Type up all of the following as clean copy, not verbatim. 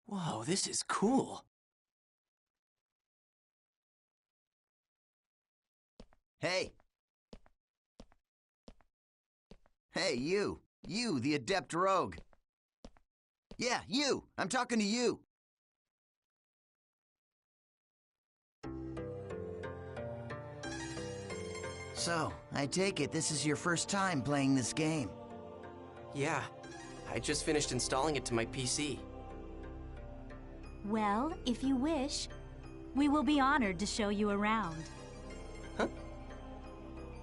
Whoa, this is cool. Hey! Hey, you! You, the adept rogue! Yeah, you! I'm talking to you! So, I take it this is your first time playing this game. Yeah, I just finished installing it to my PC. Well, if you wish, we will be honored to show you around. Huh?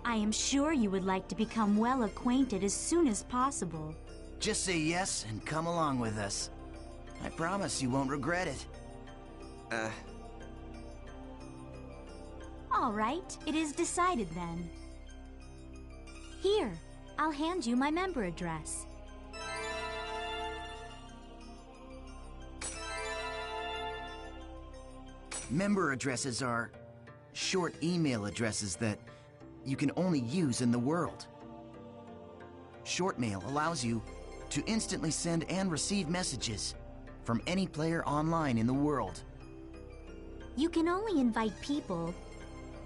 I am sure you would like to become well acquainted as soon as possible. Just say yes and come along with us. I promise you won't regret it. All right, it is decided then. Here, I'll hand you my member address. Member addresses are short email addresses that you can only use in the world. Short mail allows you to instantly send and receive messages from any player online in the world. You can only invite people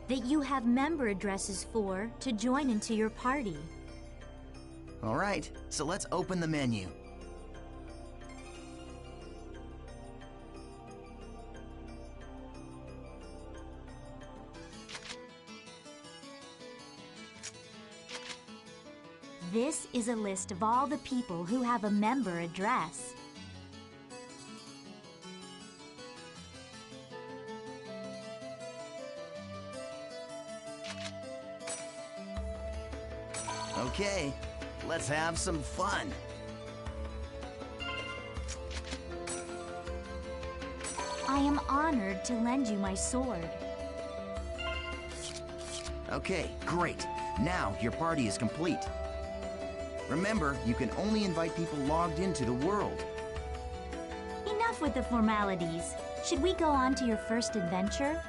that you have member addresses for to join into your party. All right, so let's open the menu. This is a list of all the people who have a member address. Okay, let's have some fun. I am honored to lend you my sword. Okay, great. Now your party is complete. Remember, you can only invite people logged into the world. Enough with the formalities. Should we go on to your first adventure?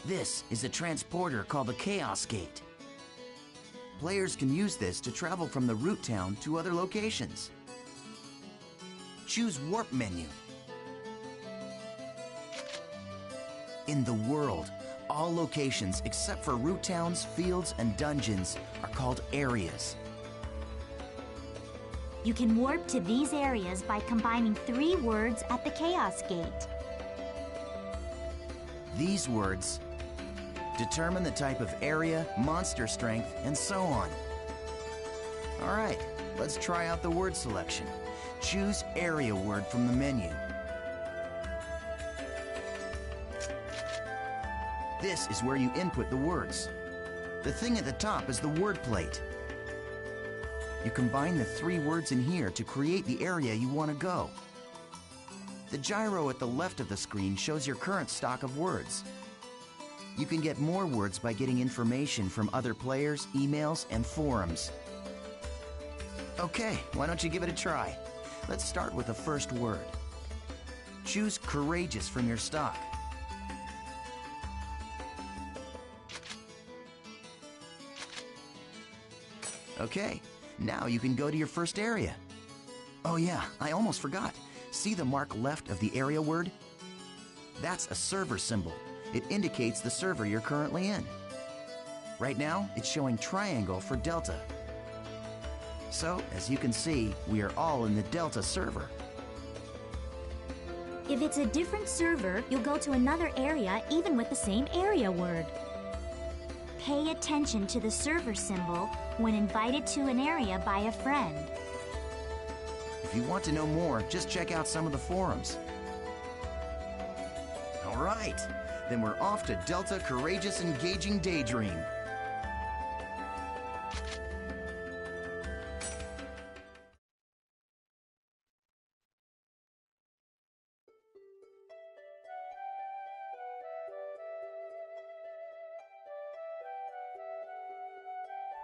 This is a transporter called the Chaos Gate. Players can use this to travel from the root town to other locations. Choose Warp menu. In the world, all locations except for root towns, fields, and dungeons are called areas. You can warp to these areas by combining 3 words at the Chaos Gate. These words determine the type of area, monster strength, and so on. All right, let's try out the word selection. Choose area word from the menu. This is where you input the words. The thing at the top is the word plate. You combine the 3 words in here to create the area you want to go. The gyro at the left of the screen shows your current stock of words. You can get more words by getting information from other players, emails, and forums. Okay, why don't you give it a try? Let's start with the first word. Choose courageous from your stock. Okay, now you can go to your first area. Oh yeah, I almost forgot. See the mark left of the area word? That's a server symbol. It indicates the server you're currently in. Right now, it's showing triangle for Delta. So, as you can see, we are all in the Delta server. If it's a different server, you'll go to another area even with the same area word. Pay attention to the server symbol when invited to an area by a friend. If you want to know more, just check out some of the forums. All right, then we're off to Delta Courageous Engaging Daydream.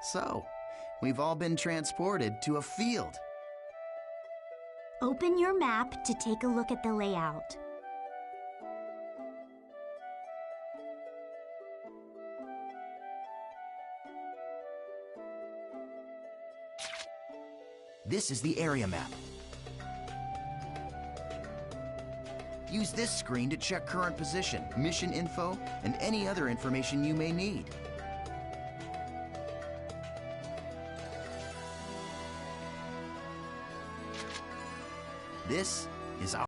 So, we've all been transported to a field. Open your map to take a look at the layout. This is the area map. Use this screen to check current position, mission info, and any other information you may need. This is our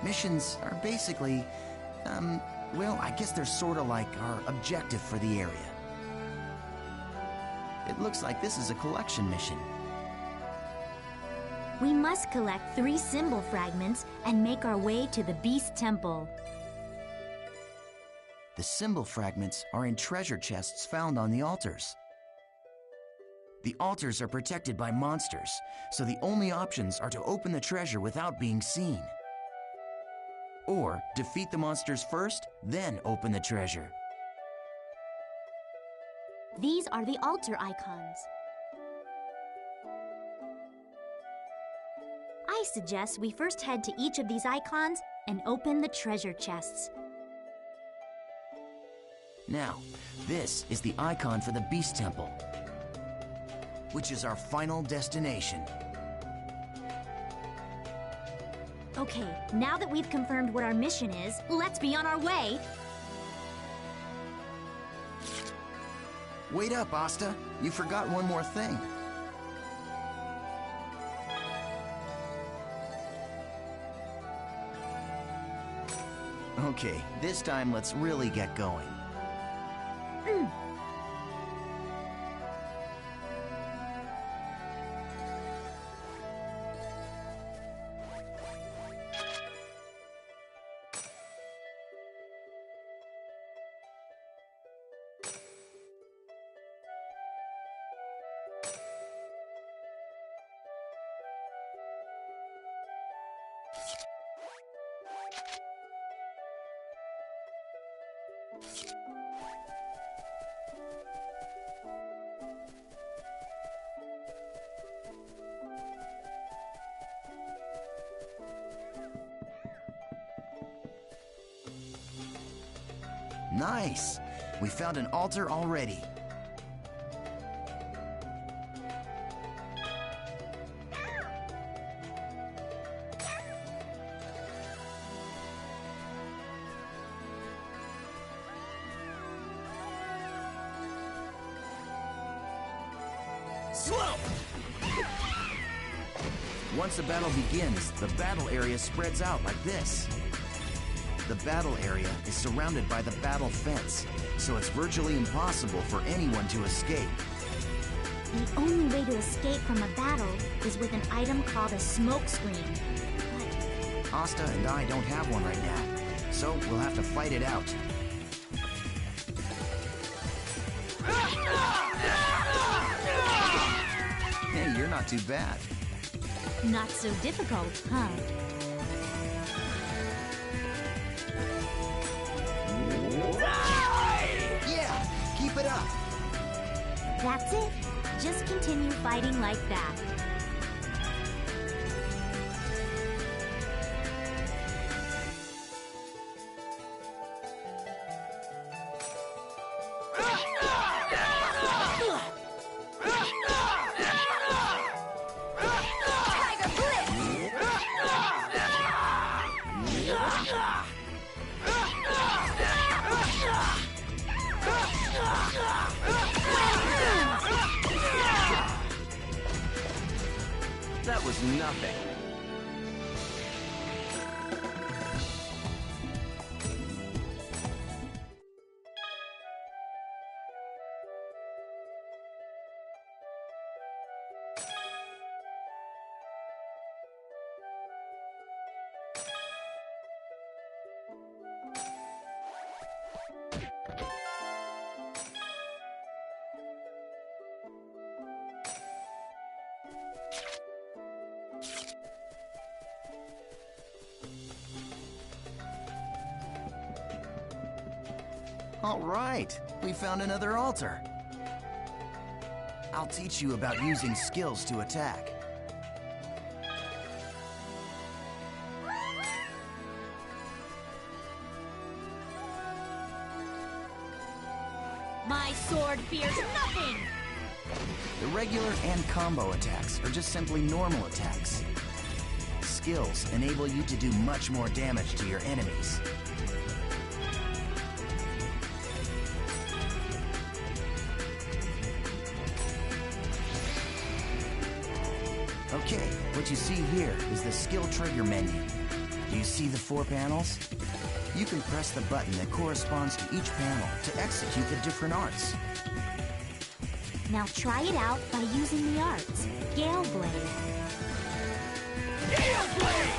missions are basically, well, I guess they're sort of like our objective for the area. It looks like this is a collection mission. We must collect 3 symbol fragments and make our way to the Beast Temple. The symbol fragments are in treasure chests found on the altars. The altars are protected by monsters, so the only options are to open the treasure without being seen. Or defeat the monsters first, then open the treasure. These are the altar icons. I suggest we first head to each of these icons and open the treasure chests. Now, this is the icon for the Beast Temple, which is our final destination. Okay, now that we've confirmed what our mission is, let's be on our way. Wait up, Asta. You forgot one more thing. Okay, this time let's really get going. Nice! We found an altar already. Slow! Once the battle begins, the battle area spreads out like this. The battle area is surrounded by the battle fence, so it's virtually impossible for anyone to escape. The only way to escape from a battle is with an item called a smoke screen. Asta and I don't have one right now, so we'll have to fight it out. Hey, you're not too bad. Not so difficult, huh? Yeah, keep it up. That's it. Just continue fighting like that. That was nothing. All right, we found another altar. I'll teach you about using skills to attack. My sword fears nothing! The regular and combo attacks are just simply normal attacks. Skills enable you to do much more damage to your enemies. Okay, what you see here is the skill trigger menu. Do you see the 4 panels? You can press the button that corresponds to each panel to execute the different arts. Now try it out by using the arts. Gale Blade. Gale Blade!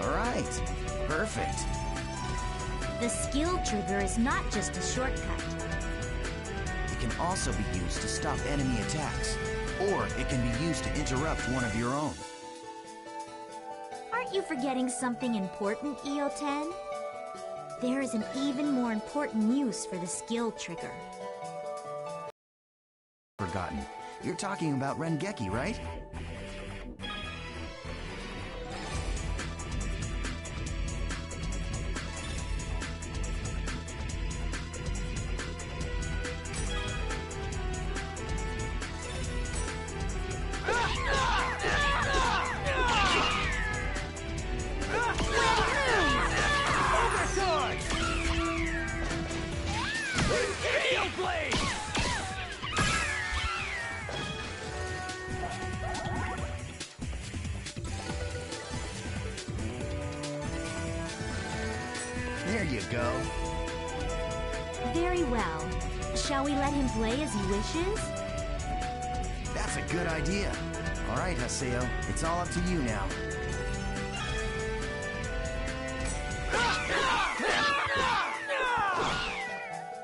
All right, perfect. The skill trigger is not just a shortcut. It can also be used to stop enemy attacks, or it can be used to interrupt one of your own. Aren't you forgetting something important, EO10? There is an even more important use for the skill trigger. Forgotten. You're talking about Rengeki, right? There you go. Very well. Shall we let him play as he wishes? That's a good idea. All right, Haseo, it's all up to you now.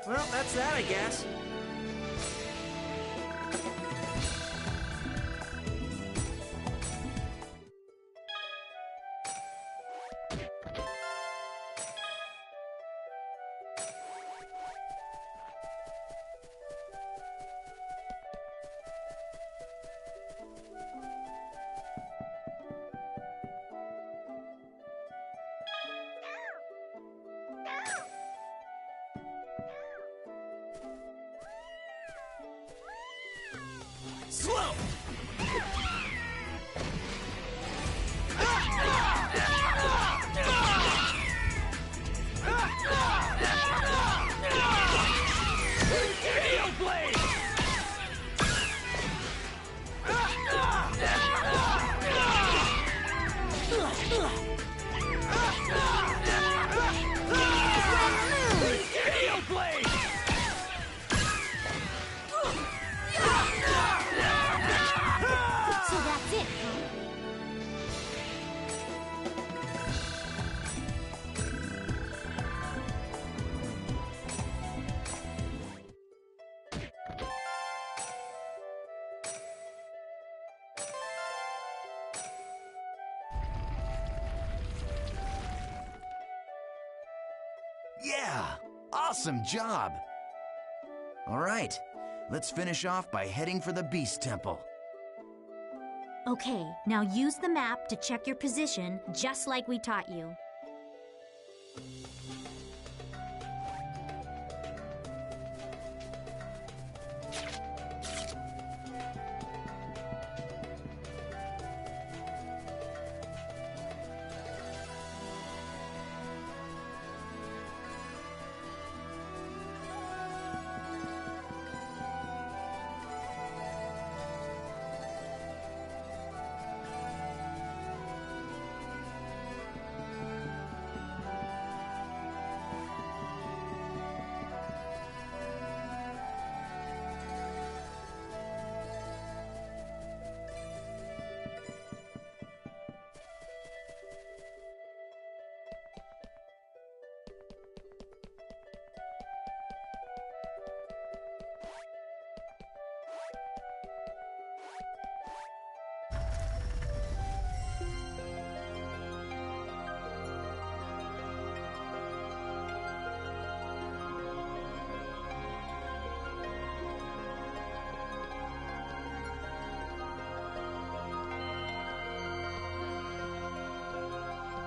Well, that's that, I guess. Slow! So that's it, huh? Yeah! Awesome job! Alright, let's finish off by heading for the Beast Temple. Okay, now use the map to check your position, just like we taught you.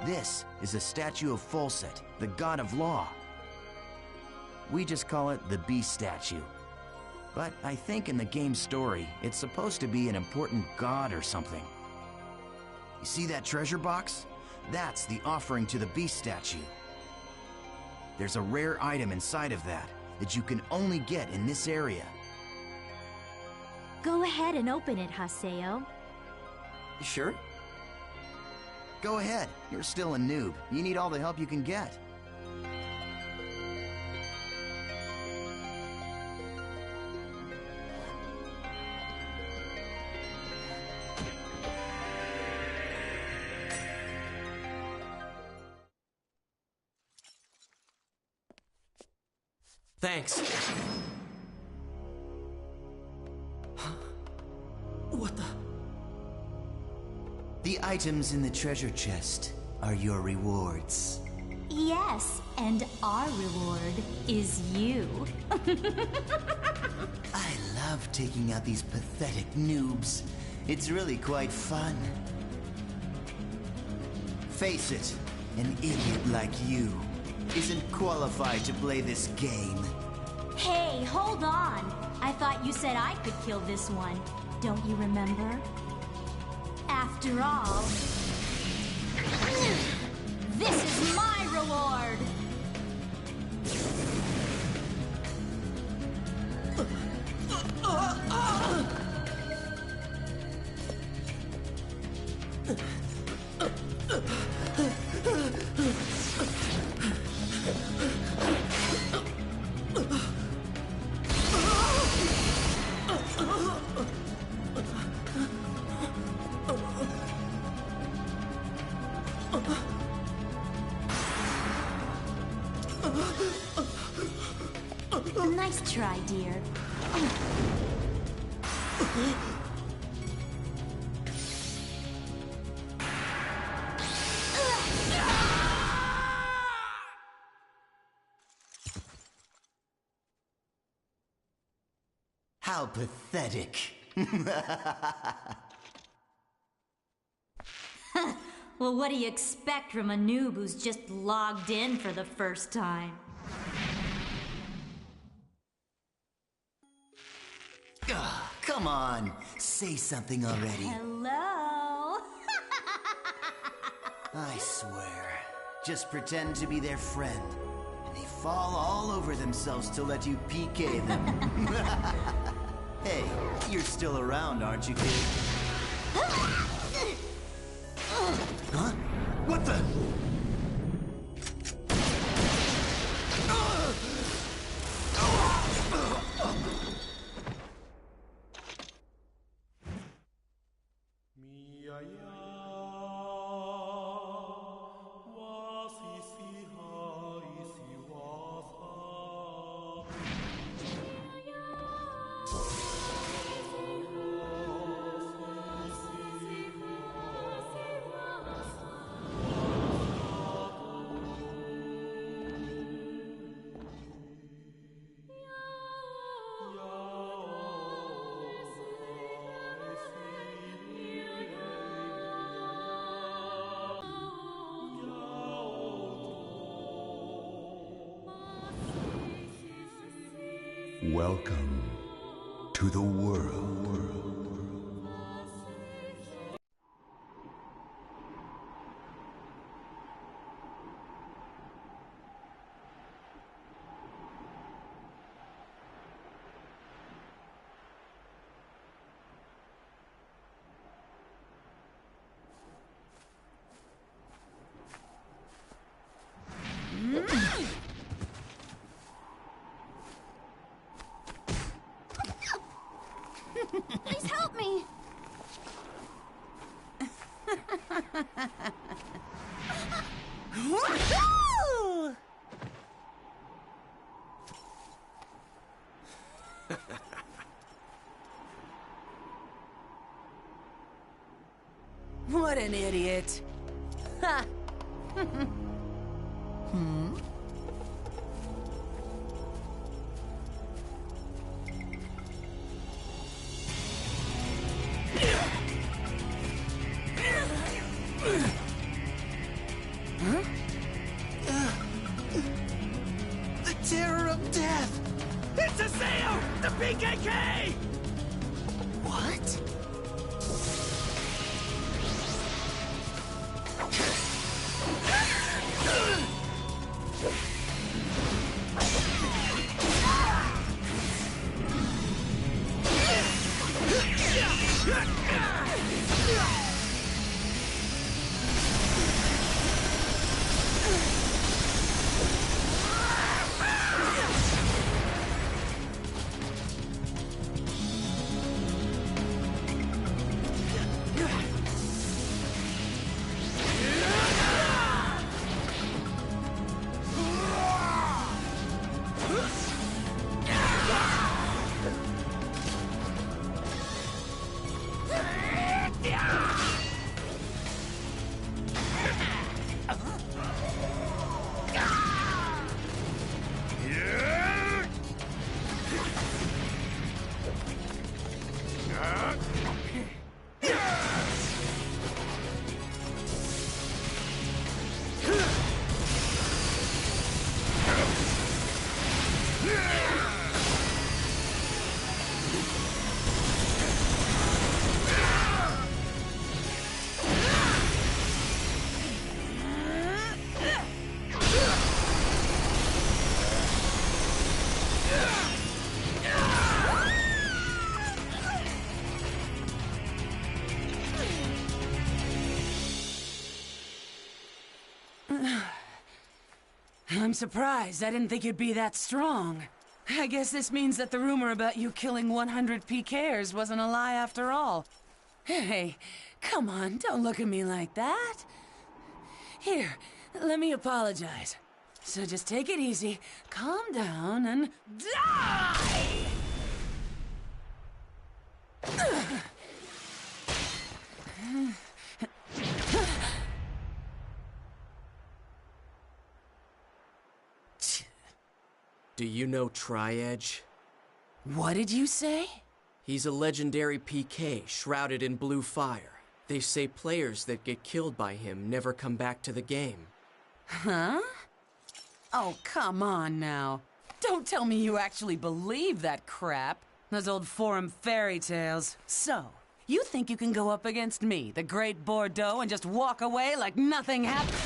This is a statue of Folset, the god of law. We just call it the Beast statue. But I think in the game's story, it's supposed to be an important god or something. You see that treasure box? That's the offering to the Beast statue. There's a rare item inside of that you can only get in this area. Go ahead and open it, Haseo. You sure? Go ahead, you're still a noob. You need all the help you can get. Thanks. Huh? What the? The items in the treasure chest are your rewards. Yes, and our reward is you. I love taking out these pathetic noobs. It's really quite fun. Face it, an idiot like you isn't qualified to play this game. Hey, hold on. I thought you said I could kill this one. Don't you remember? After all, this is my reward! Nice try, dear. How pathetic. Well, what do you expect from a noob who's just logged in for the first time? Ugh, come on, say something already. Hello? I swear, just pretend to be their friend, and they fall all over themselves to let you PK them. Hey, you're still around, aren't you, kid? Huh? What the? Welcome to the world. Please help me! What an idiot. Ha! The terror of death! It's a sale! The PKK! What? I'm surprised. I didn't think you'd be that strong. I guess this means that the rumor about you killing 100 PKers wasn't a lie after all. Hey, come on, don't look at me like that. Here, let me apologize. So just take it easy, calm down, and die! Do you know Tri-Edge? What did you say? He's a legendary PK shrouded in blue fire. They say players that get killed by him never come back to the game. Huh? Oh, come on now. Don't tell me you actually believe that crap. Those old forum fairy tales. So, you think you can go up against me, the Great Bordeaux, and just walk away like nothing happened?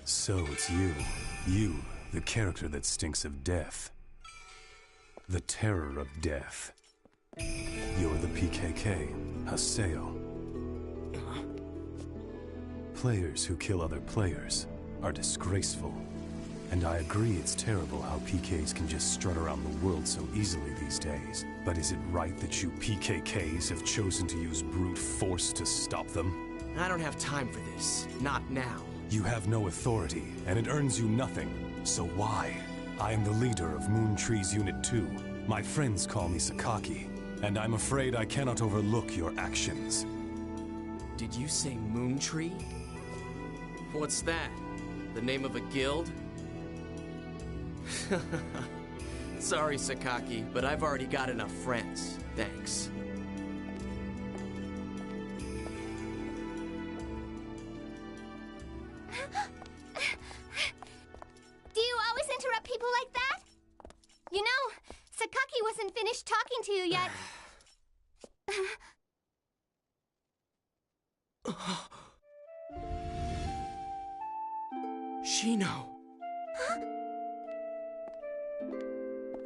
So it's you. You, the character that stinks of death. The terror of death. You're the PKK, Haseo. Players who kill other players are disgraceful. And I agree it's terrible how PKs can just strut around the world so easily these days. But is it right that you PKKs have chosen to use brute force to stop them? I don't have time for this. Not now. You have no authority, and it earns you nothing. So why? I am the leader of Moon Tree's Unit 2. My friends call me Sakaki, and I'm afraid I cannot overlook your actions. Did you say Moon Tree? What's that? The name of a guild? Sorry, Sakaki, but I've already got enough friends. Thanks. Do you always interrupt people like that? You know, Sakaki wasn't finished talking to you yet. Shino.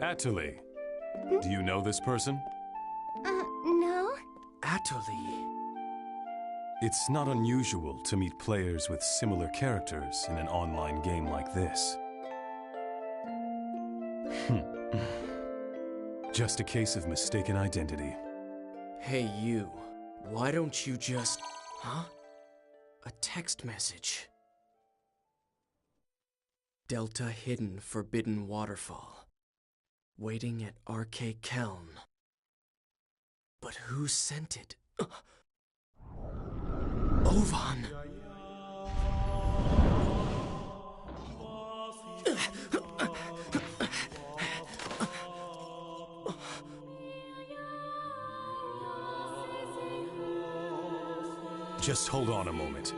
Atali, do you know this person? No? Atali. It's not unusual to meet players with similar characters in an online game like this. Just a case of mistaken identity. Hey, you. Why don't you just... Huh? A text message. Delta Hidden Forbidden Waterfall. Waiting at RK Keln. But who sent it? Ovan! Just hold on a moment.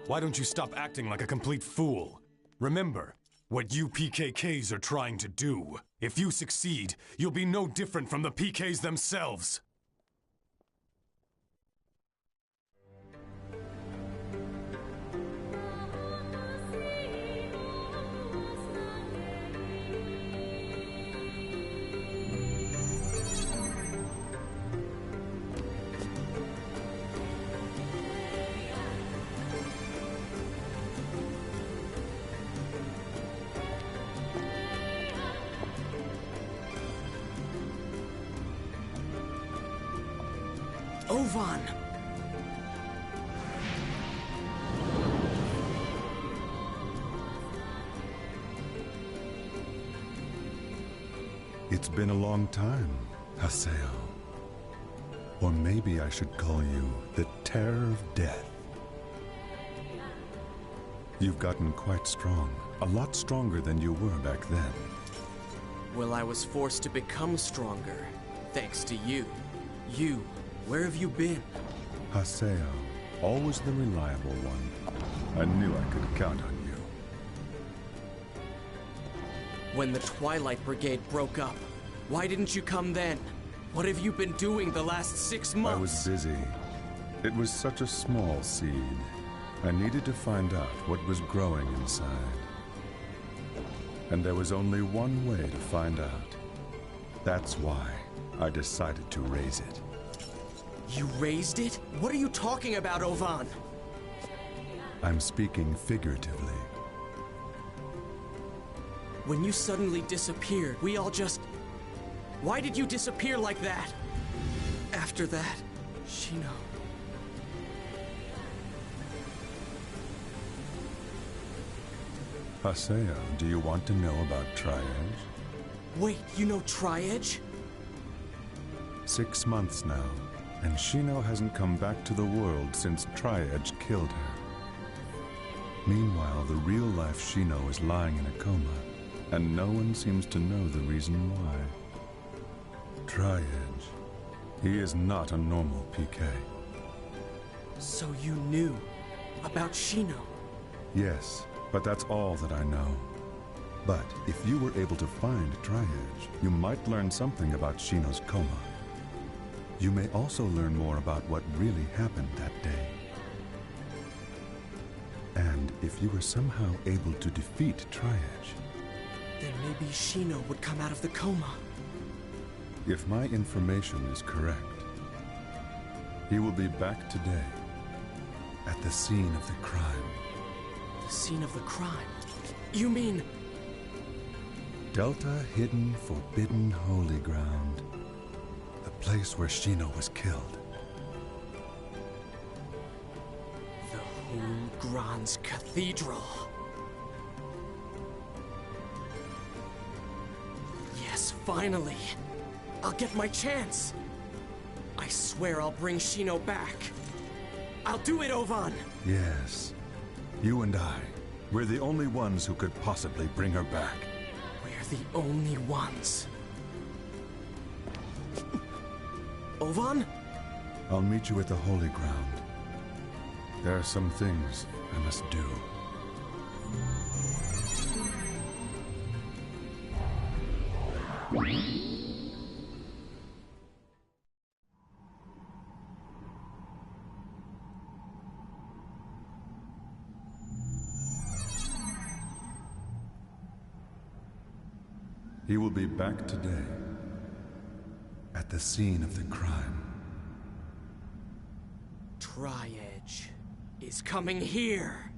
Why don't you stop acting like a complete fool? Remember what you PKKs are trying to do. If you succeed, you'll be no different from the PKs themselves. Ovan! It's been a long time, Haseo. Or maybe I should call you the Terror of Death. You've gotten quite strong. A lot stronger than you were back then. Well, I was forced to become stronger, thanks to you. You, where have you been? Haseo, always the reliable one. I knew I could count on you. When the Twilight Brigade broke up, why didn't you come then? What have you been doing the last 6 months? I was busy. It was such a small seed. I needed to find out what was growing inside. And there was only one way to find out. That's why I decided to raise it. You raised it? What are you talking about, Ovan? I'm speaking figuratively. When you suddenly disappeared, we all just... Why did you disappear like that? After that, Shino... Haseo, do you want to know about Tri-Edge? Wait, you know Tri-Edge? 6 months now, and Shino hasn't come back to the world since Tri-Edge killed her. Meanwhile, the real-life Shino is lying in a coma, and no one seems to know the reason why. Tri-Edge, he is not a normal PK. So you knew about Shino? Yes, but that's all that I know. But if you were able to find Tri-Edge, you might learn something about Shino's coma. You may also learn more about what really happened that day. And if you were somehow able to defeat Tri-Edge, then maybe Shino would come out of the coma. If my information is correct, he will be back today at the scene of the crime. The scene of the crime? You mean... Delta Hidden Forbidden Holy Ground. The place where Shino was killed. The Holy Grand's Cathedral. Yes, finally! I'll get my chance! I swear I'll bring Shino back. I'll do it, Ovan! Yes. You and I. We're the only ones who could possibly bring her back. We're the only ones. Ovan? I'll meet you at the Holy Ground. There are some things I must do. He will be back today at the scene of the crime. Tri-Edge is coming here.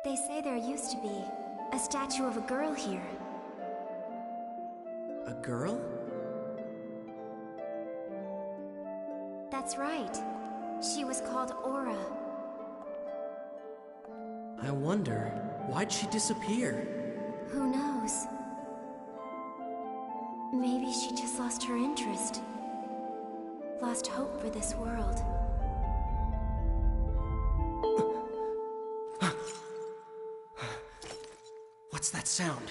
They say there used to be a statue of a girl here. A girl? That's right. She was called Aura. I wonder, why'd she disappear? Who knows? Maybe she just lost her interest. Lost hope for this world. What's that sound?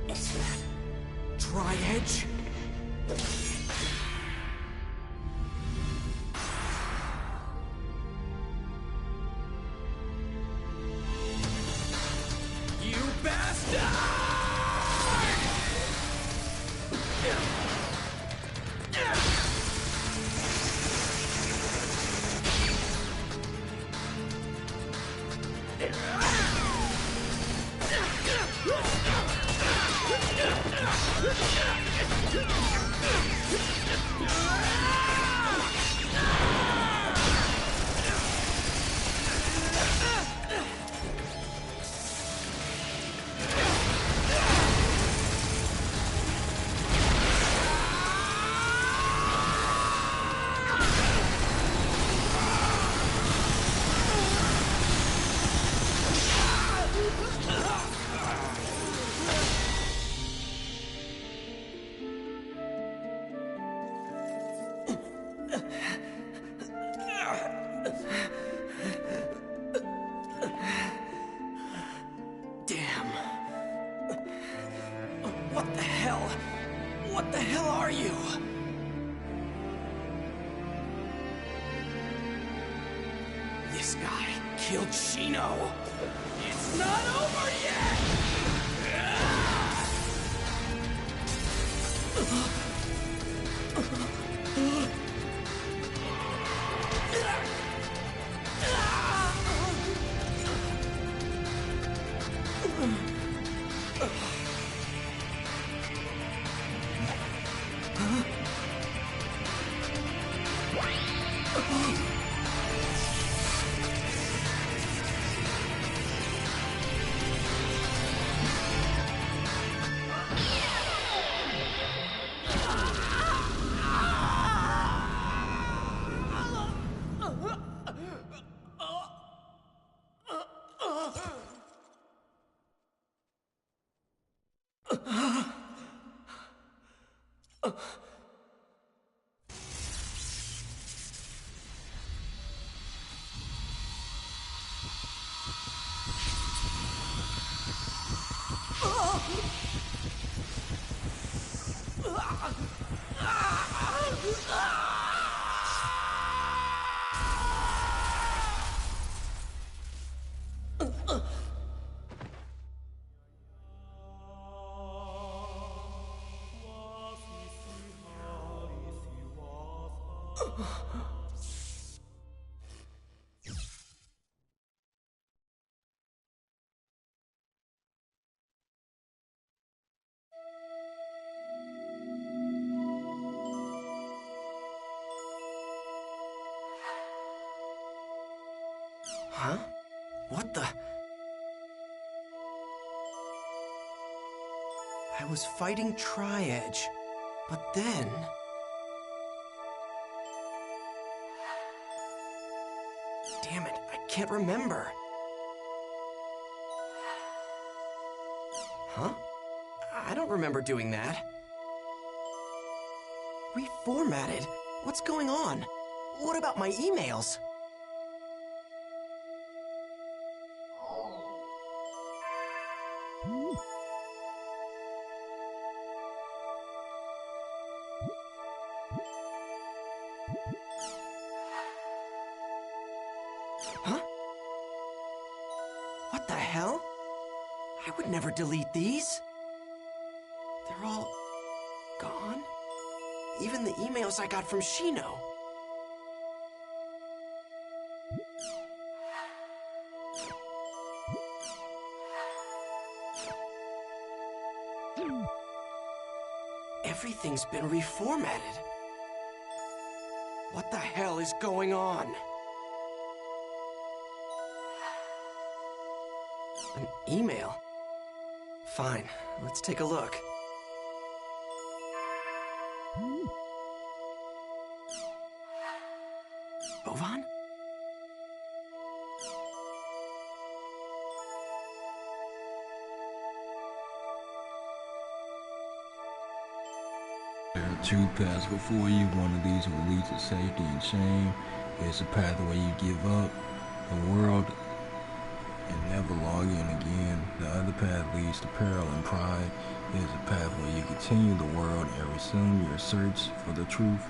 Is that Tri-Edge? You bastard! Damn. What the hell? What the hell are you? This guy killed Shino. It's not over yet! Huh? What the? I was fighting Tri-Edge, but then... Damn it, I can't remember. Huh? I don't remember doing that. Reformatted? What's going on? What about my emails? Huh? What the hell? I would never delete these. They're all gone? Even the emails I got from Shino. Everything's been reformatted. What the hell is going on? An email? Fine, let's take a look. Ovan? There are two paths before you. One of these will lead to safety and shame. It's a path where you give up the world and never log in again. The other path leads to peril and pride. It is a path where you continue the world and resume your search for the truth.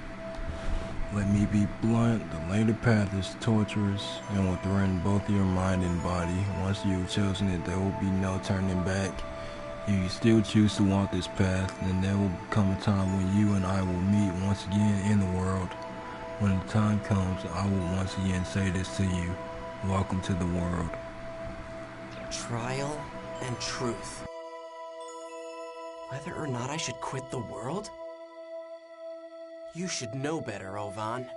Let me be blunt, the later path is torturous and will threaten both your mind and body. Once you've chosen it, there will be no turning back. If you still choose to walk this path, then there will come a time when you and I will meet once again in the world. When the time comes, I will once again say this to you. Welcome to the world. Trial and truth. Whether or not I should quit the world? You should know better, Ovan.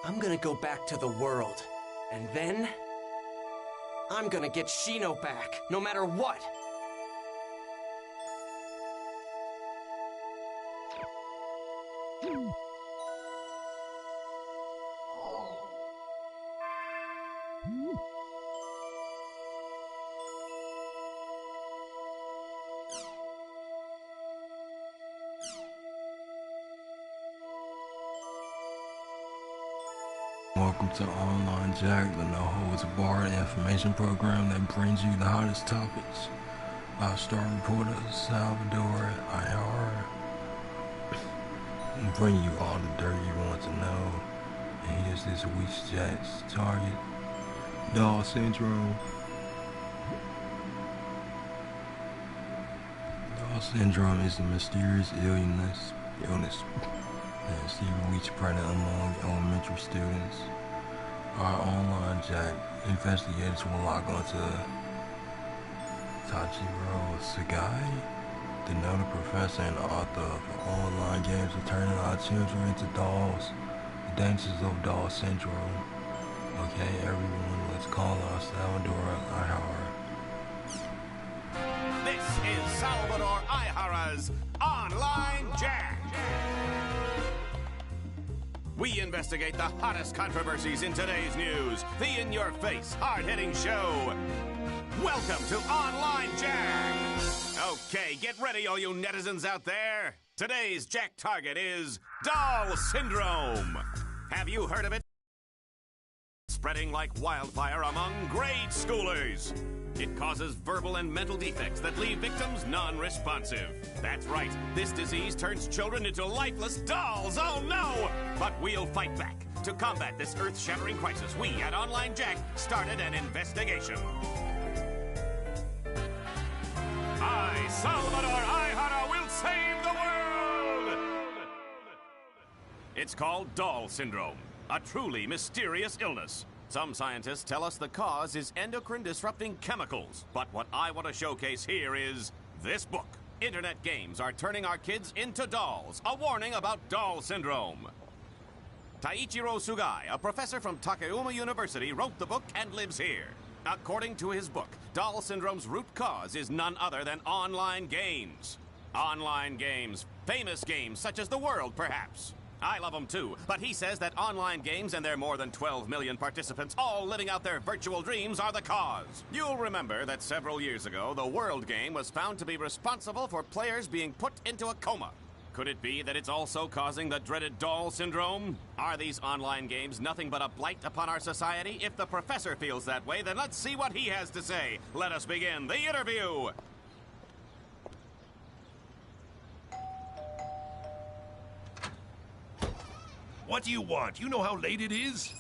I'm gonna go back to the world, and then... I'm gonna get Shino back, no matter what! Welcome to Online Jack, the no-holds-barred information program that brings you the hottest topics. Our star reporter, Salvador IR, will bring you all the dirt you want to know. And here's this week's Jack's target, Doll Syndrome. Doll Syndrome is a mysterious illness that is secretly spread among elementary students. Our Online Jack investigators will log on to Tachiro Sugai, the noted professor and author of online games of turning our children into dolls, the dangers of doll syndrome. Okay, everyone, let's call our Salvador Ihara. This is Salvador Ihara's Online Jack. We investigate the hottest controversies in today's news. The in-your-face, hard-hitting show. Welcome to Online Jack. Okay, get ready, all you netizens out there. Today's Jack target is Doll Syndrome. Have you heard of it? Spreading like wildfire among grade schoolers. It causes verbal and mental defects that leave victims non-responsive. That's right, this disease turns children into lifeless dolls. Oh no! But we'll fight back. To combat this earth-shattering crisis, we at Online Jack started an investigation. I, Salvador Ihara, will save the world! It's called Doll Syndrome, a truly mysterious illness. Some scientists tell us the cause is endocrine-disrupting chemicals, but what I want to showcase here is this book. Internet games are turning our kids into dolls. A warning about Doll Syndrome. Taichiro Sugai, a professor from Takayama University, wrote the book and lives here. According to his book, Doll Syndrome's root cause is none other than online games. Online games. Famous games such as The World, perhaps. I love them too, but he says that online games and their more than 12 million participants all living out their virtual dreams are the cause. You'll remember that several years ago, the World game was found to be responsible for players being put into a coma. Could it be that it's also causing the dreaded Doll Syndrome? Are these online games nothing but a blight upon our society? If the professor feels that way, then let's see what he has to say. Let us begin the interview. What do you want? You know how late it is?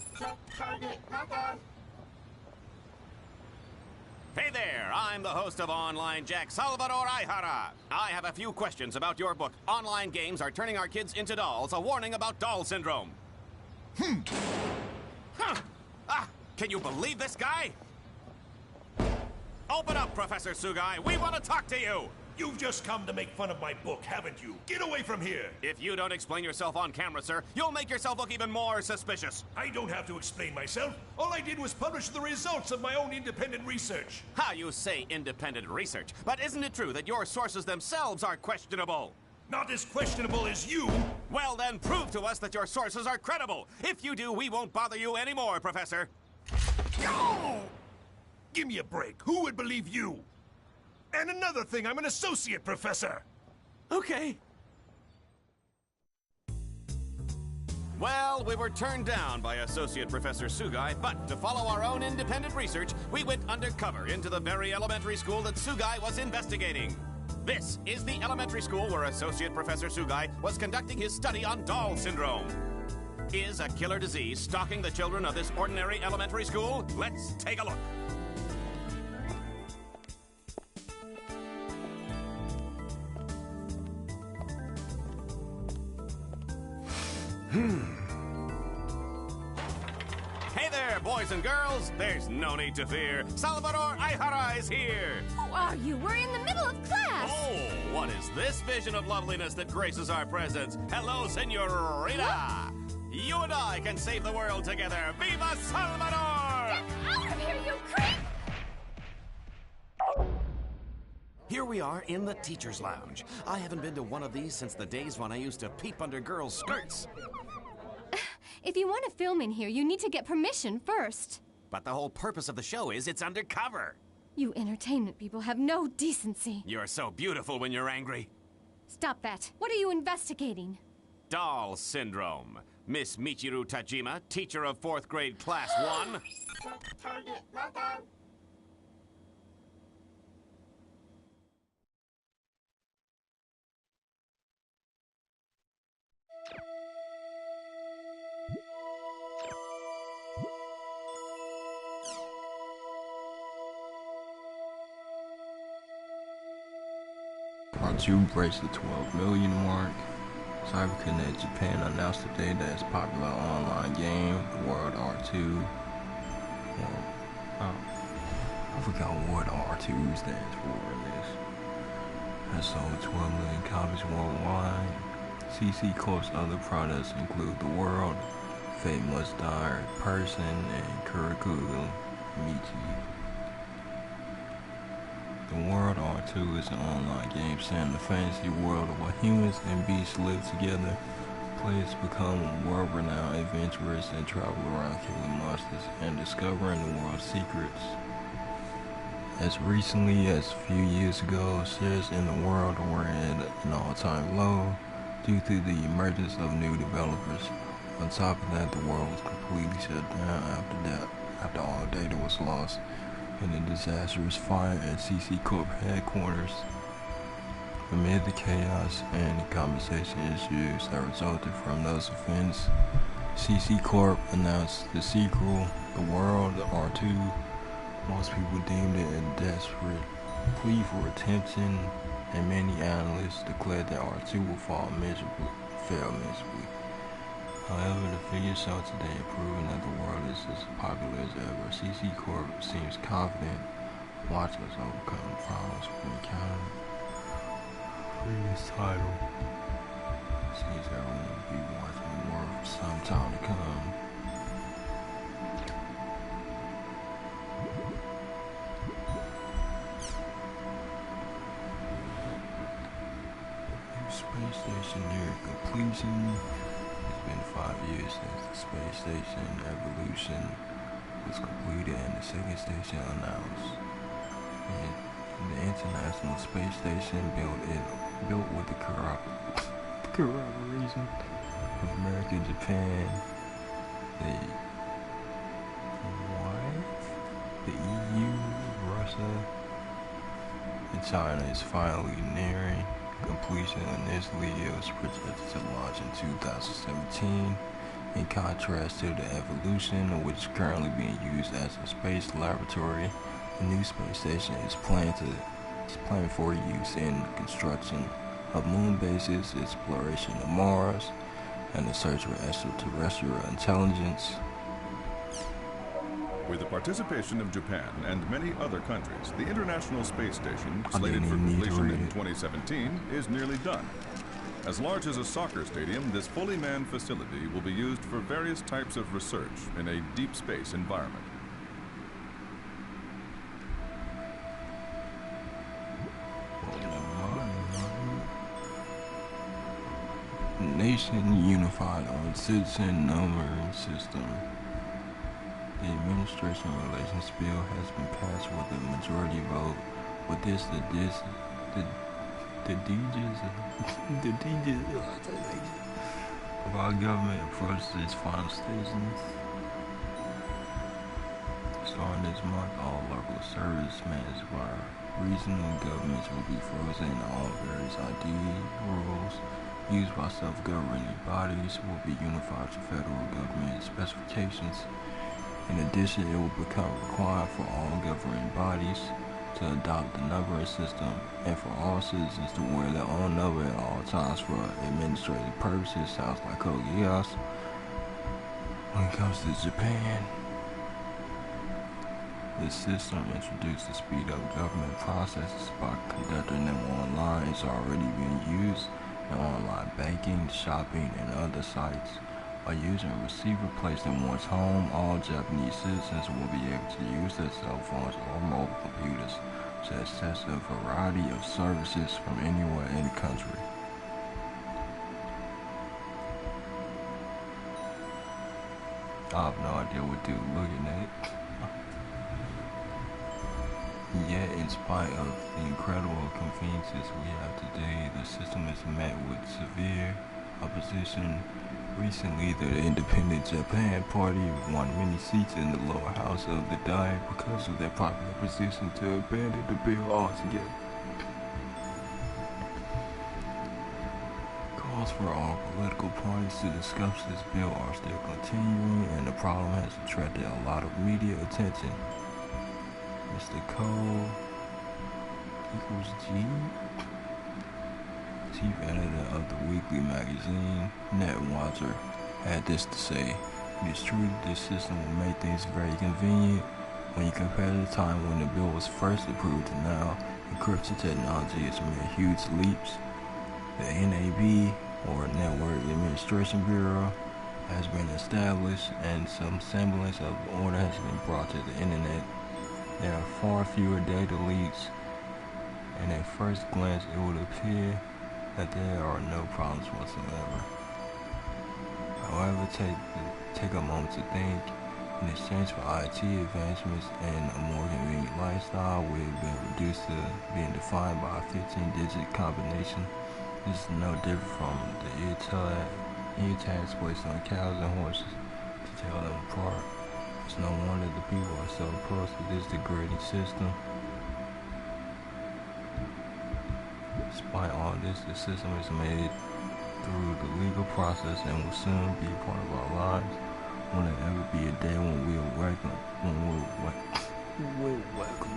Hey there, I'm the host of Online Jack, Salvador Ihara. I have a few questions about your book, Online Games Are Turning Our Kids into Dolls, a warning about Doll Syndrome. Can you believe this guy? Open up, Professor Sugai. We want to talk to you. You've just come to make fun of my book, haven't you? Get away from here! If you don't explain yourself on camera, sir, you'll make yourself look even more suspicious. I don't have to explain myself. All I did was publish the results of my own independent research. How you say independent research, but isn't it true that your sources themselves are questionable? Not as questionable as you. Well, then prove to us that your sources are credible. If you do, we won't bother you anymore, Professor. Oh! Give me a break. Who would believe you? And another thing, I'm an associate professor. Okay. Well, we were turned down by Associate Professor Sugai, but to follow our own independent research, we went undercover into the very elementary school that Sugai was investigating. This is the elementary school where Associate Professor Sugai was conducting his study on Doll Syndrome. Is a killer disease stalking the children of this ordinary elementary school? Let's take a look. Hey there, boys and girls. There's no need to fear. Salvador Ihara is here. Who are you? We're in the middle of class. Oh, what is this vision of loveliness that graces our presence? Hello, senorita. You and I can save the world together. Viva Salvador! Get out of here, you creep! Here we are in the teacher's lounge. I haven't been to one of these since the days when I used to peep under girls' skirts. If you want to film in here, you need to get permission first. But the whole purpose of the show is it's undercover. You entertainment people have no decency. You're so beautiful when you're angry. Stop that. What are you investigating? Doll Syndrome. Miss Michiru Tajima, teacher of 4th grade class 1. Part 2 breaks the 12 million mark. CyberConnect Japan announced today that its popular online game, World R2, I forgot what R2 stands for in this, has sold 12 million copies worldwide. CC Corp's other products include The World, Fate Must Die, Person, and Kurikugu Michi. The World R2 is an online game set in the fantasy world where humans and beasts live together. Players become world-renowned adventurers and travel around killing monsters and discovering the world's secrets. As recently as a few years ago, shares in the world were at an all-time low due to the emergence of new developers. On top of that, the world was completely shut down after all data was lost in a disastrous fire at CC Corp headquarters. Amid the chaos and the compensation issues that resulted from those events, CC Corp announced the sequel, The World R2. Most people deemed it a desperate plea for attention, and many analysts declared that R2 will fail miserably. However, the figures shown today are proving that The World is as popular as ever. CC Corp seems confident. Watch us overcome the problems we encountered. Previous title. Seems everyone will be watching more for some time to come. Space station near completion. It's been 5 years since the space station evolution was completed and the second station announced. And the International Space Station built with the cooperation of America, Japan, the EU, Russia, and China is finally nearing completion. Initially, it was projected to launch in 2017. In contrast to the Evolution, which is currently being used as a space laboratory, the new space station is planned for use in construction of moon bases, exploration of Mars, and the search for extraterrestrial intelligence. With the participation of Japan and many other countries, the International Space Station, slated for completion in 2017, is nearly done. As large as a soccer stadium, this fully manned facility will be used for various types of research in a deep space environment. Nation unified on citizen numbering system. The Administration Relations Bill has been passed with a majority vote. With this, the DGs of our government approaches its final stages. Starting this month, all local service managed by regional governments will be frozen, and all various ID rules used by self-governing bodies will be unified to federal government specifications. In addition, it will become required for all governing bodies to adopt the numbering system and for all citizens to wear their own number at all times for administrative purposes. Sounds like code chaos. When it comes to Japan, this system introduced to speed up government processes by conducting them online. It's already being used in online banking, shopping, and other sites. By using a receiver placed in one's home, all Japanese citizens will be able to use their cell phones or mobile computers to access a variety of services from anywhere in the country. I have no idea what they're looking at. Yet, in spite of the incredible conveniences we have today, the system is met with severe opposition. Recently, the Independent Japan Party won many seats in the lower house of the Diet because of their popular position to abandon the bill altogether. Calls for all political parties to discuss this bill are still continuing, and the problem has attracted a lot of media attention. Mr. Cole equals G, chief editor of the weekly magazine Net Watcher, had this to say: "It is true that this system will make things very convenient. When you compare the time when the bill was first approved to now, encryption technology has made huge leaps. The NAB, or Network Administration Bureau, has been established, and some semblance of order has been brought to the internet. There are far fewer data leaks, and at first glance it would appear that there are no problems whatsoever. However, take a moment to think. In exchange for IT advancements and a more convenient lifestyle, we've been reduced to being defined by a 15-digit combination. This is no different from the ear tags placed on cows and horses to tell them apart. It's no wonder the people are so opposed to this degrading system. Despite all this, the system is made through the legal process and will soon be a part of our lives. Will there ever be a day when we'll welcome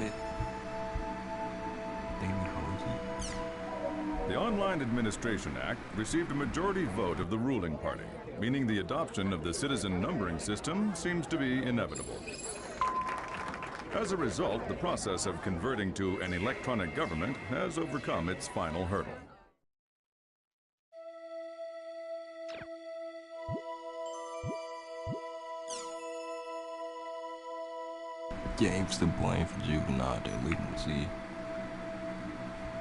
it? The Online Administration Act received a majority vote of the ruling party, meaning the adoption of the citizen numbering system seems to be inevitable. As a result, the process of converting to an electronic government has overcome its final hurdle. Games to blame for juvenile delinquency.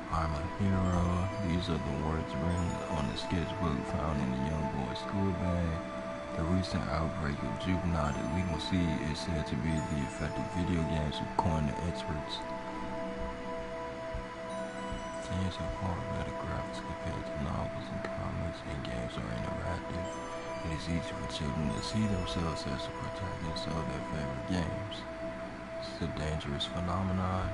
I'm a hero. These are the words written on the sketchbook found in the young boy's school bag. The recent outbreak of juvenile delinquency is said to be the effect of video games, according to experts. Games have far better graphics compared to novels and comics, and games are interactive. It is easy for children to see themselves as the protagonists of their favorite games. It's a dangerous phenomenon.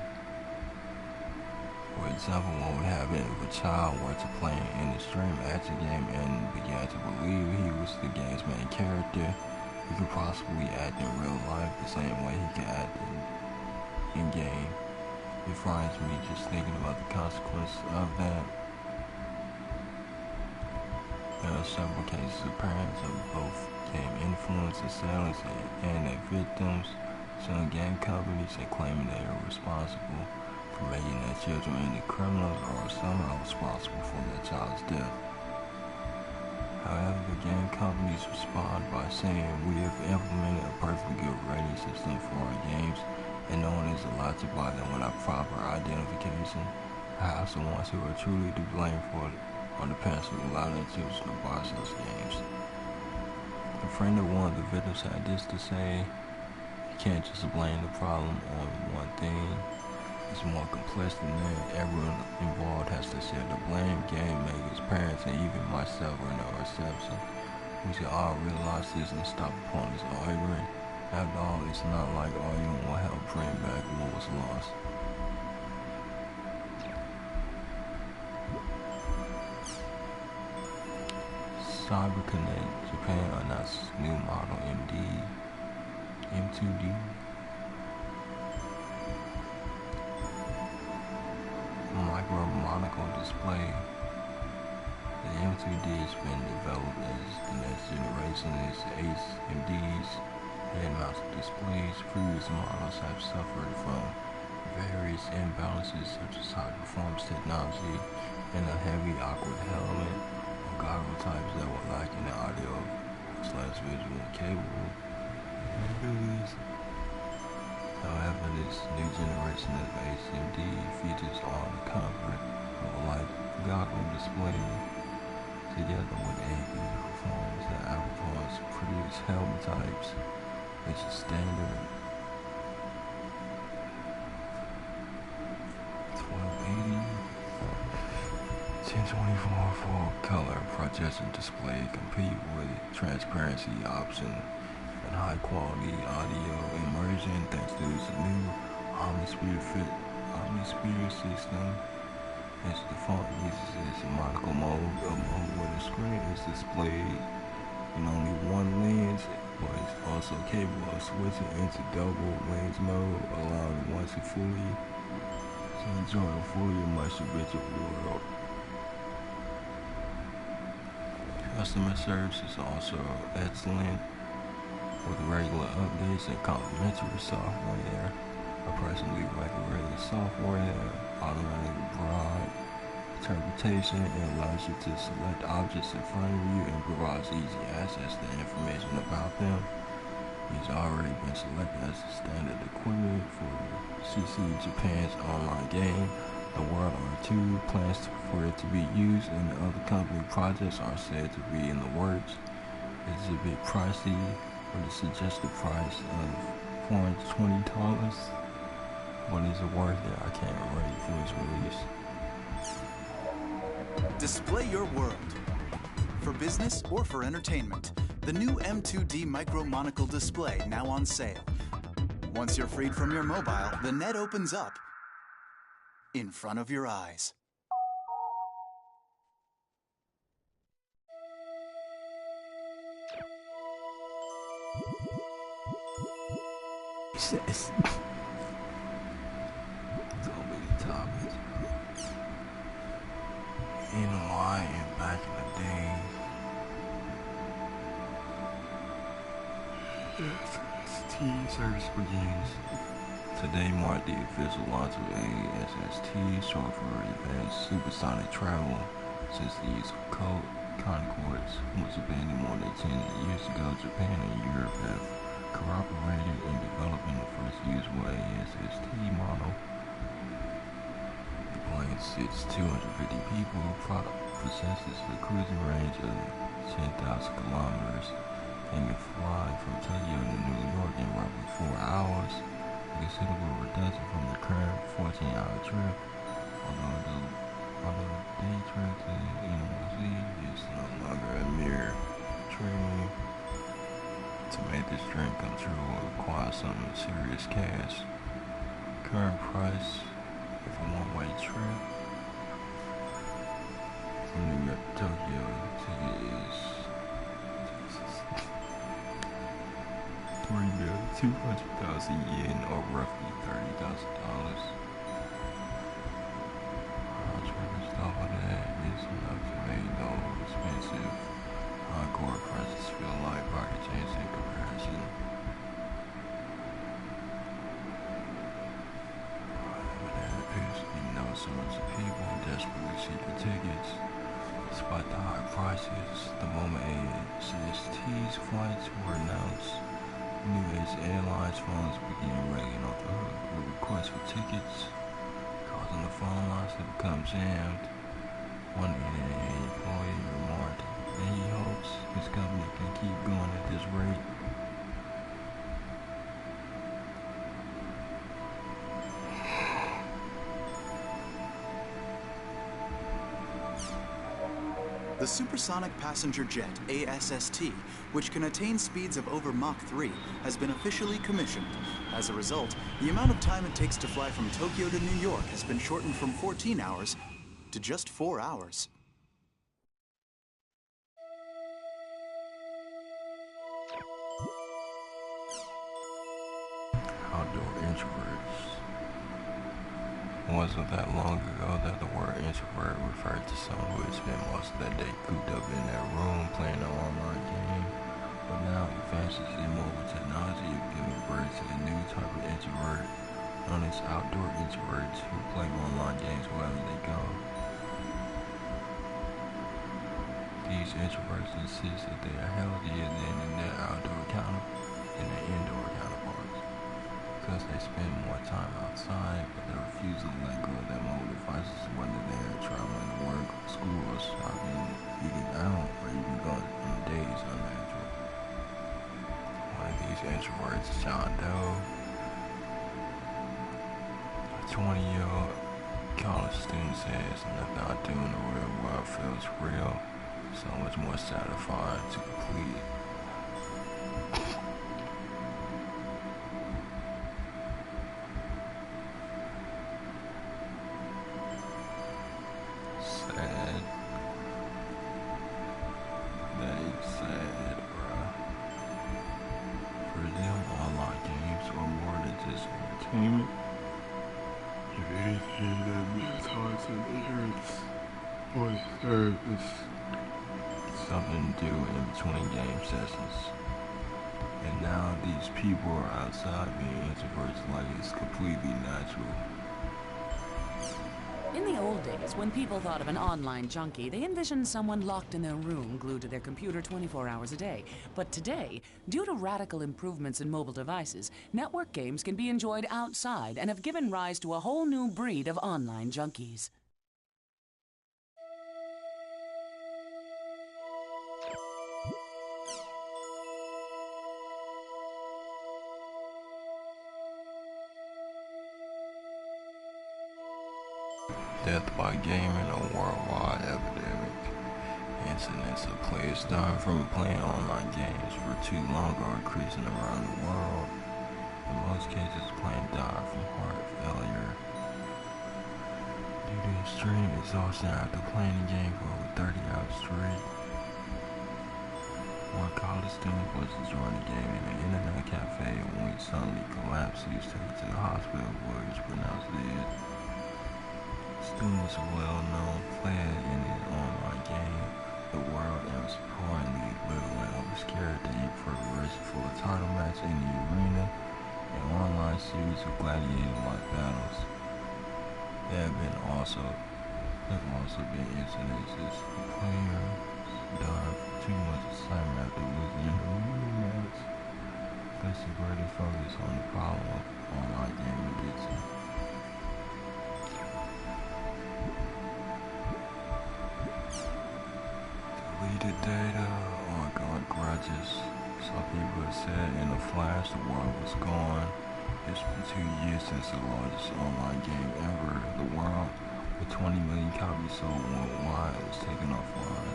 For example, what would happen if a child were to play an extreme action game and began to believe he was the game's main character? He could possibly act in real life the same way he can act in game. It frightens me just thinking about the consequences of that. There are several cases of parents of both game influence assailants and their victims, suing game companies and claiming they are responsible for making their children into criminals or somehow responsible for their child's death. However, the game companies respond by saying we have implemented a perfectly good rating system for our games and no one is allowed to buy them without proper identification. Perhaps the ones who are truly to blame for it are the parents who allow their children to buy such games. A friend of one of the victims had this to say: you can't just blame the problem on one thing. It's more complex than that. Everyone involved has to share the blame. Game makers, parents, and even myself are no exception. We should all realize this and stop upon this arguing. After all, it's not like arguing will help bring back what was lost. CyberConnect Japan announced new model M2D. Micro monocle display. The M2D has been developed as the next generation is Ace MD's head-mounted displays. Previous models have suffered from various imbalances such as high-performance technology and a heavy, awkward helmet or goggle types that were lacking the audio/visual cable. However, this new generation of HMD features all the comfort of a light goggle display together with AV performance that outperforms previous helmet types, which is standard 1280 1024 full color projection display compete with transparency option and high quality audio immersion thanks to this new Omnisphere system. Its default uses its monocle mode, a mode where the screen is displayed in only one lens, but it's also capable of switching into double lens mode, allowing one to enjoy a fully immersive visual world. Customer service is also excellent, with regular updates and complimentary software. I personally recommend the software automatic broad interpretation and allows you to select objects in front of you and provides easy access to information about them. It's already been selected as the standard equipment for CC Japan's online game, The World R2. Plans for it to be used and other company projects are said to be in the works. It's a bit pricey, with a suggested price of $420. But is it worth it? I can't wait for its release. Display your world. For business or for entertainment, the new M2D Micro Monocle display now on sale. Once you're freed from your mobile, the net opens up in front of your eyes. So many topics. You know why? And back in the day, team service begins. Today marked the official launch of ASST, short for Advanced Supersonic Travel. Since the use of code Concords was abandoned more than 10 years ago, Japan and Europe have cooperated in developing the first usable ASST model. The plane sits 250 people, possesses a cruising range of 10,000 kilometers, and can fly from Tokyo to New York in roughly 4 hours, a considerable reduction from the current 14-hour trip. Although the day trip to NYC is no longer a mere dream. To make this dream come true will require some serious cash. Current price of a one-way trip from New York to Tokyo ticket is $3,200,000 yen, or roughly $30,000. Off of that is enough to make those expensive hardcore prices feel like pocket change in comparison. But there appears to be no source of people desperately seeking tickets. Despite the high prices, the moment ASST's flights were announced, New Age Airlines phones began ringing off the hook with requests for tickets, causing the phone lines to become jammed. One NAA employee remarked that he hopes his company can keep going at this rate. The supersonic passenger jet, ASST, which can attain speeds of over Mach 3, has been officially commissioned. As a result, the amount of time it takes to fly from Tokyo to New York has been shortened from 14 hours to just 4 hours. Outdoor introverts. Wasn't that long ago that the word introvert referred to someone who had spent most of their day cooped up in their room playing an online game. But now advances in mobile technology have given birth to a new type of introvert, known as outdoor introverts, who play online games wherever they go. These introverts insist that they are healthier than their indoor counterparts, because they spend more time outside, but they refuse to let go of their mobile devices, whether they're traveling to work, school, or shopping, eating out, or even going on days unnatural. One of these introverts is John Doe, a 20-year-old college student says, "Nothing I do in the real world feels real. So much more satisfying to complete." Sad. That is sad, bruh. For them, online games are more than just entertainment. If anything, that means hearts and ears or service. Something to do in between game sessions. And now these people are outside being introverts like it's completely natural. In the old days, when people thought of an online junkie, they envisioned someone locked in their room, glued to their computer 24 hours a day. But today, due to radical improvements in mobile devices, network games can be enjoyed outside and have given rise to a whole new breed of online junkies. death by gaming a worldwide epidemic. Incidents of players dying from playing online games for too long are increasing around the world. In most cases, players die from heart failure due to extreme exhaustion after playing the game for over 30 hours straight. One college student was enjoying the game in an internet cafe when he suddenly collapsed. He was taken to the hospital where he was pronounced dead. The student was a well-known player in his online game, The World, and was reportedly living in obscurity for a full title match in the arena and online series of gladiator-like battles. There have also been incidents of players died for too much excitement after losing in the arena match. Placing greater focus on the problem of online game addiction. Deleted data, ongoing grudges. Some people have said in a flash the world was gone. It's been 2 years since the largest online game ever, The World, with 20 million copies sold worldwide, was taken offline.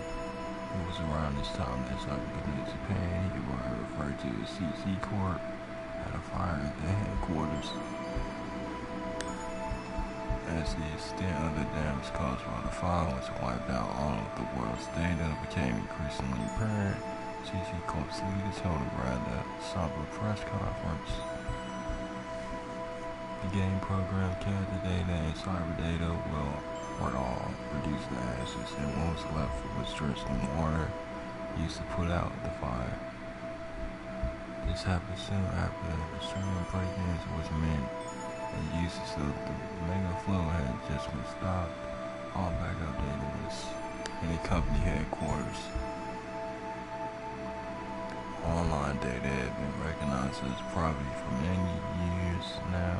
It was around this time that Cyberpunk Japan, referred to as CC Corp, had a fire at their headquarters. As the extent of the damage caused by the fire was wiped out, all of the world's data became increasingly apparent. CC Corp's leaders held a rather somber press conference. The game program carried the data and cyber data were all reduced to ashes, and what was left was drenched in water used to put out the fire. This happened soon after the streaming break-ins was meant and uses of the Manga flow had just been stopped. All backup data was in the company headquarters. Online data had been recognized as property for many years now.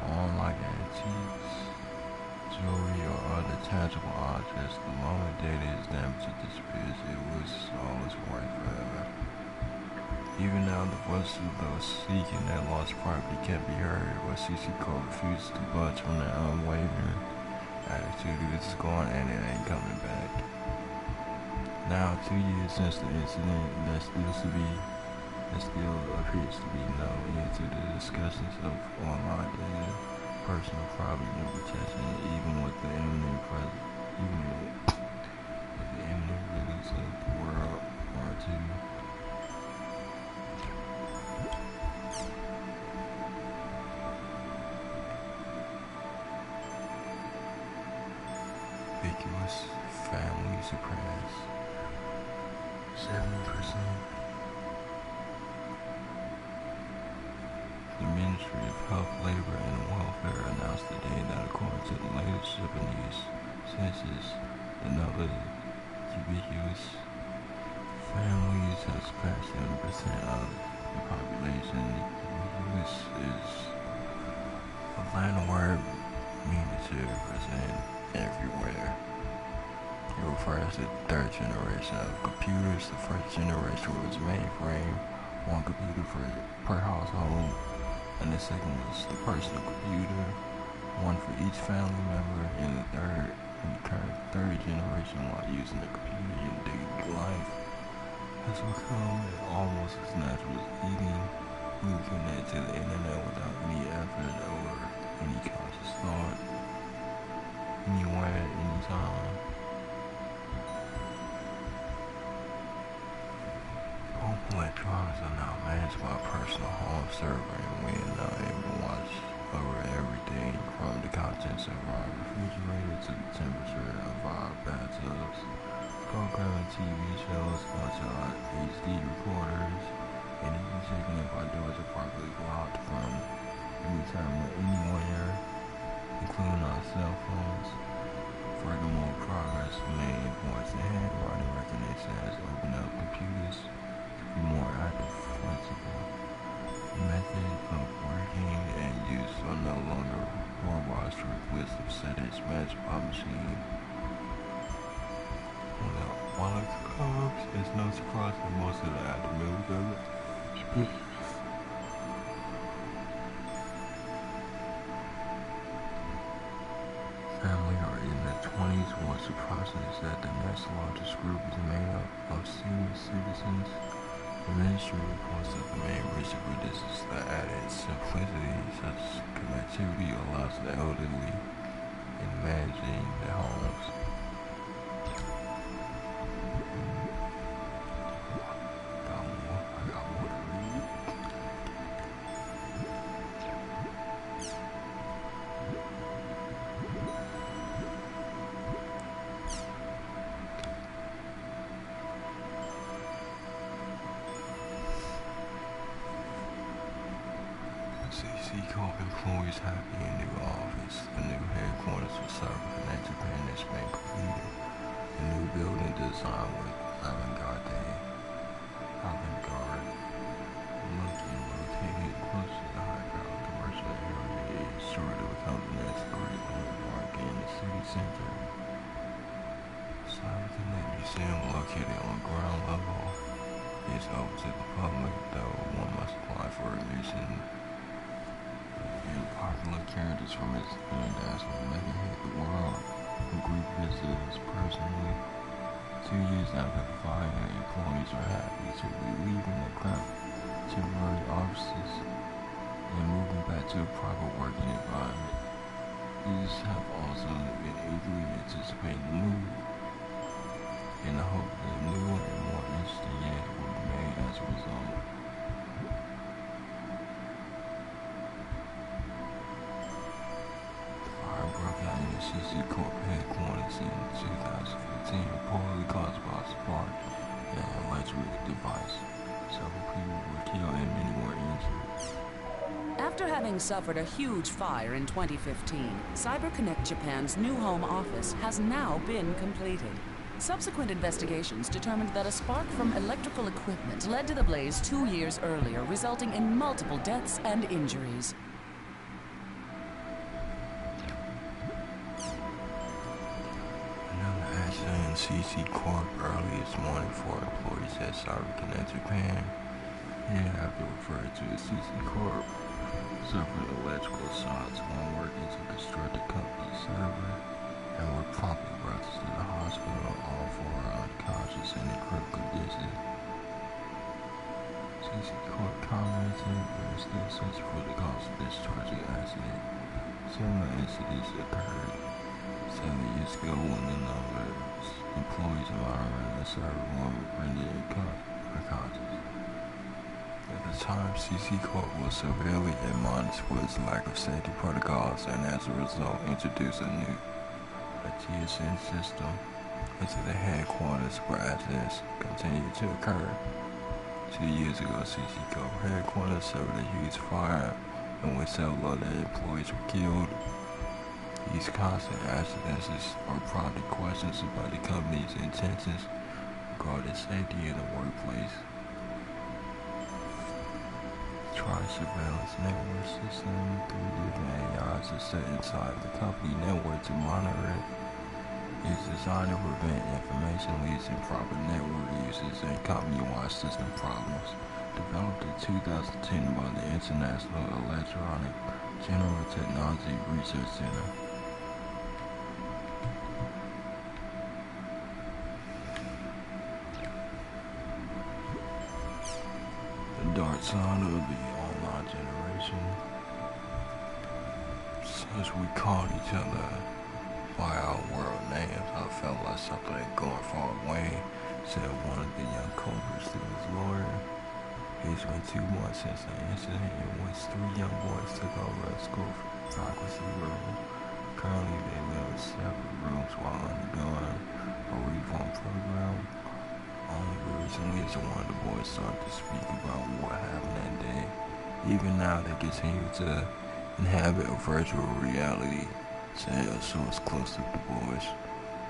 Unlike antiques, jewelry, or other tangible objects, the moment data is damaged or disappears, it was always worth forever. Even now, the voices of those seeking their lost property can't be heard, but CC Corp refuses to budge from their unwavering attitude. It's gone and it ain't coming back. Now, 2 years since the incident, there still appears to be no end to the discussions of online data, personal property, and protection, even with the imminent release of The World War II. Ambiguous family surprise. 70%. The Ministry of Health, Labor, and Welfare announced today that according to the latest Japanese census, the number of ubiquitous families has passed 70% of the population. Ubiquitous is a Latin word meaning to represent everywhere. It refers to the third generation of computers. The first generation was mainframe, one computer per household. And the second was the personal computer, one for each family member, and the current third generation, while using the computer in daily life, has become almost as natural as eating. We connect to the internet without any effort or any conscious thought, anywhere, anytime. Home electronics are now managed by a personal home server, and we are now able to watch over everything from the contents of our refrigerator to the temperature of our bathtubs, programming TV shows onto our HD recorders, and even checking if our doors are properly locked from any time or anywhere, including our cell phones. Furthermore, progress made in voice and handwriting recognition has opened up computers to be more active, flexible method of working, and use are no longer robots to replace the settings matched by machine. While it comes, it's no surprise that most of the active members of it. brings what's surprising is that the next largest group is made up of senior citizens. The ministry reports that the main reason for this is the added simplicity. Such connectivity allows the elderly in managing their homes. I got more to read. CC Corp employees happy in new office. The new headquarters for CyberConnect Japan has been completed. The new building designed with avant-garde look and rotated close to the high-powered commercial area is sure to become the next great landmark in the city center. CyberConnect Museum, located on ground level, is open to the public, though one must apply for admission. And popular characters from its international mega hit the world who group visitors personally. 2 years after the fire, employees are happy to be leaving the temporary offices and moving back to a proper working environment. These have also been eagerly anticipating the move in the hope that newer and more interesting yet will be made as a result. Broke out in the CC Corp headquarters in 2015, reportedly caused by a spark and an electric device. Several people were killed and many were injured. After having suffered a huge fire in 2015, CyberConnect Japan's new home office has now been completed. Subsequent investigations determined that a spark from electrical equipment led to the blaze 2 years earlier, resulting in multiple deaths and injuries. CC Corp early this morning for employees at CyberConnect Japan. Hereafter referred to as CC Corp, suffered electrical shots while working to construct the company's server and were promptly brought to the hospital. All four are unconscious and in critical condition. CC Corp commented they are still searching for the cause of this tragic accident. Similar incidents occurred 7 years ago when another employees environment and server were rendered unconscious. At the time, CC Corp was severely admonished for its lack of safety protocols and as a result introduced a new TSN system into the headquarters where accidents continued to occur. 2 years ago, CC Corp headquarters suffered a huge fire in which several other employees were killed. These constant accidents are prompting questions about the company's intentions regarding safety in the workplace. Tri-surveillance network system, 3 different AIs are set inside the company network to monitor it. It's designed to prevent information leaks, improper network uses, and company-wide system problems. Developed in 2010 by the International Electronic General Technology Research Center. Dark side of the online generation. Since we called each other by our world names, I felt like something going far away, said one of the young culprits to his lawyer. It's been 2 months since the incident in which 3 young boys took over a school photography room. Currently, they live in separate rooms while undergoing a reform program. Only recently is one of the boys started to speak about what happened that day. Even now, they continue to inhabit a virtual reality, said a source close to the boys.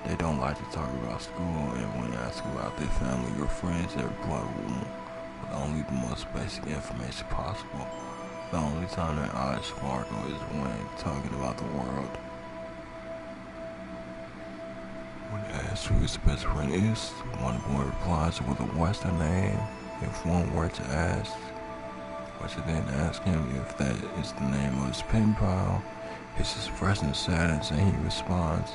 They don't like to talk about school, and when asked about their family or friends, their blood warm with only the most basic information possible. The only time their eyes sparkle is when talking about the world. When asked who his best friend is, one boy replies with a Western name. If one were to ask, or to then ask him if that is the name of his pen pal, his expression is sadness and he responds,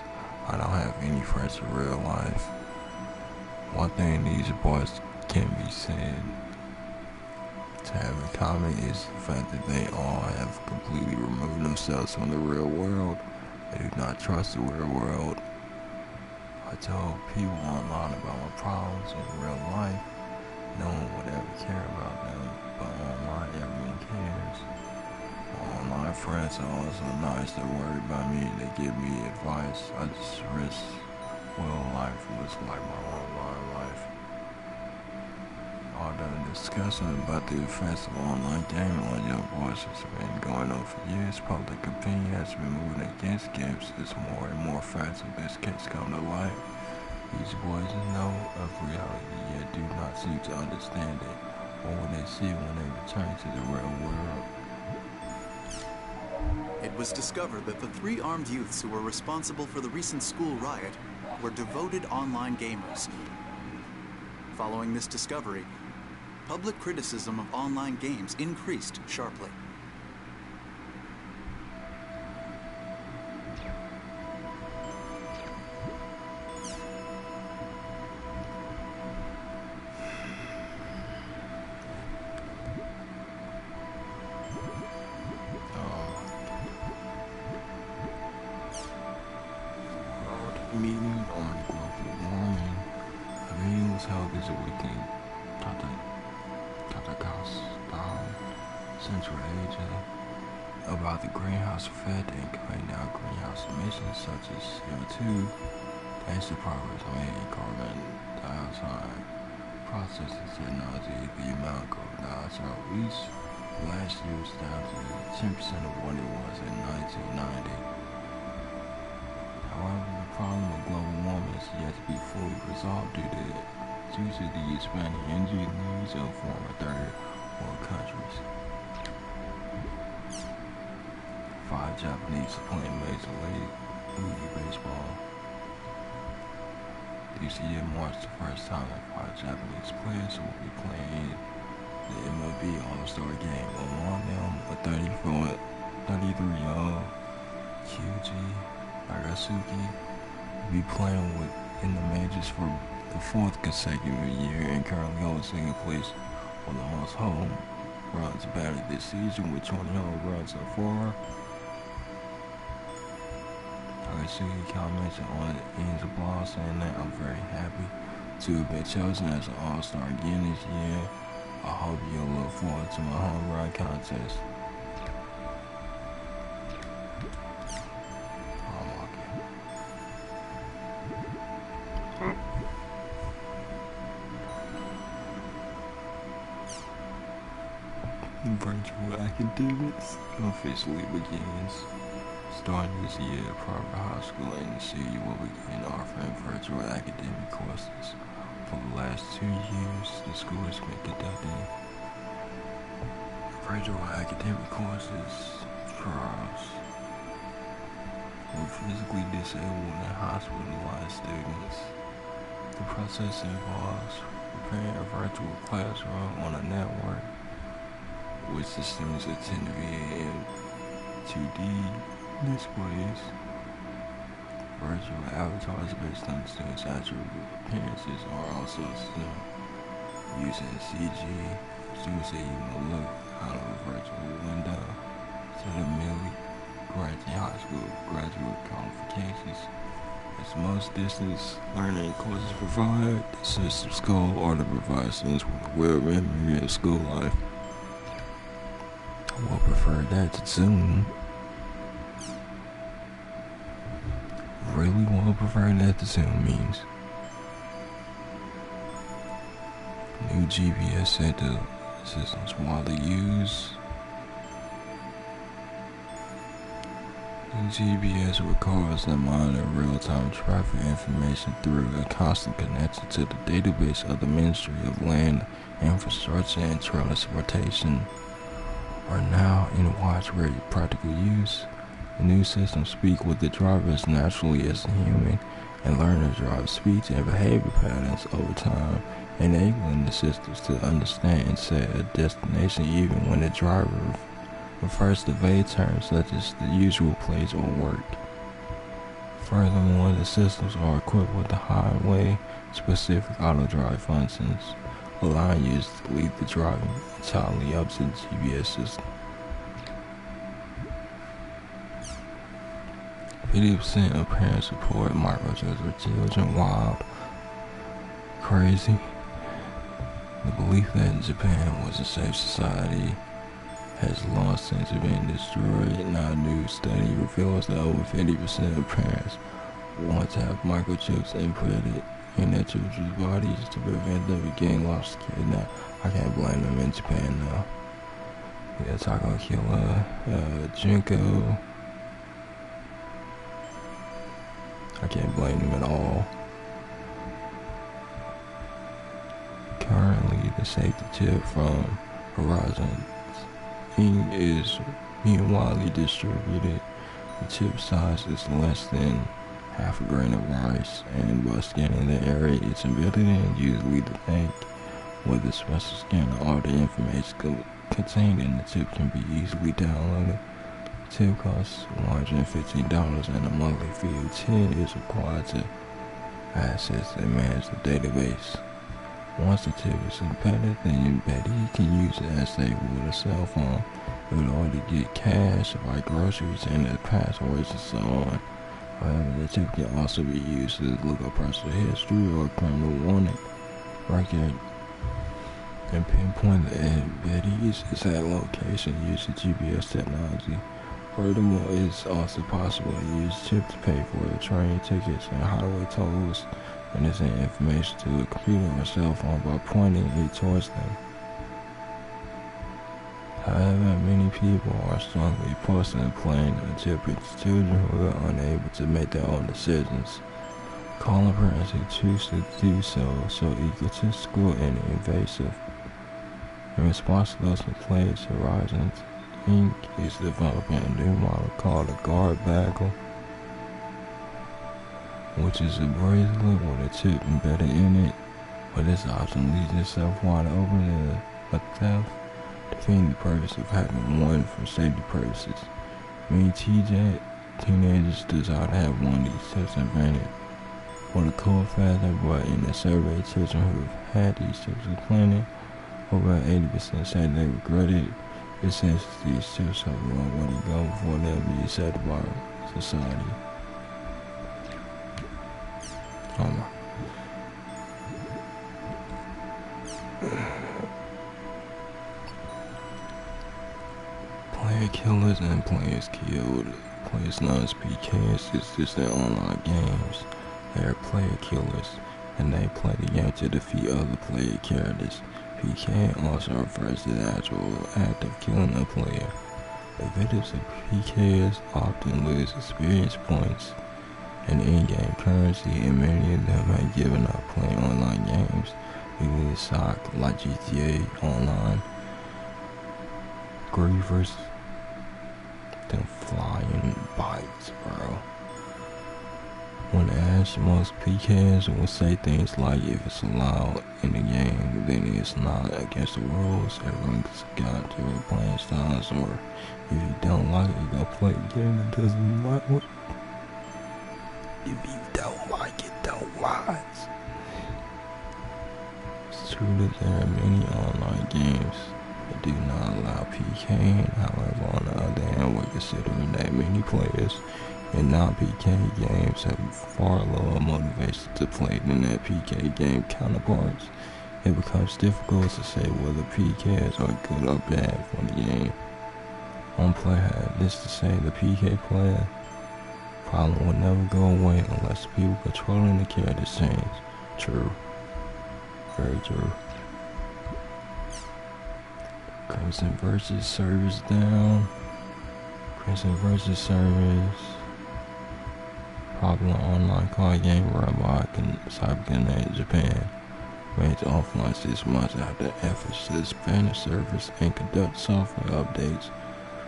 I don't have any friends in real life. One thing these boys can be said to have in common is the fact that they all have completely removed themselves from the real world. They do not trust the real world. I told people online about my problems in real life. No one would ever care about them, but online everyone cares. My online friends are also nice. They worry about me. They give me advice. I just risk real life was like my online life. All the discussion about the effects of online gaming on young boys has been going on for years. Public opinion has been moving against games as more and more facts of this case come to light. These boys know of reality yet do not seem to understand it, or what they see when they return to the real world. It was discovered that the 3 armed youths who were responsible for the recent school riot were devoted online gamers. Following this discovery, public criticism of online games increased sharply. Meeting on global warming. The meeting was held this week in Kazakhstan, Central Asia, about the greenhouse effect and cutting down greenhouse emissions such as CO2, thanks to progress made in carbon dioxide processing technology. The amount of carbon dioxide released last year was down to 10% of what it was in 1990. However, the problem of global warming is yet to be fully resolved due to the expanding energy needs of former third world countries. 5 Japanese are playing Major League Baseball. This year marks the first time that 5 Japanese players will be playing the MLB All-Star Game. Among them, a 33-year-old Kyuji Agasuki will be playing in the majors for the 4th consecutive year and currently holds second place for the most home runs batted this season with 20 home runs so far. Agasuki commented on the ends of ball saying that I'm very happy to have been chosen as an All-Star again this year. I hope you'll look forward to my home run contest. Virtual academics officially begins. Starting this year, private high school in the city will begin offering virtual academic courses. For the last 2 years, the school has been conducting virtual academic courses trials for physically disabled and hospitalized students. The process involves preparing a virtual classroom on a network, which the students attend via 2D displays. Virtual avatars based on the students' actual appearances are also still using CG. Students say you will look out of a virtual window to the merely granting high school graduate qualifications. As most distance learning courses provide, the system's goal are to provide students with a real memory of school life. I will prefer that to Zoom. Really will prefer that to Zoom means. New GPS said the system's widely used. New GPS records and monitor real-time traffic information through a constant connection to the database of the Ministry of Land, Infrastructure, and Transportation. Are now in widespread practical use. The new systems speak with the drivers naturally as a human and learn to drive speech and behavior patterns over time, enabling the systems to understand and set a destination even when the driver refers to vague terms such as the usual place or work. Furthermore, the systems are equipped with the highway-specific auto-drive functions, allowing users to leave the driving entirely up to the GPS system. 50% of parents report microchips for children. Wild. Crazy. The belief that Japan was a safe society has long since been destroyed. Now, a new study reveals that over 50% of parents want to have microchips implanted in their children's bodies to prevent them from getting lost. Now, I can't blame them in Japan now. Yeah, Taco Killer, Jinko. I can't blame them at all. Currently, the safety tip from Horizon is being widely distributed. The chip size is less than half a grain of rice, and by scanning the area it's embedded in, usually the tank with a special scanner, all the information contained in the chip can be easily downloaded. The tip costs $115 and a monthly fee of $10 is required to access and manage the database. Once the tip is embedded, the embeddee can use it as they would a cell phone in order to get cash, buy groceries, and the passwords and so on. However, the tip can also be used to look up personal history or criminal warning record and pinpoint the embeddee's exact location using GPS technology. Furthermore, it's also possible to use the chip to pay for the train tickets and highway tolls, and to send information to a computer or cell phone by pointing it towards them. However, many people are strongly opposed to implanting a chip into children who are unable to make their own decisions, calling parents who choose to do so egotistical and invasive. In response to those complaints, Horizon Inc. is developing a new model called a guard bagel, which is a bracelet with a chip embedded in it, but this option leaves itself wide open to a theft, defeating the purpose of having one for safety purposes. Many teenagers desire to have one of these chips invented. For the cool factor, but in a survey of children who have had these chips implanted, over 80% say they regret it. It says these chips have a long way to go before they'll be accepted by society. Player killers and players killed. Players known as PKs is just their online games. They are player killers, and they play the game to defeat other player characters. PK also refers to the actual act of killing a player. The victims of PKs often lose experience points and in-game currency, and many of them have given up playing online games, leaving SOC like GTA Online. Grievers, them flying bites, bro. When asked, most PKs will say things like, if it's allowed in the game, then it's not against the rules. Everyone's got different playing styles, or if you don't like it, go play a game that doesn't like it. If you don't like it, don't watch. It's true that there are many online games that do not allow PKing. However, on the other hand, we're considering that many players in non-PK games have far lower motivation to play than their PK game counterparts. It becomes difficult to say whether PKs are good or bad for the game. One player had this to say: the PK player problem will never go away unless the people controlling the characters change. True. Very true. Crimson versus servers down. Crimson versus servers. Popular online card game run by CyberConnect Japan remains offline 6 months after efforts to expand the servers and conduct software updates.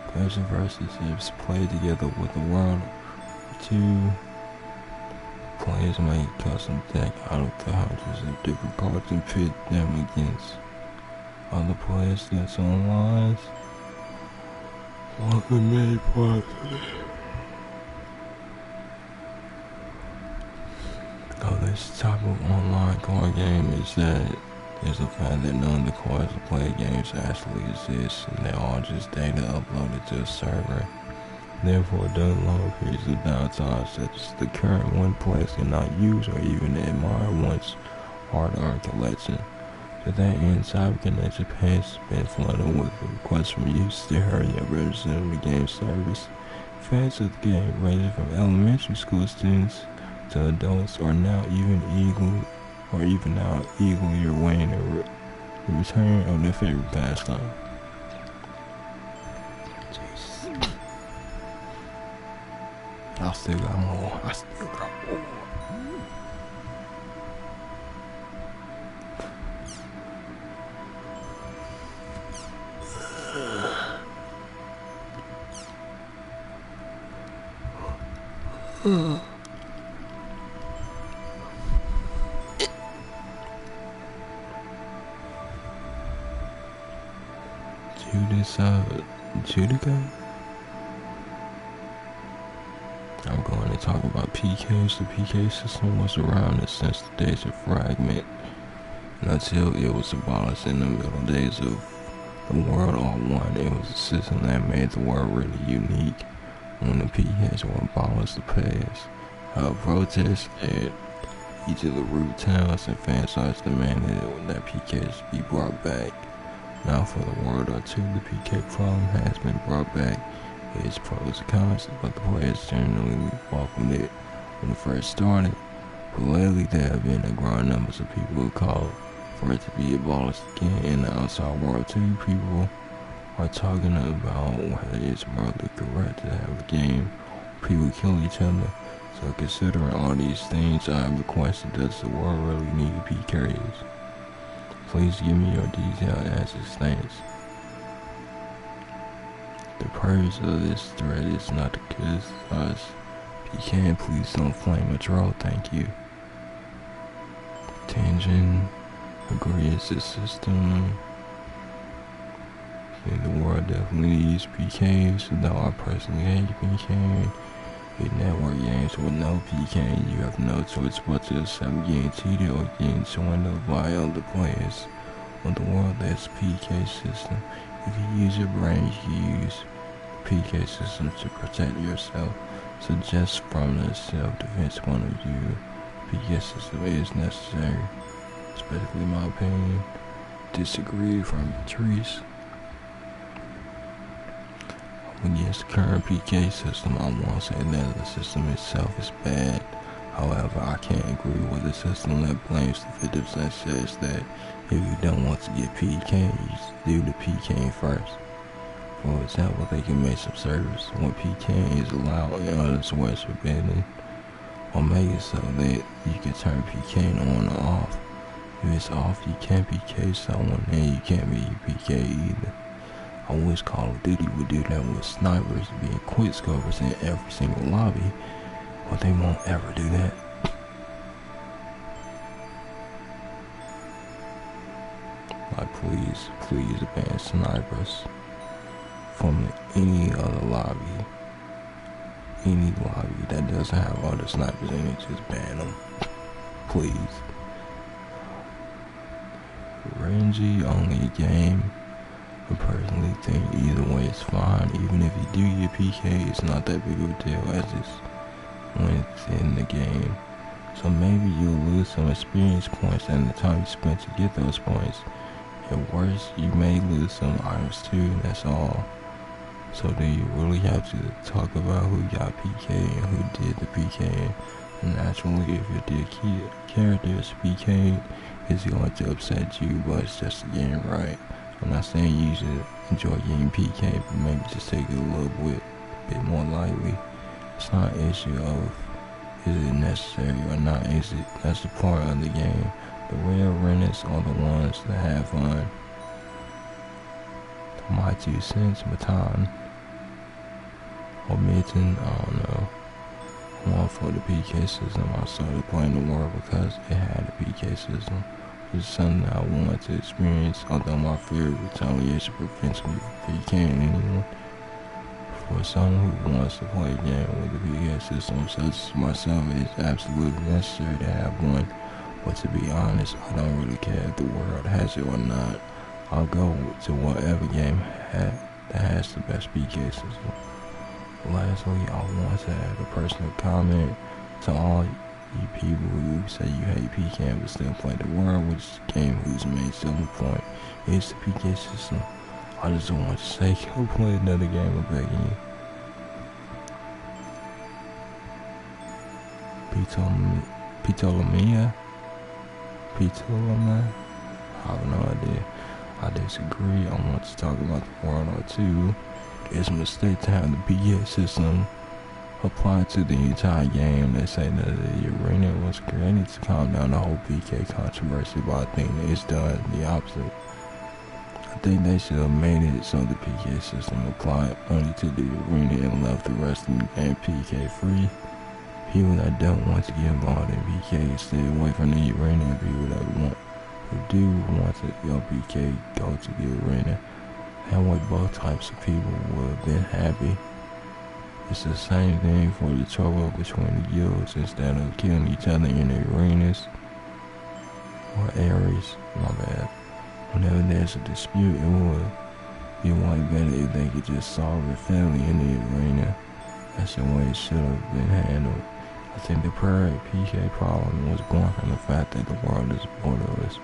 Crimson versus is played together with the world. 2 players make custom deck out of the hundreds of different cards and pit them against other players that's online. Made possible. this type of online card game is that there's the fact that none of the cards to play games actually exist, and they're all just data uploaded to a server. Therefore, during long periods of downtime, such as the current one, players cannot use or even admire one's hard-earned collection. To that end, CyberConnect Japan has been flooded with requests from users to hurry up registering the game service. Fans of the game, ranging from elementary school students to adults, are now eagerly awaiting the return of their favorite pastime. Jeez. I still got more. Judica? I'm going to talk about PKs. The PK system was around since the days of Fragment, and until it was abolished in the middle days of the World All One. It was a system that made the world really unique. When the PKs were abolished, the players protests at each of the root towns, and fan sites demanded that PKs be brought back. Now for the World War II, the PK problem has been brought back. Its pros and cons, but the players generally welcomed it when it first started. But lately there have been a growing numbers of people who call for it to be abolished again. In the outside world too, people are talking about whether it's morally correct to have a game where people kill each other. So considering all these things, I have requested, does the world really need PKs? Please give me your detailed answers, thanks. The purpose of this thread is not to criticize PK, please don't flame a troll, thank you. Tangent, agrees the system. The world definitely needs PKs, though I personally hate PK. In network games with no PK, you have no choice but to accept getting cheated or getting swindled by other players. With the world that's PK system, if you use your brain, you use the PK system to protect yourself. So just from the self-defense point of view, PK system is necessary, especially in my opinion. Disagree from Patrice. Against the current PK system, I won't say that the system itself is bad. However, I can't agree with the system that blames the victims and says that if you don't want to get PK, you just do the PK first. For example, they can make some servers when PK is allowed and others where it's forbidden, or make it so that you can turn PK on or off. If it's off, you can't PK someone, and you can't be PK either. I wish Call of Duty would do that with snipers being quickscopers in every single lobby, but they won't ever do that. Like, please ban snipers from any other lobby. Any lobby that doesn't have other snipers in it, just ban them. Please. Renji only game. I personally think either way is fine. Even if you do your PK, it's not that big of a deal as it's when it's in the game. So maybe you'll lose some experience points and the time you spent to get those points. At worst, you may lose some items too, and that's all. So do you really have to talk about who got PK and who did the PK? And naturally, if you did characters PK, it's going to upset you, but it's just a game, right? I'm not saying you should enjoy getting PK, but maybe just take it a little bit more lightly. It's not an issue of is it necessary or not, is it? That's the part of the game. The real winners are the ones that have fun. My 2 cents, Matan. Or Mitten, I don't know. One for the PK system. I started playing the world because it had a PK system. It's something I wanted to experience, although my fear of retaliation prevents me from PKing anyone. For someone who wants to play a game with a PK system such as myself, it's absolutely necessary to have one. But to be honest, I don't really care if the world has it or not. I'll go to whatever game that has the best PK system. Lastly, I want to add a personal comment to all you people who say you hate PK but still play the world, which is a game whose main selling point is the PK system. I just want to say, go play another game, I'm begging you. Pitolomia? I have no idea. I disagree. I want to talk about the World War II. It's a mistake to have the PK system applied to the entire game. They say that the arena was created to calm down the whole PK controversy, but I think it's done the opposite. I think they should have made it so the PK system applied only to the arena and left the rest of the game PK free. People that don't want to get involved in PK stay away from the arena, and people that who do want to go PK go to the arena. That way both types of people would have been happy. It's the same thing for the trouble between the guilds. Instead of killing each other in the arenas or areas, my bad. Whenever there's a dispute, it would be way better if they could just solve it fairly in the arena. That's the way it should have been handled. I think the prior PK problem was born from the fact that the world is borderless.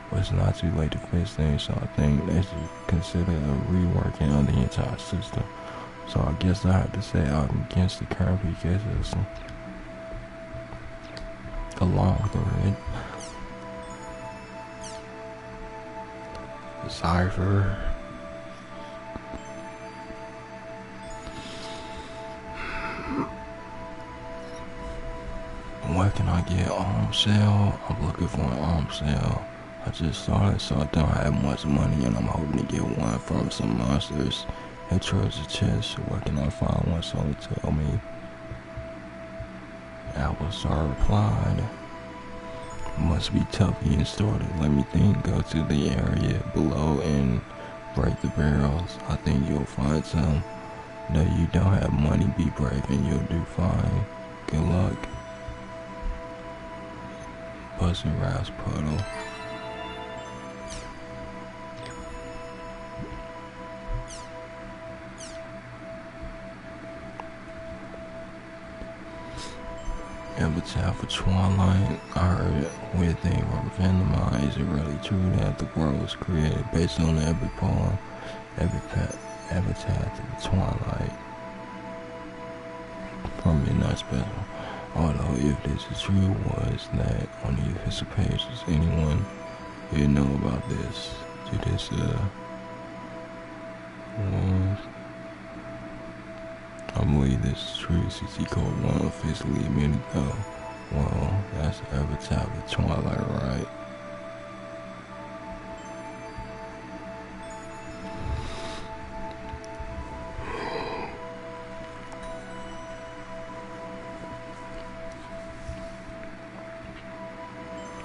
But it's not too late to fix things, so I think they should consider a reworking of the entire system. So I guess I have to say I'm against the current PK system. Along with it, Cypher. Where can I get arms sale? I'm looking for an arms sale. I just started, so I don't have much money, and I'm hoping to get one from some monsters. They treasure chest. Where can I find one? So tell me. Applestar replied. Must be tough getting started. Let me think. Go to the area below and break the barrels. I think you'll find some. No, you don't have money. Be brave and you'll do fine. Good luck. Buzzing Rouse Puddle. Epitaph for Twilight. I heard a weird thing from a friend of mine. Is it really true that the world was created based on the epic poem Epitaph of Twilight from Midnight Special? Although if this is true, was that on the official pages, anyone here know about this? To this I believe this is true. CC Code 1 officially admitted though. Well, that's the Epitaph of Twilight, right?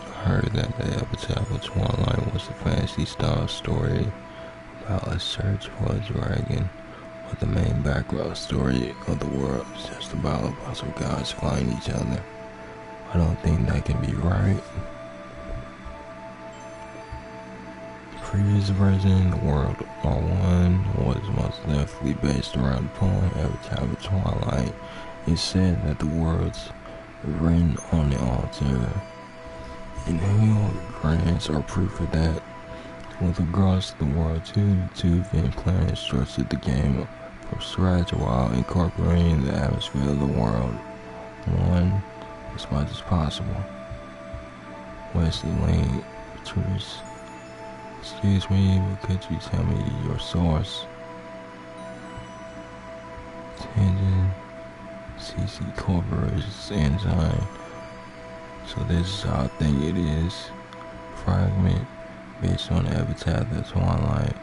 I heard that the Epitaph of Twilight was a fantasy style story about a search for a dragon. But the main background story of the world is just about a bunch of guys fighting each other. I don't think that can be right. The previous version, the World War I, was most definitely based around the poem Epitaph of Twilight. It said that the words written on the altar in hill grants are proof of that. With regards to the World II, the two event plan structured the game from scratch while incorporating the atmosphere of the World I as much as possible. Wesley Lane, Patrice. Excuse me, but could you tell me your source? Tangent, CC Corporation's enzyme. So this is how I think it is. Fragment, based on the Epitaph of Twilight.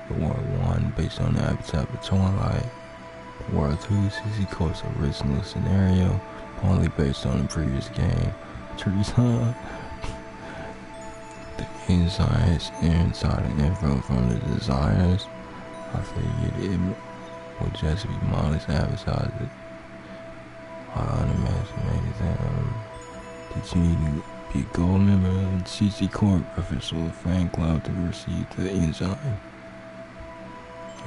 The World I, based on the Epitaph of Twilight. The World II, CC Code's original scenario, only based on the previous game. Teresa. The insights inside the info from the designers. I figured would just be mindless advertising. Did you need to be a gold member of the CC Corp official fan club to receive the enzyme?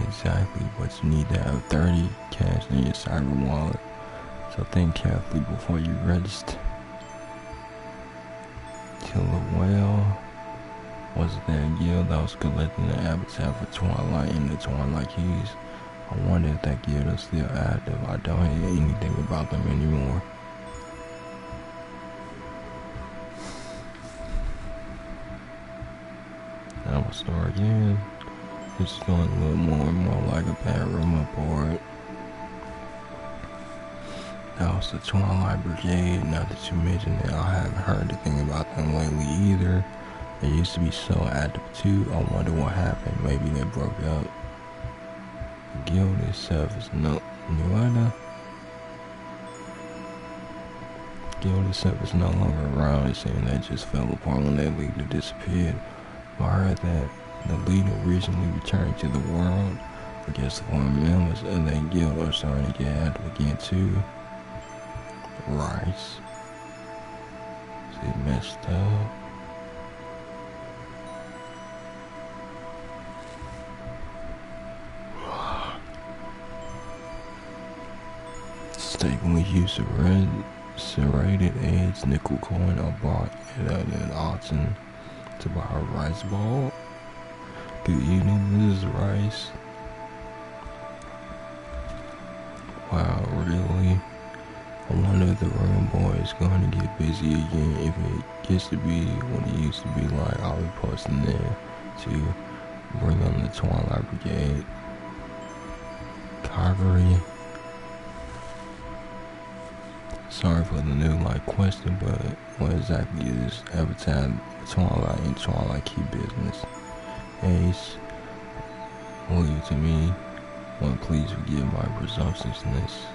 Exactly, but you need to have 30 cash in your cyber wallet. So think carefully before you register. Killer Whale. Was there a guild that was collecting the habitat for Twilight in the Twilight Keys? I wonder if that guild is still active. I don't hear anything about them anymore. That was start again. It's going to look more and more like a bedroom board. That was the Twilight Brigade. Now that you mention it, I haven't heard anything about them lately either. They used to be so active too. I wonder what happened. Maybe they broke up. The guild itself is no new. The guild itself is no longer around. It seemed they just fell apart when that leader disappeared. I heard that the leader recently returned to the world. I guess the former members of that guild are starting to get active again too. Rice. Is it messed up? Mistakenly used to serrated edge nickel coin I bought at an auction to buy a rice ball. Good evening, Mrs. Rice. Wow, really? I wonder if the room boy is going to get busy again. If it gets to be what it used to be like, I'll be posting there to bring on the Twilight Brigade. Calgary. Sorry for the new question, but what exactly is advertising Twilight and Twilight Key business? Ace, leave to me. Well, please forgive my presumptuousness.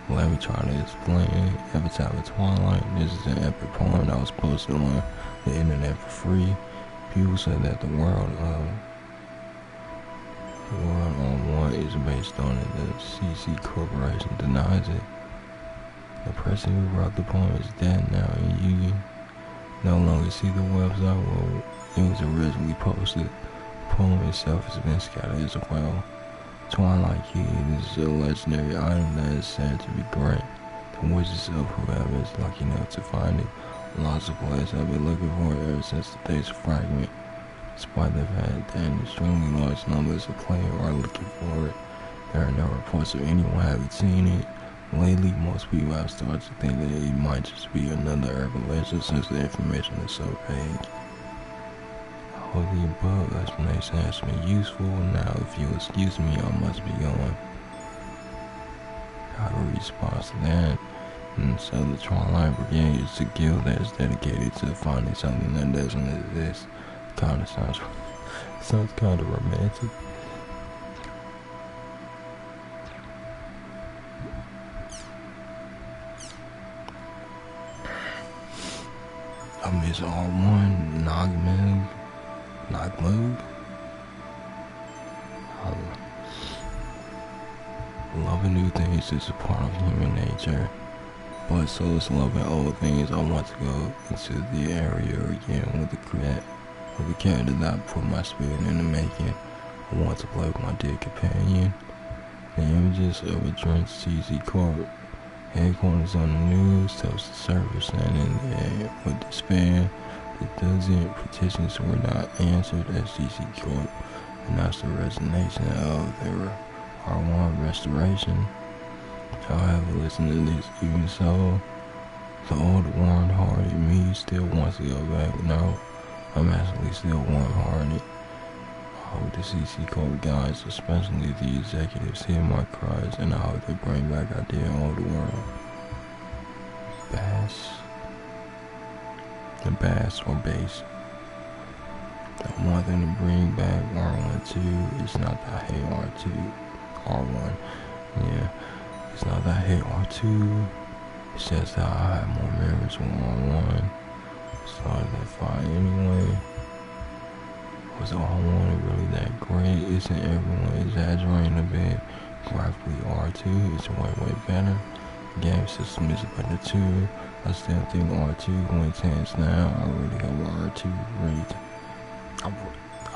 Let me try to explain. Advertising Twilight. This is an epic poem that was posted on the internet for free. People say that the world on one is based on it. The CC Corporation denies it. The person who wrote the poem is dead now, and you no longer see the website where it was originally posted. The poem itself has been scattered as well. Twilight Key is a legendary item that is said to be great. The wishes of whoever is lucky enough to find it. Lots of players have been looking for it ever since the days of Fragment. Despite the fact that an extremely large numbers of players are looking for it, there are no reports of anyone having seen it. Lately, most people have started to think that it might just be another urban legend since the information is so vague. I hope the above explanation has been useful. Now, if you'll excuse me, I must be going. How to respond to that? And so the Twilight Brigade is a guild that is dedicated to finding something that doesn't exist. Kind of sounds kind of romantic. I miss R1, Nogmove. Loving new things is a part of human nature, but so is loving old things. I want to go into the area again with the character that I put my spirit into making. I want to play with my dear companion. The images of a drenched CC Corp. Headquarters on the news tells the server standing there with despair. The dozen petitions were not answered at CC Corp, and that's the resignation of their R1 restoration. However, listen to this, even so, the old warm-hearted me still wants to go back. No, I'm actually still warm-hearted. I hope the CC Corp guys, especially the executives, hear my cries, and I hope they bring back our dear old world. Bass or base. I want them to bring back R1 2. It's not that I hate R2. R1. Yeah. It's not that I hate R2. It's just that I have more memories with R1. Started that fight anyway. Was R1 really that great? Isn't everyone exaggerating a bit? Graphically, R2 is way better. The game system is better too. I still think R2 wins hands down. I really hope R2 really. I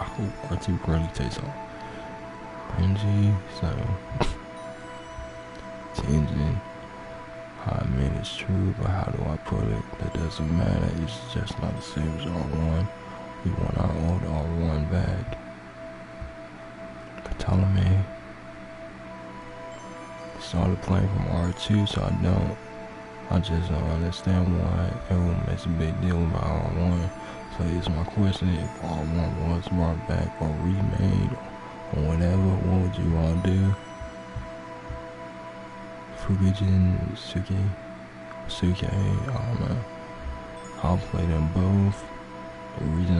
hope R2 really takes off. Cringy, so it's engine. I mean it's true, but how do I put it? That doesn't matter. It's just not the same as R1. We want our old R1 back. Ptolemy started playing from R2, so I just don't understand why everyone makes a big deal about R1. So here's my question: if R1 was brought back or remade or whatever, what would you all do? Fukujin, Suke, I don't know. I'll play them both. The reason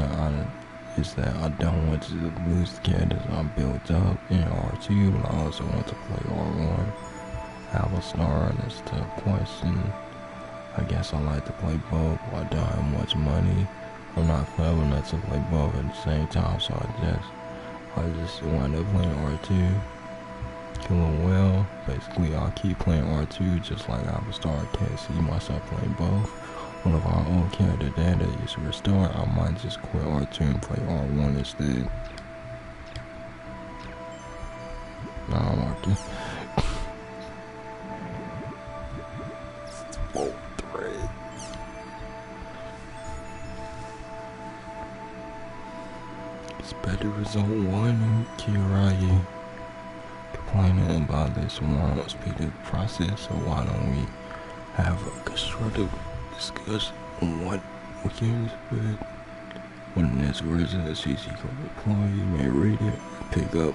is that I don't want to lose the characters I built up in R2, but I also want to play R1. Have a star, that's the question. I guess I like to play both. I don't have much money. I'm not clever enough to play both at the same time, so I just wind up playing R2. Doing well. Basically, I'll keep playing R2 just like Avatar. I can't see myself playing both. One of our own character data is restored. I might just quit R2 and play R1 instead. Nah, I'm working. Better result 1 in Kiragi. Complaining about this won't speed up the process, so why don't we have a constructive discussion on what we can expect when the next version of the CC code deploy. You may read it and pick up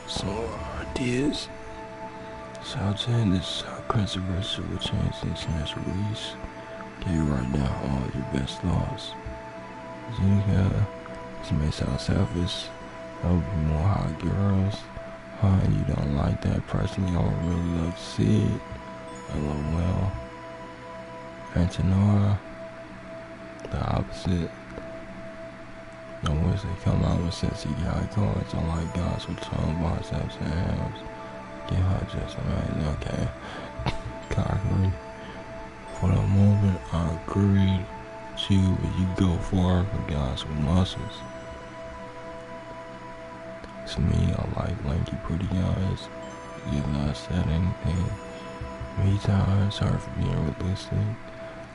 some of our ideas. So I'll say this controversial will change since next release. Okay, write down all your best thoughts. This may sound selfish. That would be more hot girls. You don't like that personally. I would really love to see it. LOL. Antonora, the opposite. No wish they come out with sexy guy cards. I like guys with tongue, biceps, and hams. Get her just amazing. Okay. Cockney. For the moment, I agree with you, but you go far for guys with muscles. To me, I like lanky, pretty guys. You've not said anything. Me time, sorry for being realistic.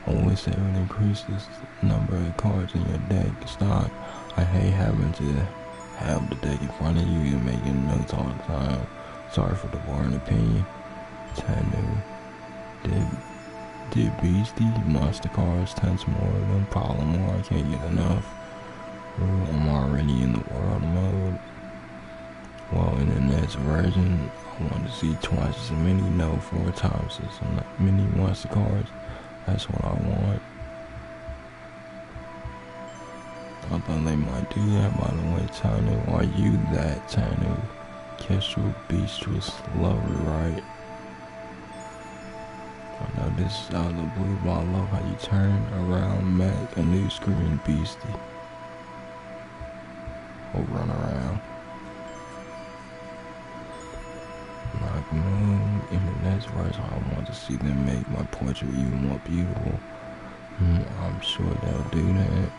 I wish they would increase this number of cards in your deck stock. I hate having to have the deck in front of you and making notes all the time. Sorry for the boring opinion. Tanu. Did Beastie monster cards tons more of them? Probably more. I can't get enough. Ooh, I'm already in the world mode. Well, in the next version, I want to see twice as many, no, 4 times as many monster cards. That's what I want. I thought they might do that, by the way, Tanu. Are you that, Tanu? Kestrel, Beastress, Lover, right? I know this is out of the blue, but I love how you turn around, Mac, a new screaming beastie. Or run around. Like Moon, in the next verse, I want to see them make my portrait even more beautiful. I'm sure they'll do that.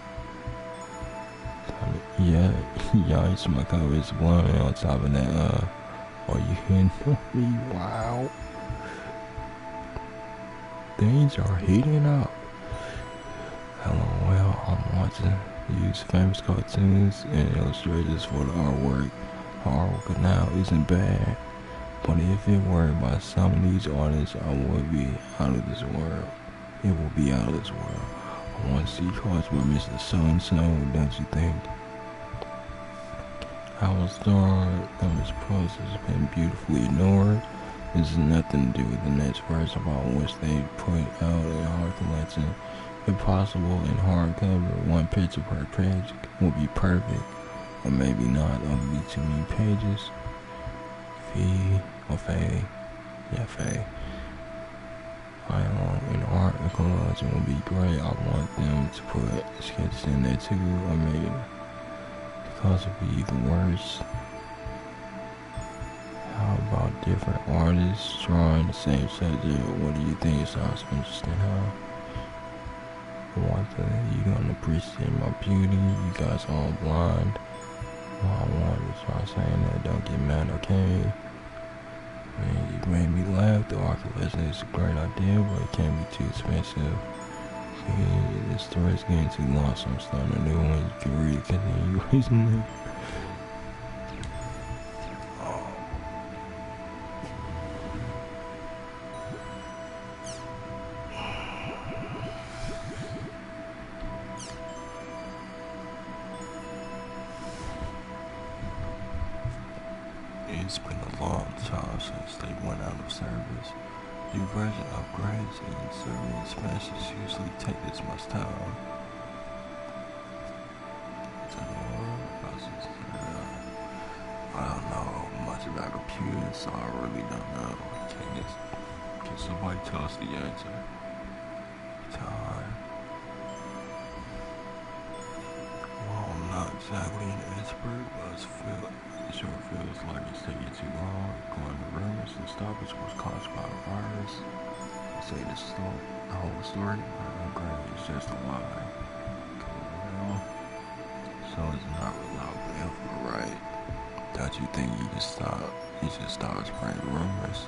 Yeah, yikes, my cover is blown on top of that, are you hitting me? Wow. Things are heating up. LOL, I'm watching use famous cartoons and illustrators for the artwork. Our artwork now isn't bad. But if it were by some of these artists, I would be out of this world. It will be out of this world. I want to see cards by Mr. So-and-so, don't you think? Our star, Thomas Post has been beautifully ignored. This has nothing to do with the next verse about which they put out a hard collection. If possible, in hardcover, 1 picture per page will be perfect. Or maybe not, it will be too many pages. Fee or Faye, yeah, Faye. An art collection would be great. I want them to put sketches in there too, or maybe the cost would be even worse. How about different artists drawing the same subject? What do you think sounds interesting, huh? One thing, you gonna appreciate my beauty, you guys all blind. Well, I wanted to try saying that, don't get mad, okay? Man, you made me laugh. The Oculus is a great idea, but it can't be too expensive. See, this story's getting too long, so I'm starting a new one. You can read it, continue reading it. It's been a long time since they went out of service. New version upgrades and server expansions usually take this much time. I don't know much about computers, so I really don't know. Can somebody tell us the answer? Time. Well, I'm not exactly an expert, but it sure feels like it's taking too long. Going to rumors and stuff is what's caused by the virus. I say the whole story, but granted, it's just a lie. So it's not reliable info, right? Don't you think you just stop spreading rumors?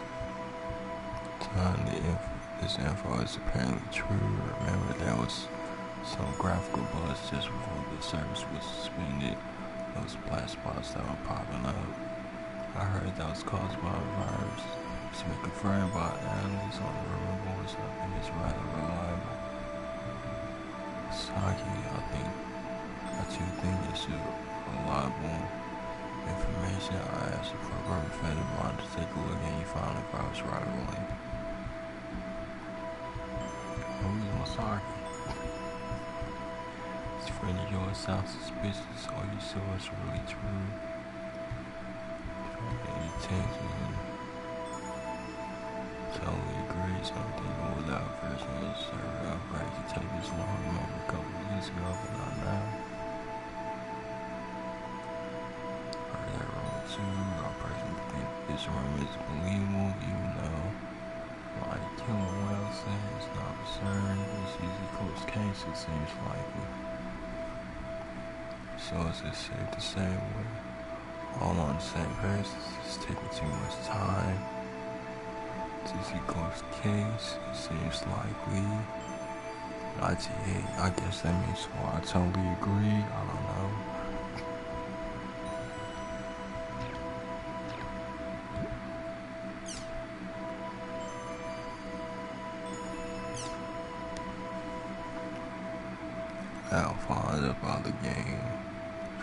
This info is apparently true. Remember, there was some graphical buzz just before the service was suspended. Those black spots that were popping up. I heard that was caused by a virus. It's been confirmed by analysts on the rumor boards. I think it's rather reliable. Saki, I too think it's reliable information. I asked for a perverted mind to take a look, and he found the virus right away. Who's Masaki? This friend of yours sounds suspicious. Are you sure it's really true? Any tension? Totally agree. Something without version of the server upgrade could take this long. I remember a couple of years ago, but not now. Heard that rumor too. I personally think this rumor is believable, even though, like KingOfLs said, it's not absurd. It's usually close case, it seems likely. So is it safe to say we're all on the same page? It's just taking too much time. It's usually close case, it seems likely. ITA, I guess that means so. I totally agree. I don't know. I'll find about the game.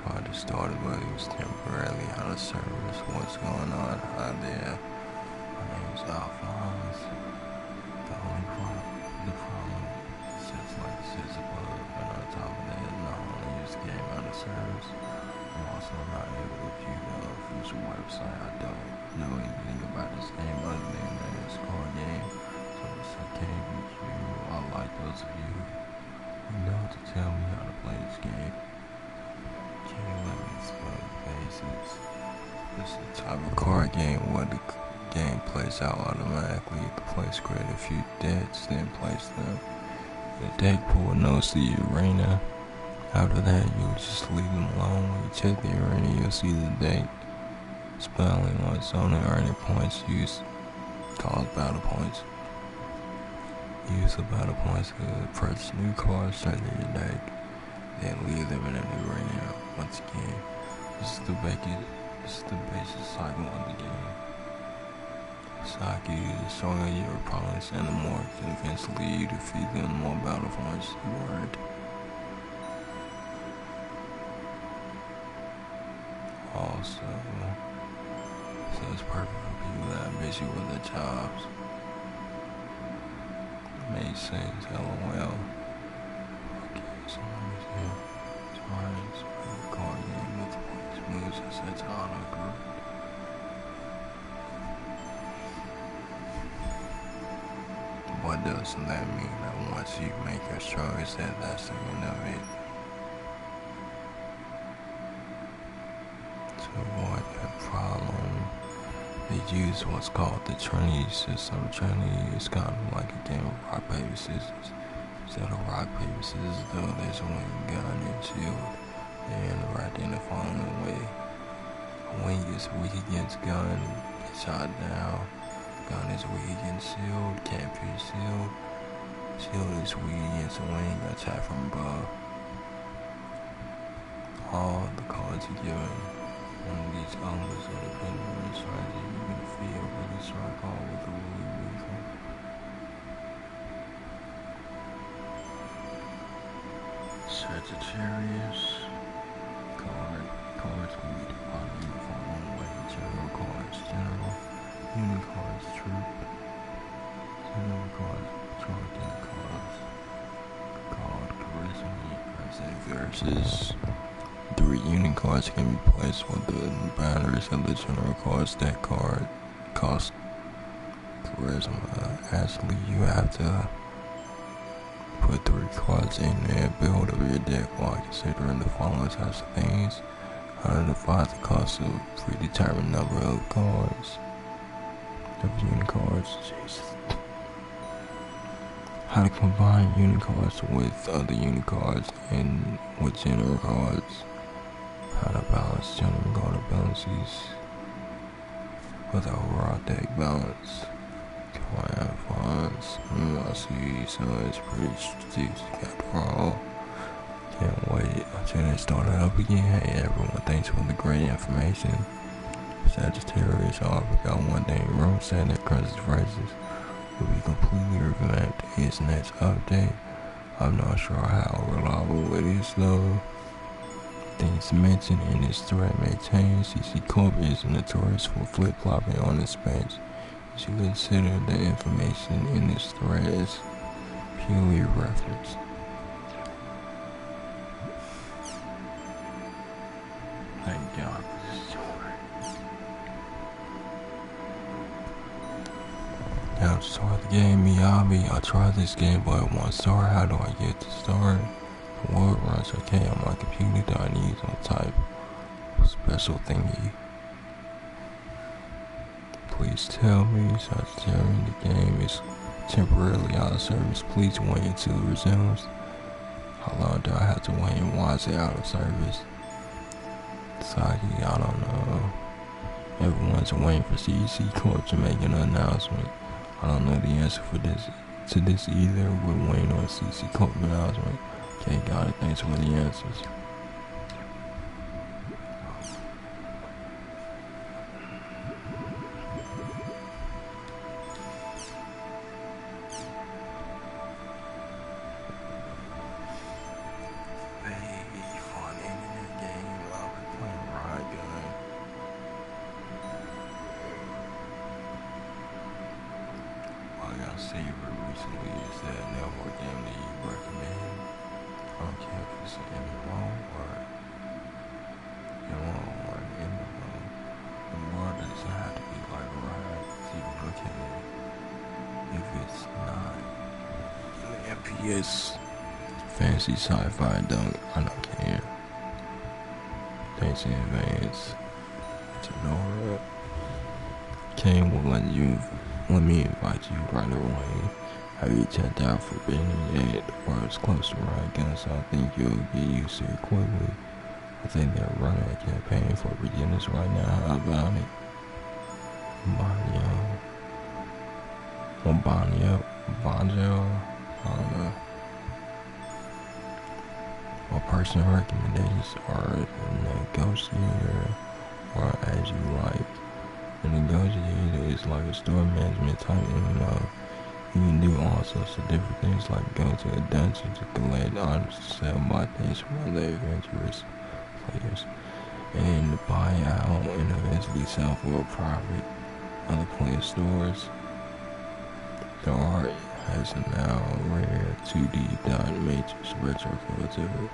Tried to start it, but it was temporarily out of service. What's going on out there? My name's Alphonse. The problem sits like it sits above, and on top of that, not only is the game out of service, I'm also not able to view the official website. I don't know anything about this game other than that it's a card game. So it's okay with you. I like those of you who know to tell me how to play this game. Can you let me explain the basics? This is the type of card game where the game plays out automatically. The players create a few decks, then place them. The deck pool knows the arena. After that, you'll just leave them alone. When you check the arena, you'll see the deck spelling on its own and earning points used called battle points. Use the battle points to purchase new cards, strengthen your deck, then leave them in a new arena. Once again, this is the basic cycle of the game. Saki is showing your opponents, and the more convincingly you defeat them, the more battle points you earned. Also, so it's perfect for people that are busy with their jobs. Made sense, LOL. Okay, so let me see. Trying to play the card game with points moves. I said to auto group. What doesn't that mean? That once you make your choice, that's the end of it. To avoid that problem, They use what's called the Trinity system. Trinity is kind of like a game of rock, paper, scissors. Instead of rock, paper, scissors, though, there's a wing, gun, and shield. And right in the following way. Wing is weak against gun, gets shot down. Gun is weak against shield, can't pierce shield. Shield is weak against wing, attack from above. All the cards are given. One of these elements of the pendulum strategy, you can feel really strike all with a really weak one. Sagittarius. Cards can be divided in the following way. General cards, general. Unit cards, troop. General cards, target cards. Called charisma versus 3 unit cards can be placed with the boundaries of the general cards. That card costs charisma. Actually, you have to put 3 cards in there, build up your deck while considering the following types of things. How to divide the cost of a predetermined number of cards. Of unit cards. Jesus. How to combine unit cards with other unit cards and with general cards. How to balance general card abilities with overall deck balance. Command funds. I see, so it's pretty strategic after all. Can't wait until they start it up again. Hey everyone, thanks for the great information. Sagittarius, I forgot one thing. Room said that Crunchy's phrases will be completely revamped in its next update. I'm not sure how reliable it is though. Things mentioned in this thread may change. CC Corp is notorious for flip-flopping on its bench. You should consider the information in this thread as purely reference. Thank God for this story. Now to start the game, Miyabi, I tried this game but at 1 star. How do I get to start? The world runs okay on my computer. Do I need some type of special thingy? Please tell me. Sagittarius, the game is temporarily out of service. Please wait until it resumes. How long do I have to wait and why is it out of service? Saki, I don't know. Everyone's waiting for CEC Corp to make an announcement. I don't know the answer for this either. We're waiting on CEC Corp announcement. Okay, got it. Thanks for the answers. Fancy sci-fi I don't care. Thanks in advance. Tenora. King will let me invite you right away. Have you checked out Forbidden yet? The world's close to right, so I think you'll get used to it quickly. I think they're running a campaign for beginners right now. How about it? Banjo, I don't know. My personal recommendations are the negotiator, or as you like. The negotiator is like a store management type MMO. You can do all sorts of different things like go to a dungeon to collect items to sell, buy things from other adventurous players, and buy out and eventually sell for a profit. Other player stores. The art has a now rare 2D dot matrix retro feel to it.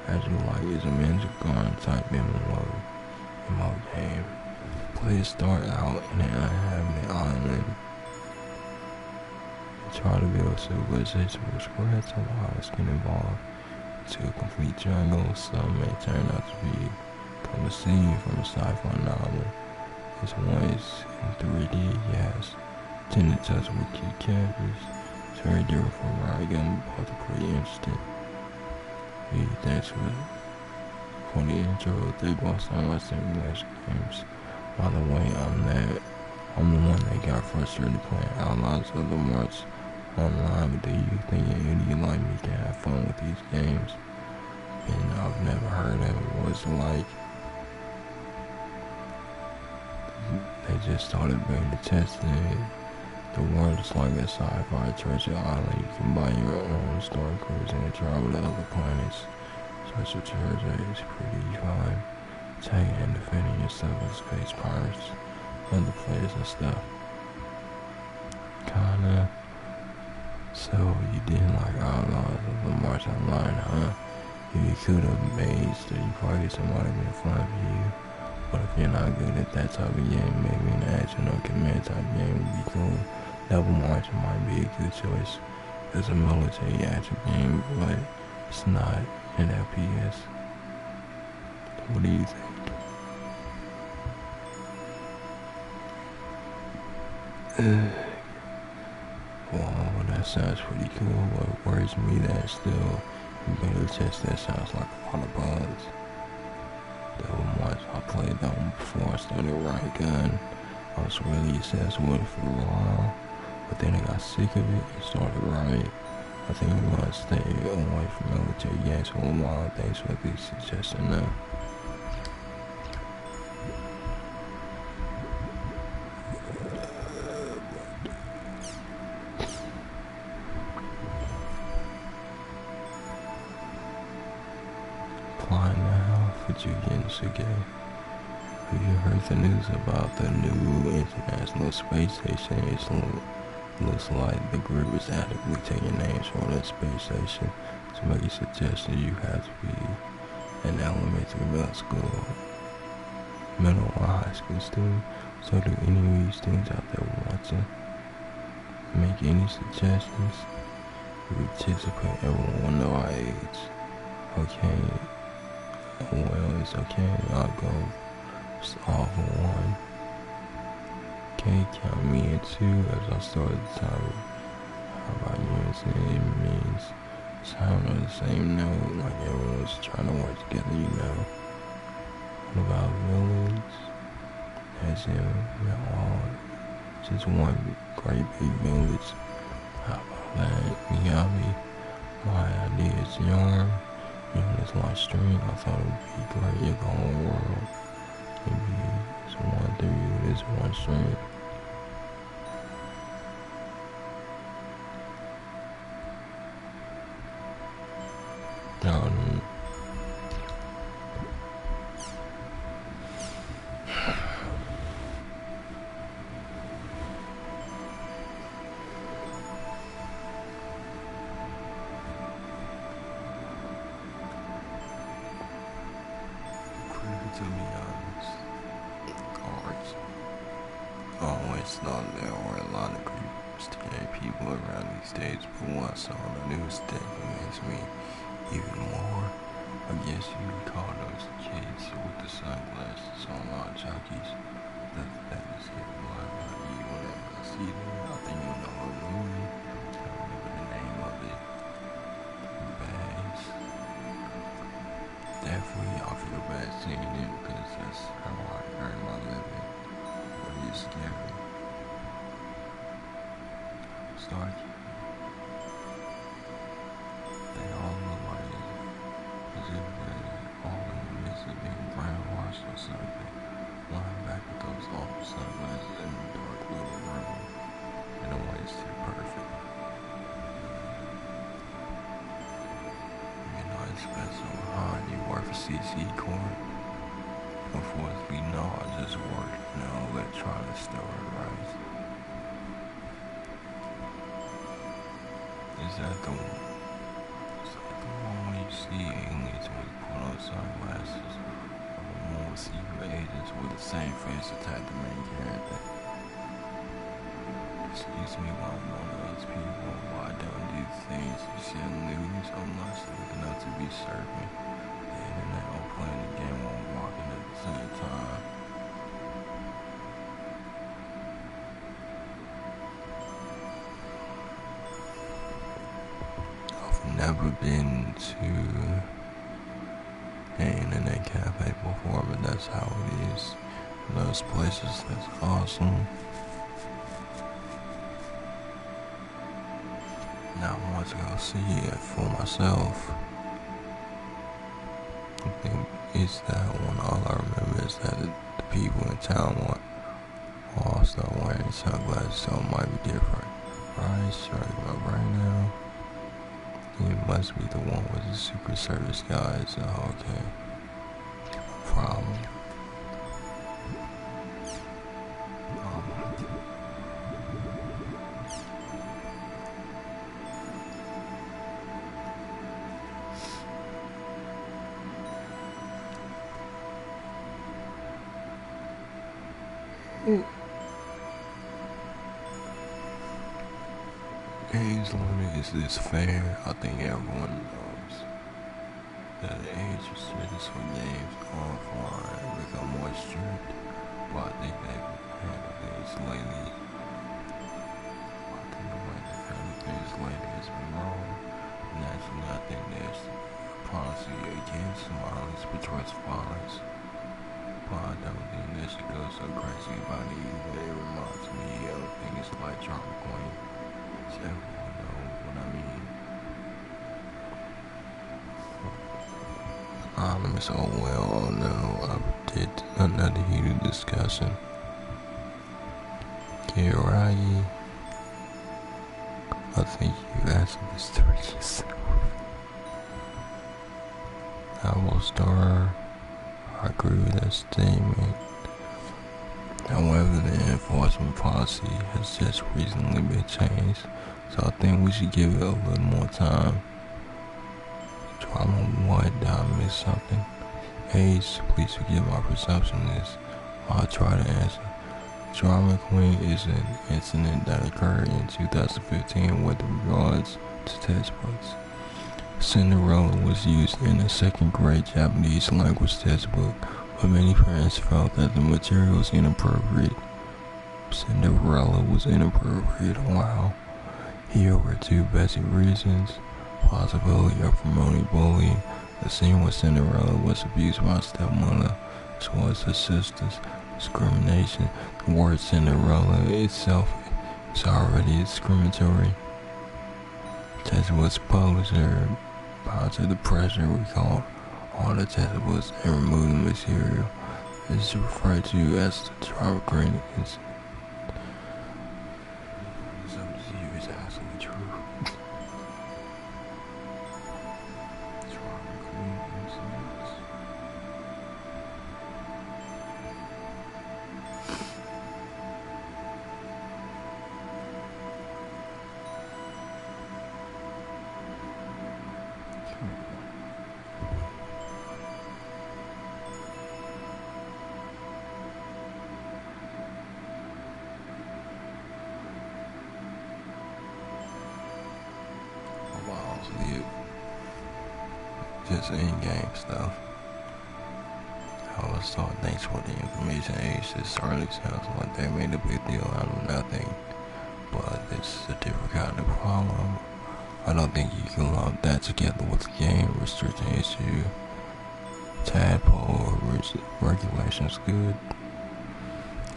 As you like is a magic garden type MMO game. Players start out in an uninhabited island. Try to build civilization with squares. A lot of get involved to a complete jungle. Some may turn out to be a scene from a sci-fi novel. This one is in 3D, yes. Tended touch with key characters. It's very different from Ragun, both are pretty interesting. Really thanks for the intro. They both sound like simulation games. By the way, I'm the one that got frustrated playing Outlaws of the March online. But do you think an idiot like me can have fun with these games? And I've never heard of it. What's it like? They just started beta testing it. The world is like a sci-fi treasure island. You can buy your own story cruise and travel to other planets. Such a treasure is pretty fun. Taking and defending yourself as space pirates, other players and stuff. Kinda. So you didn't like Outlaws of the March online, huh? You could have made so you probably somebody been fun for you. But if you're not good at that type of game, maybe an action or command type game would be cool. Double March might be a good choice. It's a military action game, but it's not an FPS. What do you think? Wow, that sounds pretty cool. What worries me that still in beta test that sounds like a lot of bugs. Double March, I played that one before I started Recode. I was really obsessed with it for a while, but then I got sick of it and started Riot. I think I'm gonna stay away from military games for a while. Thanks for the suggestion now. Have you heard the news about the new International Space Station? It looks like the group is actively taking names for that space station. To make a suggestion, you have to be an elementary, middle or high school student. So do any of you students out there want to make any suggestions? We participate, everyone know our age. Okay. Well, it's okay, I'll go all for one. Okay, count me in two as I start the timer. How about unison? It means sound on the same note, like everyone's trying to work together, you know. What about village? As in, we're all just one great big village. How about that? Miyabi, my idea is yarn. You know, this live stream, I thought it would be great if the whole world could be someone through this one stream. To be honest, cards. Always thought there were a lot of scary people around these days, but once I saw the news, that makes me even more. I guess you would call those kids with the sunglasses on, all junkies. That is hit blind by you whenever I see them. I think you'll know what movie. I don't remember the name of it. Bags. Definitely, I feel bad seeing it because that's how I earn my living. But it's scary. Stark. They all look like as if they're all in the midst of being brainwashed or something. Lying back with those awful sunglasses in the dark little room. In a way, it's too perfect. Expensive, huh? You work for CC Corp? Before we know, I just work in an electronic store, right? Is that the one where you see aliens when you put on sunglasses? Or the one with secret agents with the same face attack the main character? Excuse me while I'm one of those people, why don't do things you see on the news? I'm not looking up to be serving the internet or playing the game while walking at the same time. never been to an internet cafe before, but that's how it is. Those places, that's awesome. Now I want to go see it for myself. I think it's that one. All I remember is that the people in town all start wearing sunglasses, so it might be different. Right, starting up right now. It must be the one with the Secret Service guys. Okay. Problem. Age limit is this fair? I think everyone knows that the age restrictions for games offline become more strict, but I think they've handled things lately. I think the way they handled things lately has been wrong. Naturally, I think there's a policy against violence, but towards violence. But I don't think they should go so crazy about it either. It reminds me of things like Drama Queen. Everyone knows what I mean. Anonymous, oh well, oh no, I did another heated discussion. Kirai, I think you asked this to yourself. Apple Star, I agree with that statement. However, the enforcement policy has just recently been changed, so I think we should give it a little more time. Drama, what? Did I miss something? Age, please forgive my presumptuousness. I'll try to answer. Drama Queen is an incident that occurred in 2015 with regards to textbooks. Cinderella was used in a second grade Japanese language textbook, but many parents felt that the material was inappropriate. Cinderella was inappropriate. Wow. Here were two basic reasons. Possibility of promoting bullying. The scene where Cinderella was abused by her stepmother, as well as her sisters. Discrimination. The word Cinderella itself is already discriminatory. Textbooks publisher, bound to the pressure, recalled all the textbooks and removed the material. This is referred to as the Drama Queen incident. So this is absolutely true. Drama Queen incidents. Just in-game stuff. I was told thanks for the information. Age, this certainly sounds like they made a big deal out of nothing, but this is a different kind of problem. I don't think you can lump that together with the game restriction issue. Tadpole regulations good.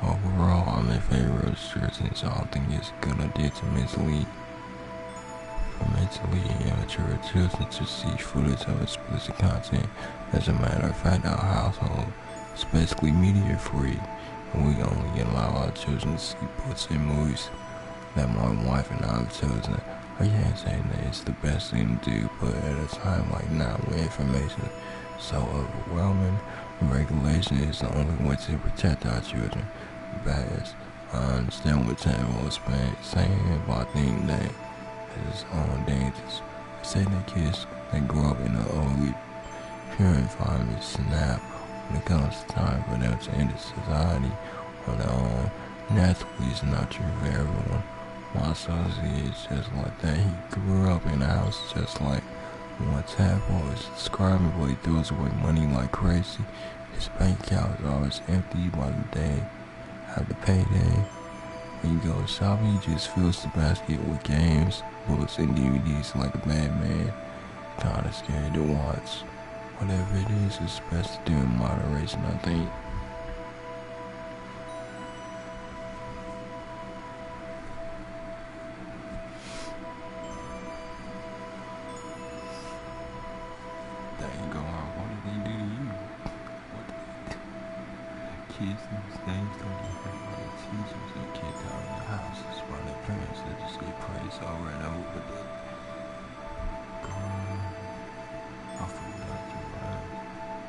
Overall, I'm in favor of restrictions. I don't think it's a good idea to mentally immature children to see footage of explicit content. As a matter of fact, our household is basically media free, and we only allow our children to see books and movies that my wife and I have chosen. I can't say that it's the best thing to do, but at a time like now where information is so overwhelming, regulation is the only way to protect our children. Best, I understand what Tadpole was saying, but I think that its own dangers. I say that kids that grow up in an overly pure environment snap when it comes to time for them to enter society on their own. Naturally, it's not true for everyone. My associate is just like that. He grew up in a house just like what Tadpole is describing, but he throws away money like crazy. His bank account is always empty by the day after payday. When you go shopping, he just fills the basket with games, books, and DVDs like a madman. kinda scary to watch. Whatever it is, it's best to do in moderation, I think. Dang, go on. What did they do to you? What did they do? Kids these days don't even have their teachers or kicked out of their houses by their parents. They just get praised over and over again. I forgot you, right?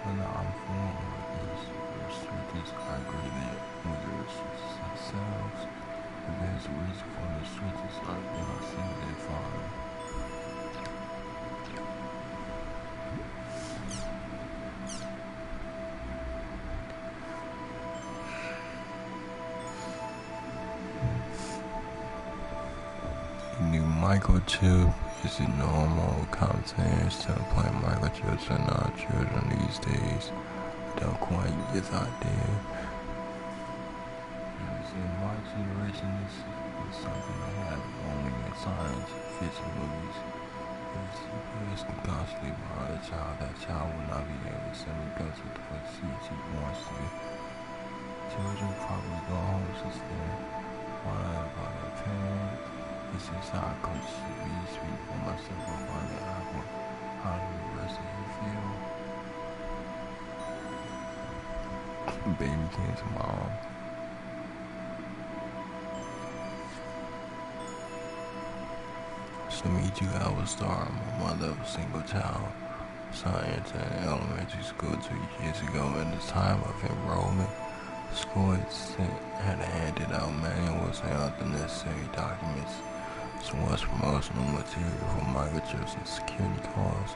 When I'm formed with these restrictions, I agree that with the restrictions themselves, if there's a reason for the restrictions, then I see their father. New microchip. Is it normal? Commentators still playing microchips are not children these days. Don't quite get the idea. In my generation, this is something that happens only in science fiction movies. If CPS can constantly borrow a child, that child will not be able to simply go to the place he wants to. Children probably go home since they're wanted by their parents. This is how I coach speak for myself or find out how do the rest of you feel. Baby came to mom. To meet you, I was star. My mother was a single child. Science in elementary school 2 years ago. At the time of enrollment, the school had handed out manuals and other necessary documents. So much promotional material for microchips and security cards.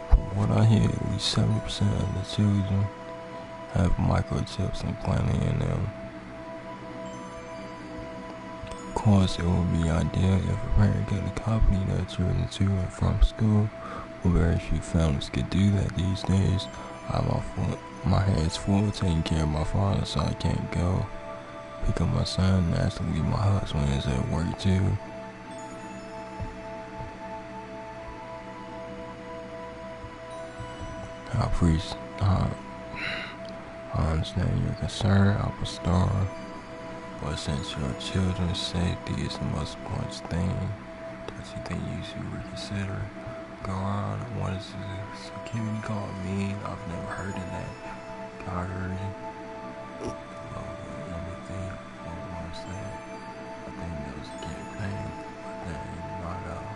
From what I hear, at least 70% of the children have microchips implanted in them. Of course, it would be ideal if a parent could accompany their children to and from school, but very few families could do that these days. I have my hands full taking care of my father, so I can't go pick up my son. Naturally, my husband is at work too. I understand your concern, Apple Star, but since your children's safety is the most important thing, don't you think you should reconsider? Go on, what does the security card mean? I've never heard of that. I heard it. Let me think. What was that? I think that was a campaign, but that ain't not gonna.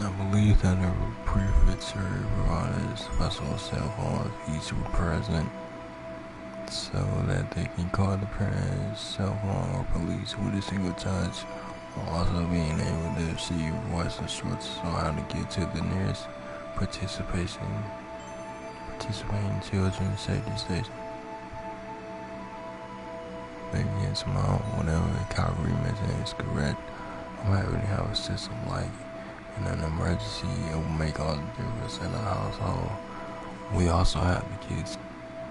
I believe that a prefecture provided special cell phones each were present so that they can call the parent's cell phone or police with a single touch, while also being able to receive voice instructions on how to get to the nearest participating children's safety station. Maybe it's mom, whatever the Calgary mentioned is correct. I'm happy to have a system like it. In an emergency, it will make all the difference in the household. We also have the kids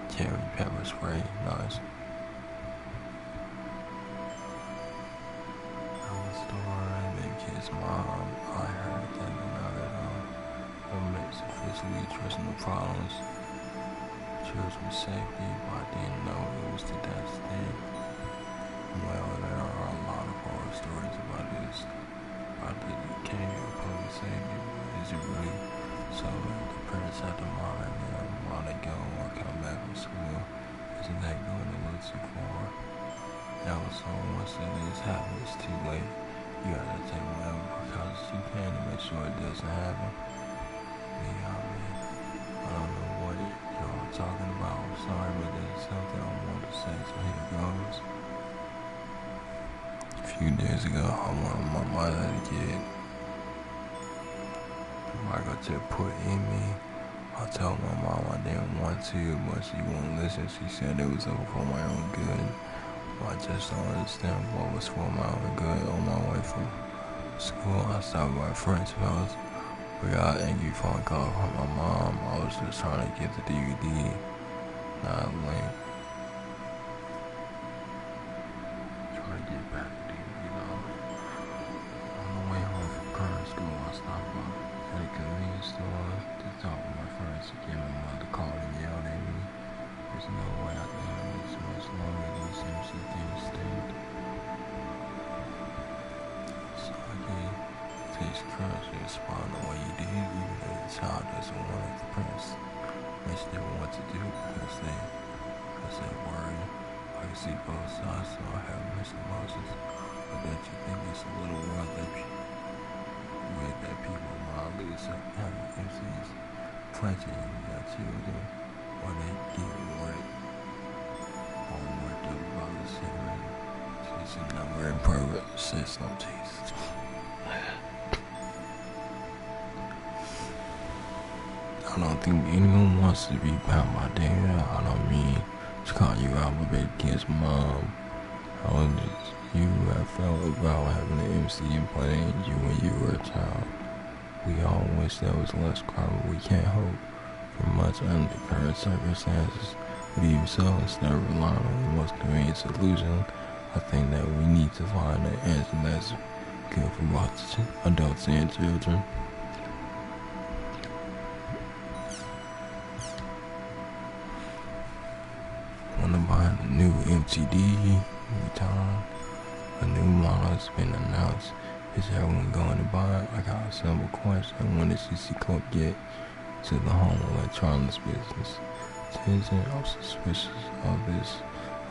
carry pepper spray. Nice. I'm a story, the kid's mom. I heard that another government's officially addressing the problems. Children's safety, but I didn't know it was to that extent. Well, there are a lot of horror stories about this. About the decay of public safety. Is it really so that the parents have to monitor them while they go or come back from school? Isn't that going a little too far? That was so once this happens, it's too late. You gotta take whatever precautions you can to make sure it doesn't happen. I don't know what y'all talking about. I'm sorry, but there's something I want to say, so here it goes. A few days ago, I wanted my mother to get the microchip put in me. I told my mom I didn't want to, but she wouldn't listen. She said it was over for my own good. I just don't understand what was for my own good. On my way from school, I stopped by a friend's house. We got an angry phone call from my mom. I was just trying to get the DVD, not a link. Trying to get back the DVD. no way I can handle this much longer. These MC things stink. Soggy. Tastes crunchy and spawn the way you did, even though the child doesn't want it to press. Makes them want to do because they worry. I can see both sides, so I have mixed emotions. But don't you think it's a little world that people mildly having MCs clutching their children, or they get worked up by the cigarette, chasing number and pervert system. Jesus. I don't think anyone wants to be bound by dad. I don't mean to call you out, but baby kid's mom. How did you have felt about having an MC implanted in you when you were a child? We all wish there was less crime, but we can't hope for much under the current circumstances. But even so, instead of relying on the most convenient solution, I think that we need to find an answer that's good for both adults and children. When I'm buying a new MTD, every time a new model has been announced, is everyone going to buy it? I got a simple question. When did CC Corp get to the home electronics business? Attention, I'm suspicious of this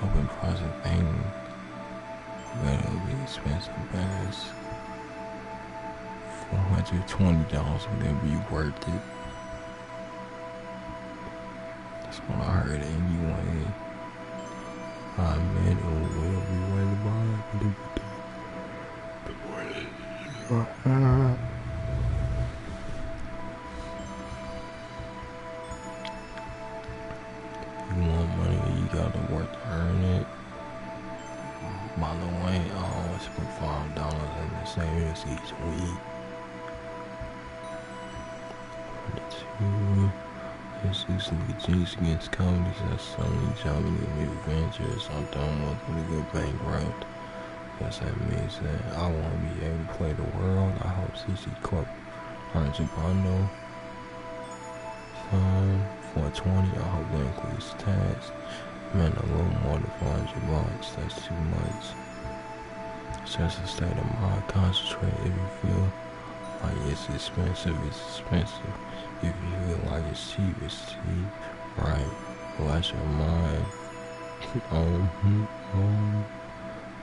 open project thing, but it'll be expensive bands. $420 would then be worth it. That's what I heard anyway. I admit it will be ready to buy it. You want money, you gotta work to earn it. By the way, I always put $5 in the savings each week. 2. This is G's against comedies that suddenly jumping in new ventures. I don't want them to go bankrupt. Guess that means that I want to be able to play the world. I hope CC Corp earns a bundle. 420. I hope that includes tax. Man, a little more than $400. That's too much. It's just a state of mind. Concentrate if you feel like it's expensive. It's expensive. If you feel like it's cheap, right? Watch your mind.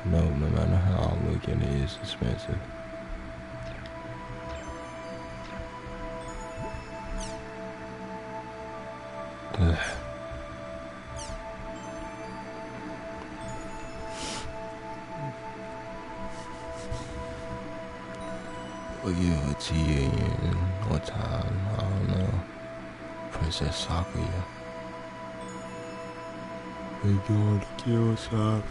No matter how I look at it, it's expensive. We'll give a TA in what time? I don't know. Princess Sakuya. They going to kill us off.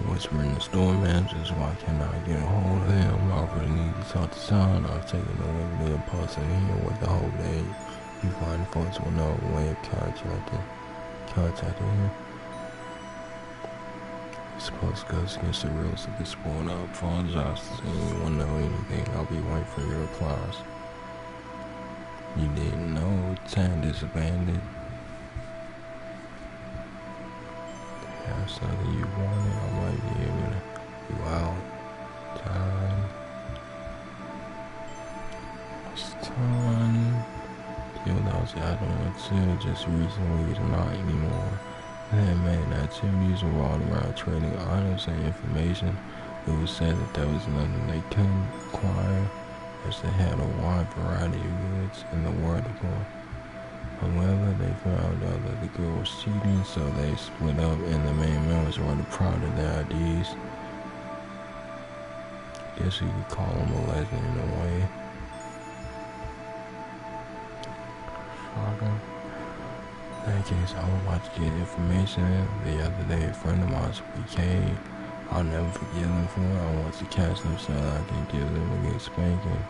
Whispering the store managers, why can't I get a hold of him? I really need to talk to Sean. I've taken the liberty of posting here with the whole day. You find folks will know a way of contacting him. Suppose goes against the rules of this sport. I apologize to anyone know anything. I'll be waiting for your replies. You didn't know Tand is abandoned. Have something you wanted, I might be able to you out. Time. It's time. Killed those items until just recently, it's not anymore. That man activities revolved around trading items and information. It was said that there was nothing they couldn't acquire, as they had a wide variety of goods in the world of gold. However, they found out that the girl was cheating, so they split up, and the main members were proud of their ideas. Guess you could call him a legend in a way. In that case, I was about to get information. The other day, a friend of mine became. I'll never forgive them for it. I want to catch them so that I can give them a good spanking.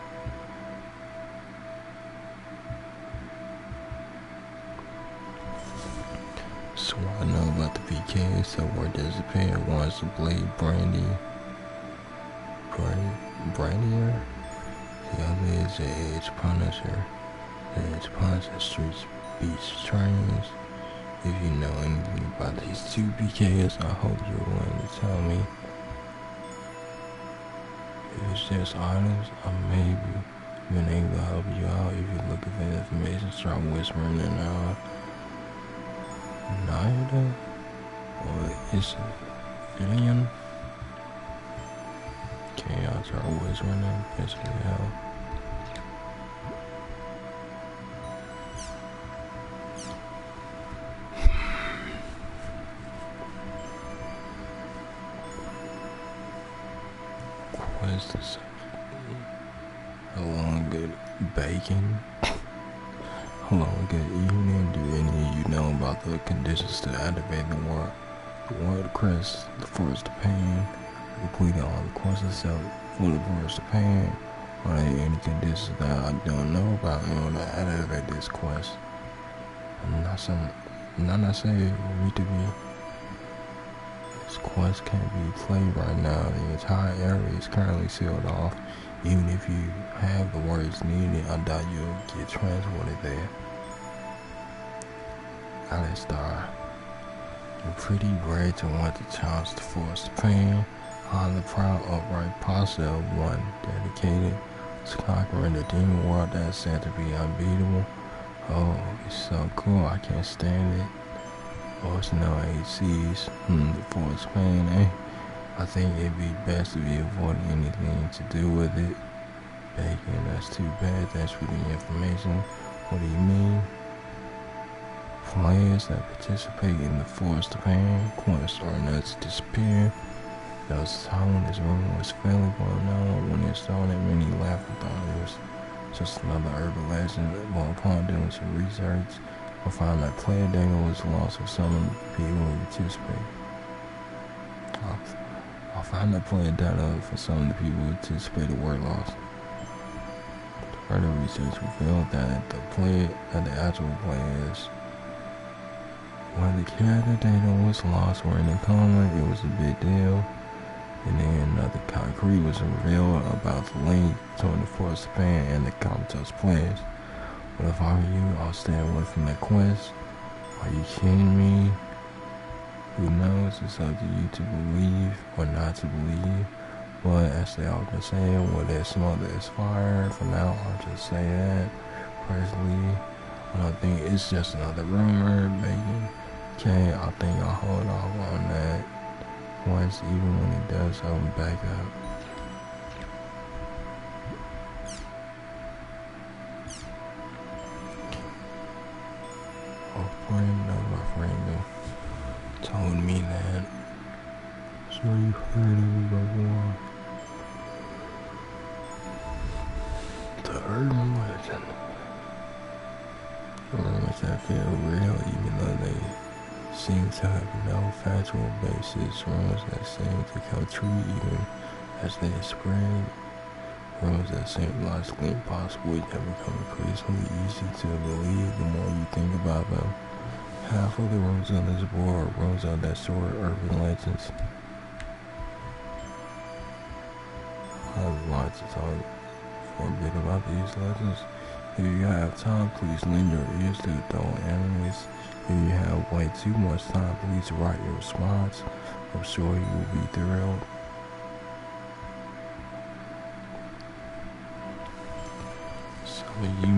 So I know about the PK, so where does it pay? Wants to play Brandier. The other is the Edge Punisher. The Edge Punisher streets beats trains. If you know anything about these two PKs, I hope you're willing to tell me. If it's just items, I may be been able to help you out. If you're looking for information, start whispering in Naida or it's Alien. Okay, I'll start whispering in, basically help. Quest is a long good baking. Hello, good evening. Do any of you know about the conditions to activate the ward crest, the Forest of Pain? Completed all the quests itself for the Forest of Pain. Are there any conditions that I don't know about in order to activate this quest? I'm not saying for me to be. This quest can't be played right now. The entire area is currently sealed off. Even if you have the words needed, I doubt you'll get transported there. Alistar, you're pretty brave to want to challenge the Forest of Pain. I'm the proud, upright posture of one dedicated to conquering the demon world that's said to be unbeatable. Oh, it's so cool, I can't stand it. Oh, it's no ACs. The Forest of Pain, eh? I think it'd be best to be avoiding anything to do with it. Bacon, that's too bad. Thanks for the information. What do you mean? Players that participate in the Forest of Pain quest are not to disappear. There was a time when this rumor was fairly well known. When it started, many laughed and thought it was just another urban legend. But upon doing some research, I found that player data was lost for some of the people who participated. I found that player data for some of the people who participated were lost. Further research revealed that the actual players, when the character data was lost or in common, it was a big deal. And then another concrete was revealed about the link between the Forest of Pain and the comatose players. But if I were you, I'll stay away from that quest. Are you kidding me? Who knows? It's up to you to believe or not to believe. But as they often say, where there's smoke, there's fire. For now, I'll just say that. Personally, I don't think it's just another rumor, baby. Okay, I think I'll hold off on that quest even when it does open back up. My friend told me that. So you heard of it before. The urban legend. Rumors that feel real even though they seem to have no factual basis. Rumors that seem to come true even as they spread. Rumors that seem logically impossible yet become increasingly easy to believe the more you think about them. Half of the rumors on this board are rumors on that sort of urban legends. I would like to talk for a bit about these legends. If you have time, please lend your ears to adult animes. If you have way too much time, please write your response. I'm sure you will be thrilled. Some of you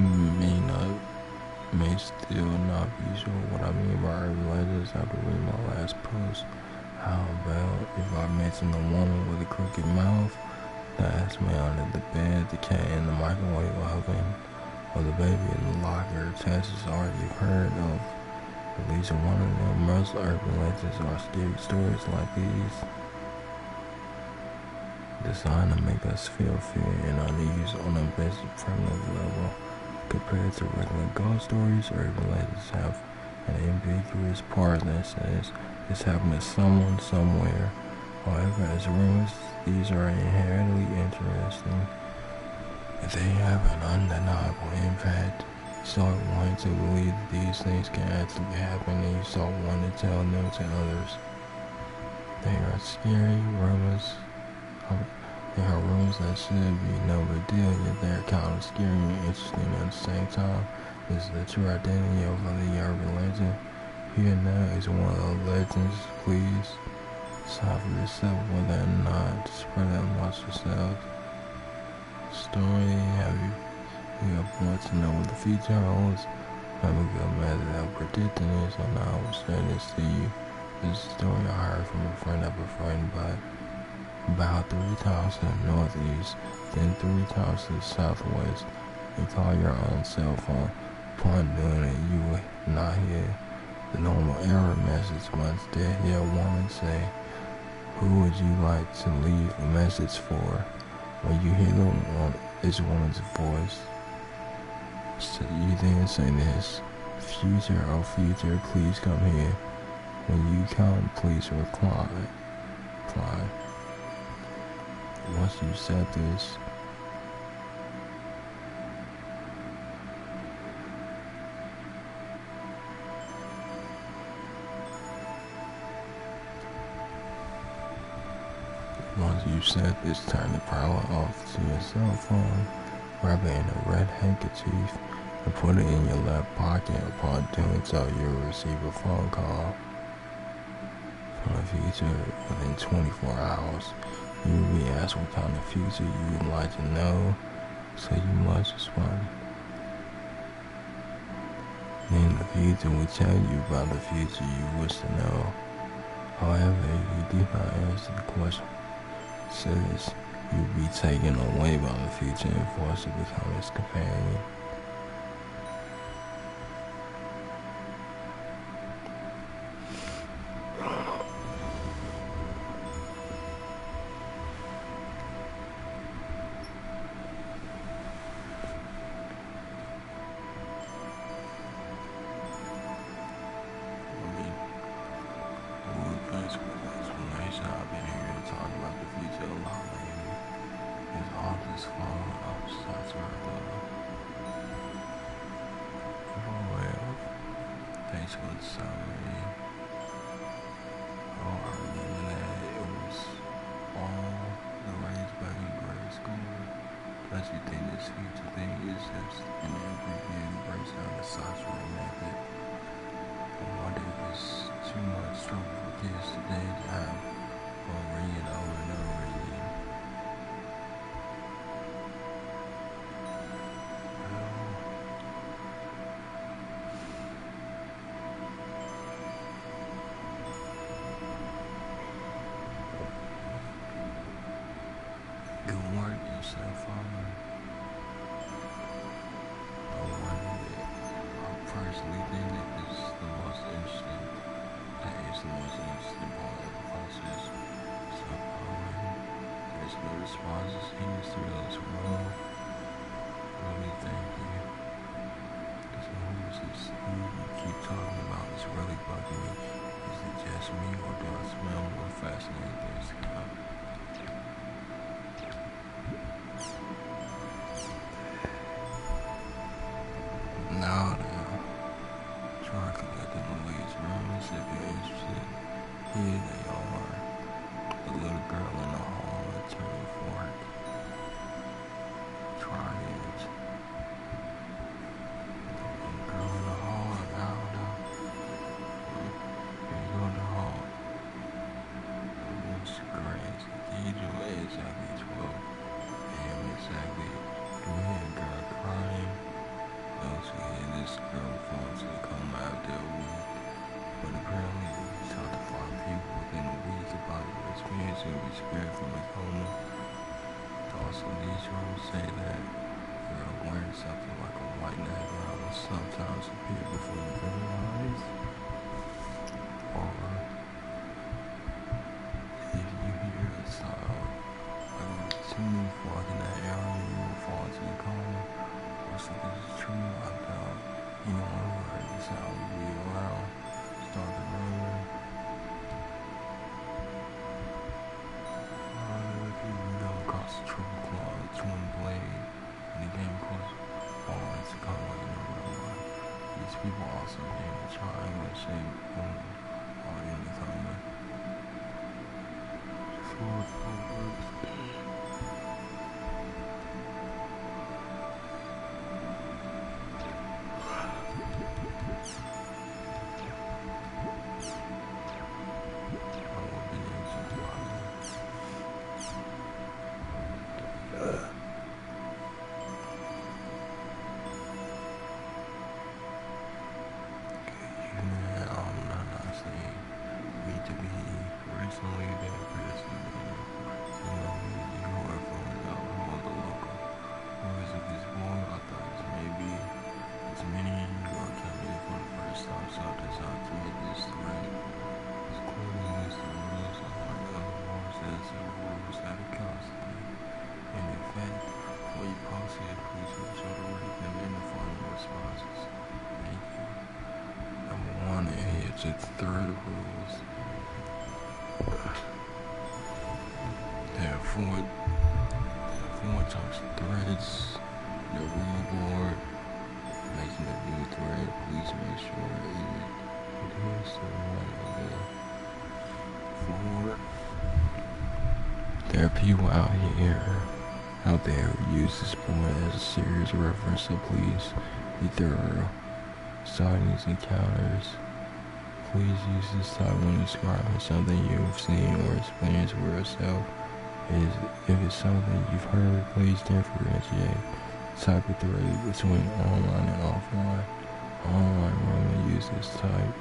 may still not be sure what I mean by urban legends after reading my last post. How about if I mention the woman with a crooked mouth, the ass man under the bed, the cat in the microwave oven, or the baby in the locker? Chances are you've heard of at least one of them. Most urban legends are scary stories like these, designed to make us feel fear and unease on a basic primitive level. Compared to regular ghost stories, urban legends have an ambiguous part that says this happened to someone somewhere. However, as rumors, these are inherently interesting. They have an undeniable impact. You start wanting to believe that these things can actually happen, and you start wanting to tell them to others. They are scary rumors. There are rules that should be no big deal, yet they're kind of scary and interesting at the same time. This is the true identity of the urban legend. Here now is one of those legends. Please decide for yourself whether or not to spread it amongst yourselves. Story, you want to know what the future holds? I'm a good method of predicting this, and I will share this to you. This story I heard from a friend of a friend, but about 3 times to the northeast, then 3 times to the southwest, and call your own cell phone. Upon doing it, you will not hear the normal error message, but instead hear a woman say, "Who would you like to leave a message for?" When you hear this woman's voice, so you then say this, "Future, oh future, please come here. When you come, please reply. Once you said this, turn the power off to your cell phone, wrap it in a red handkerchief, and put it in your left pocket. Upon doing so, you'll receive a phone call from the future within 24 hours. You will be asked what kind of future you would like to know, so you must respond. Then the future will tell you about the future you wish to know. However, if you do not answer the question, it says you'll be taken away by the future and forced to become its companion. It's thread rules. There are four types of threads. The rumor board, making a new thread. Please make sure it is the one of the four. There are people out there who use this board as a serious reference, so please be thorough. Sightings encounters. Please use this type when describing something you've seen or experienced for yourself. If it's something you've heard, please differentiate type of thread between online and offline. Online rumors use this type.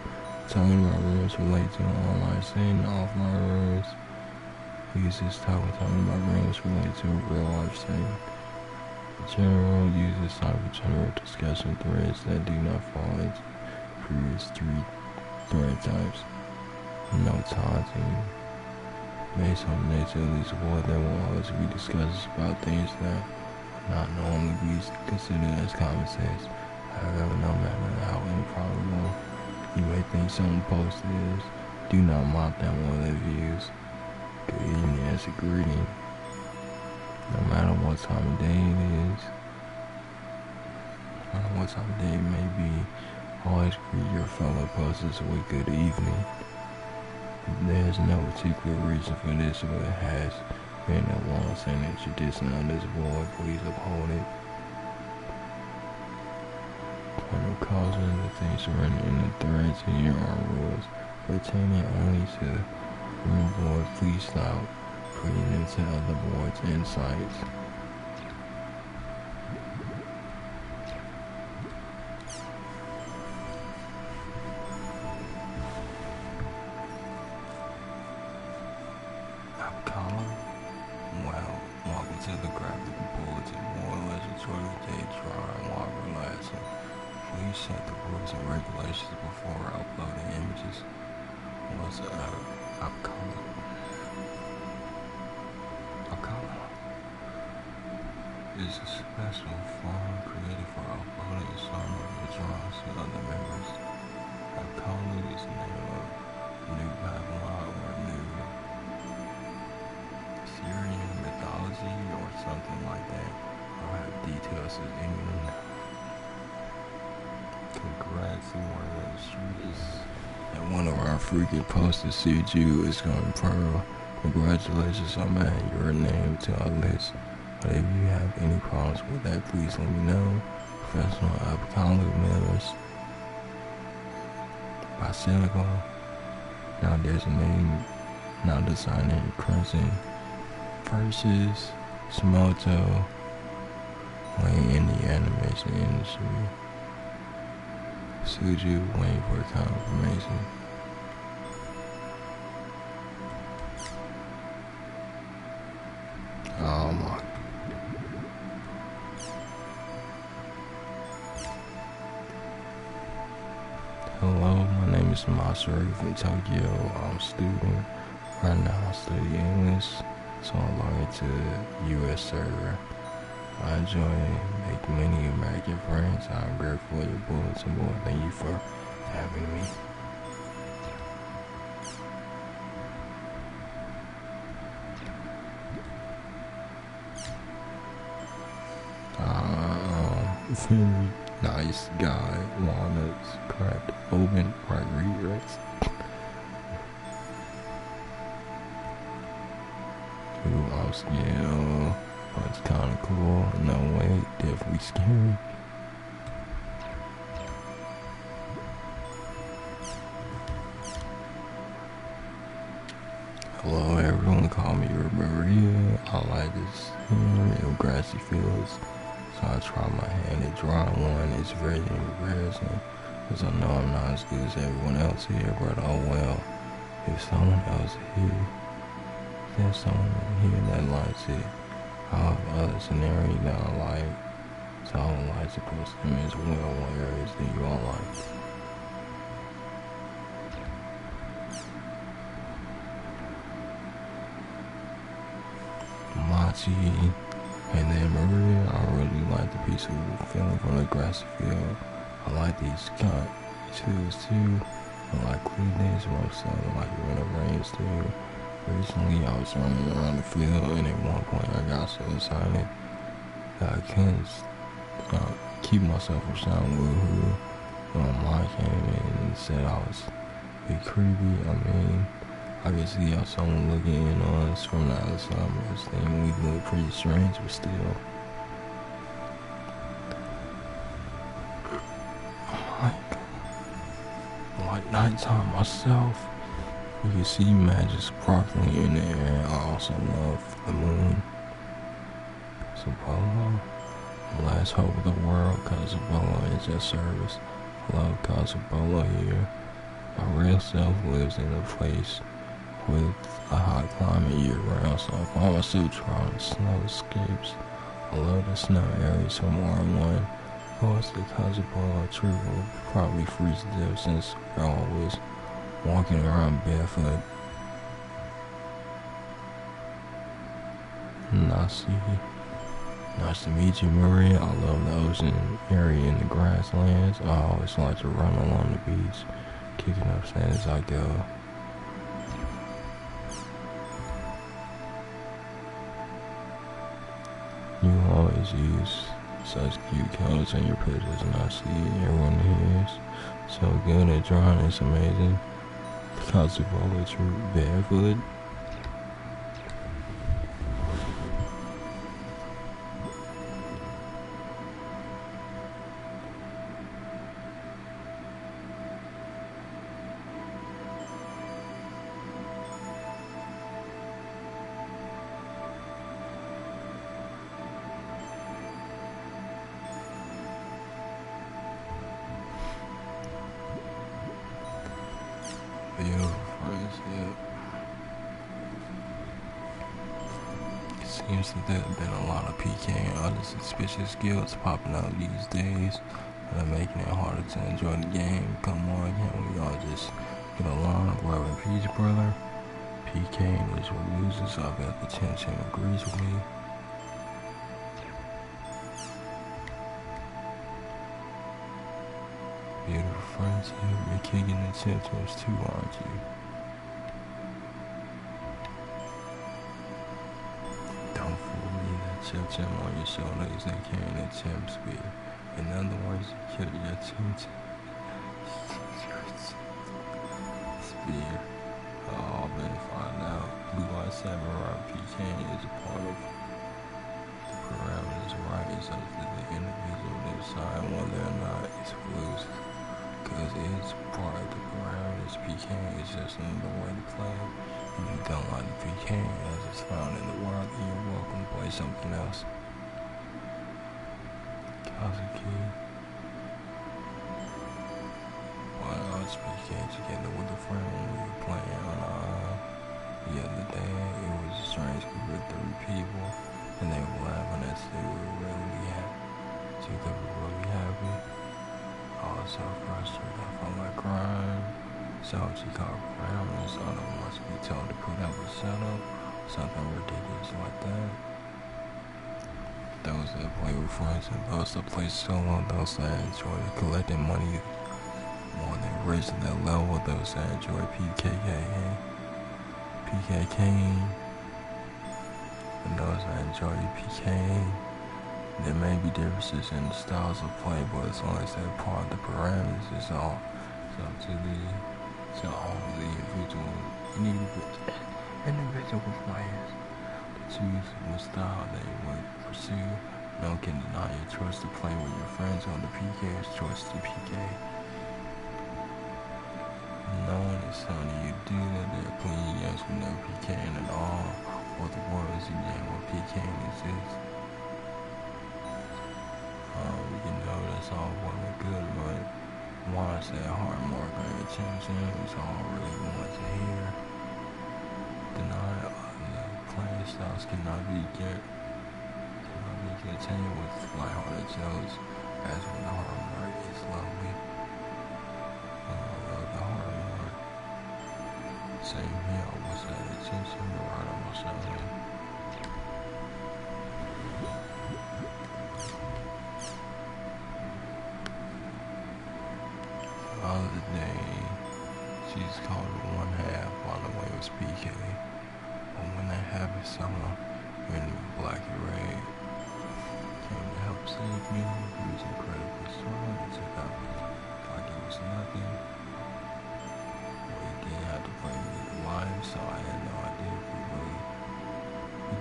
Talking about rumors relate to an online setting. Offline rumors use this type when talking about rumors relate to a real life setting. General use this type of general discussion threads that do not fall into previous three thread types. No taunting. Based on the nature of these words, there will always be discussions about things that not normally be considered as common sense. However, no matter how improbable you may think someone posted is, do not mock them or their views. Good evening as a greeting. No matter what time of day it is, no matter what time of day it may be, always greet your fellow posters with good evening. There's no particular reason for this, but it has been a long-standing tradition on this board. Please uphold it. Point of causing the things surrounding in the threads here are rules pertaining only to room boards. Please stop putting them to other boards and sites. Well, welcome to the graphic bulletin board. Let's enjoy the day drawing while relaxing. Please set the rules and regulations before uploading images. What's upcoming? Is a special form created for uploading some of your drawings to other members. Upcoming is the name of New Babylon or New Syrian mythology or something like that. I'll have details as anyone now. Congrats to one of the streets. And one of our freaking posters, CG, is going pro. Congratulations on adding your name to our list. But if you have any problems with that, please let me know. Professional Alcoholic members. Basilico. Now there's a name. Now designing Crimson. Versus Smoto. Wayne in the animation industry. Suju waiting for confirmation. Oh my. Hello, my name is Masaru from Tokyo. I'm a student. Right now I study English, so I log into the US server. I enjoy making many American friends. I'm grateful for your bulletin board. Thank you for having me. Very nice guy. Walnuts cracked open margaritas. Ooh, I'm scared. But it's kind of cool. No way, definitely scary. Hello everyone, call me Maria. I like this real grassy fields. So I try my hand at drawing one. It's very embarrassing because I know I'm not as good as everyone else here, but oh well. If someone else here, there's someone here that likes it. I have other scenarios that I like. So I would like to post them as well. What areas do you all like? Machi, and then Maria. I really like the peaceful feeling from the grassy field. I like these tools too. I like cleanness, most of them like when it rains too. Recently I was running around the field and at one point I got so excited that I couldn't keep myself from sounding woohoo. Mom came in and said I was a bit creepy. I mean, I could see how someone looking in on us from the other side of this thing. We look pretty strange, but still. Like nighttime myself, you can see magic sparkling in the air. I also love the moon. Sabolo, the last hope of the world. Casabolo is your service. I love Casabolo here. My real self lives in a place with a hot climate year round, so I find myself trying snow escapes. I love the snow areas from R1. Of course, the Casablanca tree will probably freeze to death since we're always walking around barefoot. Nice to meet you, Maria. I love the ocean area in the grasslands. I always like to run along the beach, kicking up sand as I go. You always use such cute colors in your pictures, and I see everyone here is so good at drawing. It's amazing. Because of all the true barefoot. Seems that there have been a lot of PK and other suspicious guilds popping out these days that are making it harder to enjoy the game. Come on, can't we all just get along? Well, in peace, brother. PK and his losers, so I bet the tension agrees with me. Beautiful friends, you're kicking the tensions too, aren't you? Don't fool me, that chip on your shoulders and carrying that chip spear. In other words, you killed your chip spear. Oh, better find out. Blue-Eyed Samurai PK is a part of the parameters right, so that the individual decide whether or not it's exclusive. Because it's part of the parameters. PK is just another way to play it. If you don't like the PK as it's found in the world, then you're welcome to play something else. Kazuki. Why not PK together with a friend when we were playing on the other day? It was a strange group of 3 people, and they were laughing as they were really happy. So they were really happy. I was so frustrated, I felt like crying. So she called around and so I must be told to put up a setup, something ridiculous like that. Those that play with friends and those that play solo, those that enjoy collecting money more than raising that level, those that enjoy PKKing, and those that enjoy PKing. There may be differences in the styles of play, but as long as they're part of the parameters, it's all up to all the individual players. choose what style they would pursue. No one can deny your choice to play with your friends on the PK's choice to PK. No one is telling you to do that. They're playing games with no PKing at all, or the world is a game where PKing exists. You know that's all well and good, but why is that hard mark on your attention? It's all I really want to hear. Deny the playing styles cannot be contained with lighthearted jokes, as when the hard mark is lovely. The hard mark. Same here, what's that attention? Right on my shoulder. The other day, she's called it one half while the way was PK. But when that happened, someone in black and red came to help save me. He was incredibly strong. He took out me like it was nothing. Well, he did have to bring me to life, so I had no idea if he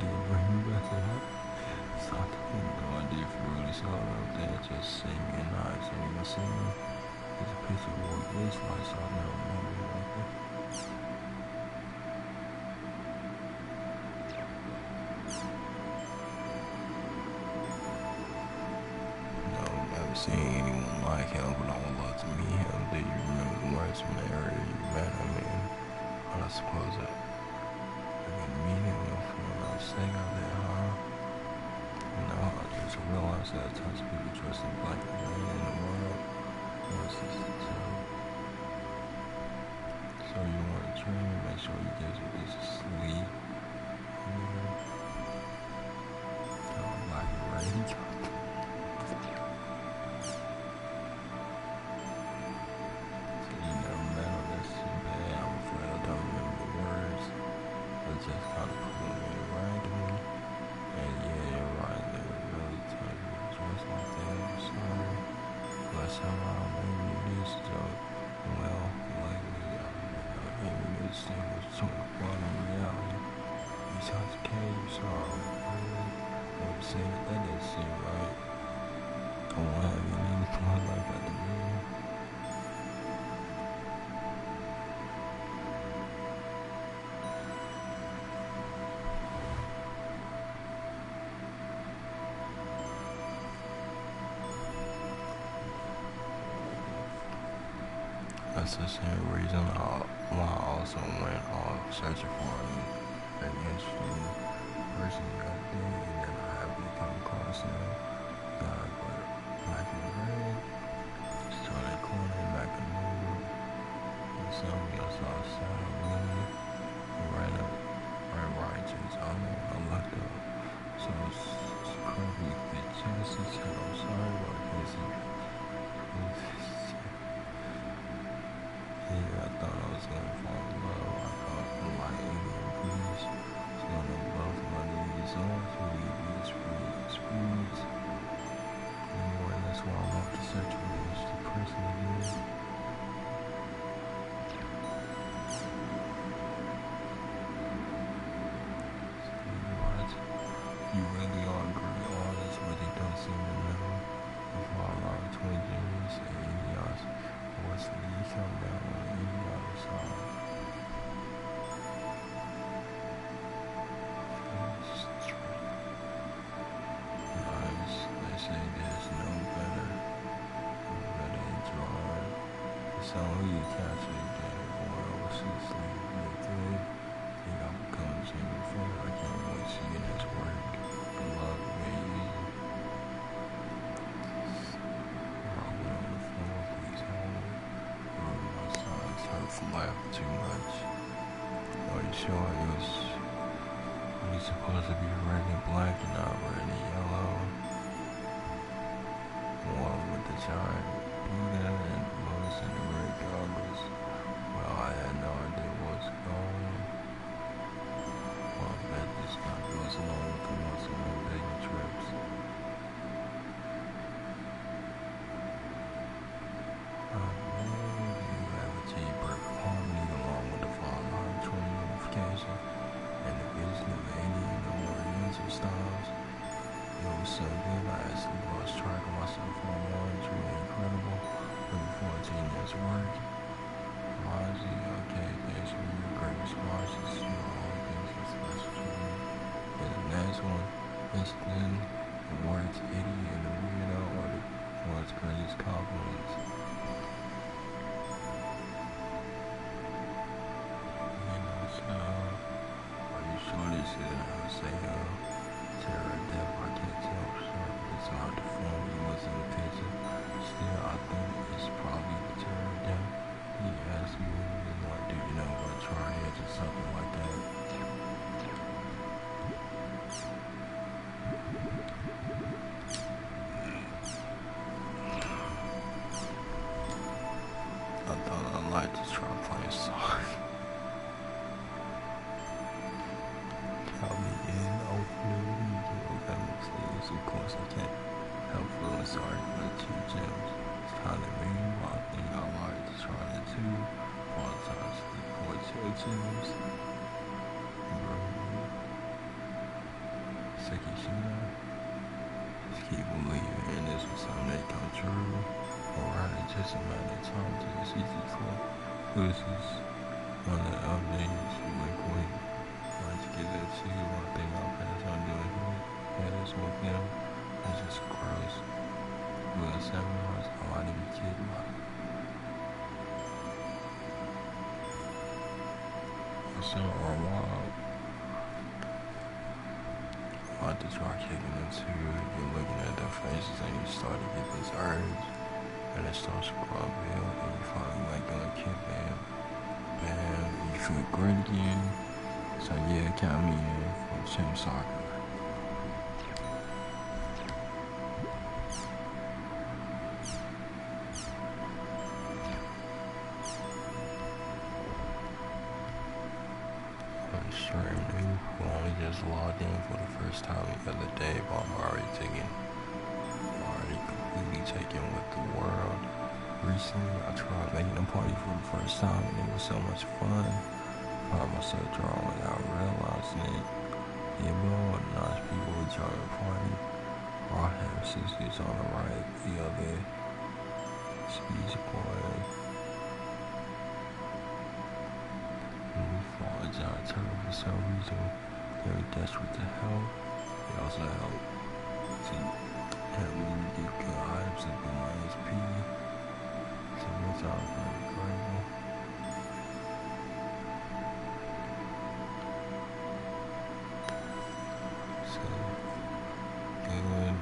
didn't bring me back to life. So I had no idea if he really saw it out there. Just see me and not so you can see me. There's a picture of what it looks like, so I never remember it like that. No, I've never seen anyone like him, but I would love to meet him. Do you remember the words from the area you met him in? Well, I suppose I didn't meet him when I was staying out there, huh? You know, I just realized that tons of people dressed in black and red in the world. So you want to dream, make sure you get your bitch to sleep. Like ready. So you never met him, that's too bad. I'm afraid I don't remember the words. But just kind of put it right to me. And yeah, you're right, they were really tough. Just like that, I'm sorry. But somehow maybe it is a joke. Well, likely, maybe this thing was too fun in reality. Besides K, you saw really would say that didn't seem right. I won't have any fun like that to me. That's the same reason why I also went off searching for an interesting person the other day, and then I happened to come across him. God, but black and red, started cloning back and moving, and suddenly I saw a side woman right up, right where I just, I don't know, I looked up, so it's incredibly fit chest, he said, I'm sorry, but I can't see. Yeah, I thought I was gonna fall in love. I thought my alien breeze was gonna love my knees off with these breeze. Anyway, that's why I'm off to search for this person again. What? You really are a great artist, but they don't seem to know. Before around 20 years, and y'all what's the come down on any other side. Nice, they say there's no better in drawing. It's only you catch it again, boy, overseas sleep, look good. Think I'll become a single fan. I can't wait to see it as work. I love the way you use it. From laughing too much. Are you sure it was really supposed to be red and black and not red and yellow? One with the giant Buddha and Moses and the red goggles. Well, I had no idea what was going on. Well, I bet this guy goes along with the muscle and bacon trips. And the vision of Andy and the word was so good, I actually lost track of myself for a moment. It's really incredible. Looking forward to your next work. Margie, okay, thanks for your great responses. You know, all things are special to me. And the next one, Instant, the words idiot and the weirdo are the world's greatest compliments. You know, so, are you sure this is how to say, terror or death? I can't tell for sure. It's hard to form you what's in the picture. Still, I think it's probably the terror or death. He asked me, like, do you know what triad or something like that? I thought I'd like to try playing song. Count me in, hopefully, that makes sense. Of course, I can't help feeling sorry for the 2 gems. It's kind of mean, but I think I'd like to try it too. All the times, the 2 gems. Sekishina. Just keep believing, and this was something that come true. Alright, it's just a matter of time to the season 4. This is one of the updates really quick. I'd like to get that to you. I think I'll pass on doing it. Yeah, this with them. It's just gross. Well, 7 months, I might be kidding. So, wild. I like to try kicking them too. You're looking at their faces and you start to get this urge. And it starts to grow real, and you finally like gonna kick them. Man, you feel great again. So yeah, count me in for Team Soccer. I'm straight new. Who only just logged in for the first time the other day, but I'm already completely taken with the world. Recently, I tried making a party for the first time, and it was so much fun. I found myself drawing without realizing it. Yeah, but all the nice people would join the party. I have sisters on the right, the other speech boy. We fought a giant turtle for some reason. They were desperate to help. They also helped to help me get good items and do my SP. So which I was very grateful. So good.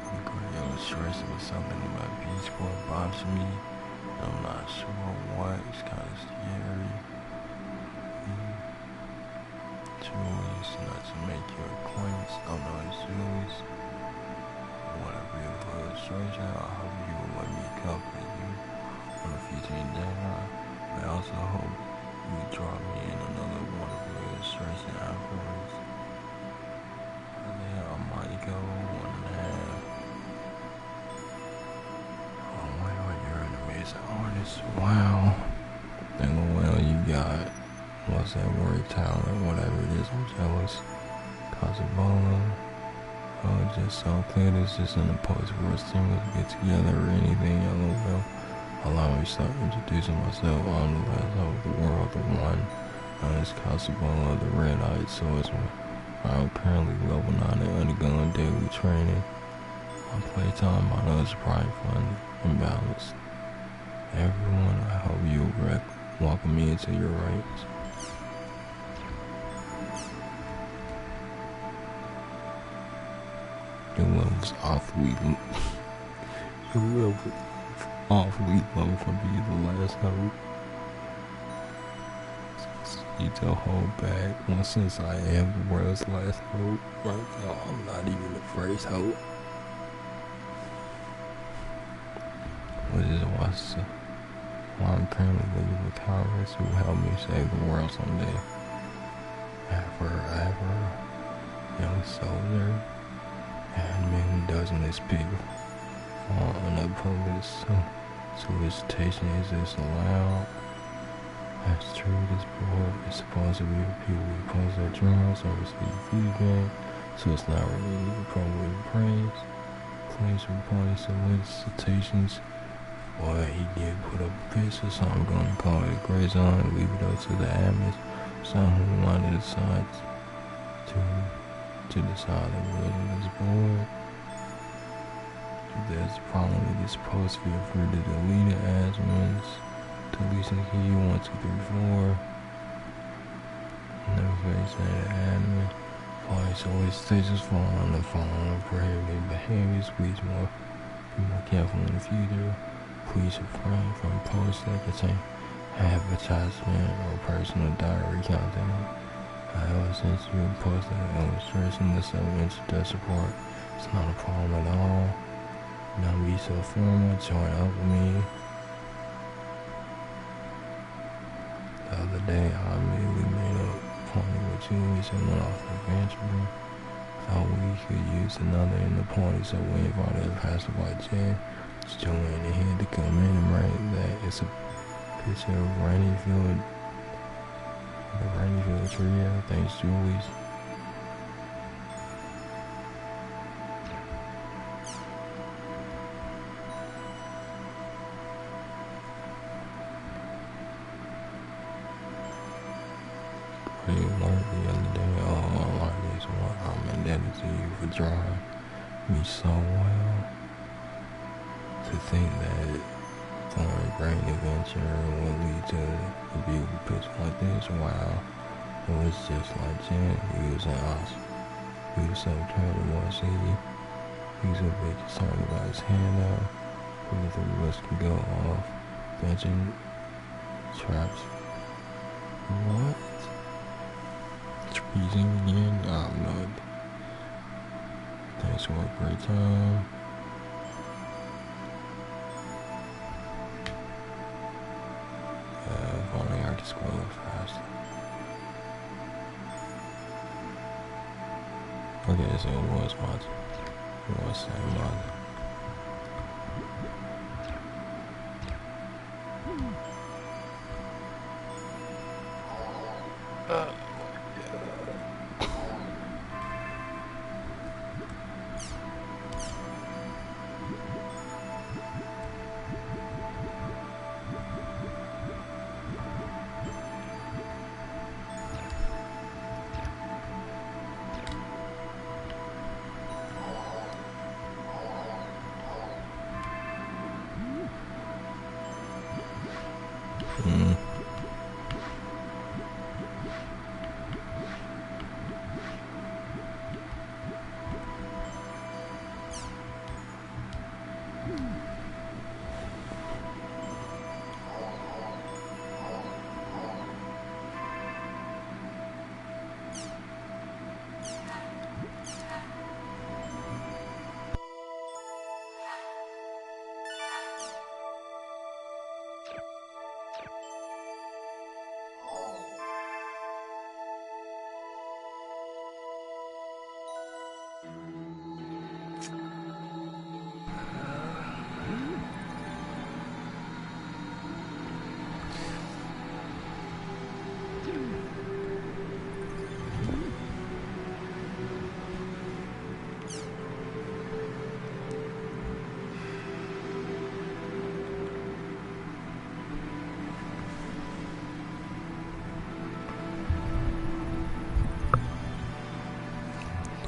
The great illustration was something about Beach Boy bothers me. I'm not sure what. It's kind of scary. Julius, not to make your acquaintance. Oh no, it's Julius. What a beautiful illustration. I hope you will let me accompany you on a future endeavor. I also hope you draw me in another wonderful illustration afterwards. And then I might go 1.5. Oh wow, you're an amazing artist. Wow. And well, you got what's that word, talent, whatever it is. I'm jealous. Casablanca. Oh, just so clear, this isn't a post for us team to get together or anything. LOL. Allow me to start introducing myself. I'm the last of the world, the one. It's Casablanca, the red-eyed swordsman. I'm currently level 9 and undergoing daily training. My playtime, I know it's probably fun and balanced. Everyone, I hope you'll welcome me into your ranks. Your level's awfully low for being the last hope. Need to hold back. Well, since I am the world's last hope, right now I'm not even the first hope. Which is why I'm currently living with Congress who help me save the world someday. Ever, young soldier. And man doesn't this big on the public solicitation is this allowed? That's true, this board is supposed to be for people who post their journals or receive feedback. so it's not really appropriate praise. Claims from party solicitations. Boy, he did put up a picture, so I'm going to call it a gray zone and leave it up to the admins. Someone who wanted to decide to decide the rules of this board. If there's a problem with this post, feel free to delete it. Admins, deletion key 1, 2, 3, 4. Never face that admin. Party solicitations fall on the following prohibited behaviors. Please be more careful in the future. Please refrain from posts that contain advertisement or personal diary content. However, since you posted an illustration that submits does support, it's not a problem at all. Don't be so formal. Join up with me. The other day, I immediately made a party with Julius and went off the adventure. Thought we could use another in the party, so we invited a passerby Jen. Joanne ahead to come in and write that it's a picture of Raineyfield, the Raineyfield trio. Thanks, Julius. Great alert the other day. Oh, I like this one. I'm indebted to you for drawing me so well. To think that foreign brain adventure will lead to a beautiful picture like this, wow. It was just like Jen. He was an awesome. He was so terrible to see. He was a bit concerned about his hand now. Who the three of us can go off benching traps. What? Treason again? I'm not. Thanks for a great time. If only I could scroll fast. Okay, so it was mod. It was same mod.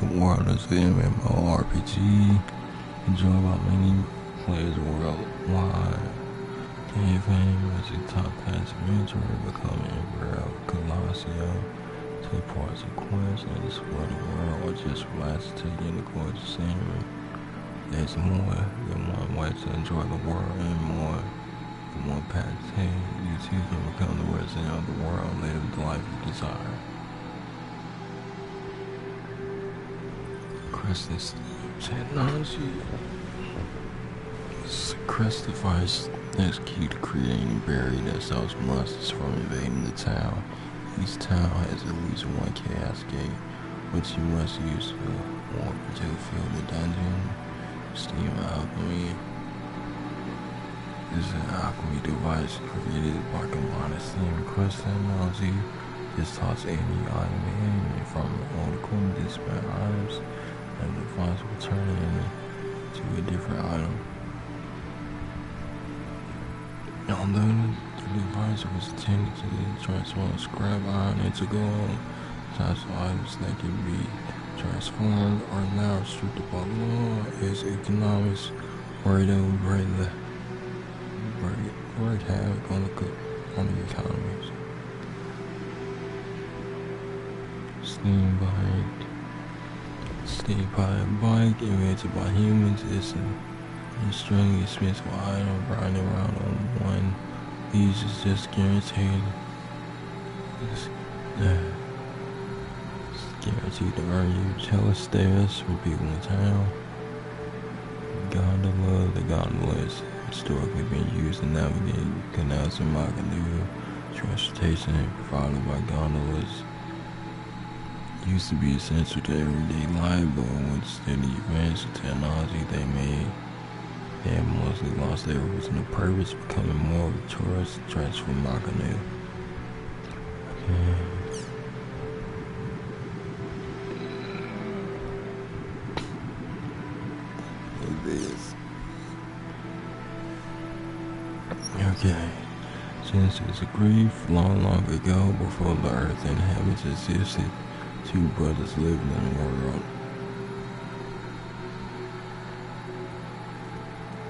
The world is an MMORPG enjoyed by many players worldwide. Campaign was a top-class adventure, becoming Emperor of Colossia, take parts of quests and explore the world, or just relax to take in the gorgeous scenery. There's more than one way to enjoy the world, and more than one path to take. You too can become the resident of the world and live the life you desire. Crested technology. Crest device that's key to creating a barrier that stops monsters from invading the town. Each town has at least one chaos gate, which you must use to walk to fill the dungeon. Steam alchemy. This is an alchemy device created by combining steam and crest technology. This toss any item in from an old him to display items, and the device will turn into a different item. Although the device was intended to transform scrap iron into gold, types of items that can be transformed are now restricted by law as economics worried over great havoc on the economies. Steam-powered bike invented by humans is an extremely expensive item. Riding around on one of these is just guaranteed to earn you jealous status from people in town. The gondola is historically been used to navigate canals and Manga. Transportation provided by gondolas used to be essential to everyday life, but with steady advance in technology they have mostly lost their original purpose, becoming more of a tourist transfer Manga. Okay, since it was agreed long ago, before the earth and heavens existed, two brothers lived in the world.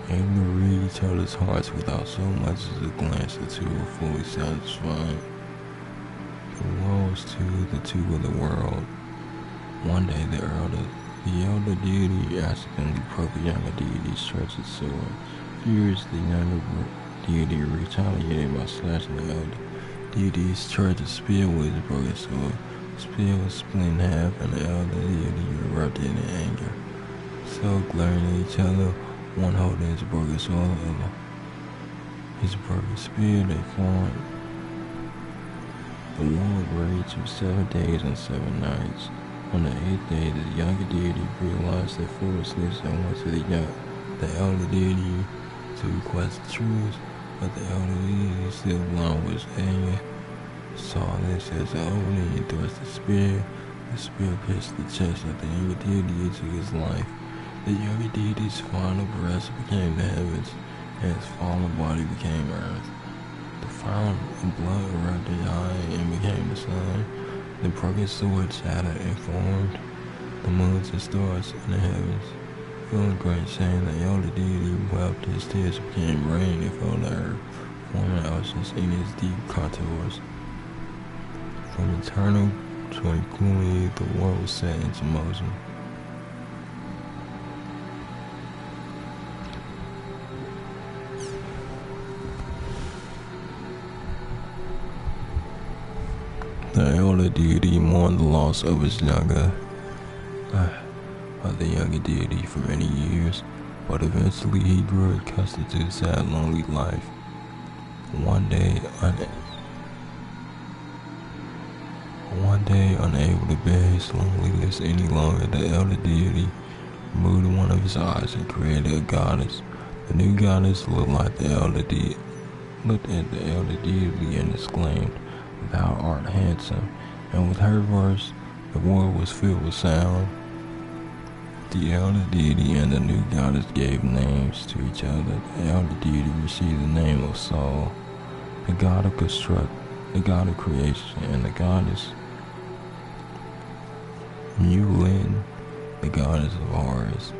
Able to read each other's hearts without so much as a glance, the two were fully satisfied. The world was the two of the world. One day the elder deity accidentally broke the younger deity's treacherous sword. Furious, the younger deity retaliated by slashing the elder deity's treacherous spear with his broken sword. The spear was split in half, and the elder deity erupted in anger. So glaring at each other, one holding his broken sword, the other his broken spear, they fought. The war raged for 7 days and 7 nights. On the 8th day, the younger deity realized their foolishness and went to the elder deity to request truth, but the elder deity, still blind with anger, saw this as an opening and thrust the spear. The spear pierced the chest of the younger deity and took his life. The younger deity's final breath became the heavens, and his fallen body became earth. The fire and blood erupted high and became the sun. The broken sword shattered and formed the moons and stars in the heavens. Feeling great shame, the elder deity wept. His tears became rain and fell to earth, forming oceans in its deep contours. From eternal tranquility, the world was set into motion. The elder deity mourned the loss of his younger deity for many years, but eventually he grew accustomed to his sad, lonely life. One day, unable to bear his loneliness any longer, the elder deity removed one of his eyes and created a goddess. The new goddess looked at the elder deity and exclaimed, "Thou art handsome," and with her voice, the world was filled with sound. The elder deity and the new goddess gave names to each other. The elder deity received the name of Soul, the god of creation, and the goddess Mulin, the goddess of Horus.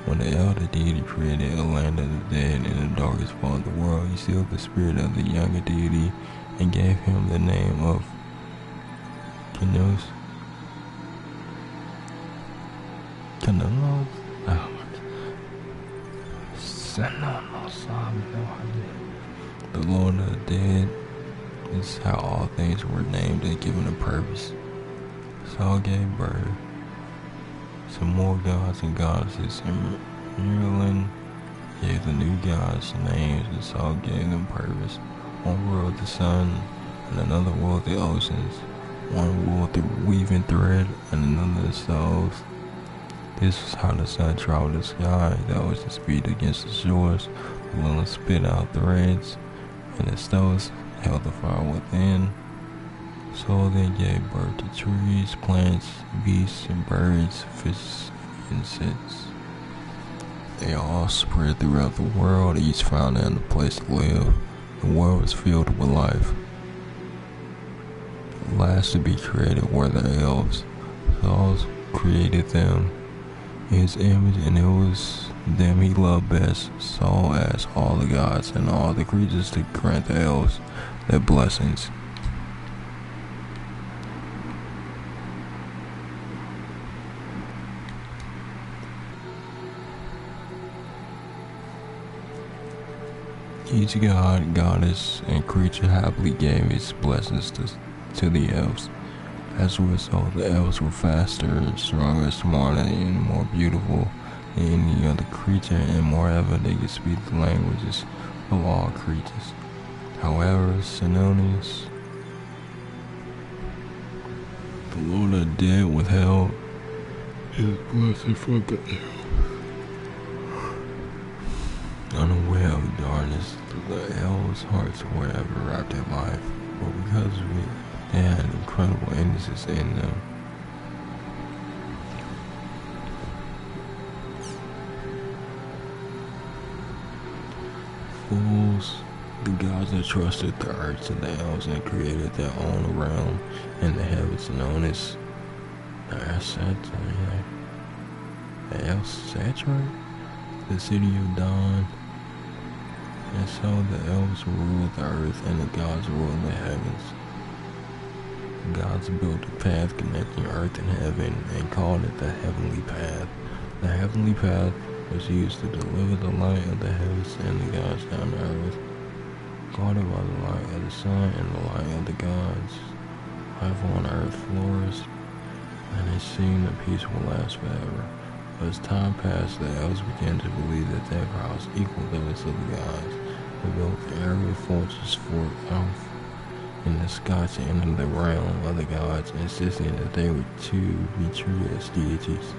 When the elder deity created a land of the dead in the darkest part of the world, he sealed the spirit of the younger deity and gave him the name of Kinos. The Lord of the Dead. This is how all things were named and given a purpose. Saul gave birth to more gods and goddesses, and Merlin gave the new gods names, and Saul gave them purpose. One ruled the sun, and another ruled the oceans. One ruled the weaving thread, and another the souls. This was how the sun traveled the sky. The ocean speed against the shores. The lilies spit out threads, and the stones held the fire within. So they gave birth to trees, plants, beasts, and birds, fish, insects. They all spread throughout the world, each found in a place to live. The world was filled with life. The last to be created were the elves. Saul created them in his image, and it was them he loved best. Saul asked all the gods and all the creatures to grant the elves their blessings. Each god, goddess, and creature happily gave its blessings to the elves. As a result, the elves were faster, stronger, smarter, and more beautiful than any other creature, and moreover, they could speak the languages of all creatures. However, Sinonius, the Lord of the Dead, withheld his blessing from the elves. Unaware of the darkness, the elves' hearts were ever wrapped in life, but because of it, they had incredible innocence in them. Fools, the gods that trusted the earth to the elves and created their own realm in the heavens known as the Elf-Saturate, the city of dawn. And so the elves ruled the earth and the gods ruled the heavens. The gods built a path connecting earth and heaven and called it the heavenly path. The heavenly path was used to deliver the light of the heavens and the gods down to earth. Guarded by the light of the sun and the light of the gods, life on earth flourished, and it seemed that peace will last forever. As time passed, the elves began to believe that their powers equaled those of the gods. They built the area fortress Fort Elf in the sky to enter the realm of the gods, insisting that they were to be treated as deities.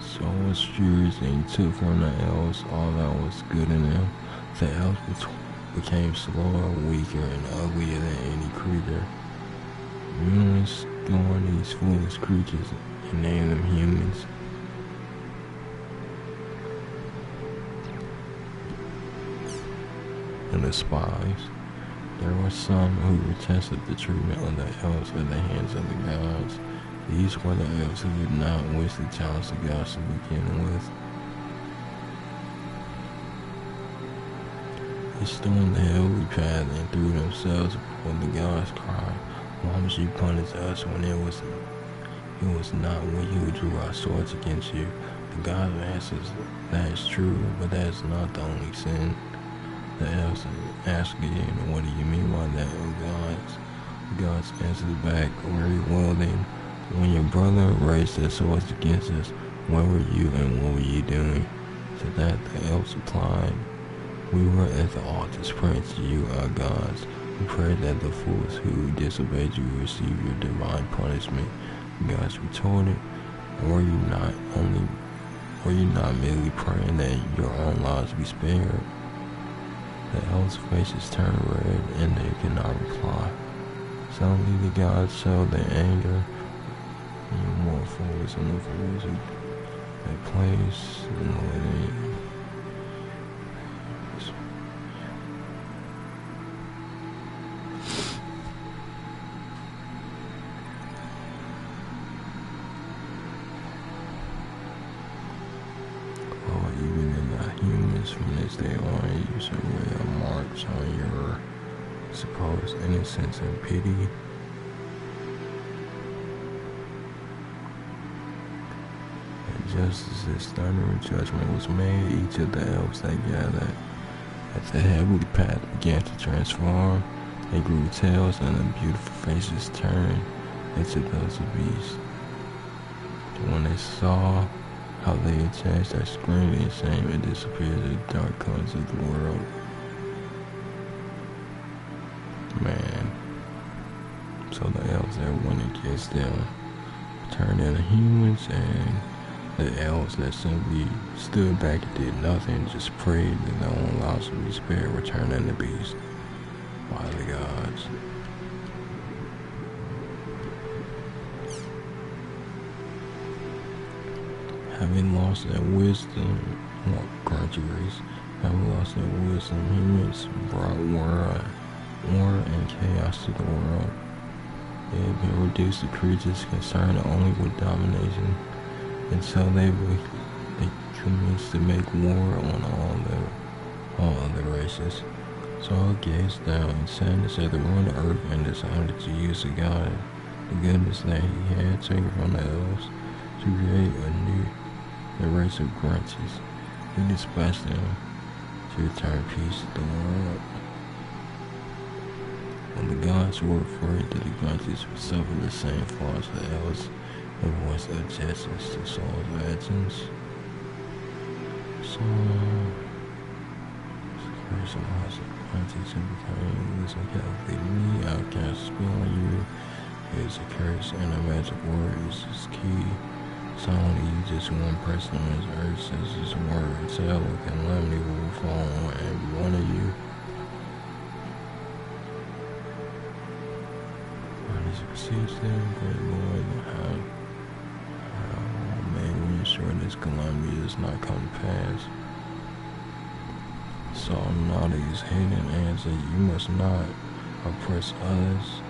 Saul was furious, and he took from the elves all that was good in them. The elves became slower, weaker, and uglier than any creature. Humans scorned these foolish creatures and named them humans. And the spies. There were some who retested the treatment of the elves at the hands of the gods. These were the elves who did not wish to challenge the gods to begin with. They stormed the heavenly path and threw themselves before the gods, cried, "Why must you punish us when it was not we who drew our swords against you?" The gods answers, "That is true, but that is not the only sin." The elves asked again, "What do you mean by that, O gods?" The gods answered back, "Very well then. When your brother raised their swords against us, where were you and what were you doing?" To that the elves replied, "We were at the altars praying to you, our gods. We prayed that the fools who disobeyed you would receive your divine punishment." The gods retorted, Were you not merely praying that your own lives be spared?" The elves' faces turned red and they could not reply. Suddenly the gods showed their anger. "You more fools than the fools who they place in the living." From this day on, you shall wear a march on your supposed innocence and pity. And just as this thundering judgment was made, each of the elves that gathered at the heavenly path began to transform. They grew tails, and their beautiful faces turned into those of beasts. When they saw how they had changed, they screamed in shame and disappeared in the dark corners of the world. Man. So the elves that went against them turned into humans, and the elves that simply stood back and did nothing, just prayed that their own lives would be spared, were turned into beasts. by the gods. Having lost their wisdom, grungy race, having lost their wisdom, humans brought war and chaos to the world. They had been reduced to creatures concerned only with domination, and so they commenced to make war on all other races. Saul gazed down in sadness at the ruined earth and decided to use the goodness that he had taken from the elves to create a race of grunties. He dispatched them to return peace to the world. When the gods were afraid that the grunties would suffer the same flaws the elves, they voiced objections to Saul's actions. Saul curse of us grunties and became this unhealthy outcast spell on you is a curse, and a magic word is his key. So only just one person on this earth says this word, tell a calamity will fall on every one of you. He succeeds them, great Lord, how may we ensure this calamity does not come to pass? Saul nodded his head and answered, you must not oppress others,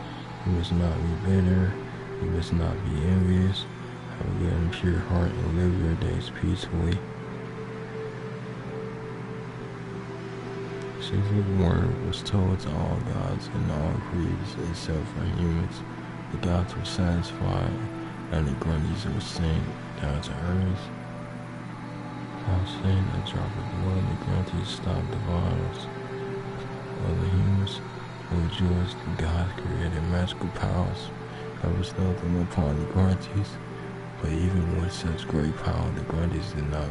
you must not be bitter, you must not be envious. Have a good and pure heart and live your days peacefully. Secret word was told to all gods and all creatures except for humans. The gods were satisfied, and the grunties were sent down to earth. Without saying a drop of blood, the grunties stopped the violence. Other humans who rejoiced, the gods created magical powers that bestowed them upon the grunties. But even with such great power, the grunties did not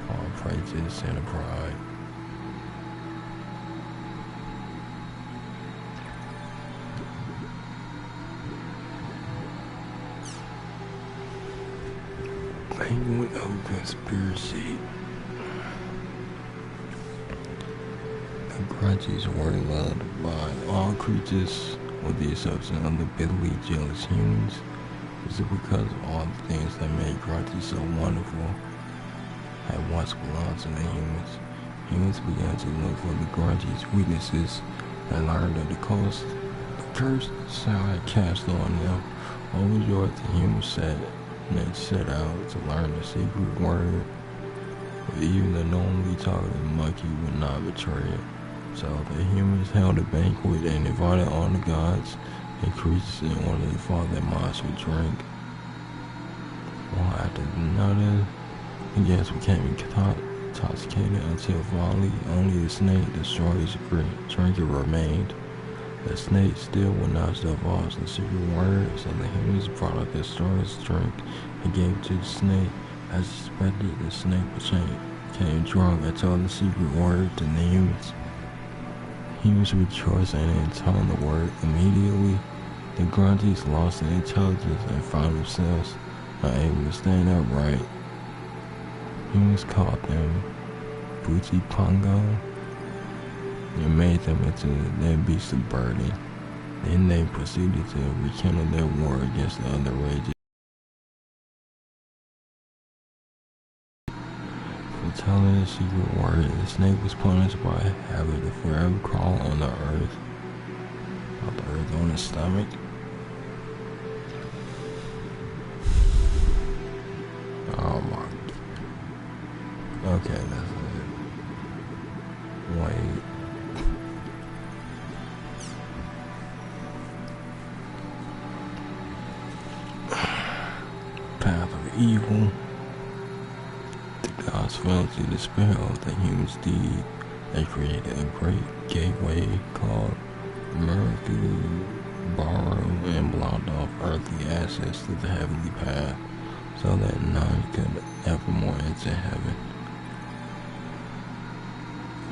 fall prey to the sin of pride. Banquet of conspiracy. The grunties were loved by all creatures, with the exception of the bitterly jealous humans. Is it because of all the things that made grunties so wonderful had once belonged to the humans? Humans began to look for the grunties' weaknesses and learned that the curse Saul had cast on them. Overjoyed, the humans set out to learn the secret word, but even the normally talkative monkey would not betray it. So the humans held a banquet and invited all the gods and creatures in order to follow their minds would drink. One after another, the guests became intoxicated until finally only the snake, the strongest drinker, remained. The snake still would not divulge the secret word, so the humans brought out their strongest drink and gave it to the snake. As expected, the snake became drunk and told the secret word to the humans. Humans rejoiced and told the word immediately. The grunties lost their intelligence and found themselves unable to stand upright. Humans called them Booty Pongo and made them into their beasts of burden. Then they proceeded to rekindle their war against the other races. For telling the secret word, the snake was punished by having to forever crawl on the earth. Not the earth on his stomach. Oh my. Okay, that's it. Wait. Path of evil. The gods fell to the spell of the human's deed. They created a great gateway called Recode, borrowed and blocked off earthly access to the heavenly path, so that none could ever more enter heaven.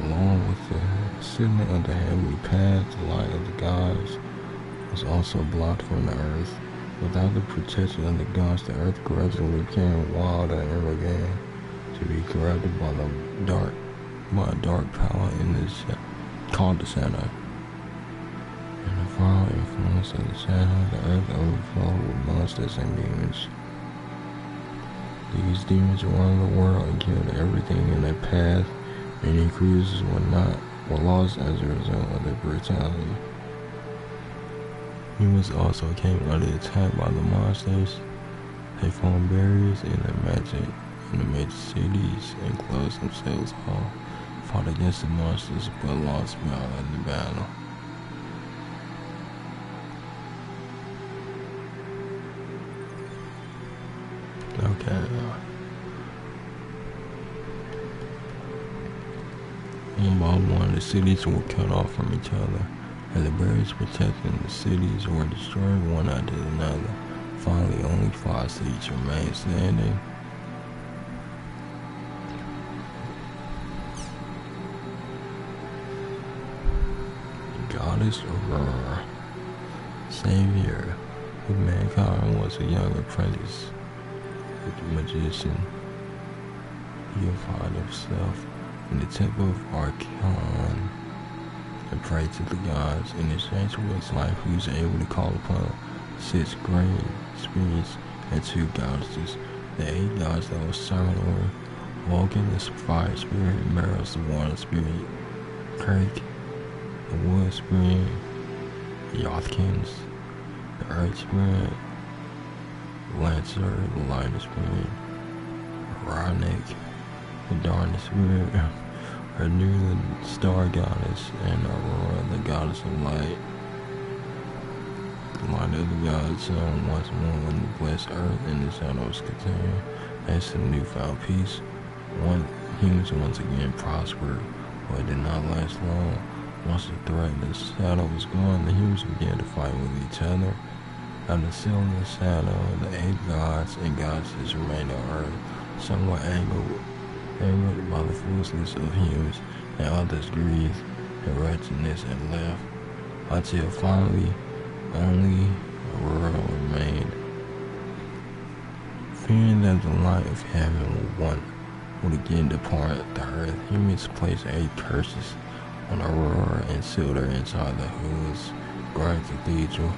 Along with the ceiling of the heavenly path, the light of the gods was also blocked from the earth. Without the protection of the gods, the earth gradually became wilder and began to be corrupted by a dark power in this called the center. The foul influence of the shadow, the earth overflowed with monsters and demons. These demons wandered the world and killed everything in their path. Many cruisers were lost as a result of their brutality. Humans also came under attack by the monsters. They formed barriers in the major cities and closed themselves off, fought against the monsters but lost in the battle. Okay. One by one, the cities were cut off from each other, and the barriers protecting the cities were destroyed one after another. Finally, only 5 cities remained standing. Goddess Aurora, savior of mankind, was a young apprentice with the magician. He defied himself in the temple of Archon and prayed to the gods. In exchange for his life, he was able to call upon 6 great spirits and 2 goddesses. The 8 gods that was summoned were Vulcan, the fire spirit; Meros, the water spirit; Kirk, the wood spirit; Yothkins, the earth spirit; Lancer, the lightning spirit; Ronick, the darkness spirit; Renew, the star goddess; and Aurora, the goddess of light. The light of the gods shone once more on the blessed earth, and the shadows continued. Thanks to the newfound peace, humans once again prospered, but it did not last long. Once the threat of the shadow was gone, the humans began to fight with each other. After sealing the shadow, the 8 gods and goddesses remained on earth, somewhat angered by the foolishness of humans, and others grieved and wretchedness and left, until finally only Aurora remained. Fearing that the light of heaven would again depart the earth, humans placed 8 curses on Aurora and sealed her inside the Hood's Grand Cathedral.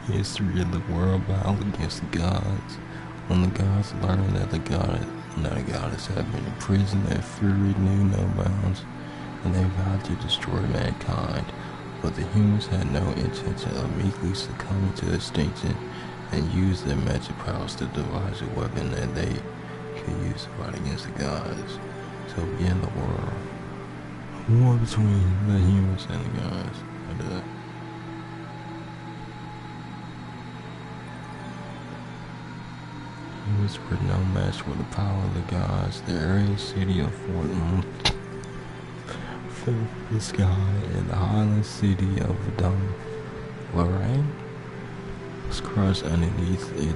History of the world battle against the gods. When the gods learned that the goddess had been imprisoned, their fury knew no bounds, and they vowed to destroy mankind. But the humans had no intention of meekly succumbing to extinction, and used their magic powers to devise a weapon that they could use to fight against the gods. So began the war between the humans and the gods. Humans were no match for the power of the gods. The area city of Fort filled the sky, and the highland city of Lorraine was crushed underneath it.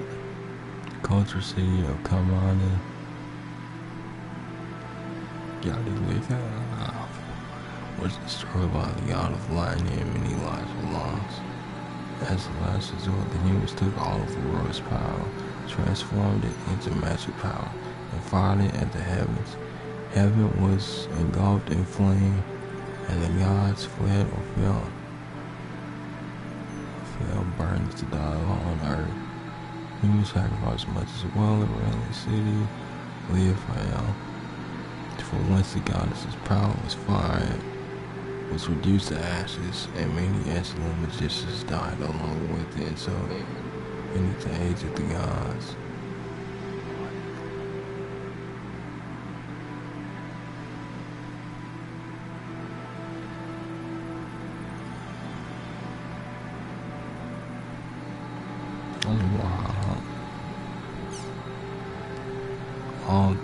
The culture city of Kamana was destroyed by the god of lightning, and many lives were lost. As the last resort, the humans took all of Aurora's power, transformed it into magic power, and fired it at the heavens. Heaven was engulfed in flame, and the gods fled or fell burned to die on earth. Humans sacrificed much as well around the city, Leophile. For once the goddess's power was fired, was reduced to ashes, and many excellent magicians died along with it, and so many to age of the gods. Wow.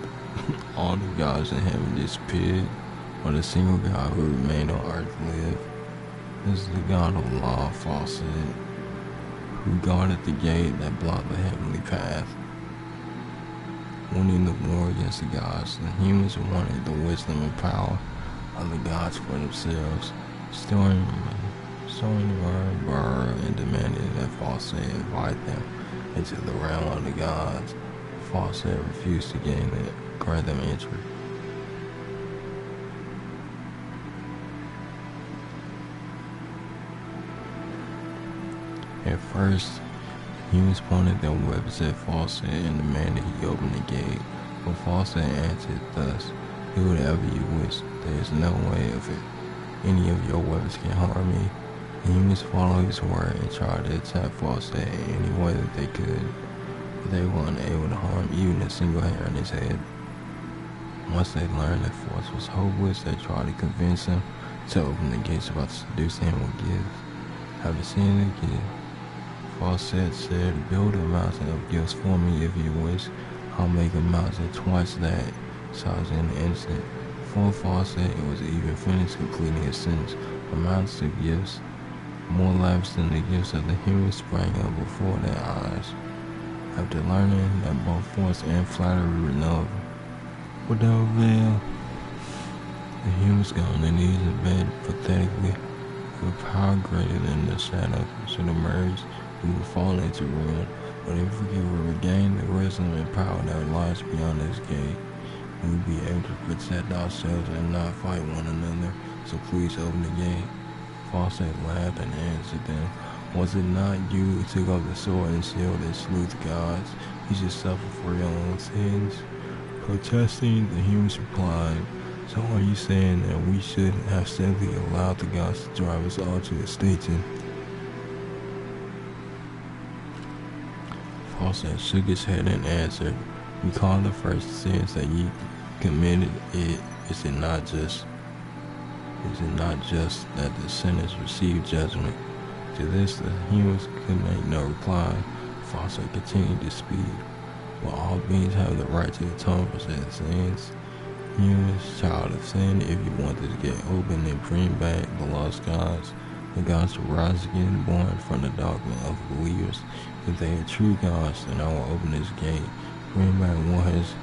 All the gods in heaven disappeared, or the single God who remained on earth lived. This is the God of law, falsehood, who guarded the gate that blocked the heavenly path. Winning the war against the gods, the humans wanted the wisdom and power of the gods for themselves, storing Burr and demanded that Falsehead invite them into the realm of the gods. Falsehead refused to grant them entry. At first, humans pointed their weapons at Falsehead and demanded he open the gate, but Falsehead answered thus, "Do whatever you wish. There is no way of it. Any of your weapons can harm me." The humans followed his word and tried to attack Falsehead in any way that they could, but they were unable to harm even a single hair on his head. Once they learned that Force was hopeless, they tried to convince him to open the gates about to seduce him with gifts. After seeing the gift, Falsehead said, "Build a mountain of gifts for me if you wish. I'll make a mountain twice that size in an instant." Before Falsehead was even finished completing his sentence, a mountain of gifts, more lavish than the gifts of the humans, sprang up before their eyes. After learning that both force and flattery were without avail, the humans got on their knees in bed pathetically. With power greater than the shadow should emerge, we would fall into ruin. But if we could regain the wisdom and power that lies beyond this gate, we would be able to protect ourselves and not fight one another. So please open the gate." Falsehead laughed and answered them, "Was it not you who took up the sword and shield and slew the gods? You should suffer for your own sins." Protesting, the humans replied, "So are you saying that we should have simply allowed the gods to drive us all to extinction?" Falsehead shook his head and answered, "Recall the first sins that ye committed. Is it not just that the sinners receive judgment?" To this, the humans could make no reply. Falsehead continued to speak. "Well, all beings have the right to atone for their sins. Humans, child of sin, if you want this gate open and bring back the lost gods, the gods will rise again, born from the dogma of believers. If they are true gods, then I will open this gate, bring back what has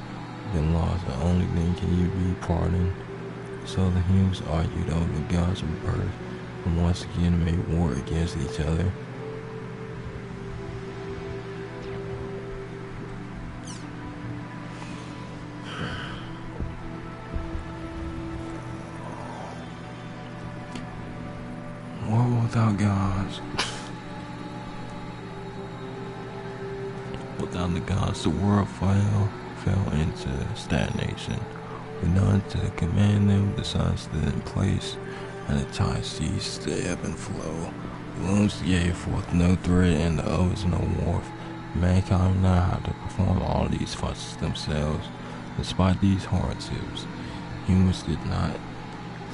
been lost, and only then can you be pardoned." So the humans argued over the gods' rebirth and once again made war against each other. War without gods. Without the gods, the world fell into stagnation. With none to command them, the sun stood in place, and the tide ceased to ebb and flow. The looms gave forth no thread, and the ovens no warmth. Mankind now had to perform all these functions themselves. Despite these hardships, humans did not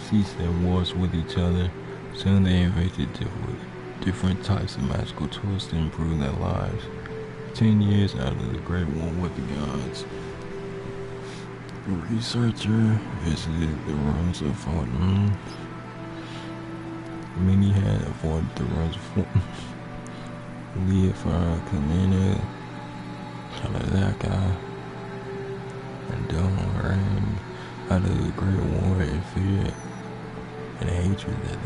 cease their wars with each other. Soon they invented different types of magical tools to improve their lives. 10 years after the Great War with the gods, a researcher visited the ruins of Fortune. Many had avoided the ruins of Fortune. Leofar, Kalina, Kaladaka, and Doran out of the Great War in fear and hatred that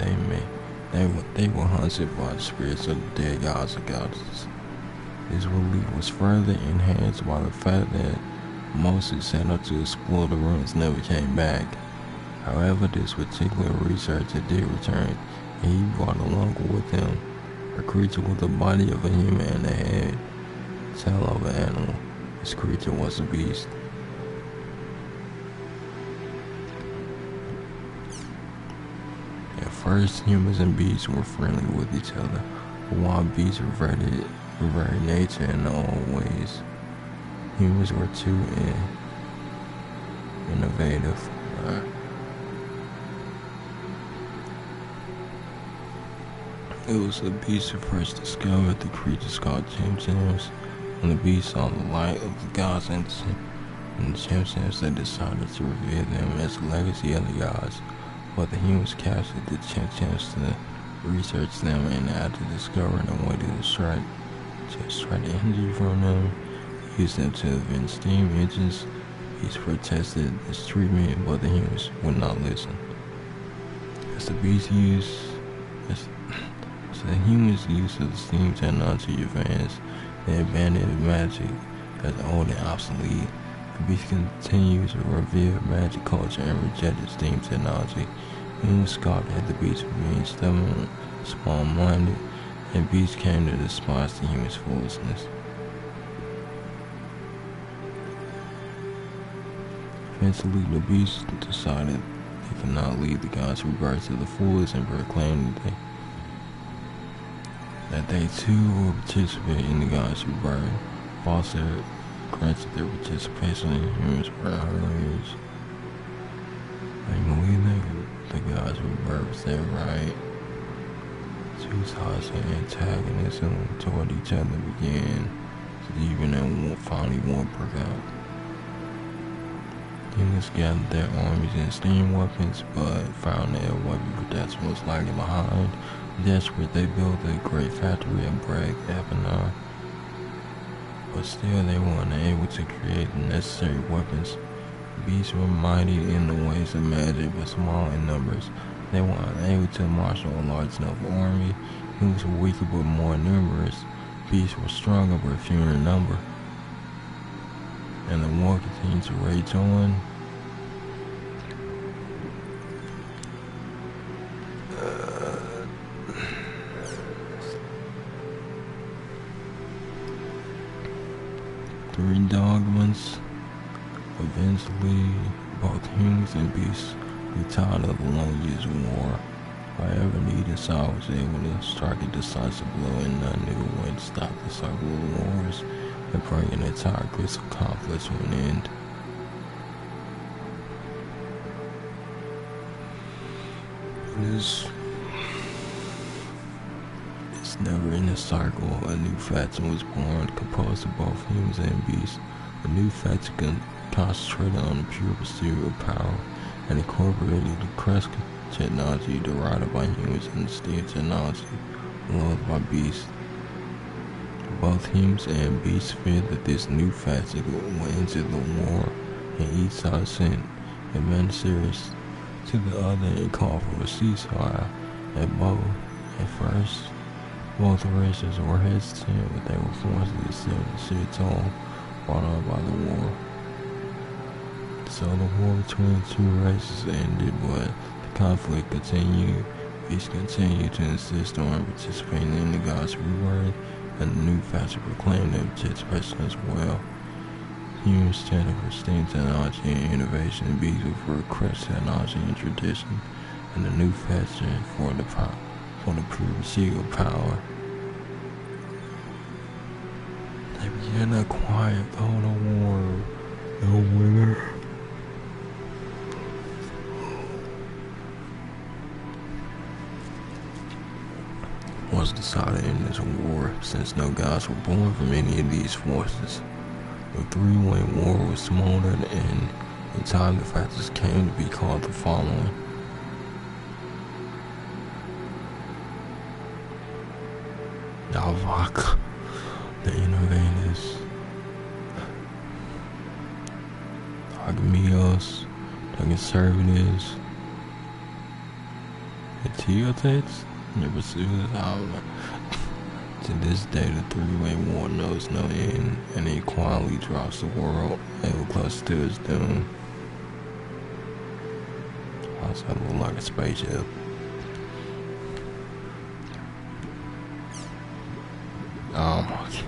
they were haunted by the spirits of the dead gods and goddesses. This belief was further enhanced by the fact that most who set out to explore the ruins never came back. However, this particular researcher did return, and he brought along with him a creature with the body of a human and a head, tail of an animal. This creature was a beast. At first, humans and beasts were friendly with each other, but wild beasts reverted nature in all ways. Humans were too innovative. It was the beast who first discovered the creatures called Gems. When the beast saw the light of the gods and and the chimps they decided to reveal them as the legacy of the gods, but the humans captured the chimps to research them, and after discovering a way to extract the energy from them, used them to invent steam engines. Beasts protested this treatment, but the humans would not listen. As the humans' use of the steam technology advanced, they abandoned magic as old and obsolete. The beast continued to revere magic culture and rejected steam technology. Humans scoffed at the beast for being stubborn, small-minded, and beasts came to despise the humans' foolishness. Eventually, the beasts decided they could not lead the gods' rebirth to the foolish and proclaimed that they too would participate in the gods' rebirth. Falsehood granted their participation in humans for years. They believed that the gods' rebirth was their right. Two sides of antagonism toward each other began to deepen, and finally war broke out. Humans gathered their armies and steam weapons, but found their weapon production was lagging behind. Desperate, they built a great factory at Bragg, Epinar, but still they were unable to create the necessary weapons. Beasts were mighty in the ways of magic, but small in numbers. They were unable to marshal a large enough army. Humans were weaker but more numerous. Beasts were stronger but fewer in number. And the war continued to rage on. Three dogmas. Eventually, both humans and beasts grew tired of the long years of war. However, neither side was able to strike a decisive blow, and none knew a way to stop the cycle of wars and bring an entire crystal conflict to an end. This never-ending cycle, a new faction was born, composed of both humans and beasts. A new faction concentrated on the pure pursuit of power and incorporated the crest technology derided by humans and the steam technology loathed by beasts. Both humans and beasts feared that this new faction would enter the war, and each side sent emissaries to the other and called for a ceasefire. At first, both races were hesitant, but they were forced to accept the sheer toll brought on by the war. So the war between the two races ended, but the conflict continued. Beasts continued to insist on participating in the gods' rebirth, and the new faction proclaimed their participation as well. Humans standing for steam technology and innovation, beasts for crest technology and tradition, and the new faction for the pure pursuit of power. They began a quiet total war. No winner. Was decided in this war, since no gods were born from any of these forces. The three-way war was smoldered, and in time the factions came to be called the following. Dalvak, the Innovators, Agamios, the Conservatives, the Teotites, the Pursuers. To this day, the three-way war knows no end, and it quietly drops the world ever close to its doom. Also, it looked like a spaceship. Oh my God.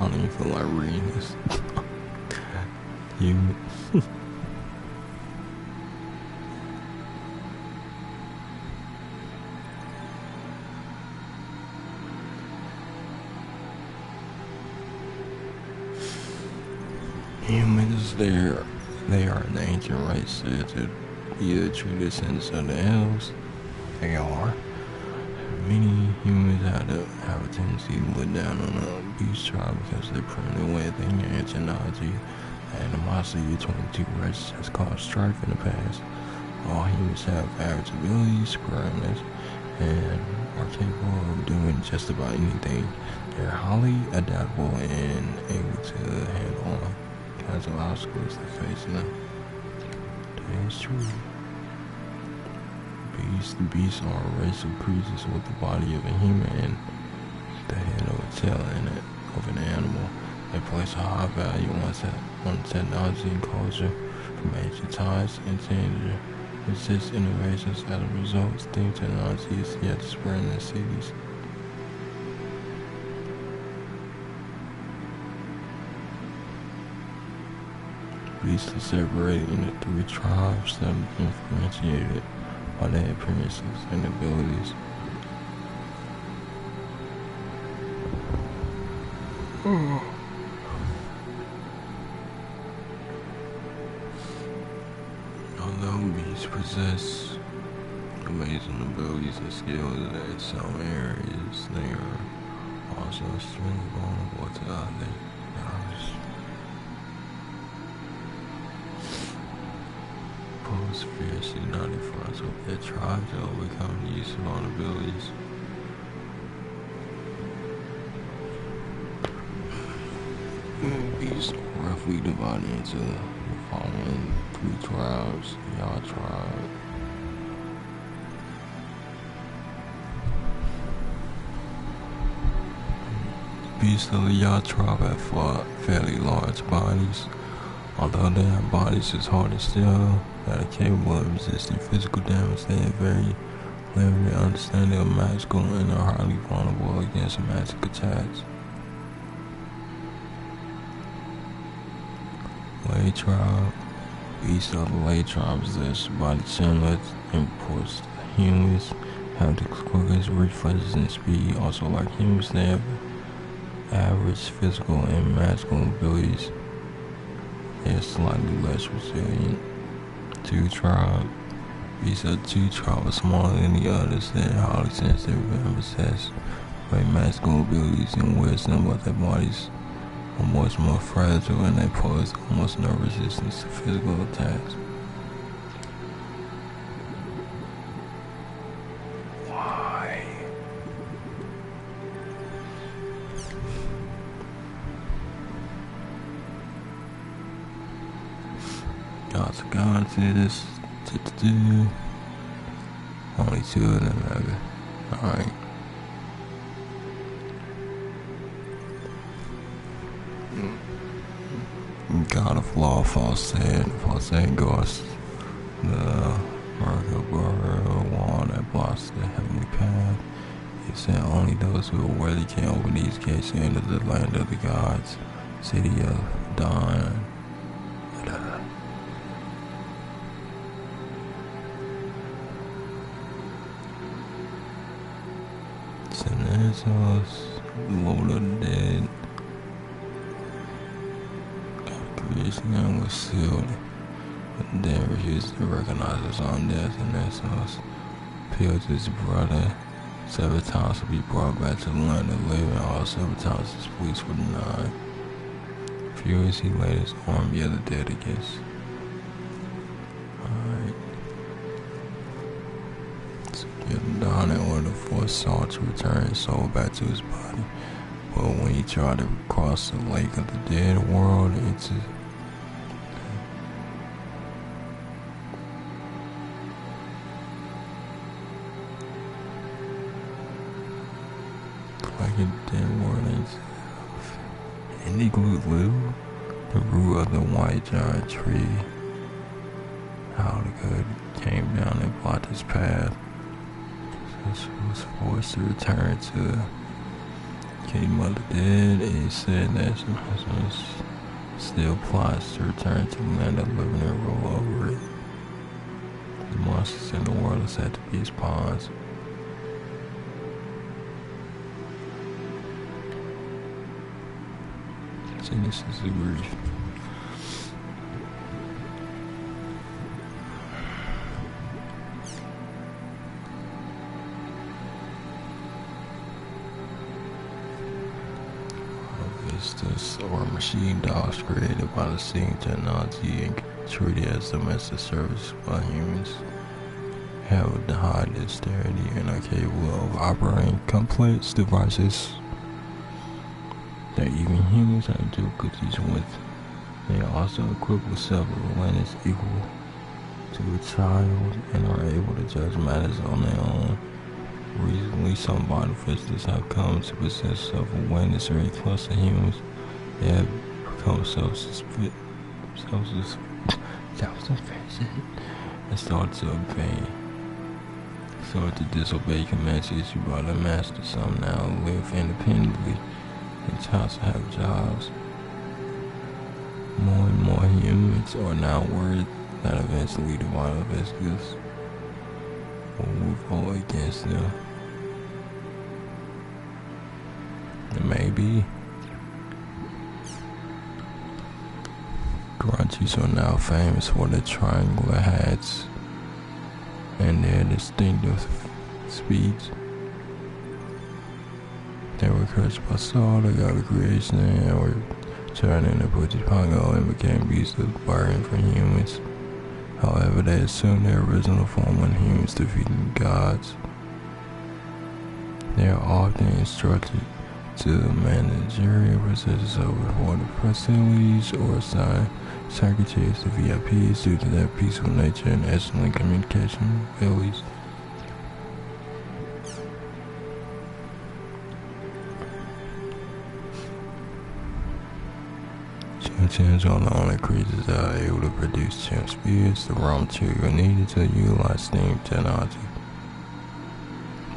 I don't even feel like reading this. You. Humans, they are an ancient race said to be the true descendants of the elves. They are. Many humans have a tendency to look down on the beast tribe because of their primitive way of thinking and technology. The animosity between the two races has caused strife in the past. All humans have average abilities, squareness, and are capable of doing just about anything. They're highly adaptable and able to handle all kinds of obstacles that face them. That is true. The beasts are a race of creatures with the body of a human and the head of a tail of an animal. They place a high value on technology and culture from ancient times and tend to resist innovations. As a result, steam technology is yet to spread in the cities. Beasts are separated into 3 tribes that are differentiated by their appearances and abilities. Although beasts possess amazing abilities and skills in some areas, they are also extremely vulnerable to others. Pose fierce united fronts with their tribes to overcome the use of vulnerabilities. Beasts are roughly divided into the following 3 tribes. Y'all tribe. The beasts of the Y'all tribe have fairly large bodies. Although they have bodies as hard as steel that are capable of resisting physical damage, they have very limited understanding of magical and are highly vulnerable against magic attacks. Lay tribe. Beasts of the Lay tribe possess bodies similar in proportion to humans, have the quickest reflexes and speed. Also, like humans, they have average physical and magical abilities. They are slightly less resilient. 2 tribe. Beasts of 2 tribe are smaller than the others. They are highly sensitive and possess great magical abilities and wisdom, but their bodies are much more fragile and they pose almost no resistance to physical attacks. Why? God's gone to this. Only 2 of them have it. Alright. God of Law, falsehood, ghost, the Manga wall that blocks the heavenly path. He said only those who are worthy can open these gates and enter the land of the gods, city of Dawn. Lord of the Dead. Creation was sealed, but then refused to recognize his own death, and Nessos appealed to his brother 7 times to be brought back to the land of the living. All 7 times his pleas were denied. Furious, he laid his army of the dead against. Alright. So Dawn in order for Saul to return his soul back to his body. But when he tried to cross the lake of the dead world into Glue, the root of the white giant tree. Howard came down and blocked his path. So she was forced to return to Kingdom of the Dead. He said that she still plots to return to the land of the living and roll over it. The monsters in the world are said to be his pawns. Genesis agrees. process or machine dolls created by the same technology and treated as domestic service by humans have the high dexterity and are capable of operating complex devices that even humans have difficulties with. They are also equipped with self-awareness equal to a child and are able to judge matters on their own. Recently, some biophysicists have come to possess self-awareness very close to humans. They have become self-sufficient and started to disobey commands issued by their master. Some now live independently and also have jobs. More and more humans are now worried that eventually the biophysicists will revolt against them. And maybe Grunchies are now famous for their triangular hats and their distinctive speech. They were cursed by Saul, they got a creation and were turned into Puchipango and became beasts of burden for humans. However, they assumed their original form when humans defeated gods. They are often instructed to managerial positions over the facilities or assigned secretaries to VIPs due to their peaceful nature and excellent communication abilities. Chimps are the only creatures that are able to produce chimp spirits, the raw material needed to utilize steam technology.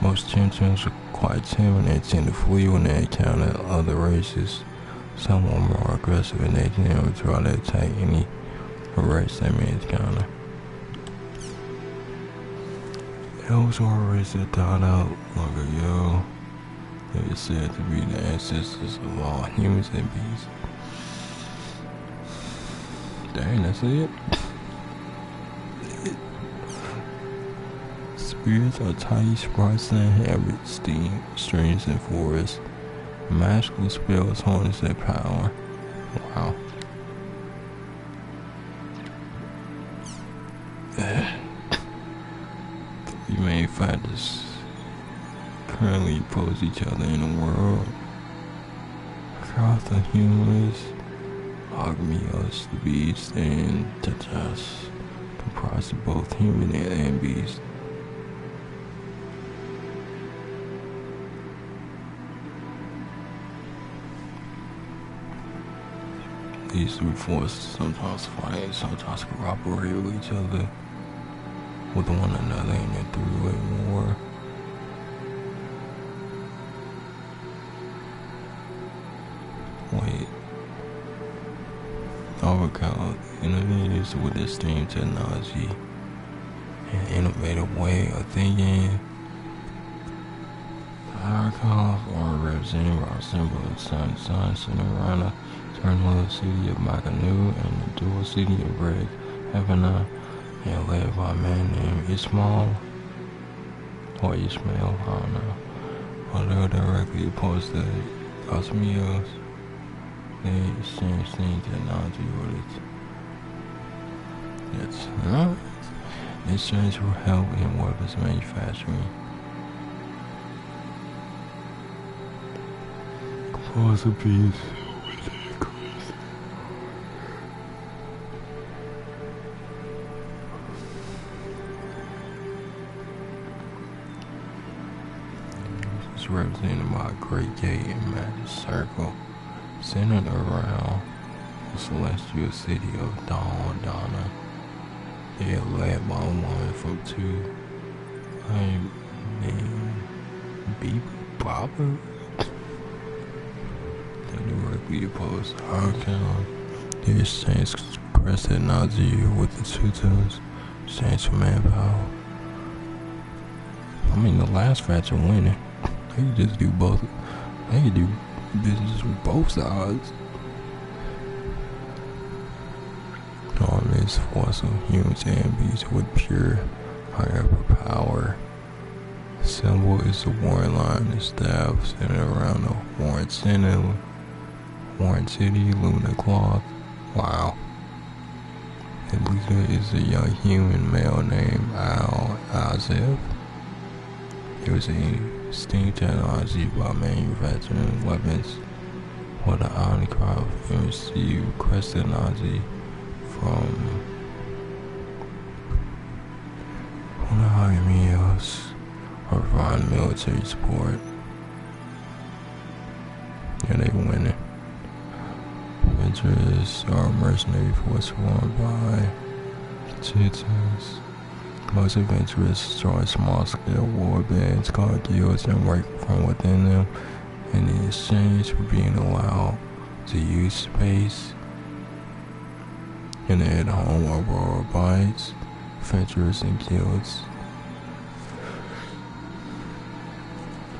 Most chimps are quite timid and tend to flee when they encounter other races. Some are more aggressive in nature and will try to attack any race they may encounter. Elves are a race that died out long ago. They are said to be the ancestors of all humans and beasts. Dang, that's it. Spirits are tiny sprites that inhabit steam, streams, and forests. Magical spells harness their power. Wow. Three main factors currently oppose each other in the world. Across the humans, Ogmios, the beast, and Tachas, comprised of both human and beast. These three forces sometimes fight, sometimes cooperate with each other, with one another in a three-way war. Wait. Overcome innovators with their steam technology and innovative way of thinking. The icons are represented by a symbol of sun centered around the eternal city of Manga and the dual city of Red Havana, and led by a man named Ismail or Ismail, I don't know. Although directly opposed to Osmios, they exchange steam technology with it. Exchange will help in weapons manufacturing. Composed of bees with aircraft. It's represented by a great gate and magic circle centered around the celestial city of Donna. They are led by a woman from two named Bobber. They directly oppose Archon. They exchange press technology with the Teutons, exchange for manpower. I mean, the last faction winning. They could just do both. They could do business with both sides. On this force of humans and beasts with pure higher power. The symbol is the warring line, the staff centered around the warring center. Warren City, Luna Cloth. Wow. The leader is a young human male named Al Azef. He was a steam technology by manufacturing weapons for the Omnicraft and received request technology from the Hagamios or provide military support. And they winning. Adventures are a mercenary force formed by Titans. Most adventurers join small-scale war bands called guilds and work from within them in exchange for being allowed to use space. And at home Aurora Bites, adventurers and guilds.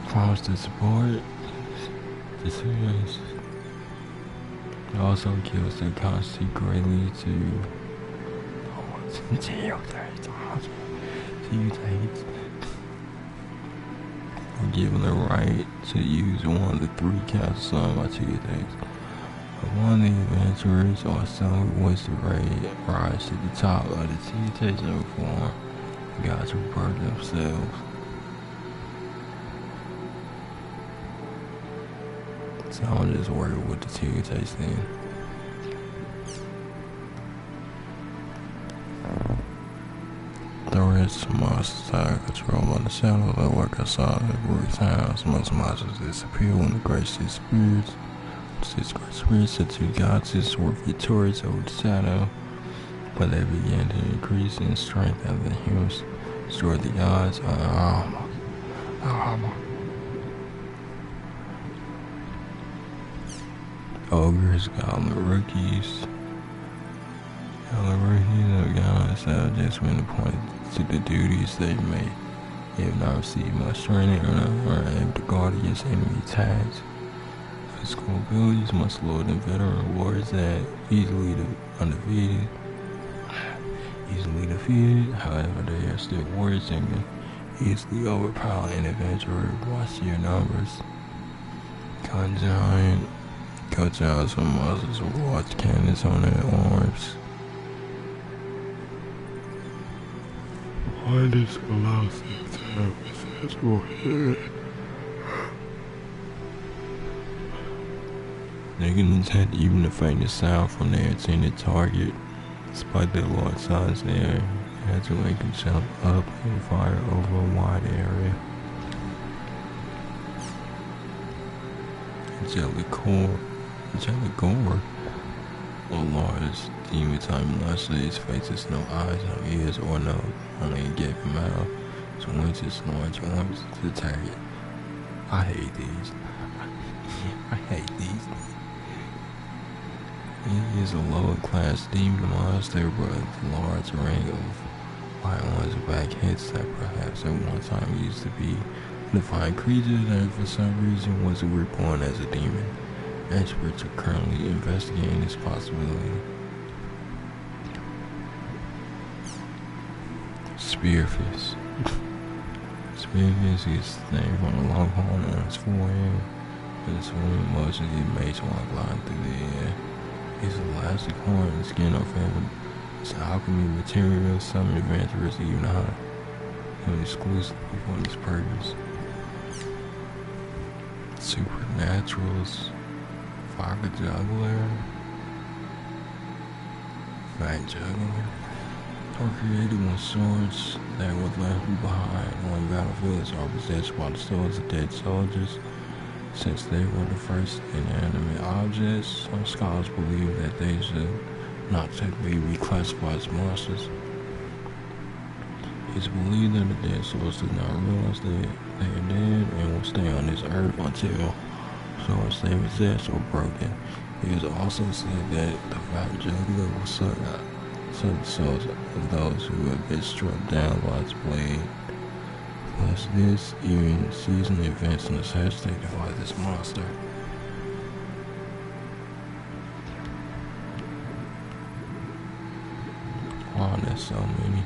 Promise to support the series. Also kills the constantly greatly to given the right to use one of the 3 castles on by 2 things. One of the adventurers or someone who wants to rise to the top of the TTH form, gods rebirth themselves. So I'm just working with the TTH then. The rest of monsters are controlled by the shadow that work outside of every times. Most monsters disappear when the great 6 spirits. 6 great spirits, the 2 goddesses, were victorious over the shadow, but they began to increase in strength as the humans destroyed the gods. Ogres, goblin rookies. Goblin rookies of goblins have just been appointed to the duties they may have not received much training or not able to guard against enemy attacks. Physical abilities much lower than veteran warriors that easily defeated. However, they are still warriors and can easily overpower an adventurer by sheer numbers. Cut-giants are monsters with large cannons on their arms. Why this allows them to have a central head? They can detect even the faintest sound from their intended target. Despite their large size, they had to make them jump up and fire over a wide area. Jellicor, a large demon-type monster, his face has no eyes, no ears, or nose, only a gaping mouth, so winds his large arms to attack it. I hate these. He is a lower-class demon monster, but a large ring of white ones back heads that perhaps at one time used to be a defiant creature that for some reason was reborn as a demon. Experts are currently investigating this possibility. Spearfish. Spearfish gets its name from a long horn on its forehead. Its swimming motion it makes while gliding through the air. Its elastic horn and skin are favorite. Its alchemy material some adventurers even hide him exclusively for this purpose. Supernaturals. Fire juggler. Fat juggler. Are created when swords that were left behind on battlefields are possessed by the souls of dead soldiers. Since they were the first inanimate objects, some scholars believe that they should not technically be classified as monsters. It's believed that the dead souls do not realize that they are dead and will stay on this earth until swords they possess are broken. It is also said that the fat juggler will suck the souls of those who have been struck down by its blade. Plus this, even seasoned events necessitate to fight this monster. Wow, there's so many.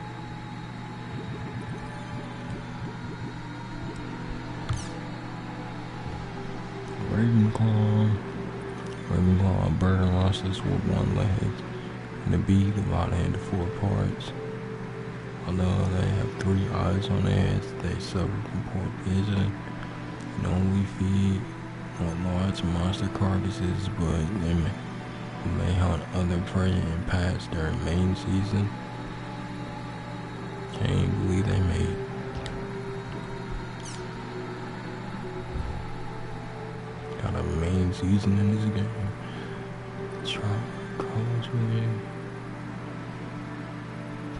Ravenclaw. Ravenclaw bird monsters with one leg, and the bee divided into 4 parts. Although they have 3 eyes on their heads, they suffer from poor vision and only feed on large monster carcasses, but they may hunt other prey and pets during mating season. Can't even believe they made. Got a mating season in this game.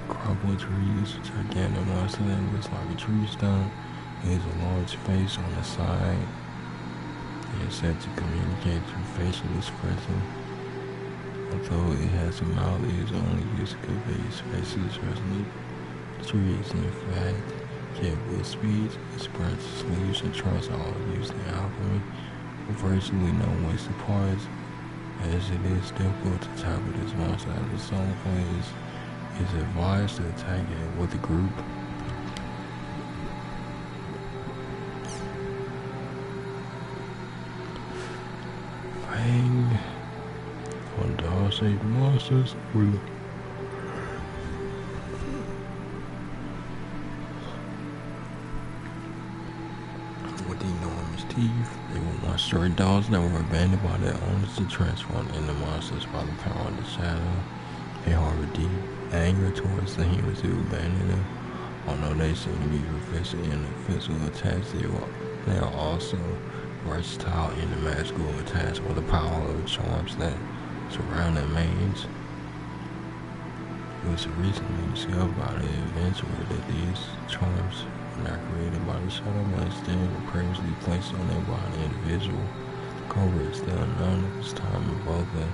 Crumple tree is a gigantic monster that looks like a tree stump. It has a large face on the side. It is said to communicate through facial expression. Although it has a mouth, it is only used to convey its facial expression. The tree is in fact capable of speech. Its branches, leaves, and trunks are all used in alchemy, with virtually no wasted parts, as it is difficult to tackle this monster as a solo player. Is advised to attack it with a group. Fang on dog-shaped monsters with enormous teeth. They were once stray dogs that were abandoned by their owners to transform into monsters by the power of the shadow. They harbor deep anger towards the humans who abandoned them. Although they seem to be proficient in the physical attacks, they are also versatile in the magical attacks with the power of charms that surround their mains. It was recently discovered by the adventurer that these charms were not created by the shadow, but instead were previously placed on their body individual. The culprit is still unknown at this time, and both the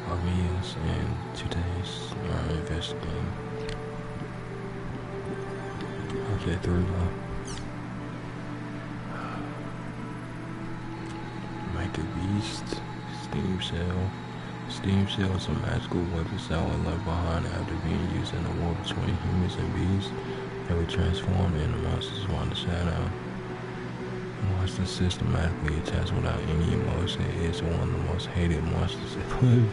obvious and today's are investigating. Okay, 3 more. Make a beast. Steam cell. Steam cell is a magical weapon that was left behind after being used in the war between humans and beasts. They were transformed into monsters by the shadow. The monster systematically attacks without any emotion. It is one of the most hated monsters in play.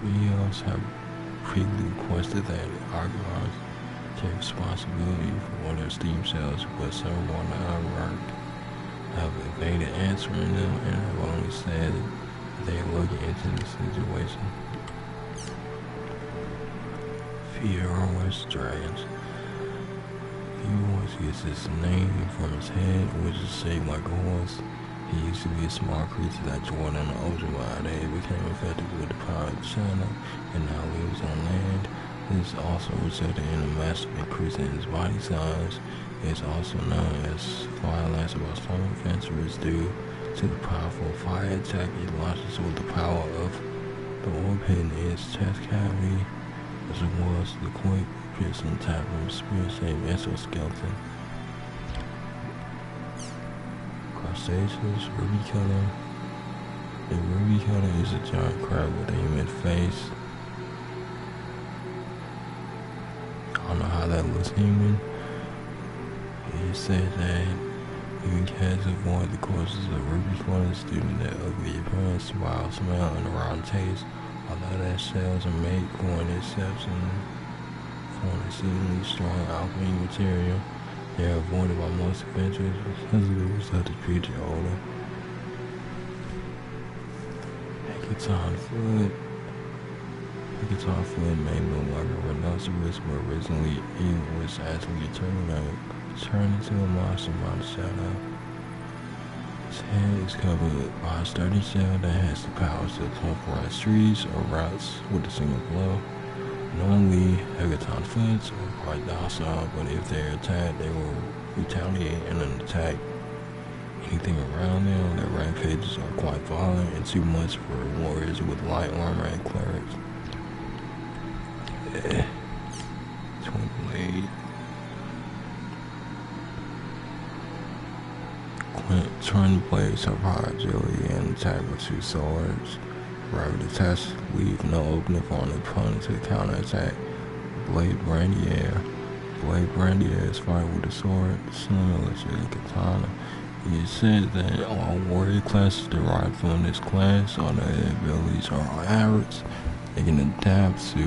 VLs have previously requested that Argonauts take responsibility for their steam cells, but several on the Argonauts have evaded answering them and have only said that they are looking into the situation. Fearless dragons. Fearless gets its name from its head, which is shaped like a horse. He used to be a small creature that dwelled in the ocean, but they became infected with the power of China and now lives on land. This also resulted in a massive increase in his body size. It is also known as Fire Lancer by some adventurers due to the powerful fire attack it launches with the power of the orb hidden in its chest cavity, as well as the quick piercing attack from spear-shaped exoskeleton. Crustaceans, ruby cutter. The ruby cutter is a giant crab with a human face. I don't know how that looks human. It said that human cats avoid the courses of ruby cutters due to their ugly appearance, wild smell, and rotten taste. Although their shells are made for an exception for an exceedingly strong alchemy material, they are avoided by most adventurers because of the result of creature odor. Hackathon foot. Hackathon foot may look like a rhinoceros, but originally it was actually turned into a monster by the shadow. Its head is covered by a sturdy shell that has the power to pulverize trees or rocks with a single blow. Normally, Hackathon foots are quite docile, but if they're attacked, they will retaliate and attack anything around them. Their rampages are quite violent and too much for warriors with light armor and clerics. 20 blade. Twin blades have high agility and attack with 2 swords. Rapid attacks leave no opening for an opponent to counterattack. Blade Brandier. Blade Brandier is fight with a sword similar to a katana. It said that all warrior classes derived from this class, all their abilities are average. They can adapt to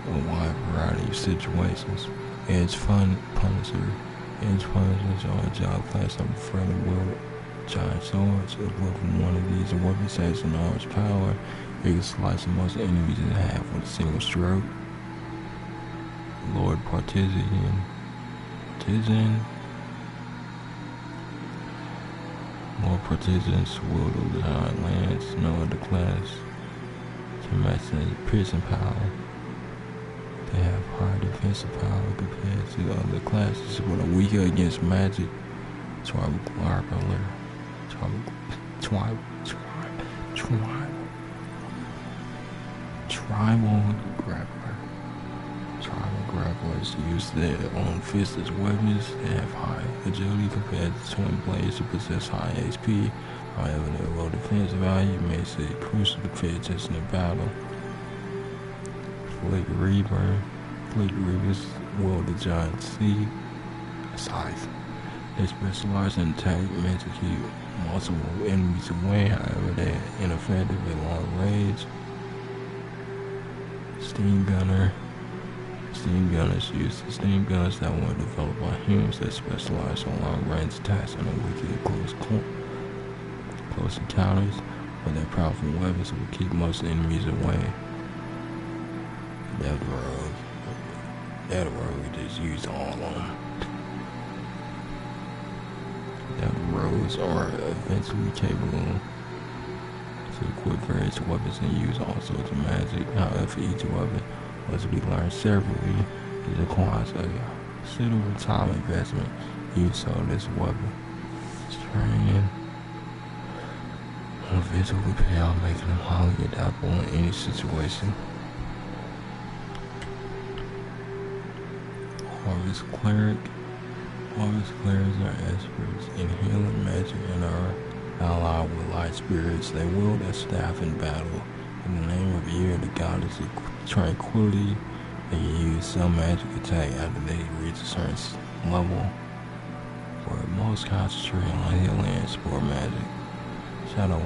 a wide variety of situations. Edge Punisher. Edge Punishers are a job class that prefer to wield giant swords. If one of these weapons has enormous power, it can slice most enemies in half with a single stroke. Lord Partisan. Lord Partisans wield the giant lance. No other class can match their piercing power. They have higher defensive power compared to other classes, but are weaker against magic. Tribal grappler. Tribal grapplers use their own fists as weapons. They have high agility compared to twin blades who possess high HP. However, their low defense value makes it crucial to pay attention in battle. Fleet Reavers wield the giant scythe. They specialize in attack meant to keep multiple enemies away. However, they are ineffective at long range. Steam gunners use the steam guns that were developed by humans that specialize on long-range attacks and are wicked at close encounters, but their powerful weapons will keep most enemies away. Death Rogue just use all of them. Death Rogues are eventually capable to equip various weapons and use all sorts of magic. However, each weapon must be learned separately. It requires a considerable time investment use of this weapon. Training will eventually pay off, making them highly adaptable in any situation. Harvest Clerics are experts in healing magic and are allied with light spirits. They wield their staff in battle. In the name of Year, the goddess of tranquility, they can use some magic attack after they reach a certain level, where most concentrate on healing and sport magic. Shadow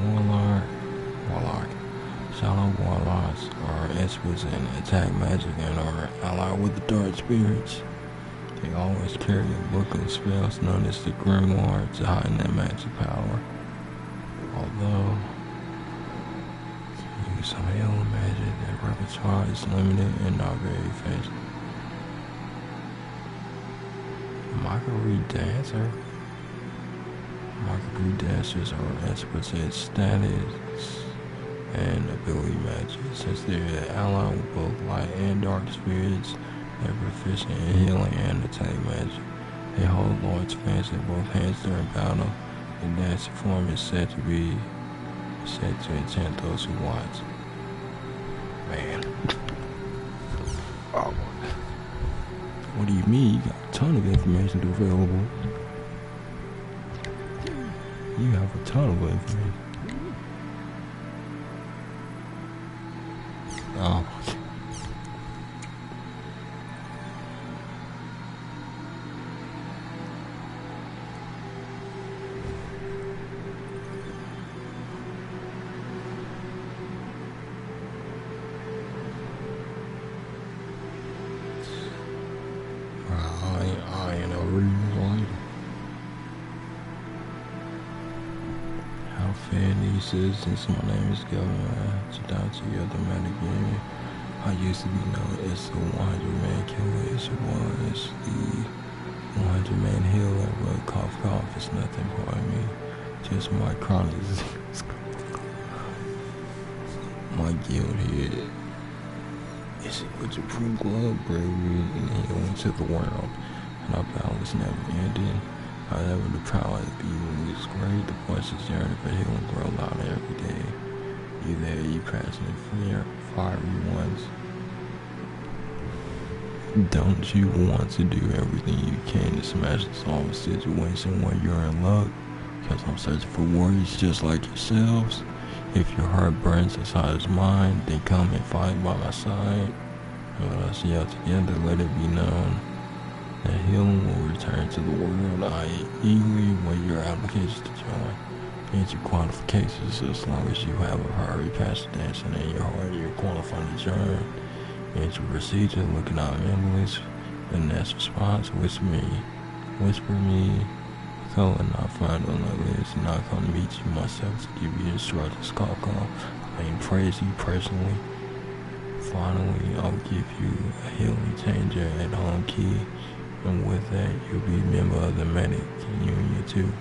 Warlocks are experts in attack magic and are allied with the dark spirits. They always carry a book of spells known as the Grimoire to hide their magic power. Although some healing magic, their repertoire is limited and not very effective. Mockery dancers are experts at status and ability magic. Since they're allied with both light and dark spirits, they're proficient in healing and attack magic. They hold Lord's fans in both hands during battle. The dancing form is said to enchant those who watch. Man. Oh. What do you mean? You got a ton of information available. You have a ton of information. Oh. Citizens, my name is Governor. Shout to you, the man again. I used to be known as the 100-man killer. It was the 100-man healer, but cough is nothing for me. Just my chronic disease. My guild here is with your prune glove, bravery, and healing to the world. And our battle is never ending. However, the power of the evil is great. The voices yearning for healing grow louder every day. You there, you passionate, fiery ones. Don't you want to do everything you can to smash and solve a situation where you're in luck? Because I'm searching for warriors just like yourselves. If your heart burns as hot as mine, then come and fight by my side. And let us yell together, let it be known. The healing will return to the world. I eagerly await your application to join. Meet your qualifications. As long as you have a fiery passion dancing in your heart, you're qualified to join. Enter procedure, looking out ambulance. The next response, whisper me. So when I find on the list, and I come to meet you myself to give you instructions. Call. I praise you personally. Finally, I'll give you a healing changer at home key, and with that, you'll be a member of the medic union too.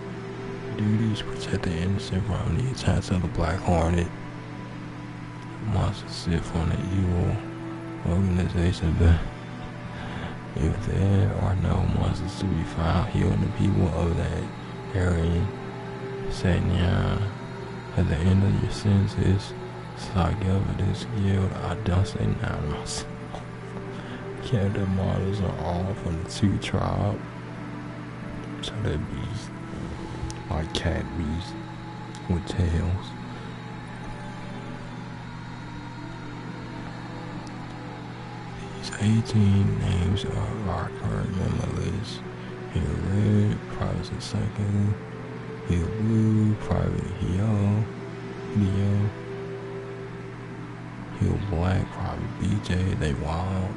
Duties: protect the innocent from the attacks of the Black Hornet. Monsters sit from the evil organization. If there are no monsters to be found, healing the people of that area. Say now, at the end of your sentences, so I give this guild, I don't say now myself. Character models are all from the 2 tribe. So that beast, like cat beast with tails. These 18 names are our current member list. Here red, private second. Here blue, private Hio. Hill Black, private BJ, they wild.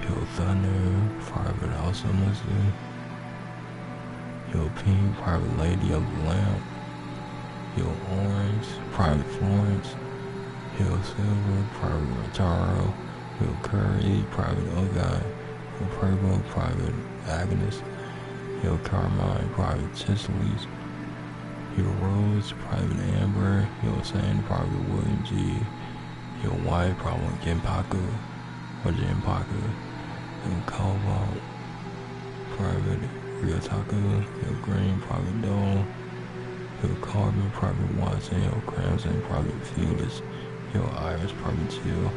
Hill Thunder, private Awesomeness. Hill Pink, private Lady of the Lamp. Hill Orange, private Florence. Hill Silver, private Rotaro. Hill Curry, private Ogai. Hill Purple, private Agnes. Hill Carmine, private Cicely's. Hill Rose, private Amber. Hill Sand, private William G. Hill White, private Genpaku or Genpaku. Hill Cobalt, private Ryotaku. Hill Green, private Dole. Hill Carbon, private Watson. Hill Crimson, private Fearless. Hill Iris, private Chill.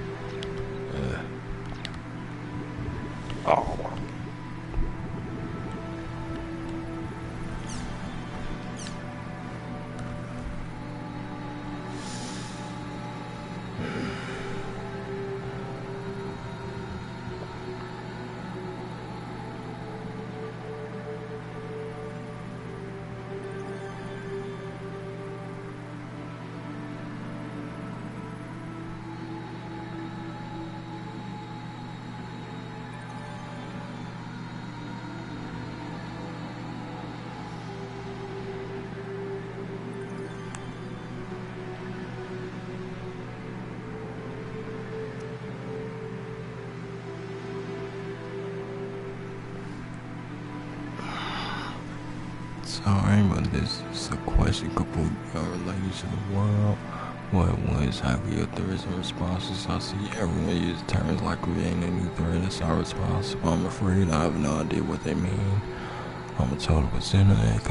Oh. Sorry, but this is a question completely unrelated to the world. What exactly your threats and responses? I see everyone use terms like creating a new threat as our response, but I'm afraid I have no idea what they mean. I'm a total beginner and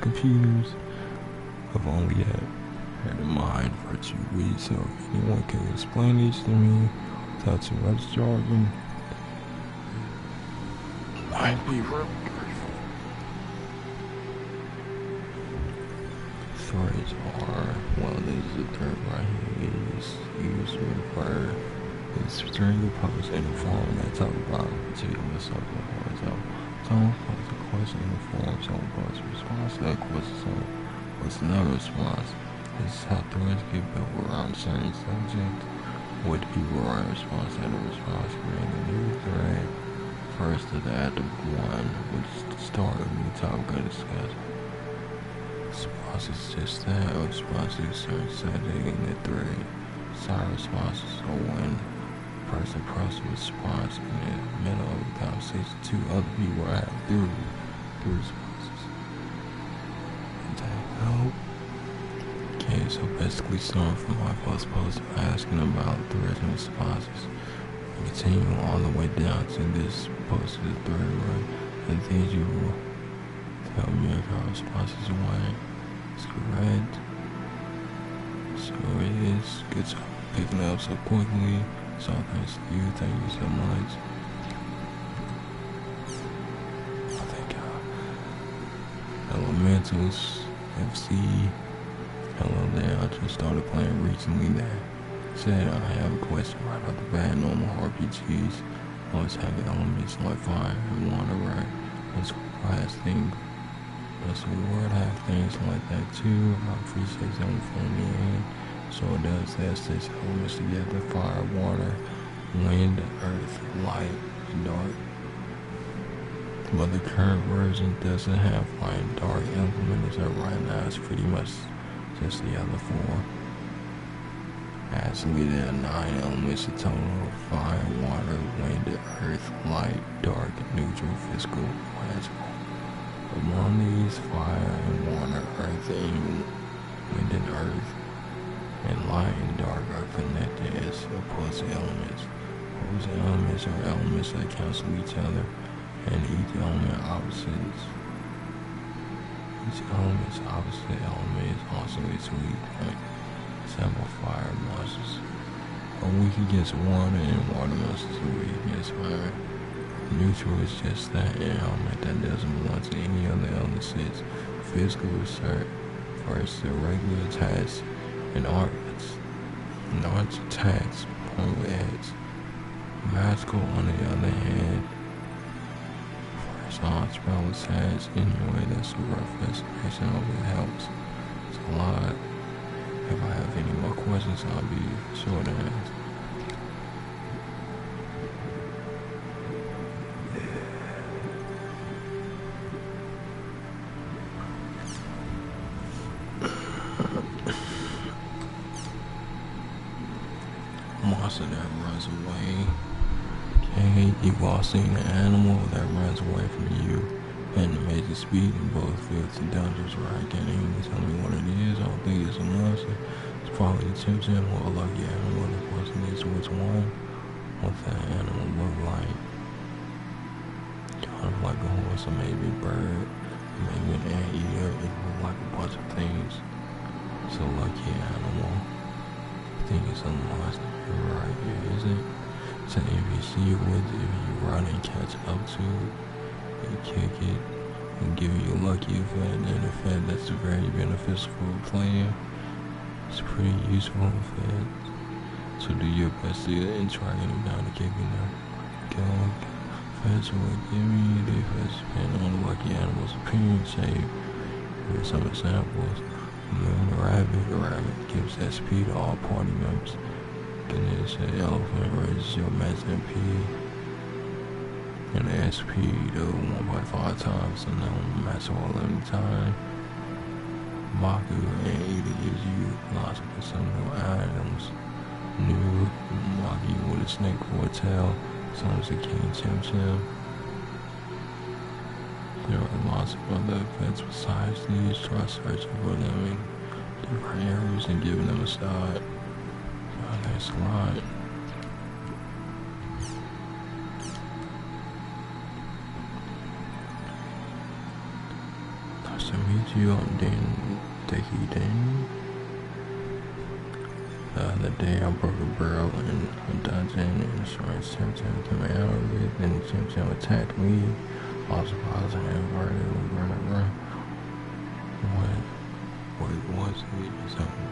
computers. I've only had a mind for 2 weeks, so if anyone can explain these to me without too much jargon, I'd be real grateful. Threats are, well, this is the threat right here, is used to refer to string of posts in the form that talk about a particular subject. For example, someone posts a question in the form, someone posts a response to that question, someone posts another response. This is how threads get built around certain subjects. With people write a response and a response create a new thread. First to the act of 1, which is the start of a new topic of discussion. Response is just that, a response to a certain subject in the thread. Side responses are when a person posts a response in the middle of the conversation to other people have through responses. Did that help? Okay, so basically starting from my first post asking about threads and responses. Continue all the way down to this post to the third one, and then you will tell me if your response is 1 is correct. So it is. Good job picking it up so quickly. So thanks to you. Thank you so much. I think Elementals FC. Hello there. I just started playing recently there. Said I have a question right off the bat. Normal RPGs always have elements like fire and water, right? That's has things. That's the word have things like that too. I appreciate them for me in. So it does that six elements together: fire, water, wind, earth, light, and dark. But the current version doesn't have light and dark implemented, so right now it's pretty much just the other four. Actually, there are 9 elements in total: fire, water, wind, earth, light, dark, neutral, physical, magical. Among these, fire and water, earth and wind and earth, and light and dark are connected as opposing elements. Opposing elements are elements that cancel each other, and each element opposites. Each element's opposite element is also its weak point. Example: fire monsters are weak against water, and water monsters are weak against fire. Neutral is just that element that doesn't belong to any other elements. Physical assert first the regular attacks and arts. And arts attacks point with X. Magical, on the other hand, first all spell attacks anyway. That's a rough explanation of it helps. It's a lot. If I have any more questions, I'll be sure to ask. Monster that runs away. Okay, you've all seen an animal that runs away from you at an amazing speed in both fields and dungeons, right? Can't even tell me what it is. I don't think it's a monster. It's probably a Chimchim or a lucky animal. The question is which one? What's that animal look like? Kind of like a horse or maybe a bird, maybe an anteater. It looks like a bunch of things. It's a lucky animal. I think it's a monster right here, is it? So if you see it, if you run and catch up to it, you kick it, and give you a lucky effect, and an effect that's very beneficial for a player. It's a pretty useful effect. So do your best to and try to get him down to kick him down. Go. Fetch will give me the effects depending on the lucky animal's appearance shape. Here's some examples. Moon rabbit. A rabbit gives SP to all party members. Ganesh, an elephant raises your max MP and SP to 1.5 times, and then max or 11 times. Maku and Ida gives you lots of personal items. New Maki with a snake for a tail. Someone's a king Chim. There are lots of other effects besides these. Try searching for them in different areas and giving them a start. There's a lot. Nice to meet you. I'm Dan. The other day I broke a barrel in a dungeon and strange Chim came out of it, and Chim attacked me. I was surprised I had heard it was running. What was it or something?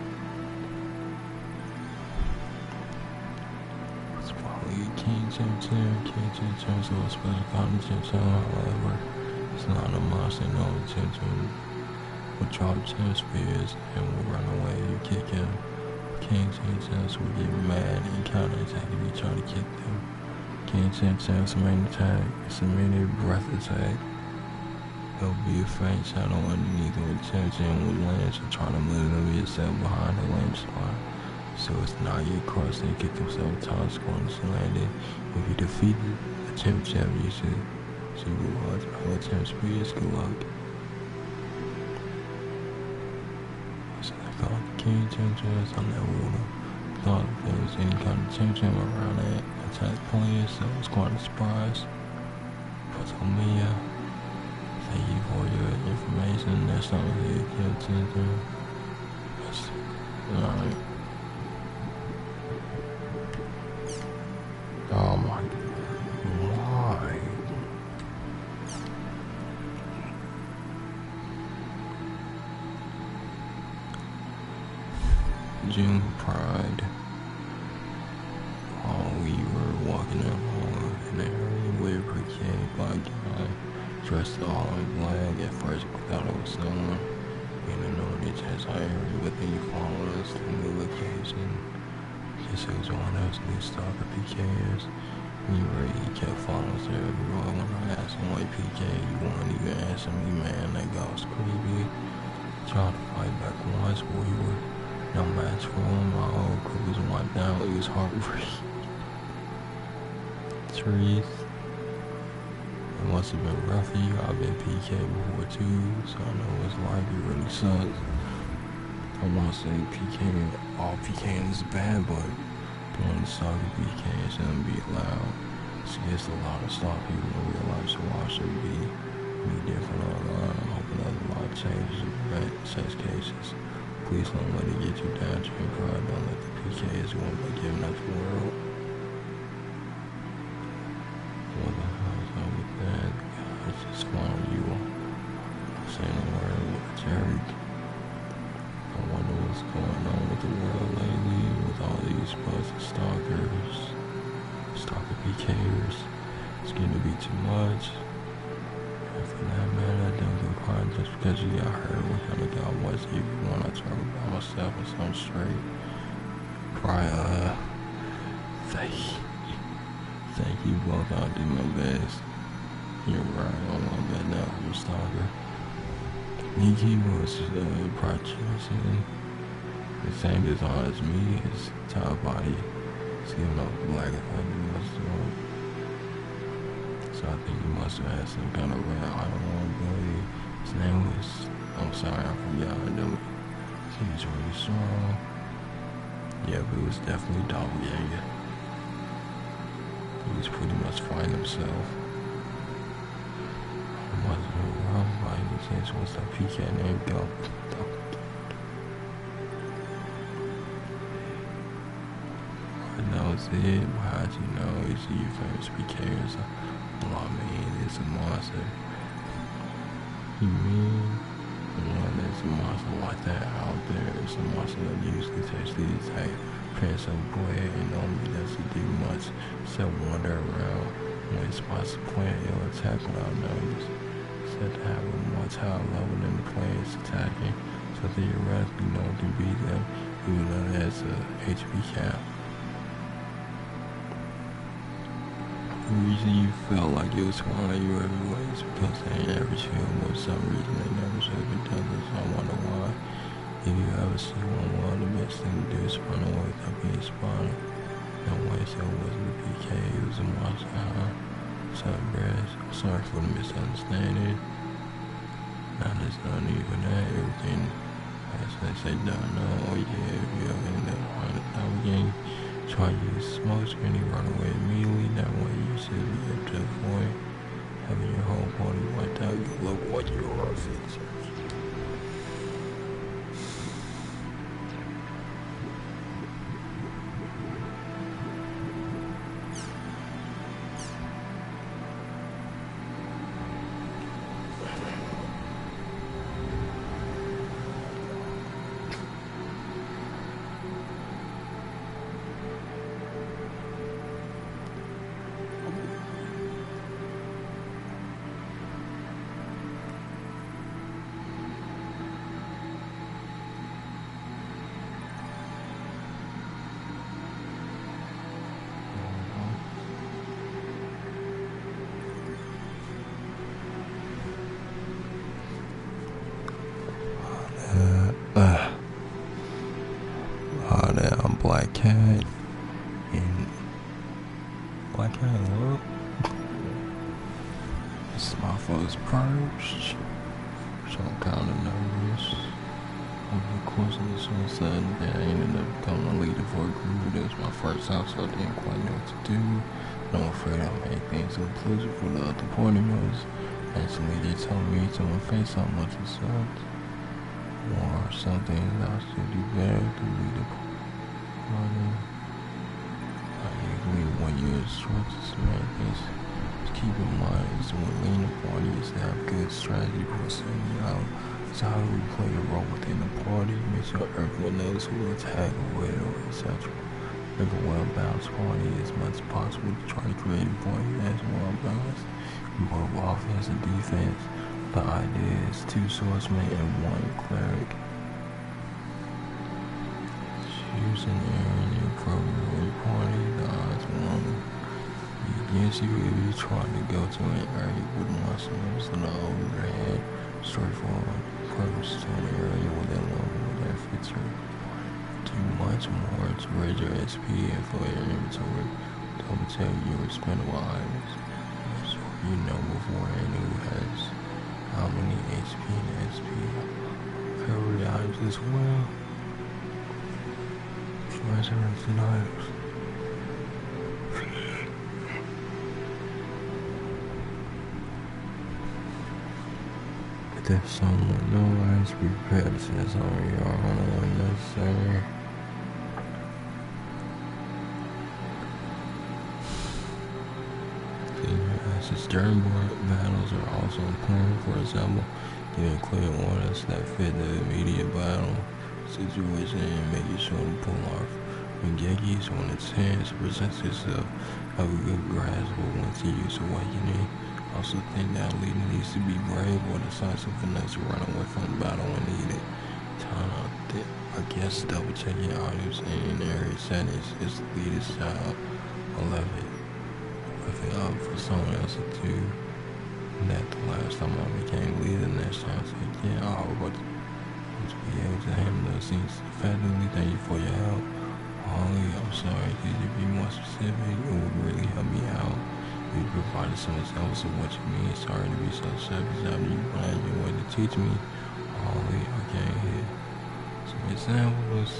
It's probably King Chim, so a special kind of Chim, however, it's not a monster, no. Chim will drop Chim spears and will run away. You kick him. King Chim will get mad and counterattack if you try to kick them. King Chim's main attack is a mini breath attack. There'll be a faint shadow underneath where Chim will land, so try to move yourself behind the lane spot. So it's not your cross and kick himself times going to land it. If you defeat the Chim, you should see what Chim spears. Good luck. So they call the King Chim on that water. Thought there was any kind of Chim around that attack players, so it was quite a surprise. But on me, thank you for your information. That's something that you can attend to. Alright. Oh my. Why? June Pride. we were walking along in an area where PK black guy dressed all in black. At first we thought it was someone in the Nordic as I area, but then you followed us to the location. Guess it was one of those new stalker PKers. Anyway, he kept following us everywhere. When I asked him like PK, he wouldn't even answer me, man. That guy was creepy. Tried to fight back once, but we were no match for him. My whole crew was wiped out. It was heartbreaking. Trees. It must have been rough for you. I've been PK before too, so I know it's like it really sucks. I won't say PK, all PK is bad, but doing the stalker PK shouldn't be allowed. It's against a lot of stalk people in real life, so why should it be different online? I'm hoping that a lot of changes in prevent such cases. Please don't let it get you down to your pride. Don't let the PKs go by giving up the world. What the hell is up with that? I just found you saying a word with a jerk. I wonder what's going on with the world lately with all these busted stalkers, stalker PKers. It's getting to be too much. And for that matter, I don't get crying just because you got hurt. What kind of guy was he? When I talk about myself and something straight. Cry, thank you both. I'll do my best. You're right, I'm on that now from the stalker. Nikki was practicing the same design as me, his top body, skin off black if I do was doing. So I think he must have had some kind of red item on, but his name was, I'm sorry, I forgot, he was really strong. Yeah, but it was definitely Doppelganger. He was pretty much fighting himself. What's that PK name? Go. That was it. How'd you know? You see your famous PKers. Well, I mean, it's a monster. You mean? Yeah, there's a monster like that out there. It's a monster that usually takes these type prints of boy and normally doesn't do much except wander around. When it spots a plant, it'll attack without notice. Said to have a much higher level than the players attacking, so theoretically no one can beat them, even though it has a HP cap. The reason you felt like it was falling you everywhere is because they ain't ever showed, but for some reason they never showed the others. I wonder why. If you ever see one, the best thing to do is run away without being spotted. No way, so it wasn't a PK, it was a monster, huh? Sorry for the misunderstanding. Now there's not even that. Everything as they say done. Oh yeah, if you ever end up on the power game, try to use smoke screen, you run away immediately. That way you should be able to avoid having your whole body wiped out. You look what you are fixing. Black Cat and Black Cat what? This my first perched, so I'm kinda nervous. Over the course of this one sudden that I ended up becoming a leader for a group. It was my first house, so I didn't quite know what to do. And I'm afraid I made things inclusive for the other party members. Actually they told me to my face how much it sucked. Or something that I should do better to lead the party. When you instruct this man, just keep in mind is when leading the party is to have good strategy for sending out. So how do we play a role within the party? Make sure everyone knows who to attack or where, etc. Make a well-balanced party as much as possible to try to create a party that's well-balanced in both offense and defense. The idea is 2 swordsmen and 1 cleric. Choose an area appropriate party. The odds won against you if you try to go to an area with monsters in the overhead. Straightforward approach to an area with that level that fits you. Do much more to raise your SP and fill your inventory. Don't tell you your expendable items. So you know beforehand who has how many HP and SP. Cover the items as well. Resurrected items. If there's someone no items, be prepared to send some of your own when necessary. During battles are also important. For example, getting clear orders that fit the immediate battle situation and making sure to pull off Mangekis when it's hands presents itself. Have a good grasp of once you use awakening. Also think that leader needs to be brave or decisive enough to run away from the battle when needed. Time out there. I guess double checking items in area settings is the leader's style. I love it. If it up for someone else to do that the last time I became leader, next time I said, yeah, I hope to be able to handle those things effectively. Thank you for your help. Holly, I'm sorry, could you be more specific? It would really help me out. You provided some examples of what you mean. Sorry to be so selfish after you find your way to teach me. Holly, I can't hear some examples.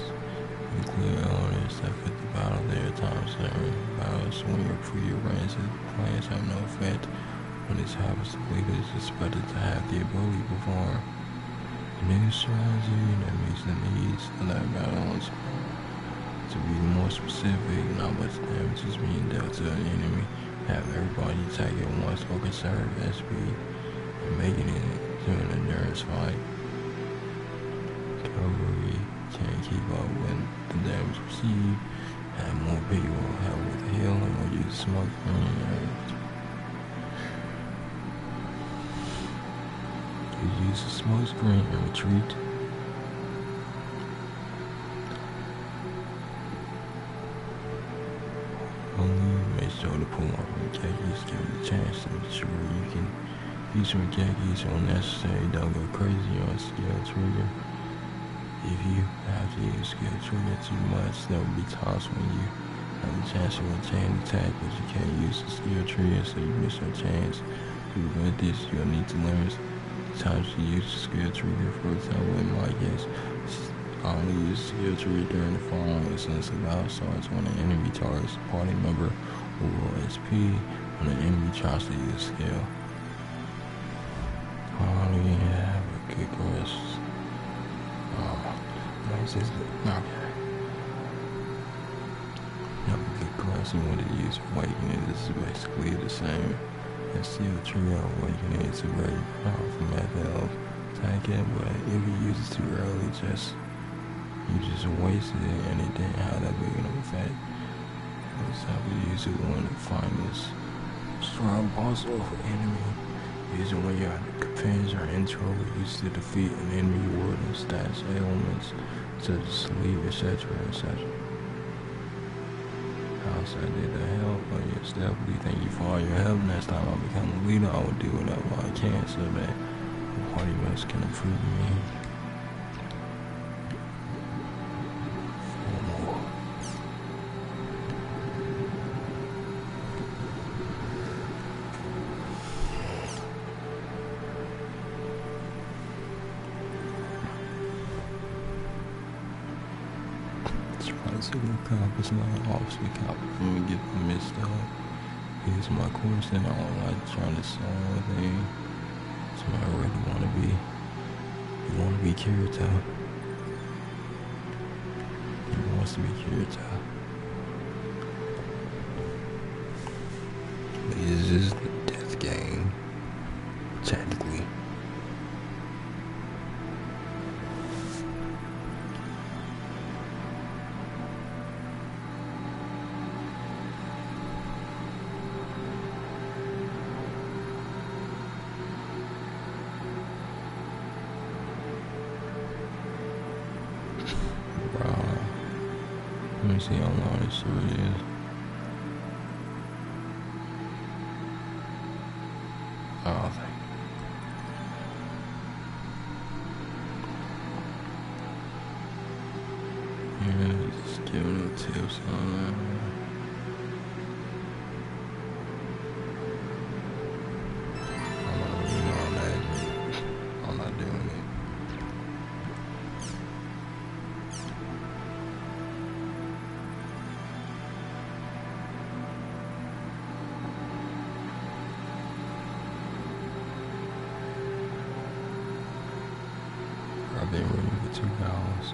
You clear orders that fit the battle there at times. Certain battles when your prearranged plans have no effect. When this happens, the leader is expected to have the ability to perform a new strategy that meets the needs of that battle. To be more specific, not much damage is being dealt to an enemy. Have everybody attack at once or conserve SP and making it to an endurance fight. Cavalry can't keep up with the damage received. Have more people help with healing or use smoke green. You use the smoke screen and retreat. Make sure to pull off Mangekis, give you a chance to make sure you can use Mangekis when necessary. Don't go crazy on skill trigger. If you have to use skill trigger too much, there will be times when you have a chance to retain attack, but you can't use the skill trigger, so you miss your chance. To prevent this, you'll need to learn the times to use the skill trigger. For example, in my case, I only use skill trigger during the following instance of battle starts when an enemy targets a party member or SP when an enemy tries to use skill. Finally, have a good rest. Okay. Have a good rest and when to use awakening. This is basically the same as skill trigger. Awakening is a very powerful method of attacking, but if you use it too early, you just wasted it and it didn't have that big of an effect. For example, use it when the finest strong boss of an enemy. Use it when your companions are in trouble. Use it to defeat an enemy with and stats ailments such as sleep, etc. etc. Outside did the help, but yes, definitely thank you for all your help. Next time I become a leader, I will do whatever I can so that the party members can improve me. Accomplish my obviously from me get messed up. Here's my course and I don't like trying to solve things. So I really wanna be Kirito. He wants to be Kirito. This is the death game. Technically. Bro, let me see how long this series is. Oh, yeah, just giving them tips on that. I'm not reading all that. I'm not doing it. I've been reading for 2 hours.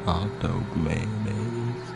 Hot dog mayonnaise.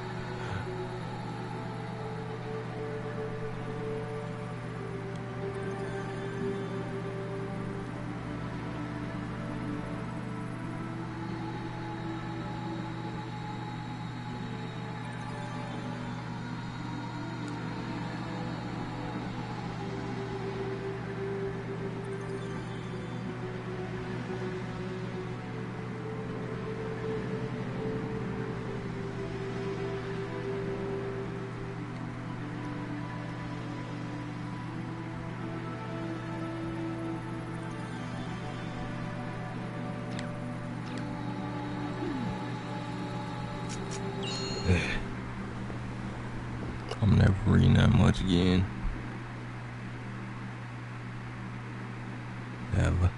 I'm never reading that much again. Never.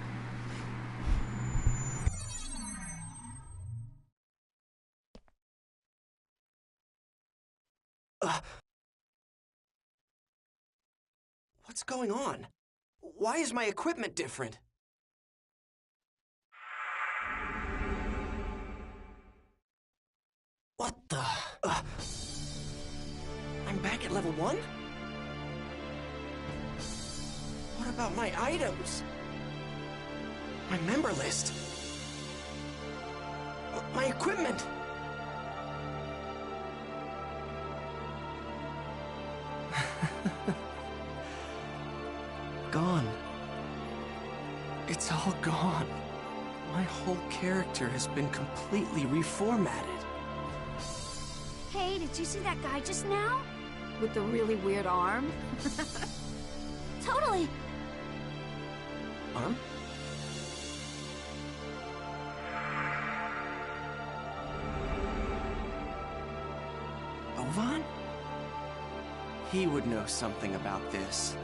What's going on? Why is my equipment different? What the? I'm back at level 1? What about my items? My member list? My equipment? Gone. It's all gone. My whole character has been completely reformatted. Hey, did you see that guy just now? With the really weird arm? Totally! Arm? Ovan? He would know something about this.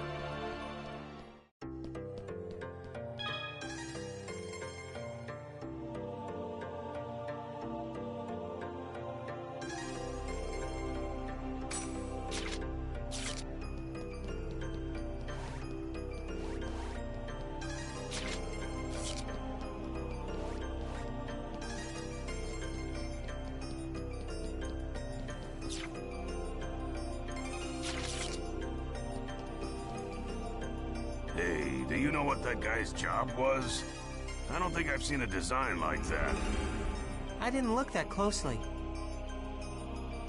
Hey, do you know what that guy's job was? I don't think I've seen a design like that. I didn't look that closely.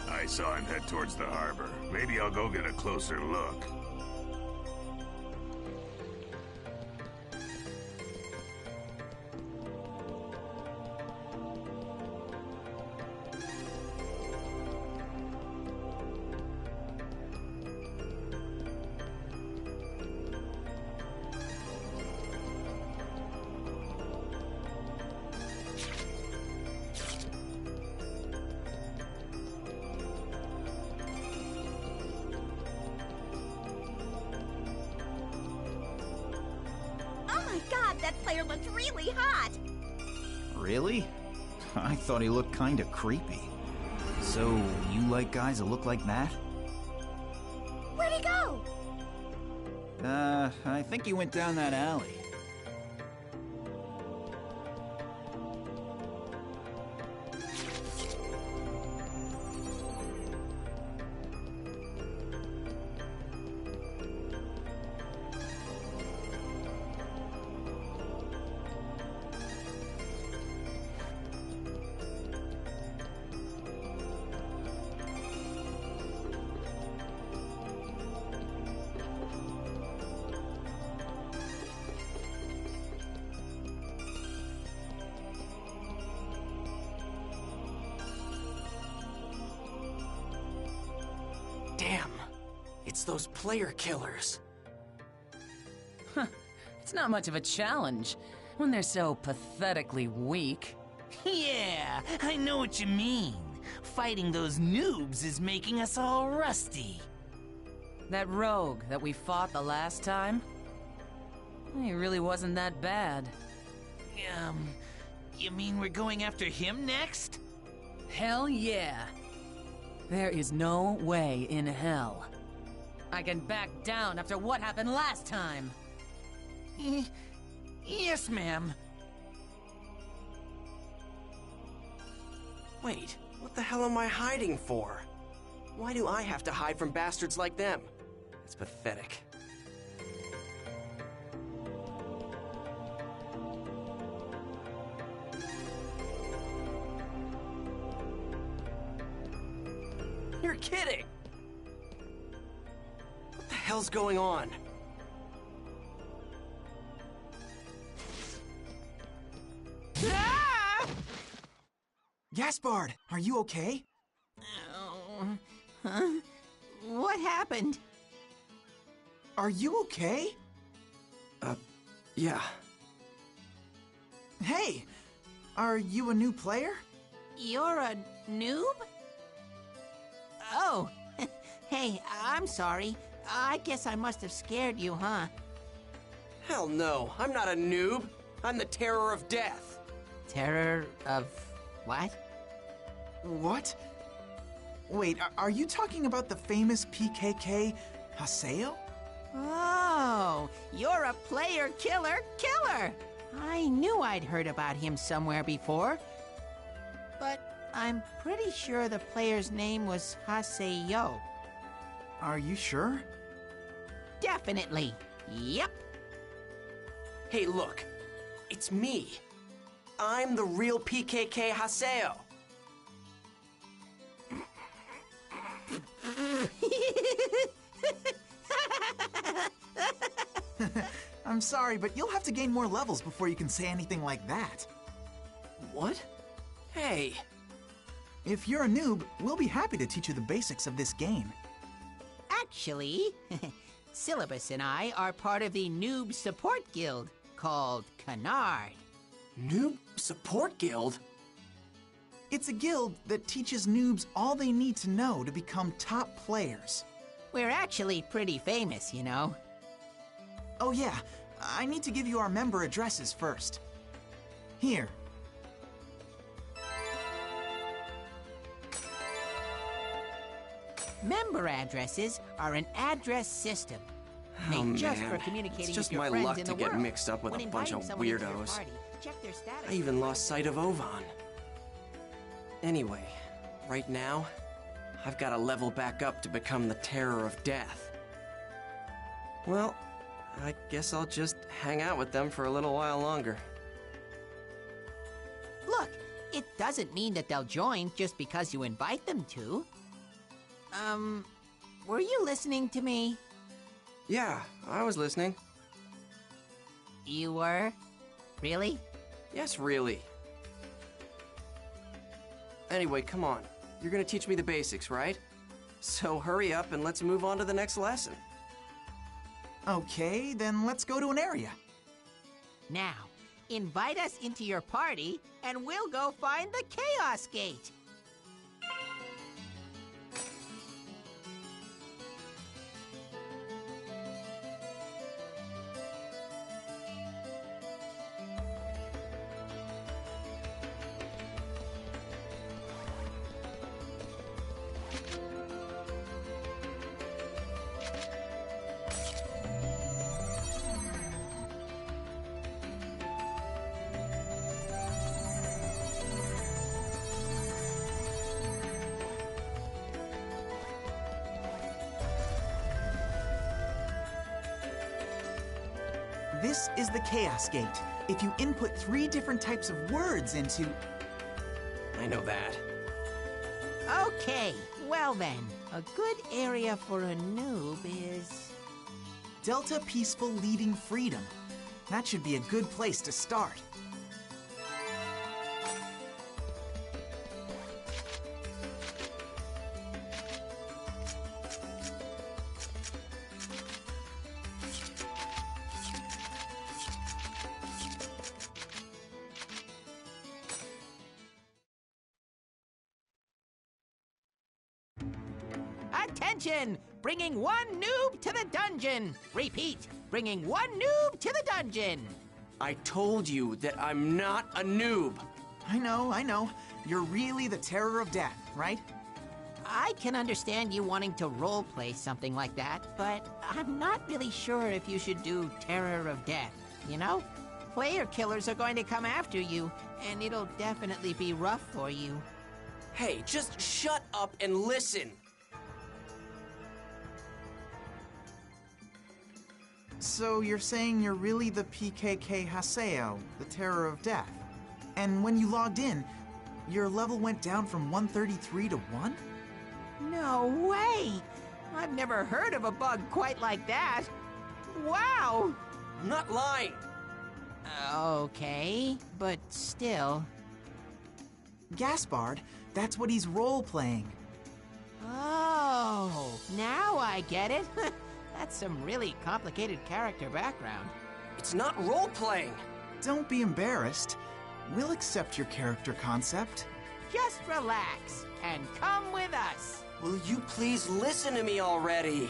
I saw him head towards the harbor. Maybe I'll go get a closer look. God, that player looked really hot! Really? I thought he looked kinda creepy. So, you like guys that look like that? Where'd he go? I think he went down that alley. Damn. It's those player killers. It's not much of a challenge when they're so pathetically weak. Yeah, I know what you mean. Fighting those noobs is making us all rusty. That rogue that we fought the last time? He really wasn't that bad. You mean we're going after him next? Hell yeah. There is no way in hell I can back down after what happened last time. Yes, ma'am. Wait, what the hell am I hiding for? Why do I have to hide from bastards like them? It's pathetic. You're kidding! What the hell's going on? Ah! Gaspard, are you okay? Oh, huh? What happened? Are you okay? Yeah. Hey, are you a new player? You're a noob? Oh, hey, I'm sorry. I guess I must have scared you, huh? Hell no, I'm not a noob. I'm the terror of death. Terror of what? What? Wait, are you talking about the famous PKK Haseo? Oh, you're a player killer killer! I knew I'd heard about him somewhere before. But I'm pretty sure the player's name was Haseo. Are you sure? Definitely. Yep. Hey, look. It's me. I'm the real PKK Haseo. I'm sorry, but you'll have to gain more levels before you can say anything like that. What? Hey. If you're a noob, we'll be happy to teach you the basics of this game. Actually, Syllabus and I are part of the Noob Support Guild called Canard. Noob Support Guild? It's a guild that teaches noobs all they need to know to become top players. We're actually pretty famous, you know. Oh yeah, I need to give you our member addresses first. Here. Member addresses are an address system Oh, made just man. for communicating It's just with your my friends luck in to the get world. mixed up with When a bunch inviting of someone into your weirdos. party, check their status I even lost sight of Ovan. Anyway, right now, I've got to level back up to become the terror of death. Well, I guess I'll just hang out with them for a little while longer. Look, it doesn't mean that they'll join just because you invite them to. Were you listening to me? Yeah, I was listening. You were? Really? Yes, really. Anyway, come on. You're gonna teach me the basics, right? So hurry up and let's move on to the next lesson. Okay, then let's go to an area. Now, invite us into your party and we'll go find the Chaos Gate. This is the Chaos Gate. If you input 3 different types of words into... I know that. Okay, well then, a good area for a noob is... Delta Peaceful Leading Freedom. That should be a good place to start. Attention! Bringing 1 noob to the dungeon! Repeat, bringing 1 noob to the dungeon! I told you that I'm not a noob. I know. You're really the terror of death, right? I can understand you wanting to roleplay something like that, but I'm not really sure if you should do Terror of Death, you know? Player killers are going to come after you, and it'll definitely be rough for you. Hey, just shut up and listen. So you're saying you're really the PKK Haseo, the terror of death. And when you logged in, your level went down from 133 to 1? No way! I've never heard of a bug quite like that. Wow! I'm not lying. Okay, but still. Gaspard, that's what he's role-playing. Oh, now I get it. That's some really complicated character background. It's not role-playing. Don't be embarrassed. We'll accept your character concept. Just relax and come with us. Will you please listen to me already?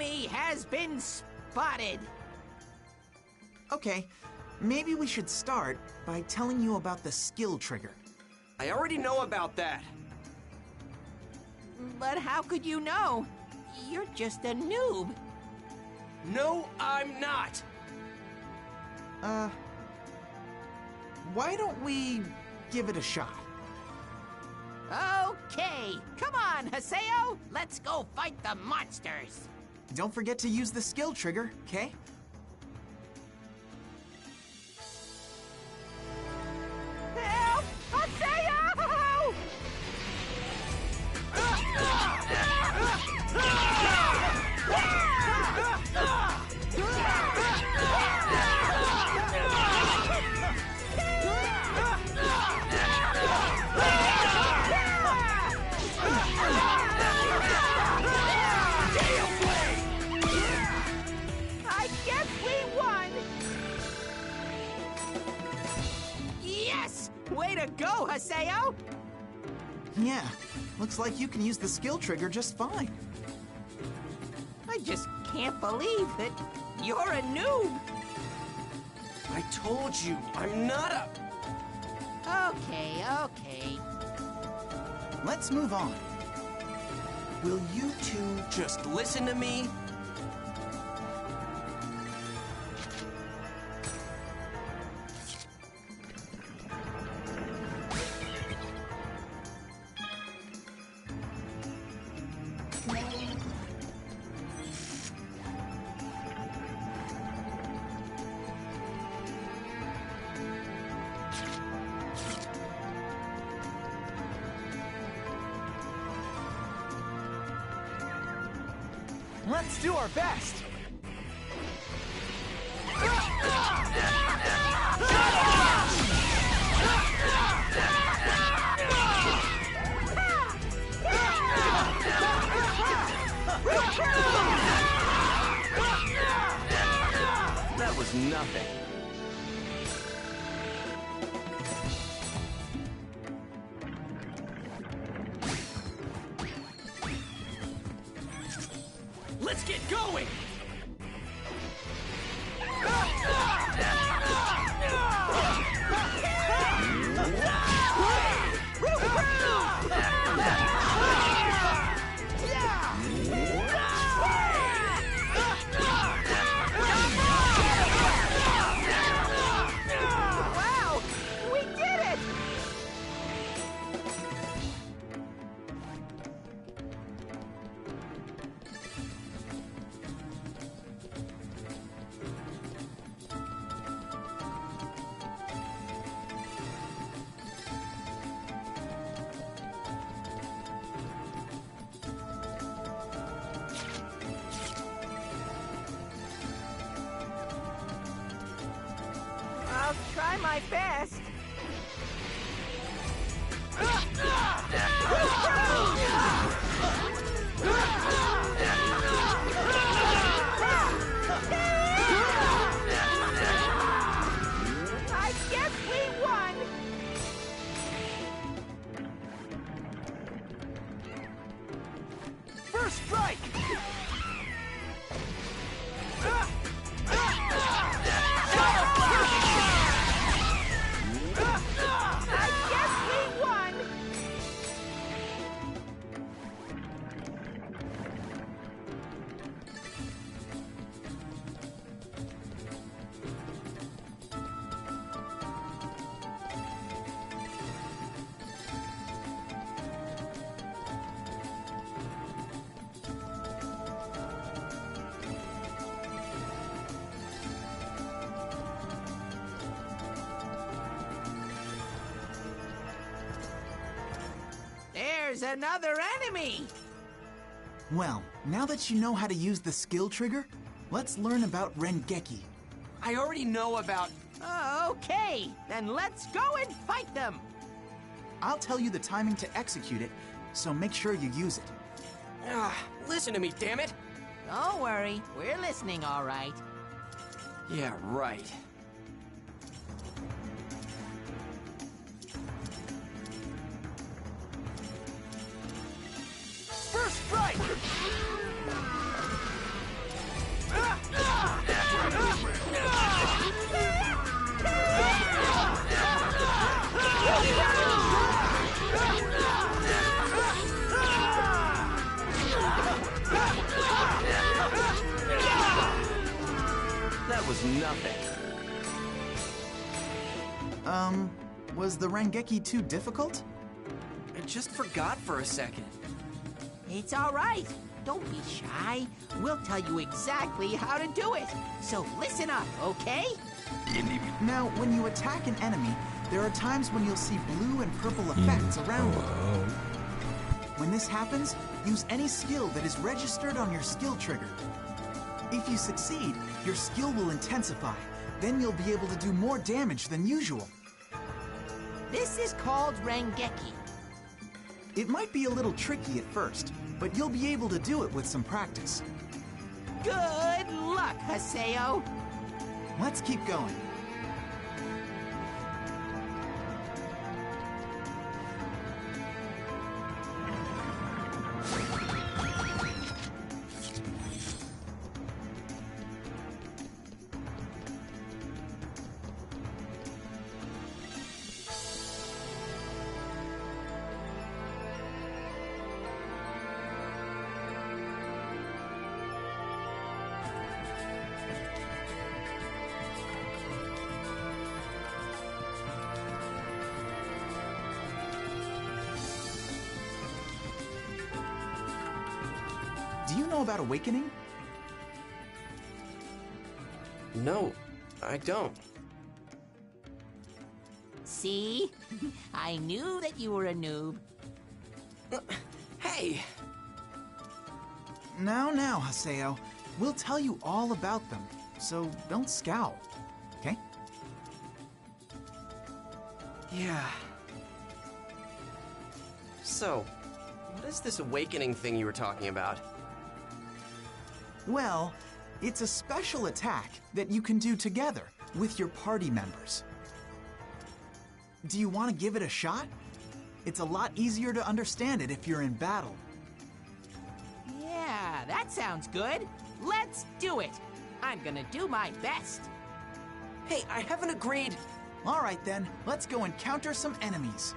enemy has been spotted. Okay, maybe we should start by telling you about the skill trigger. I already know about that. But how could you know? You're just a noob. No, I'm not. Why don't we give it a shot? Okay, come on, Haseo. Let's go fight the monsters. Don't forget to use the skill trigger, okay? Help! Haseo! I guess we won! Yes! Way to go, Haseo! Yeah, looks like you can use the skill trigger just fine. I just can't believe that you're a noob. I told you, I'm not a... Okay. Let's move on. Will you two just listen to me? Let's do our best! That was nothing. Let's get going! Wow! We did it! I'll try my best. I guess we won. First strike! I guess we won. There's another enemy! Well, now that you know how to use the skill trigger, let's learn about Rengeki. I already know about... Okay, then let's go and fight them! I'll tell you the timing to execute it, so make sure you use it. Listen to me, damn it! Don't worry, we're listening all right. Yeah, right. First strike! anything. Was the Rengeki too difficult? I just forgot for a second. It's all right. Don't be shy. We'll tell you exactly how to do it. So listen up, okay? Now, when you attack an enemy, there are times when you'll see blue and purple effects around you. When this happens, use any skill that is registered on your skill trigger. If you succeed, your skill will intensify. Then you'll be able to do more damage than usual. This is called Rengeki. It might be a little tricky at first, but you'll be able to do it with some practice. Good luck, Haseo. Let's keep going. Do you know about awakening? No, I don't. See? I knew that you were a noob. Hey! Now, Haseo. We'll tell you all about them, so don't scowl, okay? Yeah. So, what is this awakening thing you were talking about? Well, it's a special attack that you can do together with your party members. Do you want to give it a shot? It's a lot easier to understand it if you're in battle. Yeah, that sounds good. Let's do it. I'm gonna do my best. Hey, I haven't agreed. All right then, let's go encounter some enemies.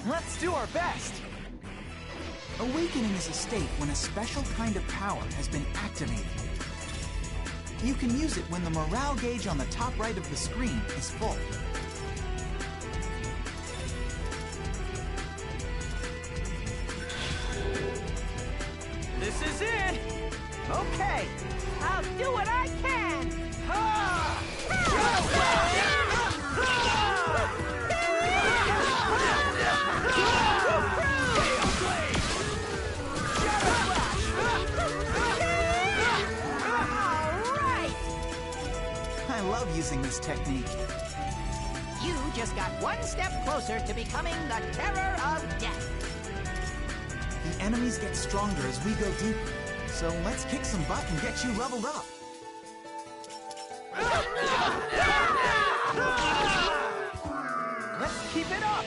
Let's do our best! Awakening is a state when a special kind of power has been activated. You can use it when the morale gauge on the top right of the screen is full. This is it! Okay, I'll do what I can! Ha! I love using this technique. You just got one step closer to becoming the terror of death. The enemies get stronger as we go deeper, so let's kick some butt and get you leveled up. Let's keep it up!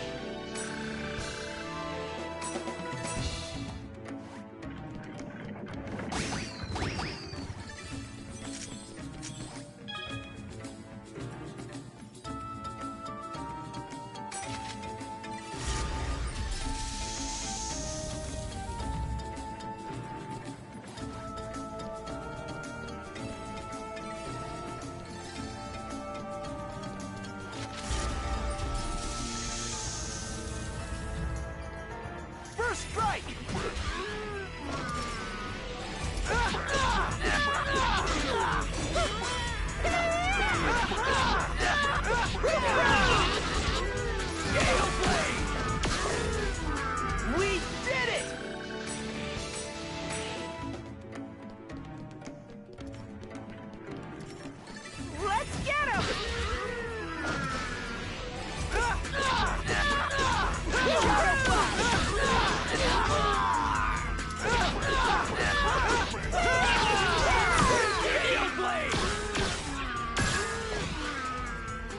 First strike! We did it! Let's get him!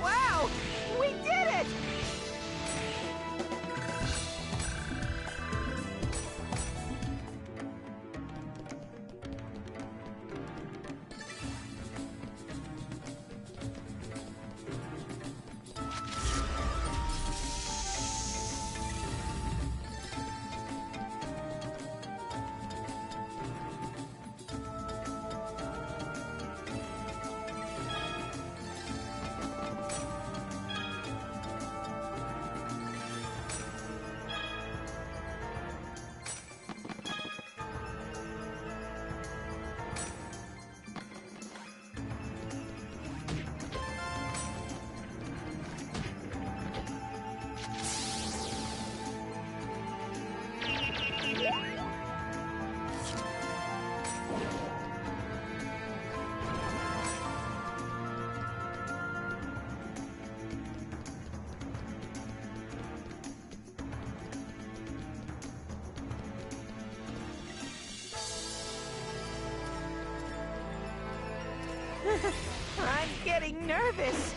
Wow! We did it! I'm getting nervous.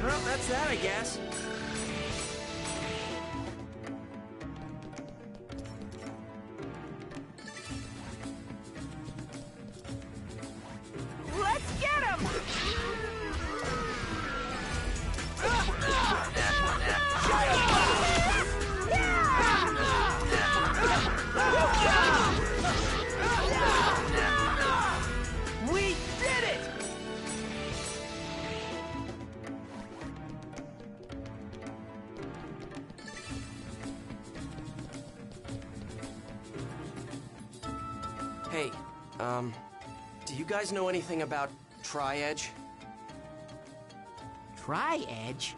Well, that's that, I guess. Let's get him! We did it! Hey, do you guys know anything about Tri-Edge? Tri-Edge?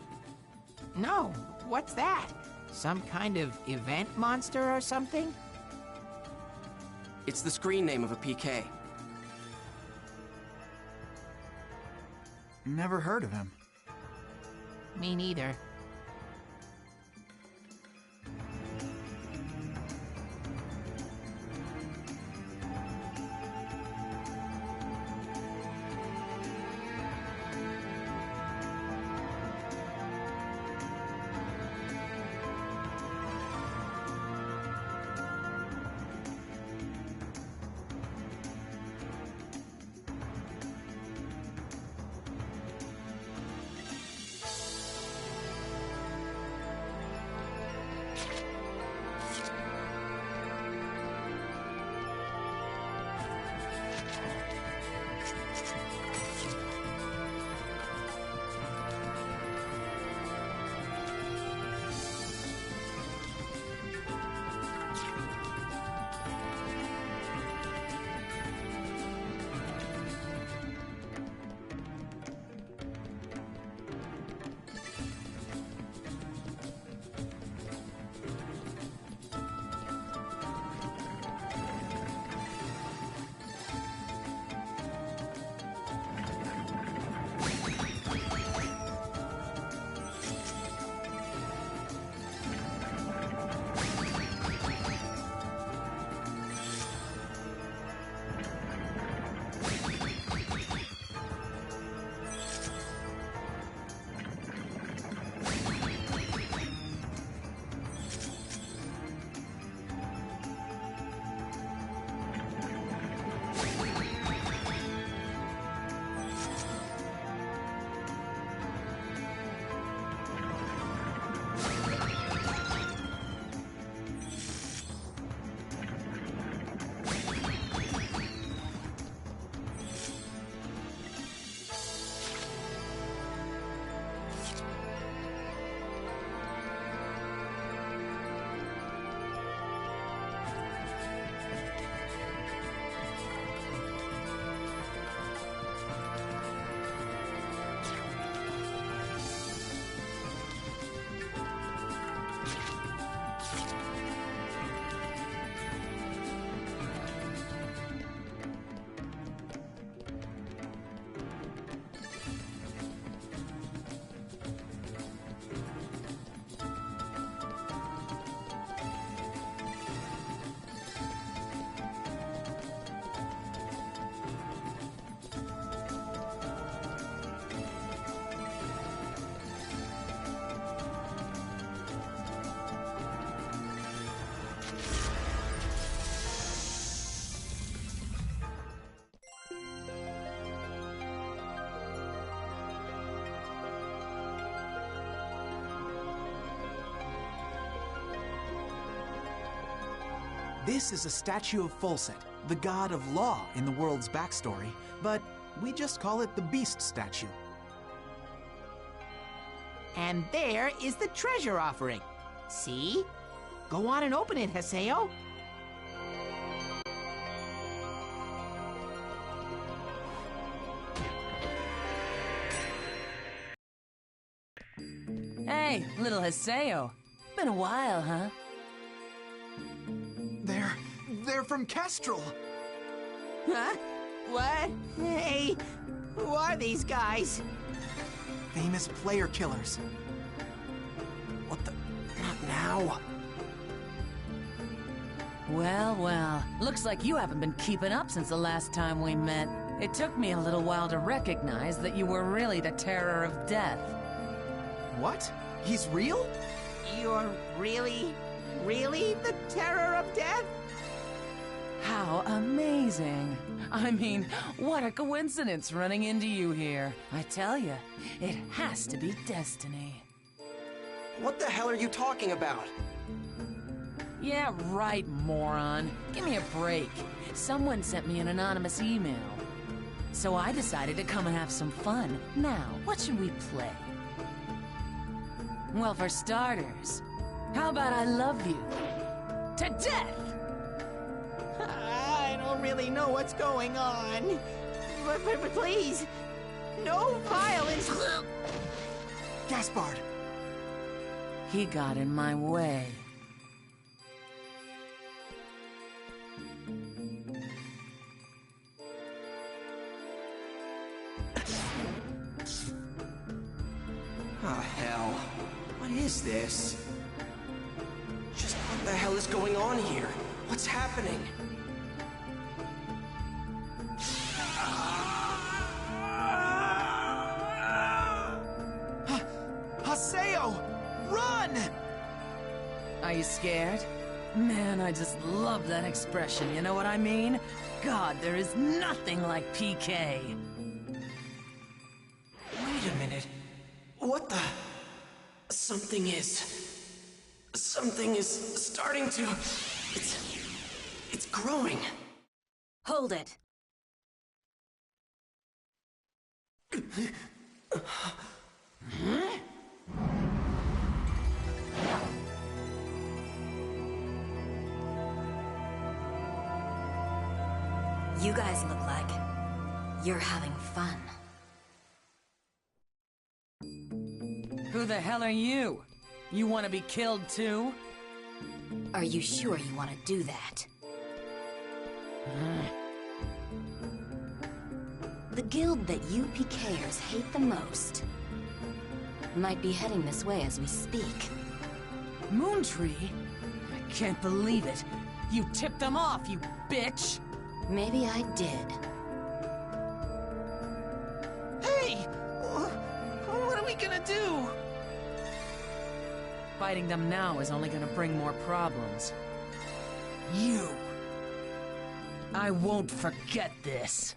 No, what's that? Some kind of event monster or something? It's the screen name of a PK. Never heard of him. Me neither. This is a statue of Folset, the god of law in the world's backstory, but we just call it the Beast statue. And there is the treasure offering. See? Go on and open it, Haseo. Hey, little Haseo. Been a while, huh? They're from Kestrel. Huh? What? Hey, who are these guys? Famous player killers. What the? Not now. Well, well. Looks like you haven't been keeping up since the last time we met. It took me a little while to recognize that you were really the terror of death. What? He's real? You're really the terror of death? How amazing. I mean, what a coincidence running into you here. I tell you, it has to be destiny. What the hell are you talking about? Yeah, right, moron. Give me a break. Someone sent me an anonymous email. So I decided to come and have some fun. Now, what should we play? Well, for starters, how about I love you to death? I don't really know what's going on. But please, no violence. Gaspard! He got in my way. Oh, hell. What is this? Just what the hell is going on here? What's happening? Haseo! Run! Are you scared? Man, I just love that expression, you know what I mean? God, there is nothing like PK. Wait a minute. What the? Something is starting to... It's growing. Hold it. You guys look like you're having fun. Who the hell are you? You want to be killed too? Are you sure you want to do that? The guild that you PKers hate the most might be heading this way as we speak. Moontree? I can't believe it. You tipped them off, you bitch! Maybe I did. Hey! What are we gonna do? Fighting them now is only gonna bring more problems. You! I won't forget this!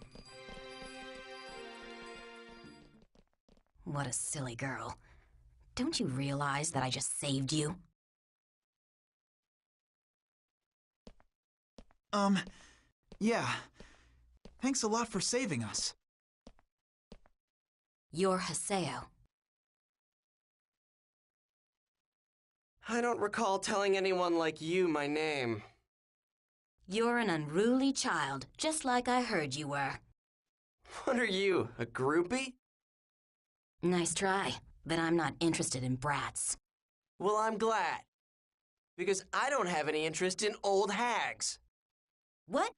What a silly girl. Don't you realize that I just saved you? Yeah. Thanks a lot for saving us. You're Haseo. I don't recall telling anyone like you my name. You're an unruly child, just like I heard you were. What are you, a groupie? Nice try, but I'm not interested in brats. Well, I'm glad. Because I don't have any interest in old hags. What?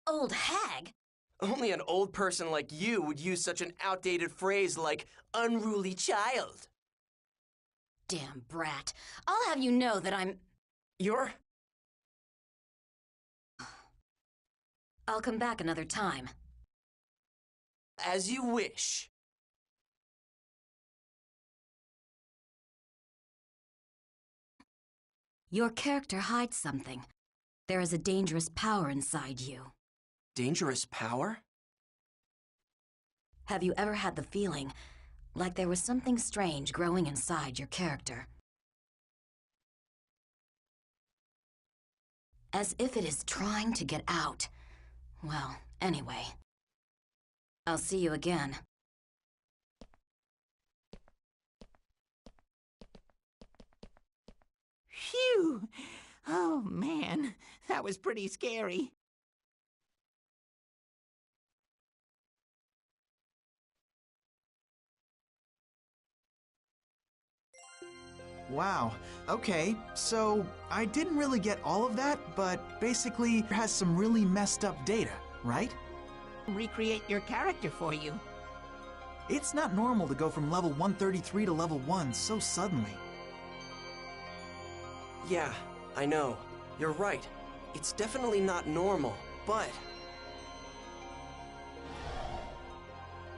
Old hag? Only an old person like you would use such an outdated phrase like unruly child. Damn brat. I'll have you know that I'm... You're... I'll come back another time. As you wish. Your character hides something. There is a dangerous power inside you. Dangerous power? Have you ever had the feeling like there was something strange growing inside your character? As if it is trying to get out. Well, anyway. I'll see you again. Phew! Oh, man. That was pretty scary. Wow. Okay, so I didn't really get all of that, but basically it has some really messed up data, right? recreate your character for you. It's not normal to go from level 133 to level 1 so suddenly. Yeah, I know. You're right. It's definitely not normal, but...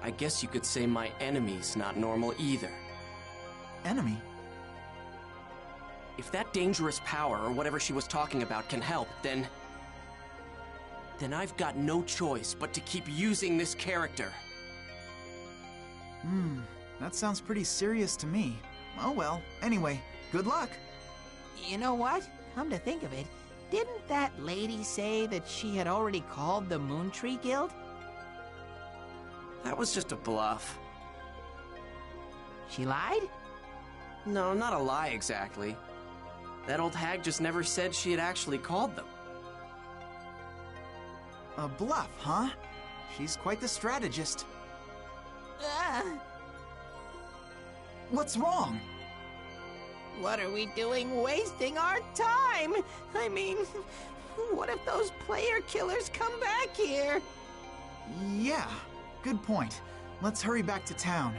I guess you could say my enemy's not normal either. Enemy? If that dangerous power, or whatever she was talking about, can help, then I've got no choice but to keep using this character. That sounds pretty serious to me. Oh well, anyway, good luck. You know what? Come to think of it, didn't that lady say that she had already called the Moon Tree Guild? That was just a bluff. She lied? No, not a lie exactly. That old hag just never said she had actually called them. A bluff, huh? She's quite the strategist. What's wrong? What are we doing wasting our time? I mean, what if those player killers come back here? Yeah, good point. Let's hurry back to town.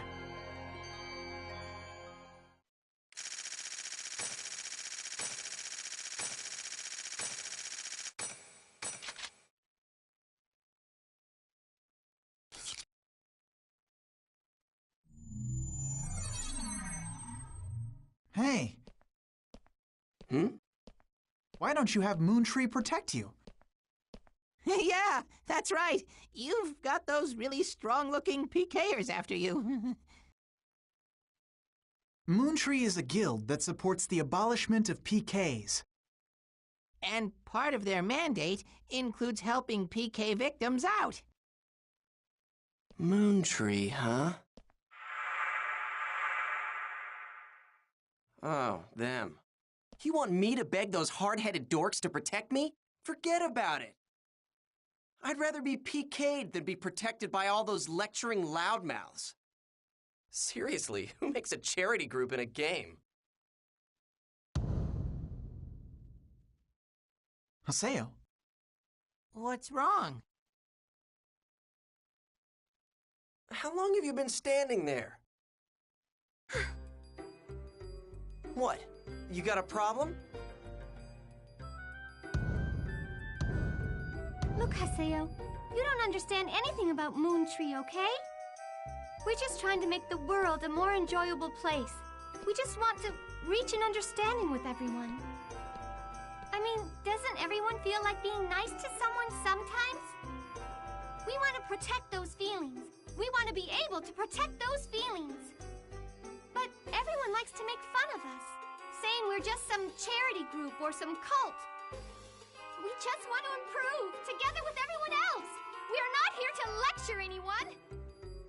Hey. Why don't you have Moontree protect you? Yeah, that's right. You've got those really strong-looking PKers after you. Moontree is a guild that supports the abolishment of PKs. And part of their mandate includes helping PK victims out. Moontree, huh? Oh, them. You want me to beg those hard-headed dorks to protect me? Forget about it. I'd rather be PK'd than be protected by all those lecturing loudmouths. Seriously, who makes a charity group in a game? Haseo. What's wrong? How long have you been standing there? What? You got a problem? Look, Haseo, you don't understand anything about Moontree, okay? We're just trying to make the world a more enjoyable place. We just want to reach an understanding with everyone. I mean, doesn't everyone feel like being nice to someone sometimes? We want to protect those feelings. We want to be able to protect those feelings. But everyone likes to make fun of us, saying we're just some charity group or some cult. We just want to improve, together with everyone else. We are not here to lecture anyone.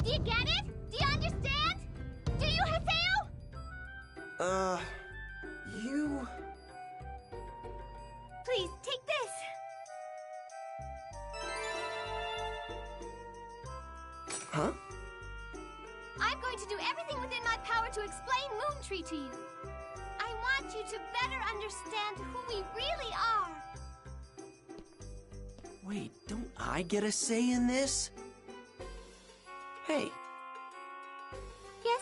Do you get it? Do you understand? Do you, Haseo? You... Please, take this. Huh? I'm going to do everything within my power to explain Moontree to you. I want you to better understand who we really are. Wait, don't I get a say in this? Hey. Yes?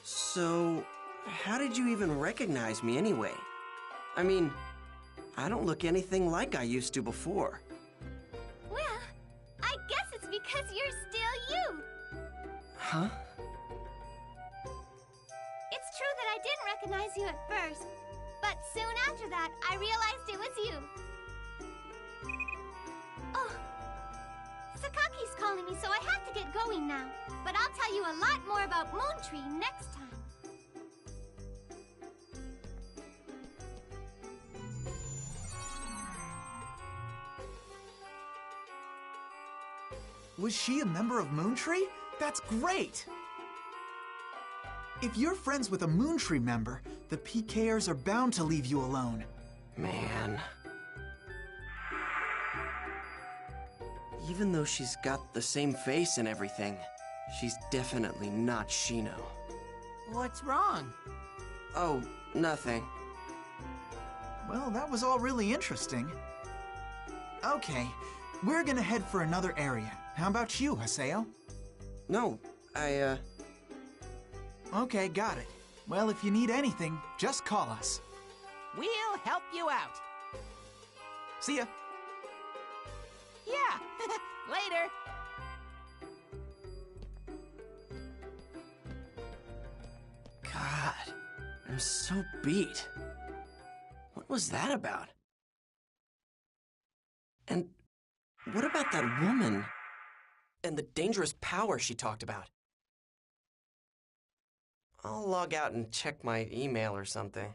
So, how did you even recognize me anyway? I mean, I don't look anything like I used to before. Well, I guess it's because you're still you. Huh? It's true that I didn't recognize you at first, but soon after that, I realized it was you. Oh, Sakaki's calling me, so I have to get going now. But I'll tell you a lot more about Moontree next time. Was she a member of Moontree? That's great! If you're friends with a Moontree member, the PKers are bound to leave you alone. Man. Even though she's got the same face and everything, she's definitely not Shino. What's wrong? Oh, nothing. Well, that was all really interesting. Okay, We're gonna head for another area. How about you, Haseo? No, Okay, got it. Well, if you need anything, just call us. We'll help you out. See ya. Yeah, later. God, I'm so beat. What was that about? And what about that woman? And the dangerous power she talked about? I'll log out and check my email or something.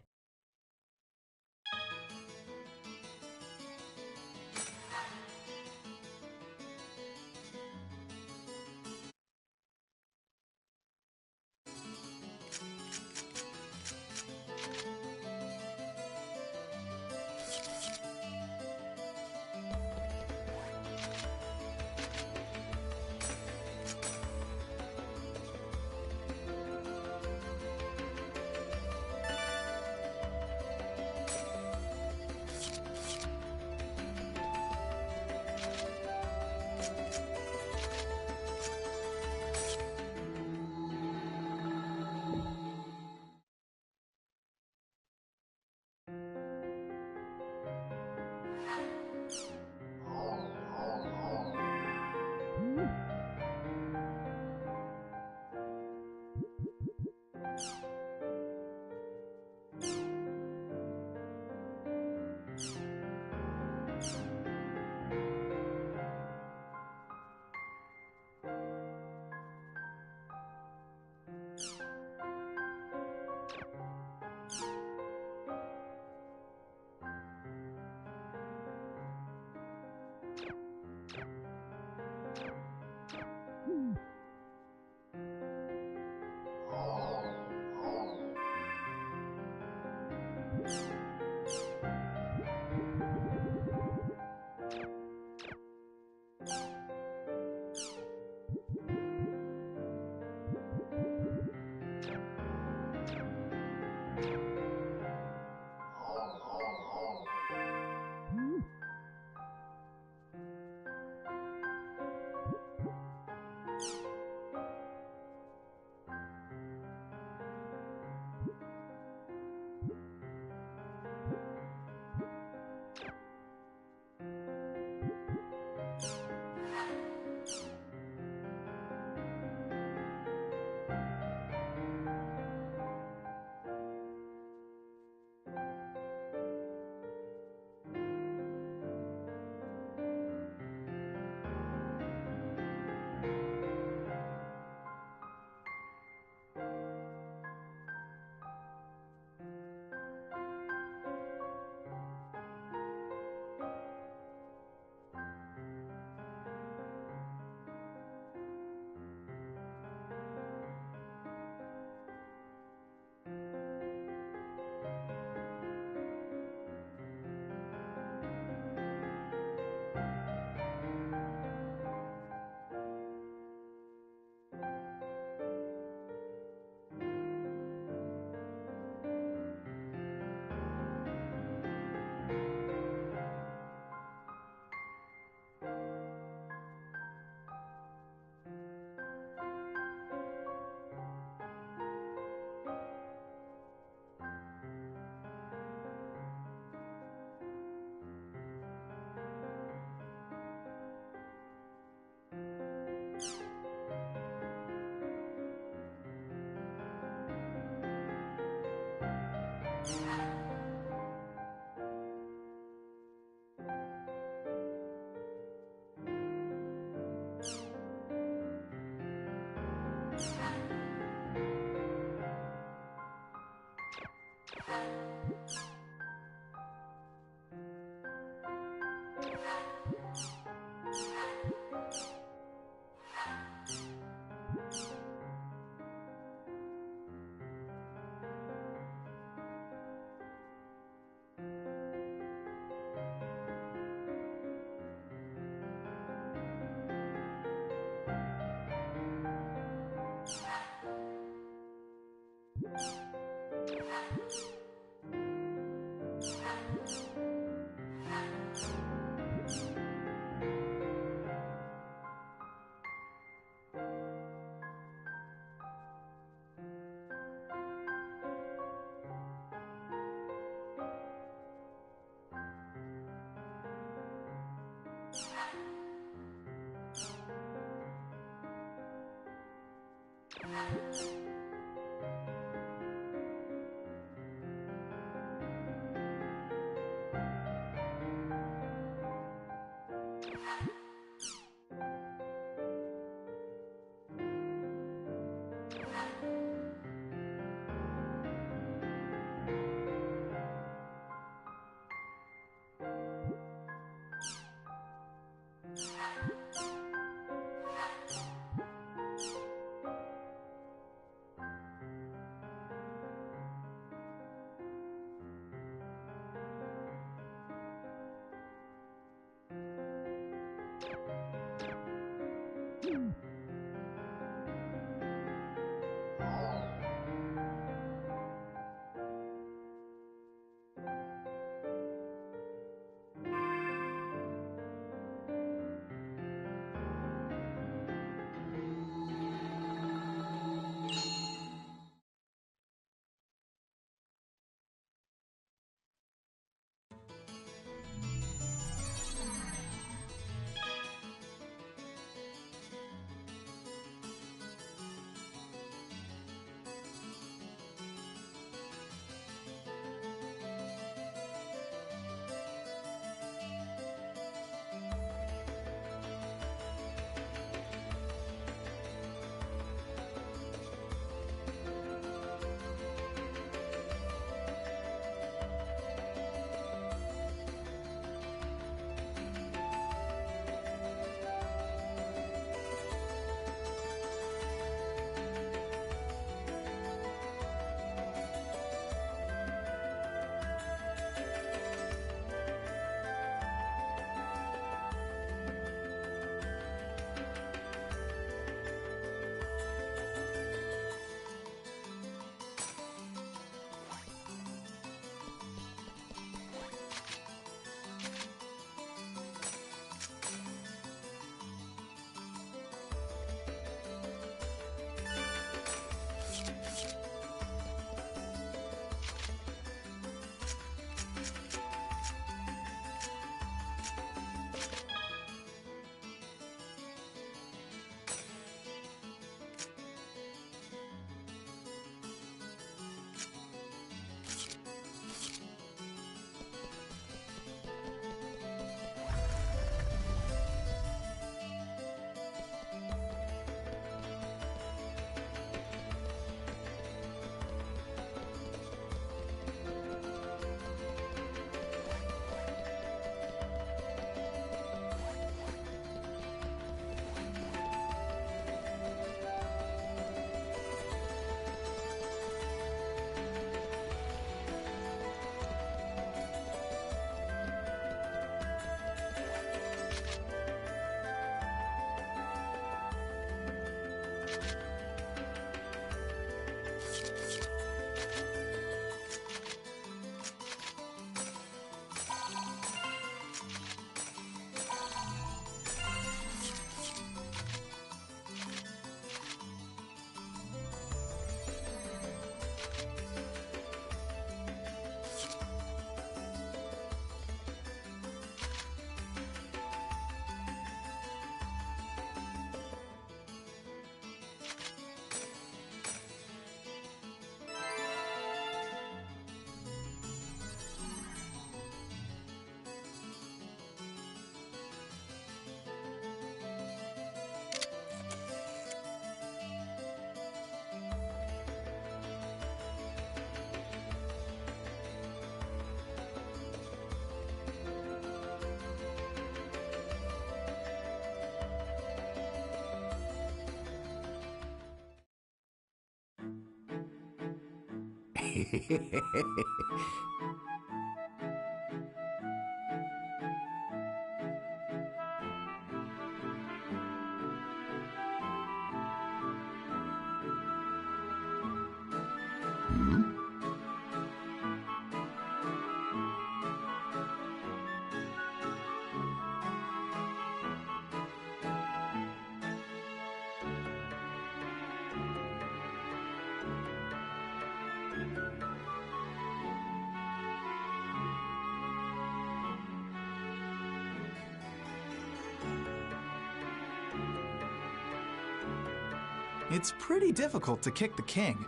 It's pretty difficult to kick the king.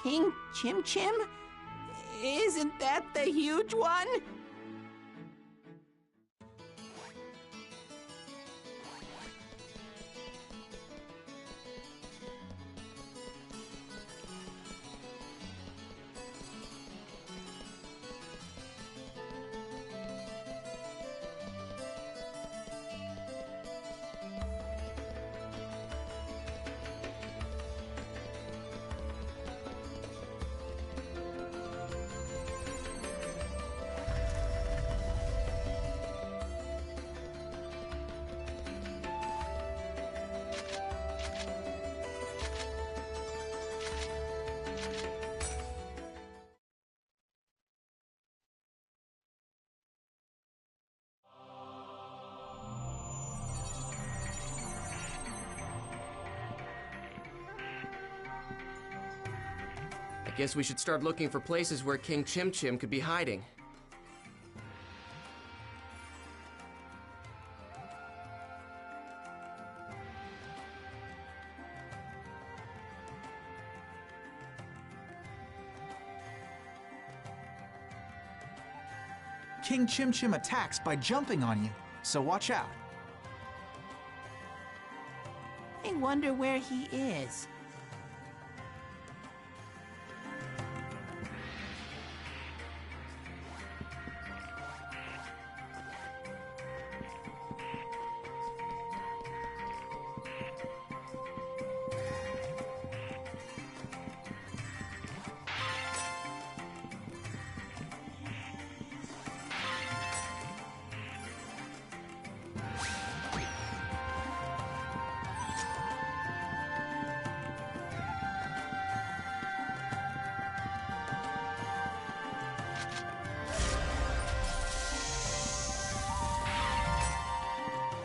King Chim Chim? Isn't that the huge one? Guess we should start looking for places where King Chim Chim could be hiding. King Chim Chim attacks by jumping on you, so watch out. I wonder where he is.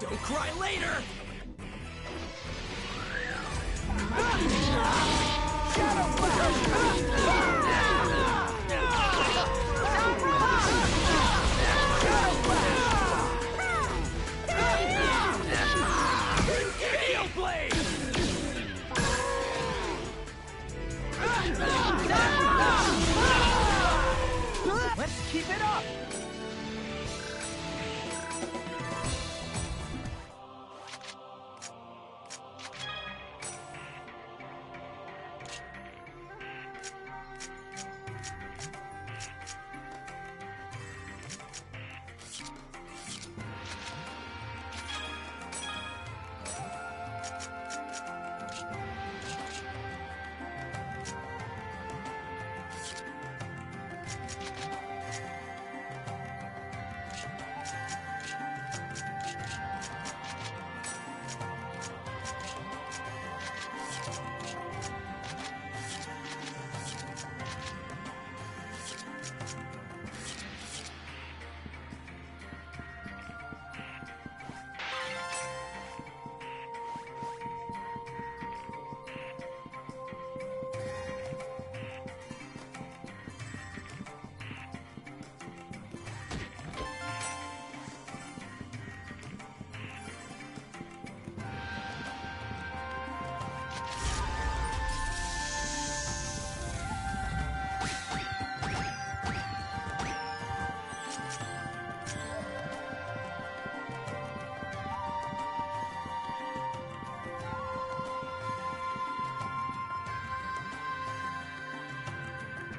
Don't cry later! Let's keep it up!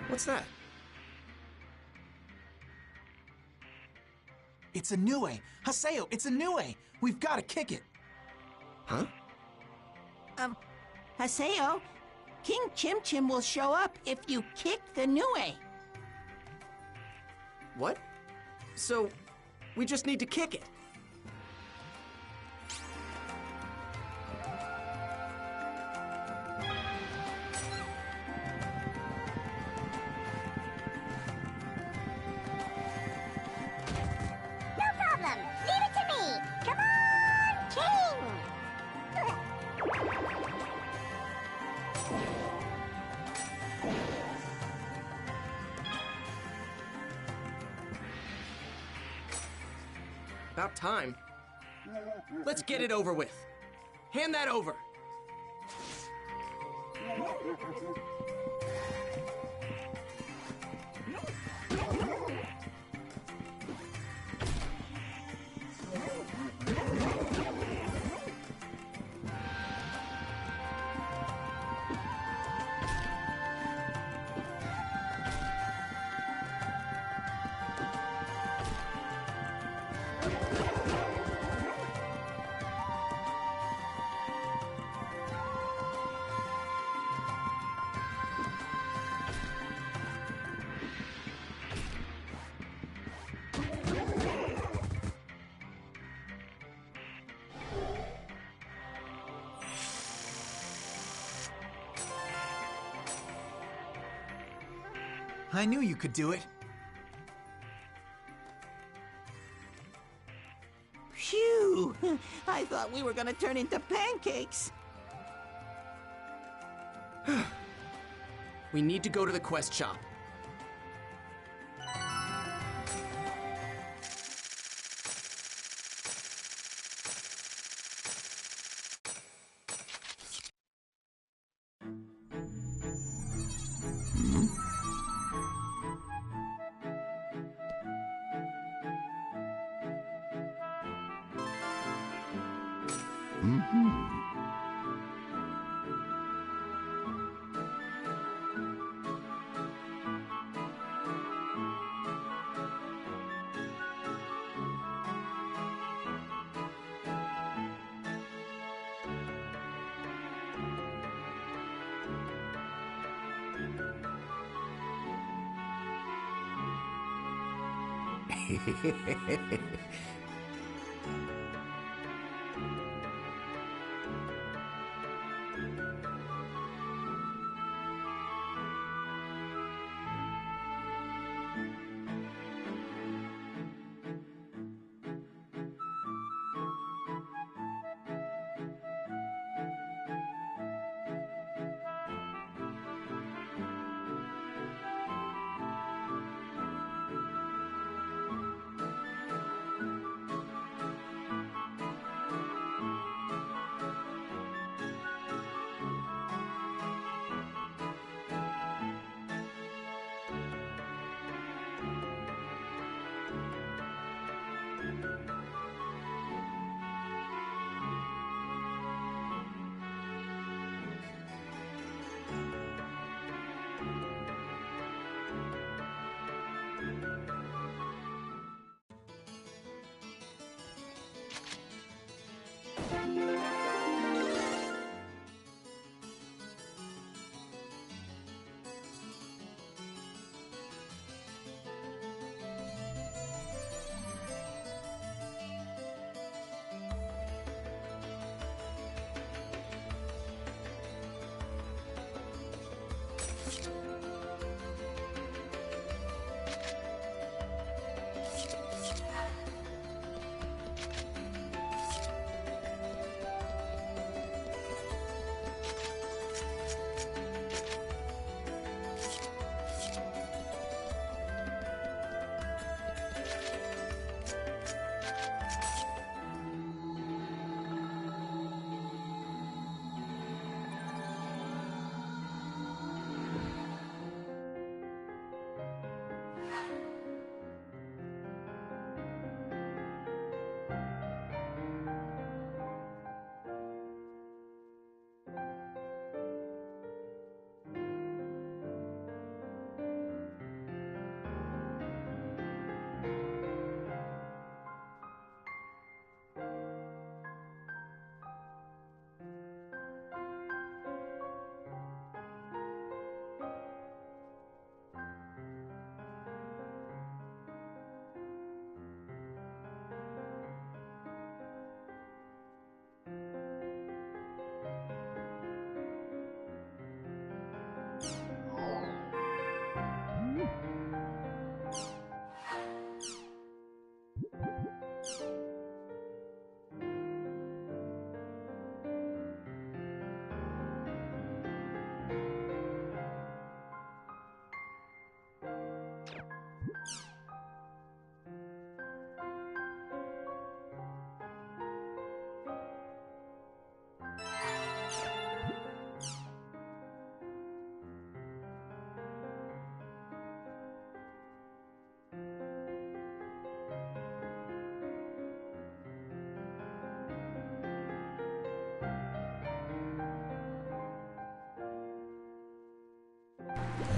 What's that? It's a Nue! Haseo, it's a Nue! We've got to kick it! Huh? Haseo, King Chim Chim will show up if you kick the Nue. What? So, we just need to kick it? About time. Let's get it over with. Hand that over. I knew you could do it. Phew! I thought we were gonna turn into pancakes. We need to go to the quest shop.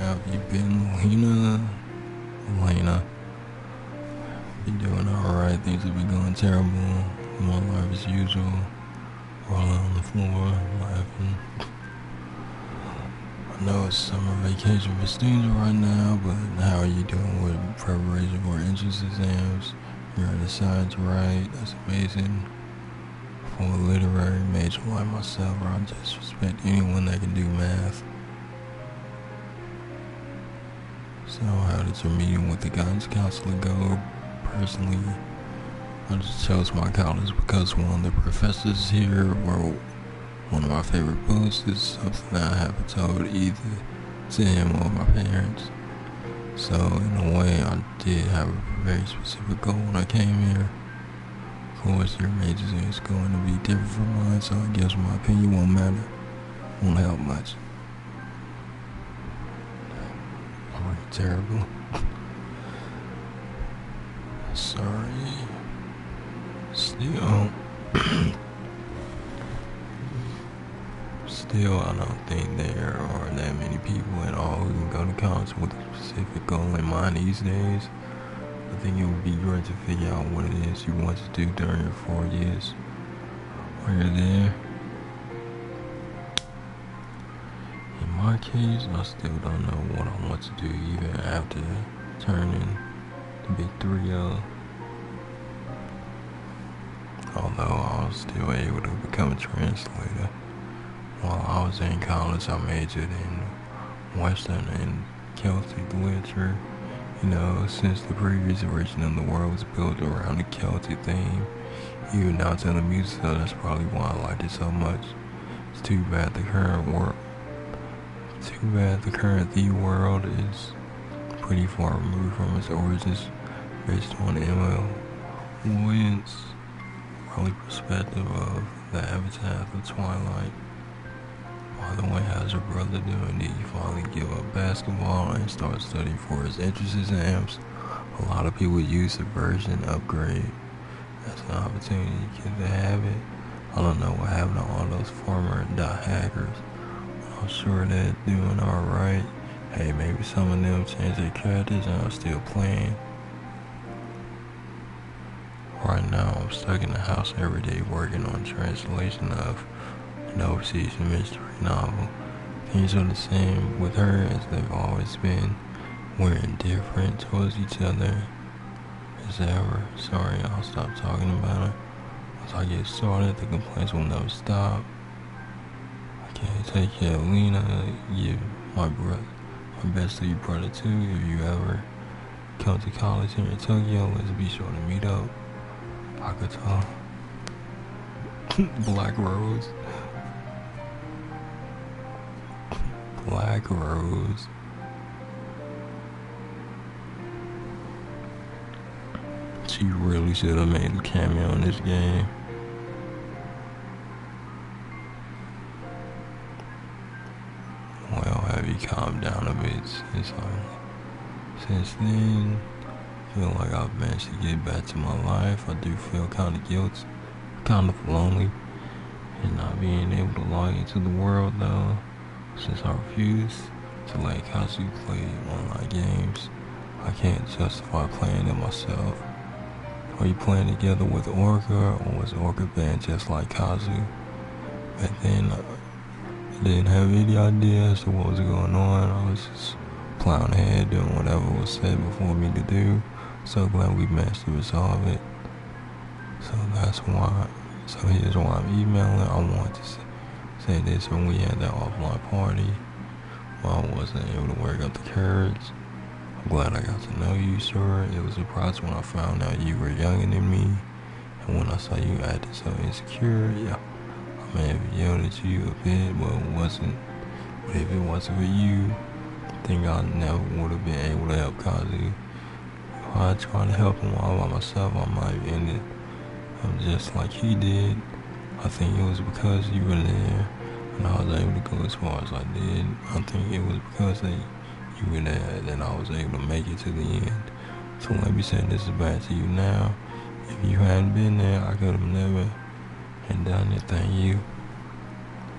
have you been, Lena? Elena? You doing alright? Things have been going terrible. My life as usual. Rolling on the floor, laughing. I know it's summer vacation for students right now, but how are you doing with preparation for entrance exams? You're deciding to write. That's amazing. For a literary major like myself, I just respect anyone that can do math. So how did your meeting with the guidance counselor go? Personally, I just chose my college because one of the professors here wrote one of my favorite books. Is something that I haven't told either to him or my parents. So in a way, I did have a very specific goal when I came here. Of course, your major is going to be different from mine, so I guess my opinion won't matter. Won't help much. I'm terrible. Sorry. Still, I don't think there are that many people at all who can go to college with a specific goal in mind these days. I think it would be great to figure out what it is you want to do during your 4 years while you're there. In my case, I still don't know what I want to do even after turning the big 3-0. Although I was still able to become a translator. While I was in college, I majored in Western and Celtic literature. You know, since the previous version of the world was built around the Celtic theme, even down to the music, so that's probably why I liked it so much. It's too bad the current the world is pretty far removed from its origins, based on M.L. Williams' early perspective of the aftermath of Twilight. By the way, how's your brother doing? Did he finally give up basketball and start studying for his entrance exams? A lot of people use the version upgrade as an opportunity to have it. I don't know what happened to all those former hackers. I'm sure they're doing alright. Hey, maybe some of them changed their characters and are still playing. Right now, I'm stuck in the house every day working on translation of an overseas mystery novel. Things are the same with her as they've always been. We're indifferent towards each other as ever. Sorry, I'll stop talking about it. Once I get started, the complaints will never stop. I can't take care of Lena. Give my best to your brother too. If you ever come to college here in Tokyo, let's be sure to meet up. Akata. Black Rose. Black Rose. She really should have made a cameo in this game. Well, have you calmed down a bit since then? I feel like I've managed to get back to my life. I do feel kind of guilty, kind of lonely, and not being able to log into the world though, since I refuse to let Kazu play online games. I can't justify playing them myself. Are you playing together with Orca, or was Orca banned just like Kazu? Back then, I didn't have any idea as to what was going on. I was just plowing ahead, doing whatever was said before me to do. So glad we managed to resolve it. So here's why I'm emailing. I wanted to say this when we had that offline party. While I wasn't able to work up the courage. I'm glad I got to know you, sir. It was a surprise when I found out you were younger than me. And when I saw you acting so insecure, yeah, I may have yelled at you a bit, but it wasn't. But if it wasn't for you, I think I never would have been able to help Kazu. If I tried to help him all by myself, I might have ended up just like he did. I think it was because you were there, and I was able to go as far as I did. I think it was because you were there that I was able to make it to the end. So let me say this is back to you now. If you hadn't been there, I could have never had done it. Thank you.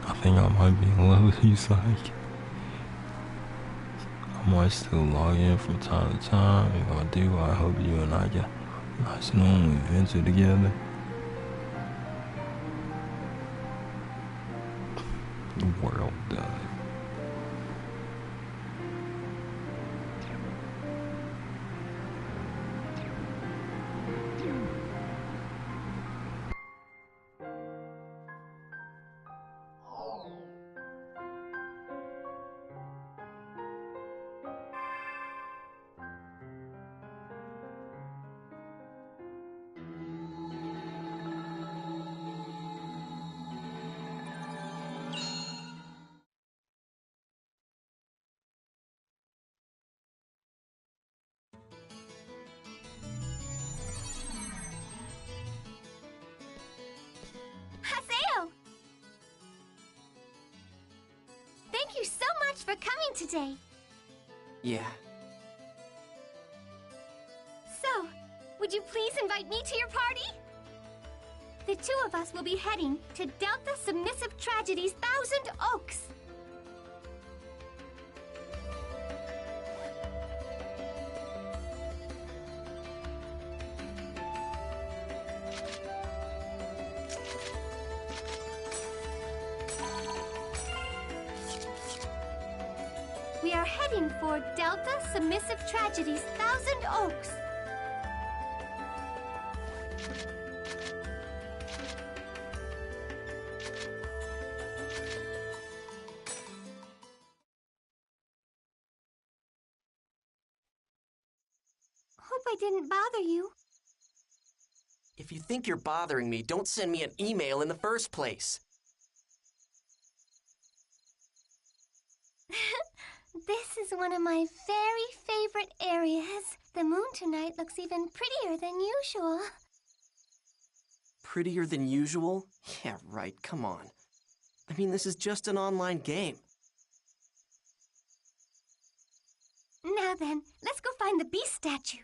I think I might be in love with you, Psych. I I might still log in from time to time. If I do, I hope you and I get a nice long adventure together. The world does. Haseo! Thank you so much for coming today. Yeah. So, would you please invite me to your party? The two of us will be heading to Delta Submissive Tragedy's Thousand Oaks. We are heading for Delta Submissive Tragedy's Thousand Oaks. Hope I didn't bother you. If you think you're bothering me, don't send me an email in the first place. This is one of my very favorite areas. The moon tonight looks even prettier than usual. Prettier than usual? Yeah, right, come on. I mean, this is just an online game. Now then, let's go find the beast statue.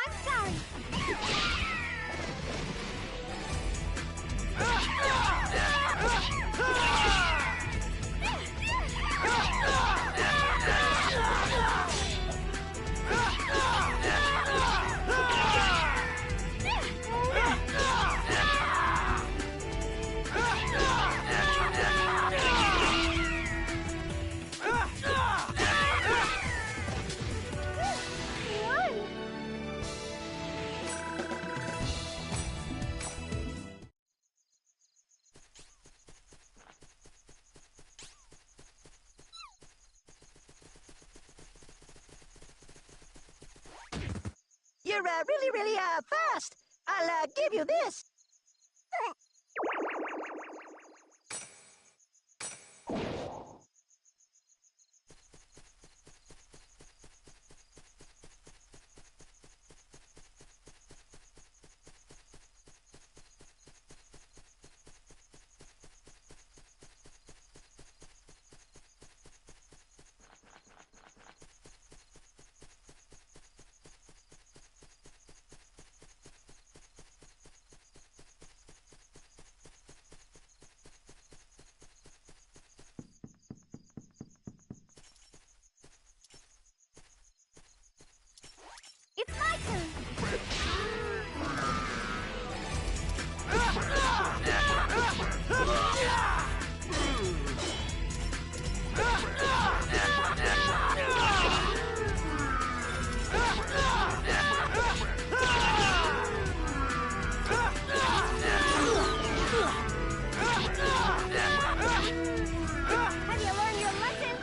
I'm sorry. You're really fast. I'll give you this. It's my turn. Have you learned your lesson?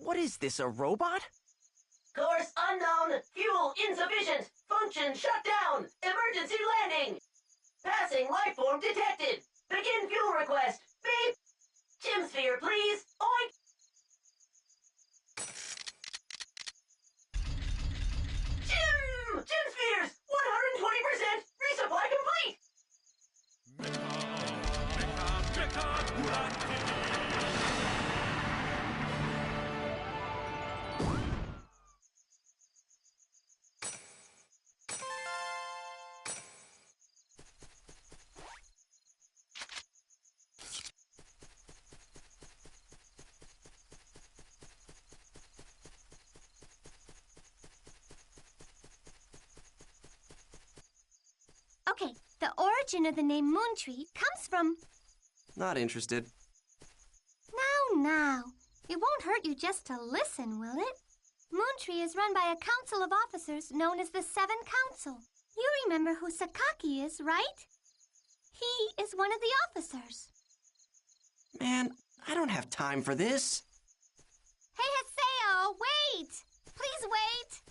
What is this, a robot? Course unknown. Fuel insufficient. Function shut down. Emergency landing. Passing life form detected. Begin fuel request. Beep. Chimsphere, please. Oink. Chimspheres! 120%! Resupply complete! Okay, the origin of the name Moontree comes from... Not interested. Now. It won't hurt you just to listen, will it? Moontree is run by a council of officers known as the Seven Council. You remember who Sakaki is, right? He is one of the officers. Man, I don't have time for this. Hey, Haseo, wait! Please wait!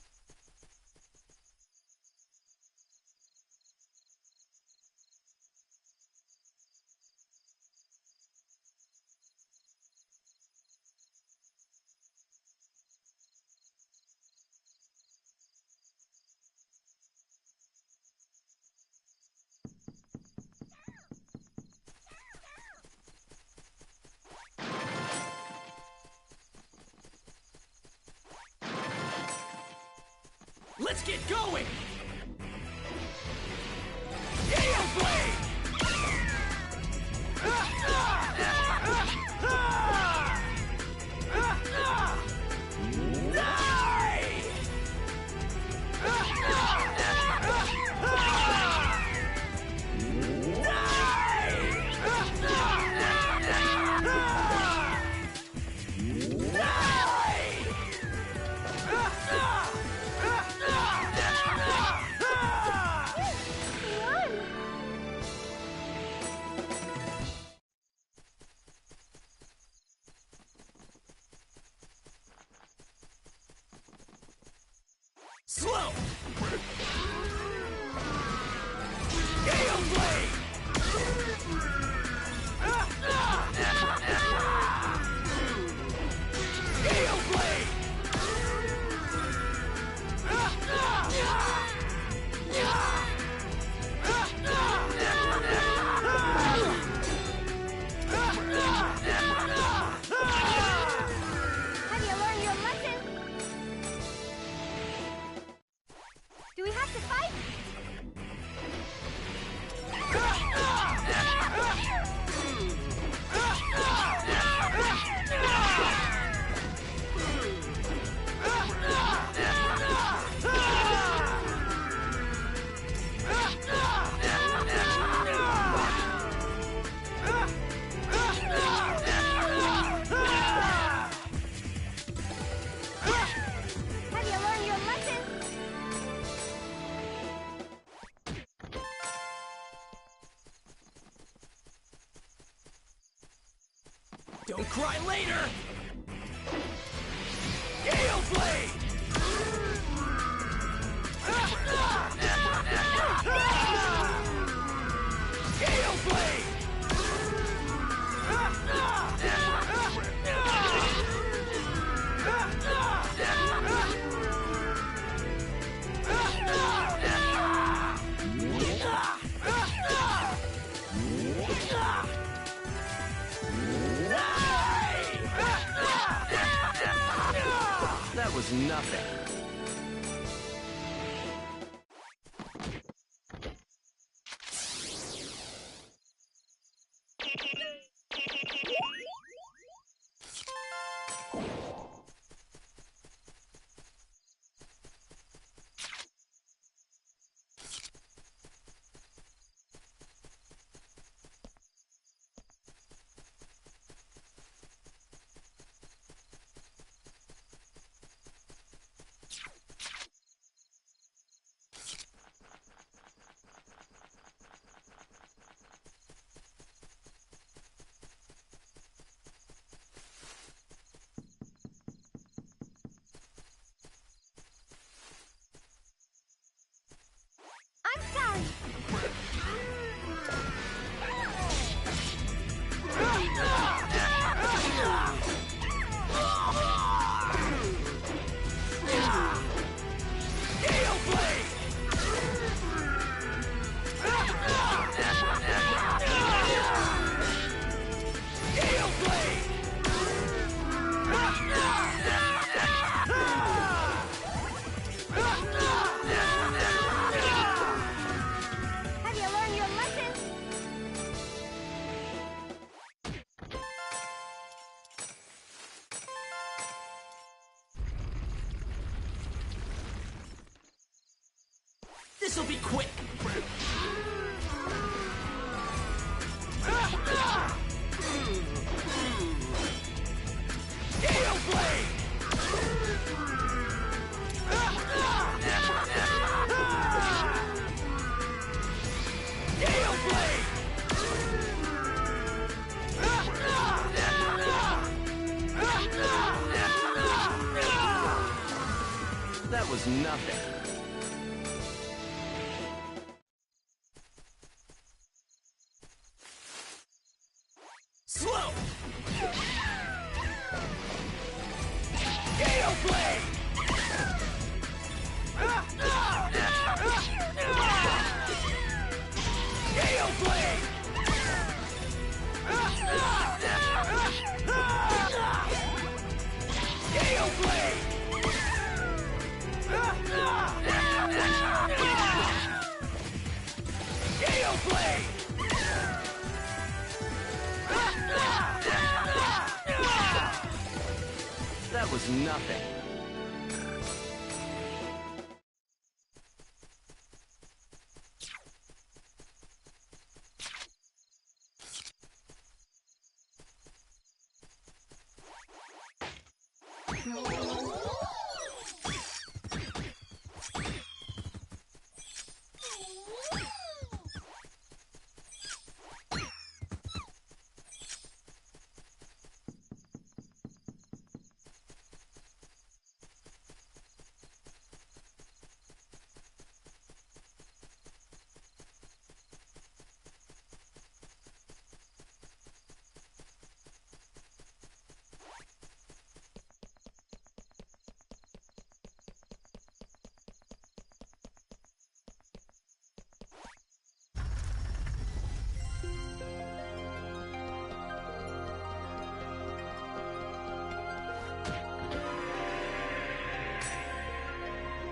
Let's get going! Gale Blade! Slow! Gale Blade! Gale Blade! Have you learned your lesson? Do we have to fight? Have you learned your lesson? Don't cry later! Gale Blade! Gale Blade! That was nothing. This'll be quick. Gale Blade! Gale Blade! That was nothing. Slow! Gale Blade! Gale Blade! Gale Blade! Gale Blade! That was nothing.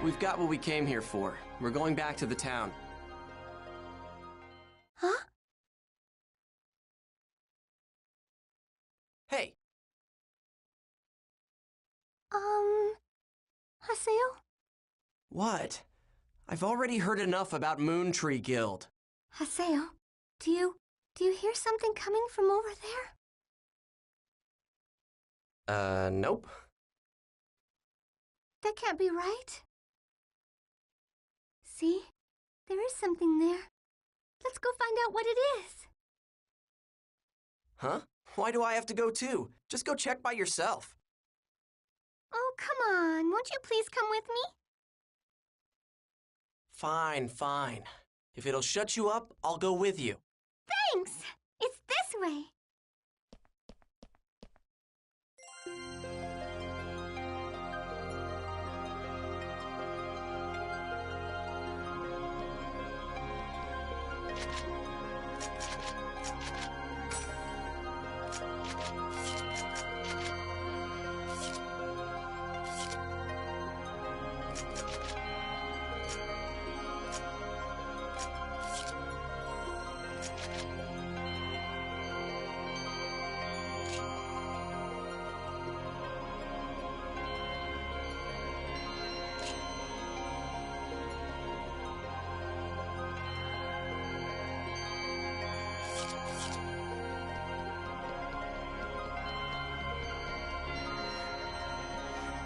We've got what we came here for. We're going back to the town. Huh? Hey! Haseo? What? I've already heard enough about Moon Tree Guild. Haseo, do you hear something coming from over there? Nope. That can't be right. See? There is something there. Let's go find out what it is. Huh? Why do I have to go too? Just go check by yourself. Oh, come on. Won't you please come with me? Fine, fine. If it'll shut you up, I'll go with you. Thanks! It's this way.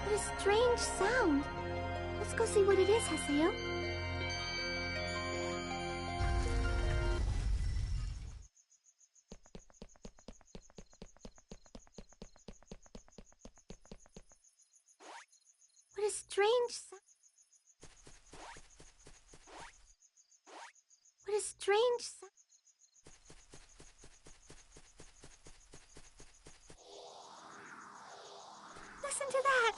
What a strange sound. Let's go see what it is, Haseo. What a strange sound. What a strange sound. Listen to that.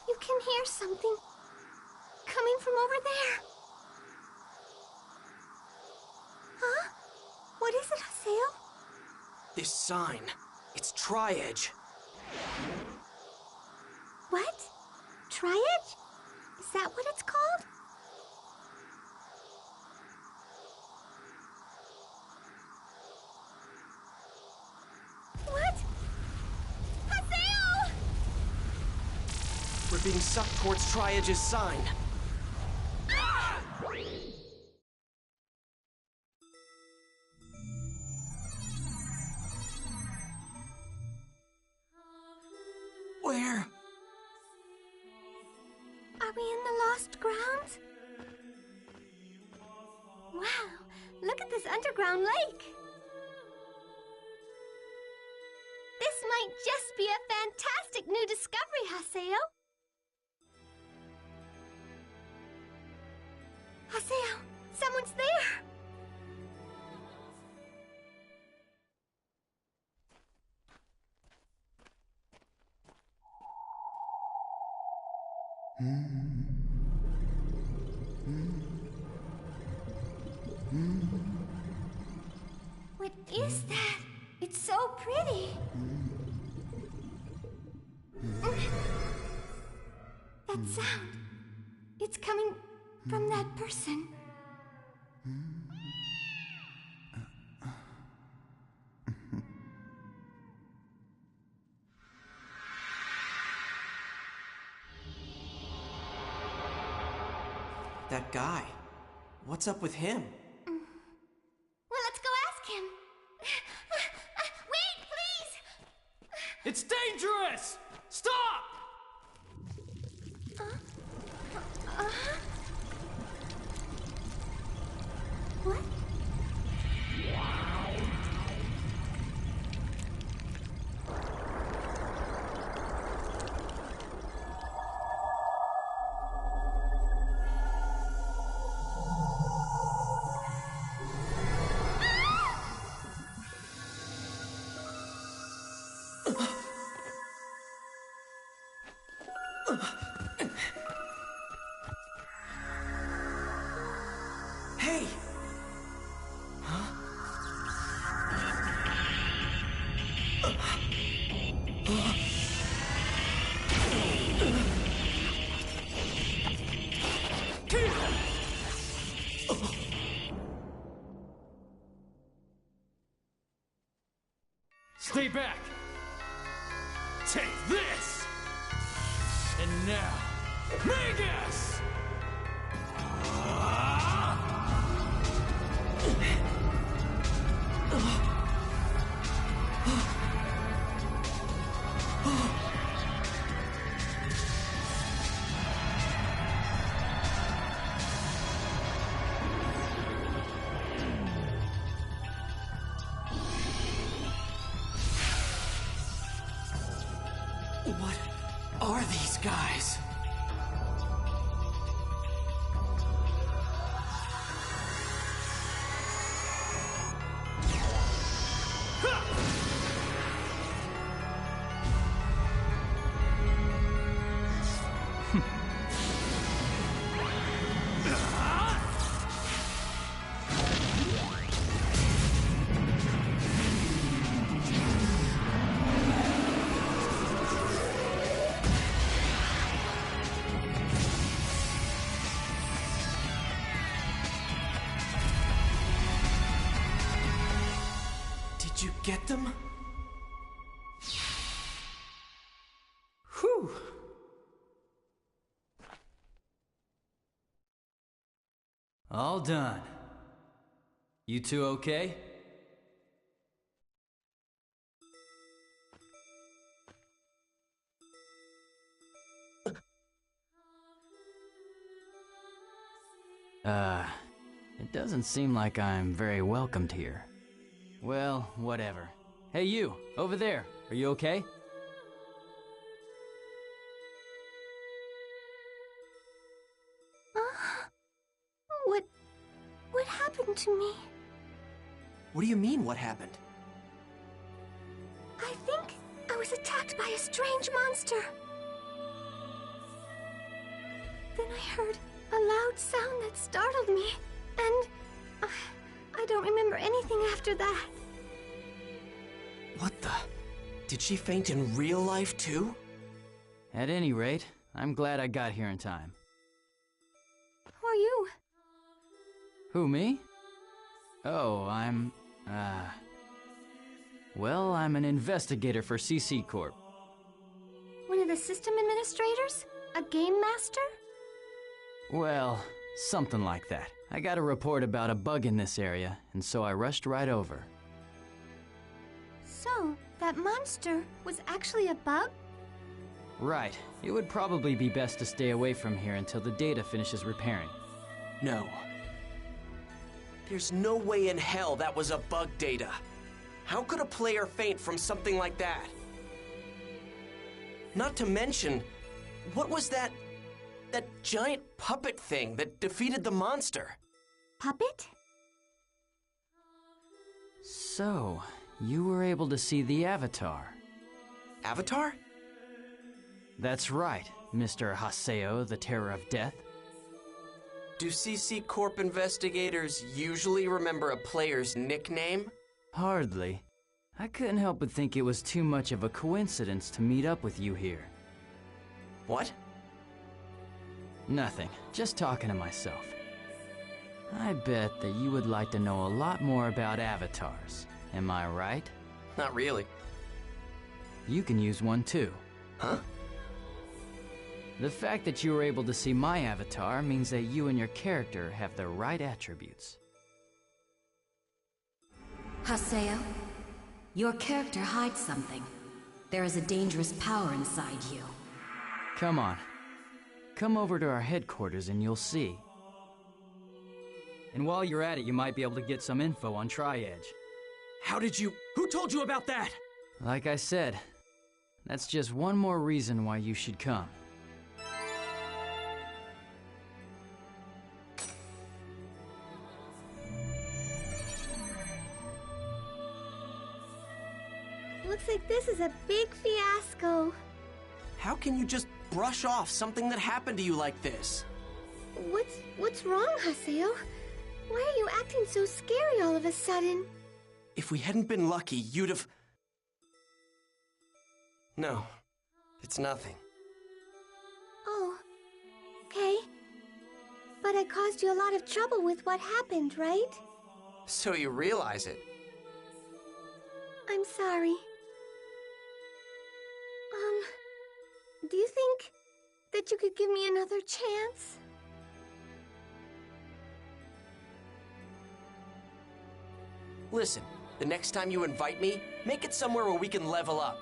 You can hear something coming from over there. Huh? What is it, Haseo? This sign. It's Tri-Edge. What? Tri-Edge? Is that what it's called? What? Haseo! We're being sucked towards Tri-Edge's sign. Where? Are we in the Lost Grounds? Wow, look at this underground lake! This might just be a fantastic new discovery, Haseo! Haseo, someone's there! What is that? It's so pretty. That sound. It's coming from that person. That guy. What's up with him? Well, let's go ask him. Wait, please! It's dangerous! Stop! What? Hey! Stay back! Take this! And now, Magus! What are these guys? Did you get them? Whew. All done. You two okay? It doesn't seem like I'm very welcomed here. Well, whatever. Hey you, over there, are you okay? What happened to me? What do you mean, what happened? I think I was attacked by a strange monster. Then I heard a loud sound that startled me, and I don't remember anything after that. What the? Did she faint in real life too? At any rate, I'm glad I got here in time. Who are you? Who, me? Oh, well, I'm an investigator for CC Corp. One of the system administrators? A game master? Well, something like that. I got a report about a bug in this area, and so I rushed right over. So, that monster was actually a bug? Right. It would probably be best to stay away from here until the data finishes repairing. No. There's no way in hell that was a bug data. How could a player faint from something like that? Not to mention, what was that giant puppet thing that defeated the monster? Puppet? So, you were able to see the Avatar. Avatar? That's right, Mr. Haseo, the Terror of Death. Do CC Corp investigators usually remember a player's nickname? Hardly. I couldn't help but think it was too much of a coincidence to meet up with you here. What? Nothing. Just talking to myself. I bet that you would like to know a lot more about avatars. Am I right? Not really. You can use one too. Huh? The fact that you were able to see my avatar means that you and your character have the right attributes. Haseo, your character hides something. There is a dangerous power inside you. Come on. Come over to our headquarters and you'll see. And while you're at it, you might be able to get some info on Tri-Edge. Who told you about that? Like I said, that's just one more reason why you should come. Looks like this is a big fiasco. How can you just brush off something that happened to you like this? What's wrong, Haseo? Why are you acting so scary all of a sudden? If we hadn't been lucky, you'd have... No, it's nothing. Oh, okay. But I caused you a lot of trouble with what happened, right? So you realize it. I'm sorry. Do you think that you could give me another chance? Listen, the next time you invite me, make it somewhere where we can level up.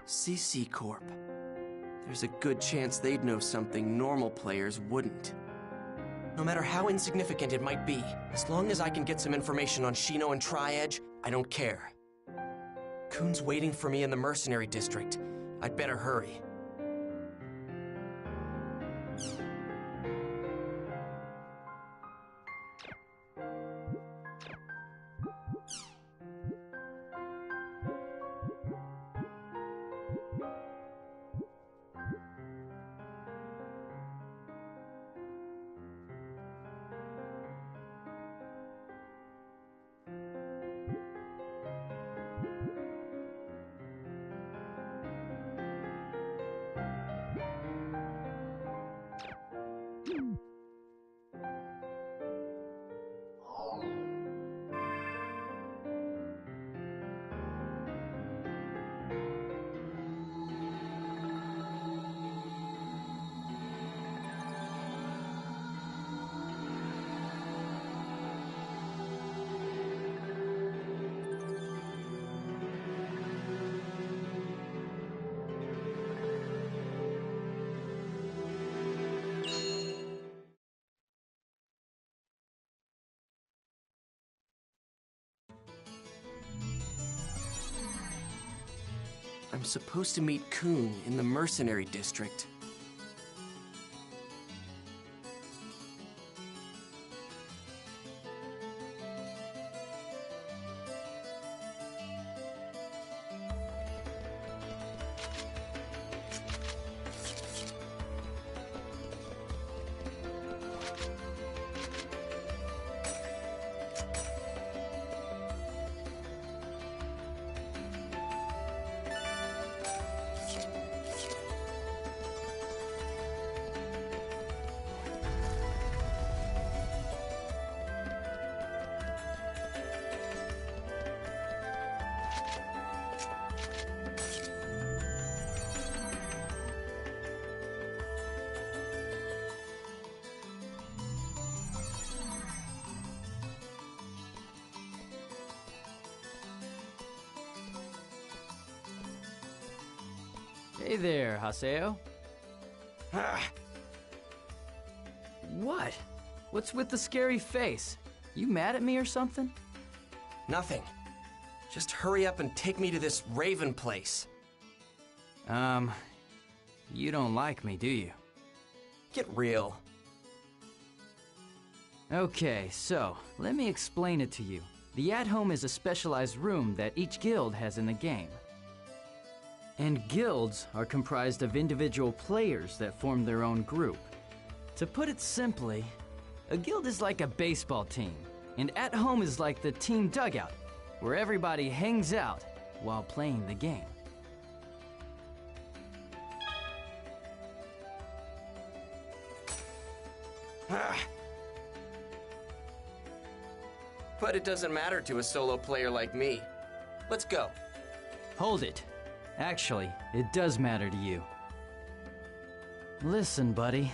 CC Corp. There's a good chance they'd know something normal players wouldn't. No matter how insignificant it might be, as long as I can get some information on Shino and Tri-Edge, I don't care. Kuhn's waiting for me in the mercenary district. I'd better hurry. I'm supposed to meet Kuhn in the mercenary district. Hey there, Haseo. What? What's with the scary face? You mad at me or something? Nothing. Just hurry up and take me to this Raven place. You don't like me, do you? Get real. Okay, so, let me explain it to you. The at-home is a specialized room that each guild has in the game. And guilds are comprised of individual players that form their own group. To put it simply, a guild is like a baseball team, and at-home is like the team dugout, where everybody hangs out while playing the game. But it doesn't matter to a solo player like me. Let's go. Hold it. Actually, it does matter to you. Listen, buddy.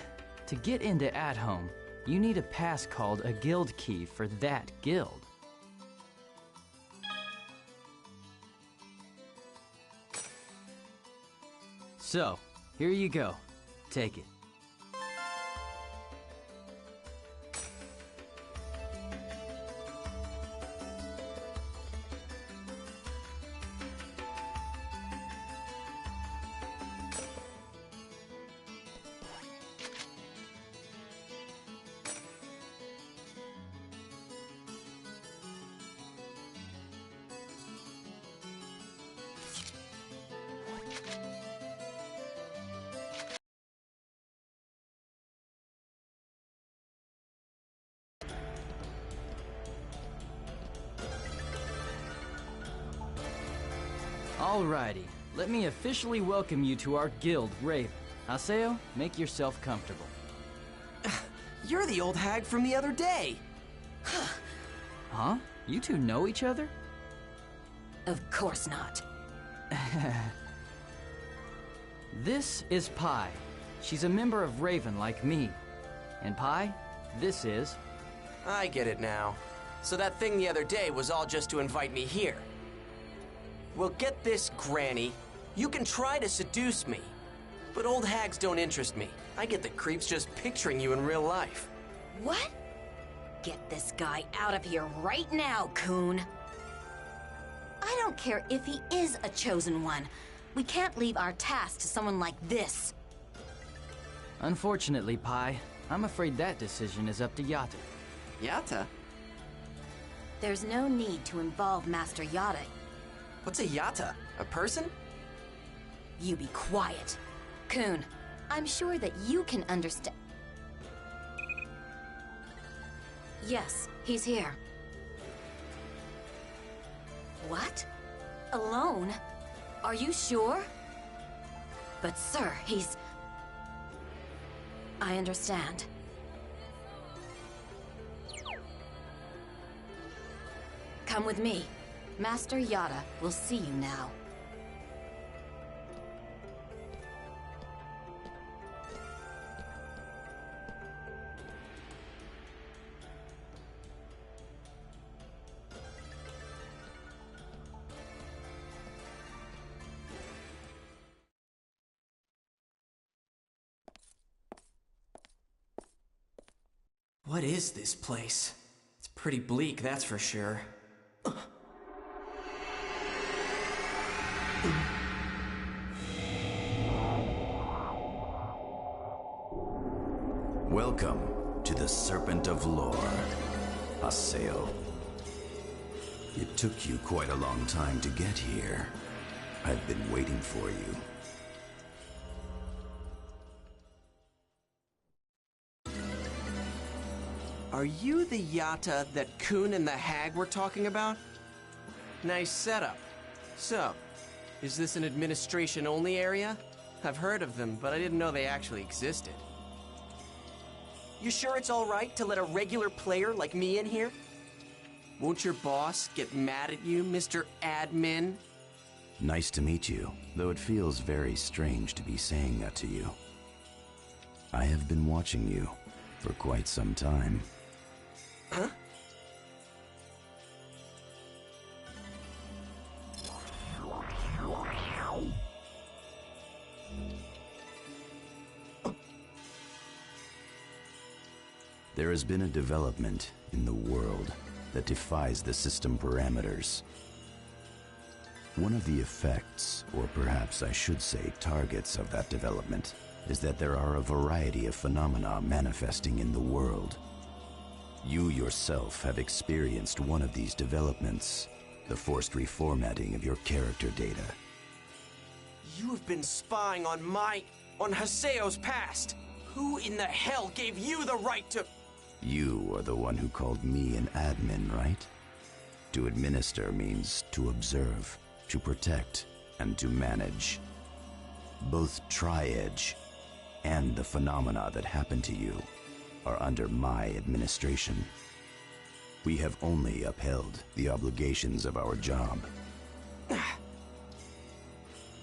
To get into at-home, you need a pass called a guild key for that guild. So, here you go. Take it. Alrighty, let me officially welcome you to our guild, Raven. Haseo, make yourself comfortable. You're the old hag from the other day! Huh? You two know each other? Of course not. This is Pi. She's a member of Raven like me. And Pi, this is... I get it now. So that thing the other day was all just to invite me here. Well, get this, Granny. You can try to seduce me, but old hags don't interest me. I get the creeps just picturing you in real life. What? Get this guy out of here right now, Coon. I don't care if he is a chosen one. We can't leave our task to someone like this. Unfortunately, Pi, I'm afraid that decision is up to Yatta. Yatta? There's no need to involve Master Yatta. What's a Yatta? A person? You be quiet. Coon, I'm sure that you can understand. Yes, he's here. What? Alone? Are you sure? But sir, he's... I understand. Come with me. Master Yatta will see you now. What is this place? It's pretty bleak, that's for sure. Welcome to the Serpent of Lore, Haseo. It took you quite a long time to get here. I've been waiting for you. Are you the Yatta that Coon and the hag were talking about? Nice setup. So, is this an administration-only area? I've heard of them, but I didn't know they actually existed. You sure it's all right to let a regular player like me in here? Won't your boss get mad at you, Mr. Admin? Nice to meet you, though it feels very strange to be saying that to you. I have been watching you for quite some time. Huh? There has been a development in the world that defies the system parameters. One of the effects, or perhaps I should say targets of that development, is that there are a variety of phenomena manifesting in the world. You yourself have experienced one of these developments, the forced reformatting of your character data. You have been spying on Haseo's past. Who in the hell gave you the right to... You are the one who called me an admin, right? To administer means to observe, to protect, and to manage. Both Tri-Edge and the phenomena that happen to you are under my administration. We have only upheld the obligations of our job.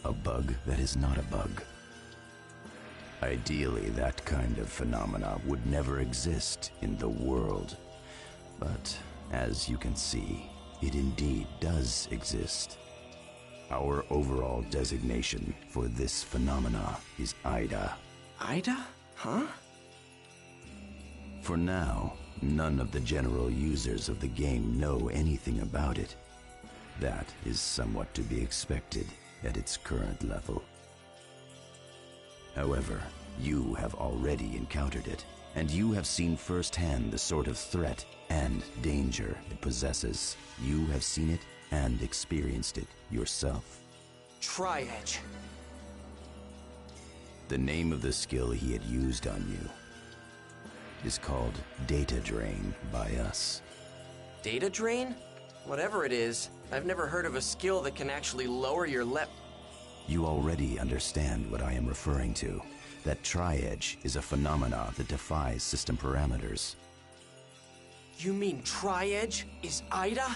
A bug that is not a bug. Ideally, that kind of phenomena would never exist in the world. But, as you can see, it indeed does exist. Our overall designation for this phenomena is Ida. Ida? Huh? For now, none of the general users of the game know anything about it. That is somewhat to be expected at its current level. However, you have already encountered it, and you have seen firsthand the sort of threat and danger it possesses. You have seen it and experienced it yourself. Tri-Edge. The name of the skill he had used on you is called Data Drain by us. Data Drain? Whatever it is, I've never heard of a skill that can actually lower your You already understand what I am referring to. That tri-edge is a phenomena that defies system parameters. You mean tri-edge is Ida?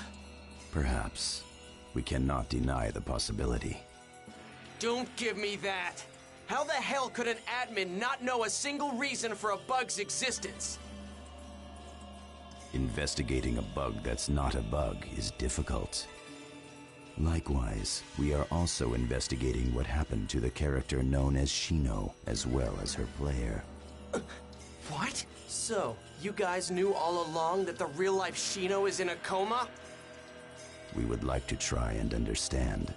Perhaps. We cannot deny the possibility. Don't give me that! How the hell could an admin not know a single reason for a bug's existence? Investigating a bug that's not a bug is difficult. Likewise, we are also investigating what happened to the character known as Shino, as well as her player. What? So, you guys knew all along that the real-life Shino is in a coma? We would like to try and understand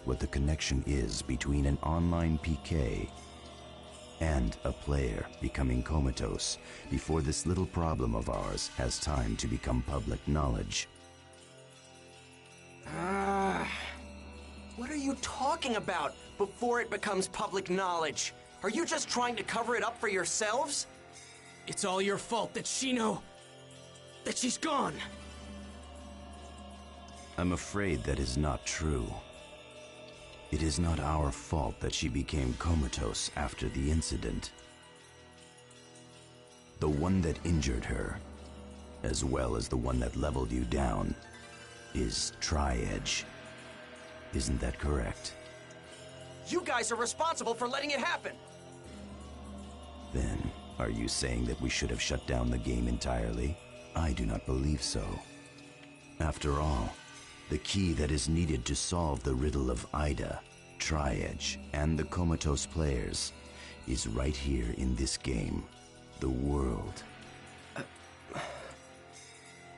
what the connection is between an online PK and a player becoming comatose before this little problem of ours has time to become public knowledge. What are you talking about before it becomes public knowledge? Are you just trying to cover it up for yourselves? It's all your fault that Shino... that she's gone. I'm afraid that is not true. It is not our fault that she became comatose after the incident. The one that injured her, as well as the one that leveled you down, is Tri-Edge. Isn't that correct? You guys are responsible for letting it happen! Then, are you saying that we should have shut down the game entirely? I do not believe so. After all, the key that is needed to solve the riddle of Ida, Tri-Edge, and the comatose players is right here in this game, the world.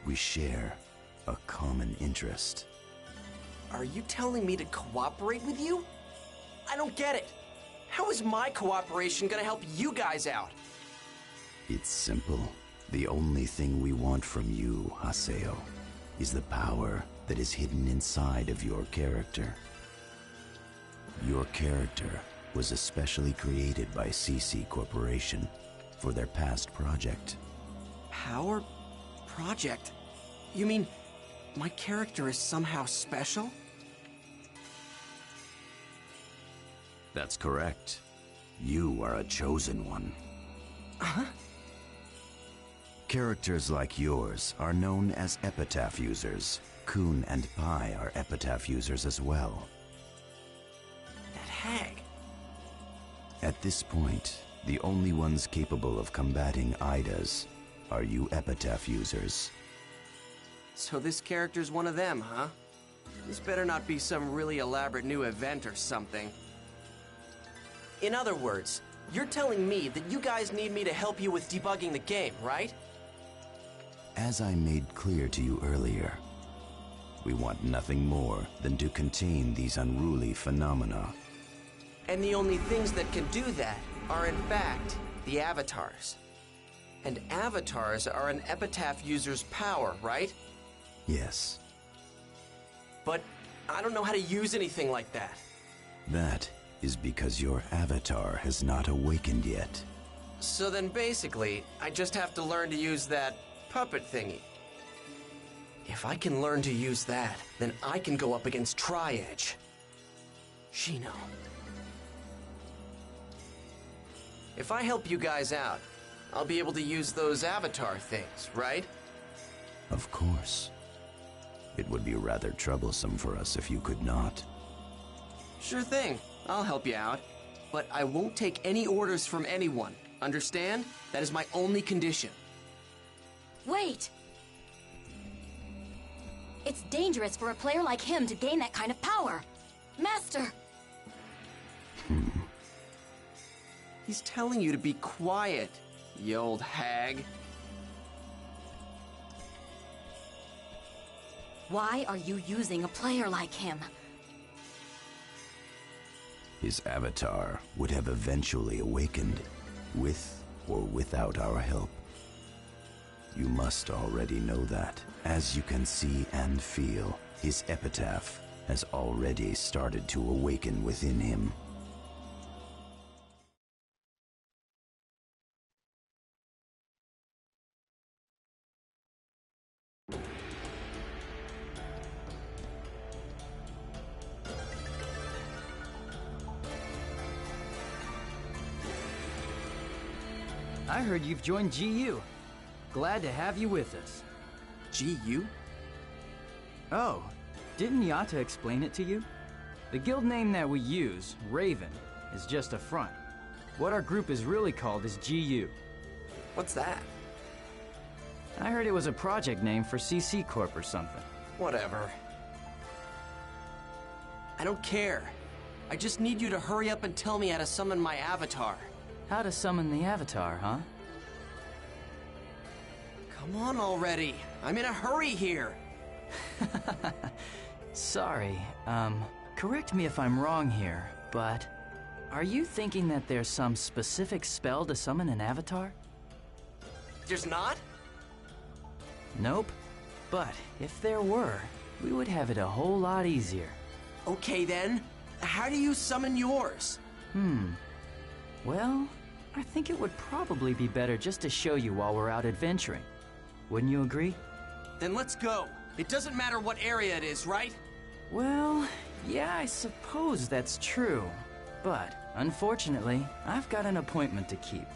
We share a common interest. Are you telling me to cooperate with you? I don't get it. How is my cooperation gonna help you guys out? It's simple. The only thing we want from you, Haseo, is the power that is hidden inside of your character. Your character was especially created by CC Corporation for their past project. Power project? You mean my character is somehow special? That's correct. You are a chosen one. Huh? Characters like yours are known as epitaph users. Kun and Pi are epitaph users as well. That hag. At this point, the only ones capable of combating Idas are you epitaph users. So this character's one of them, huh? This better not be some really elaborate new event or something. In other words, you're telling me that you guys need me to help you with debugging the game, right? As I made clear to you earlier, we want nothing more than to contain these unruly phenomena. And the only things that can do that are in fact the avatars. And avatars are an epitaph user's power, right? Yes. But I don't know how to use anything like that. That is because your avatar has not awakened yet. So then basically, I just have to learn to use that puppet thingy. If I can learn to use that, then I can go up against Tri-Edge. Shino. If I help you guys out, I'll be able to use those avatar things, right? Of course. It would be rather troublesome for us if you could not. Sure thing. I'll help you out. But I won't take any orders from anyone. Understand? That is my only condition. Wait! It's dangerous for a player like him to gain that kind of power. Master! He's telling you to be quiet, you old hag. Why are you using a player like him? His avatar would have eventually awakened, with or without our help. You must already know that. As you can see and feel, his epitaph has already started to awaken within him. I heard you've joined GU. Glad to have you with us. GU? Oh, didn't Yata explain it to you? The guild name that we use, Raven, is just a front. What our group is really called is GU. What's that? I heard it was a project name for CC Corp or something. Whatever. I don't care. I just need you to hurry up and tell me how to summon my avatar. How to summon the avatar, huh? Come on already. I'm in a hurry here. Sorry, correct me if I'm wrong here, but are you thinking that there's some specific spell to summon an avatar? There's not? Nope. But if there were, we would have it a whole lot easier. Okay then. How do you summon yours? Well, I think it would probably be better just to show you while we're out adventuring. Wouldn't you agree? Then let's go. It doesn't matter what area it is, right? Well, yeah, I suppose that's true. But, unfortunately, I've got an appointment to keep.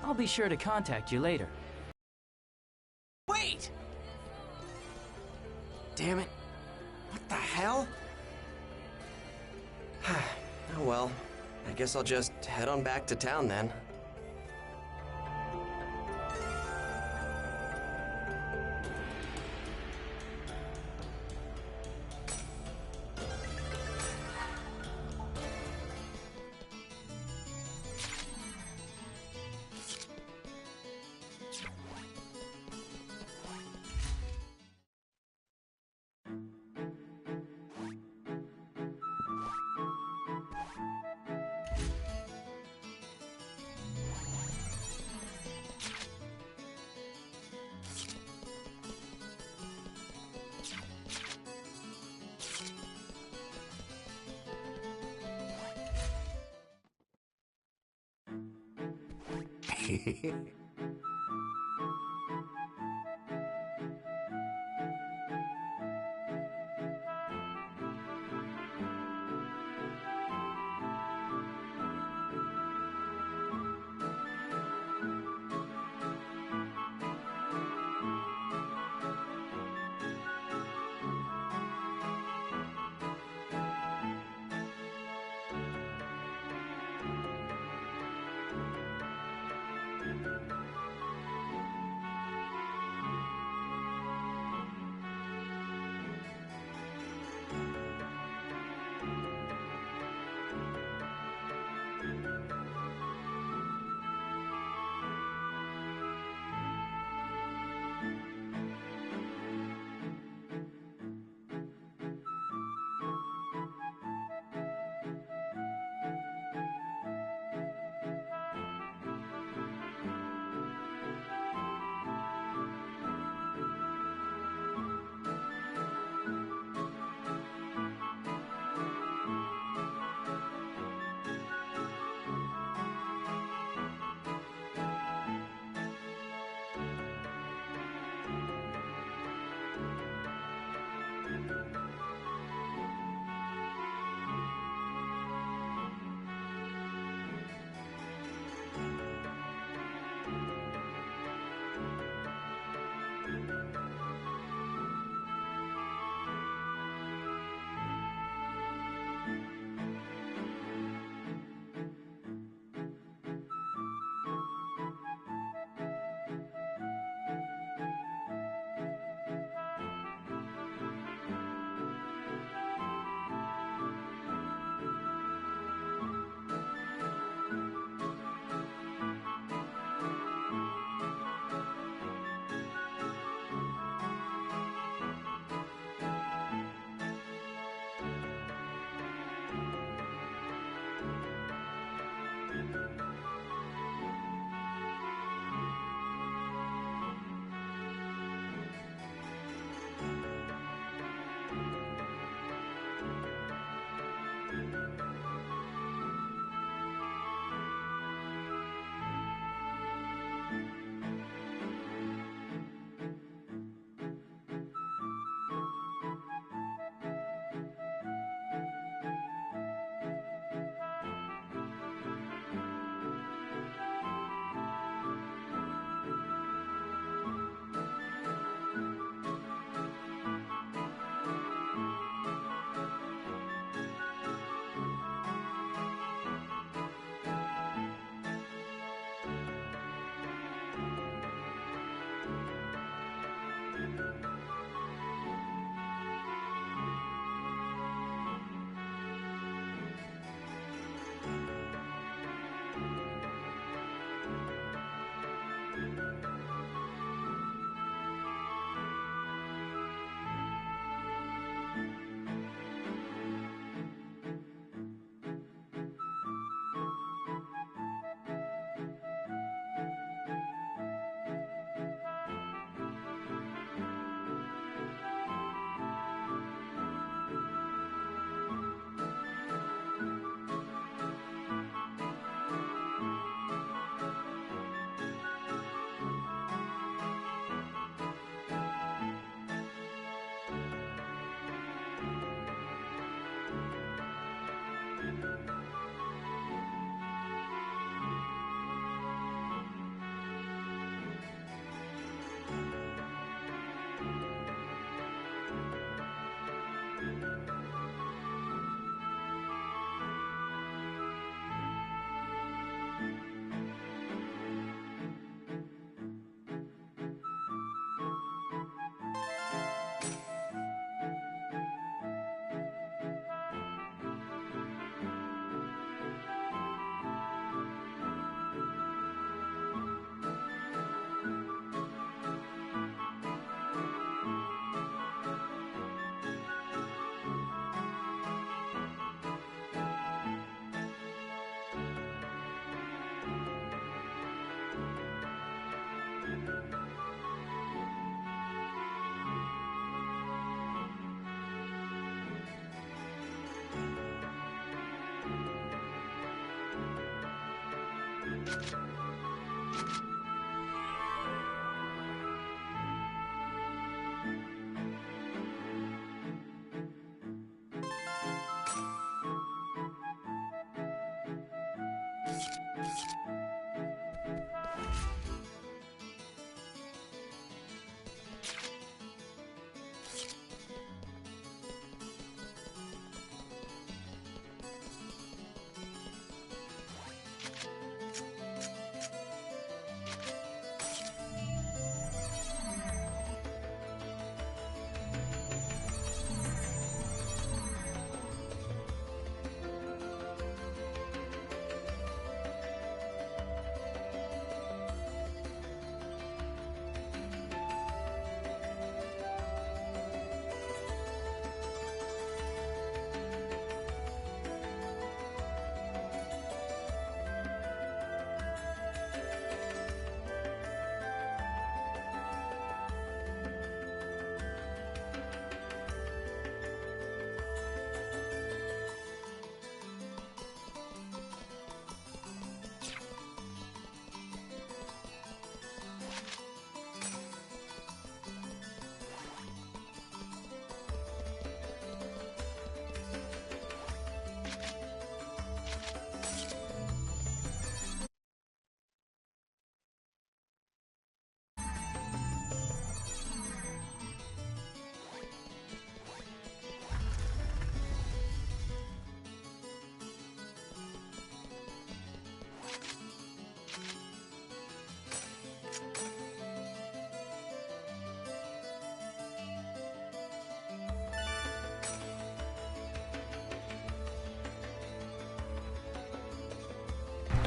I'll be sure to contact you later. Wait! Damn it. What the hell? Oh well, I guess I'll just head on back to town then.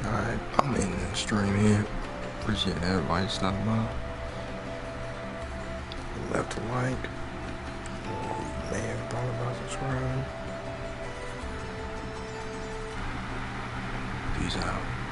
Alright, I'm ending the stream here. Appreciate everybody stopping by. Left a like. You may have thought about subscribing. Peace out.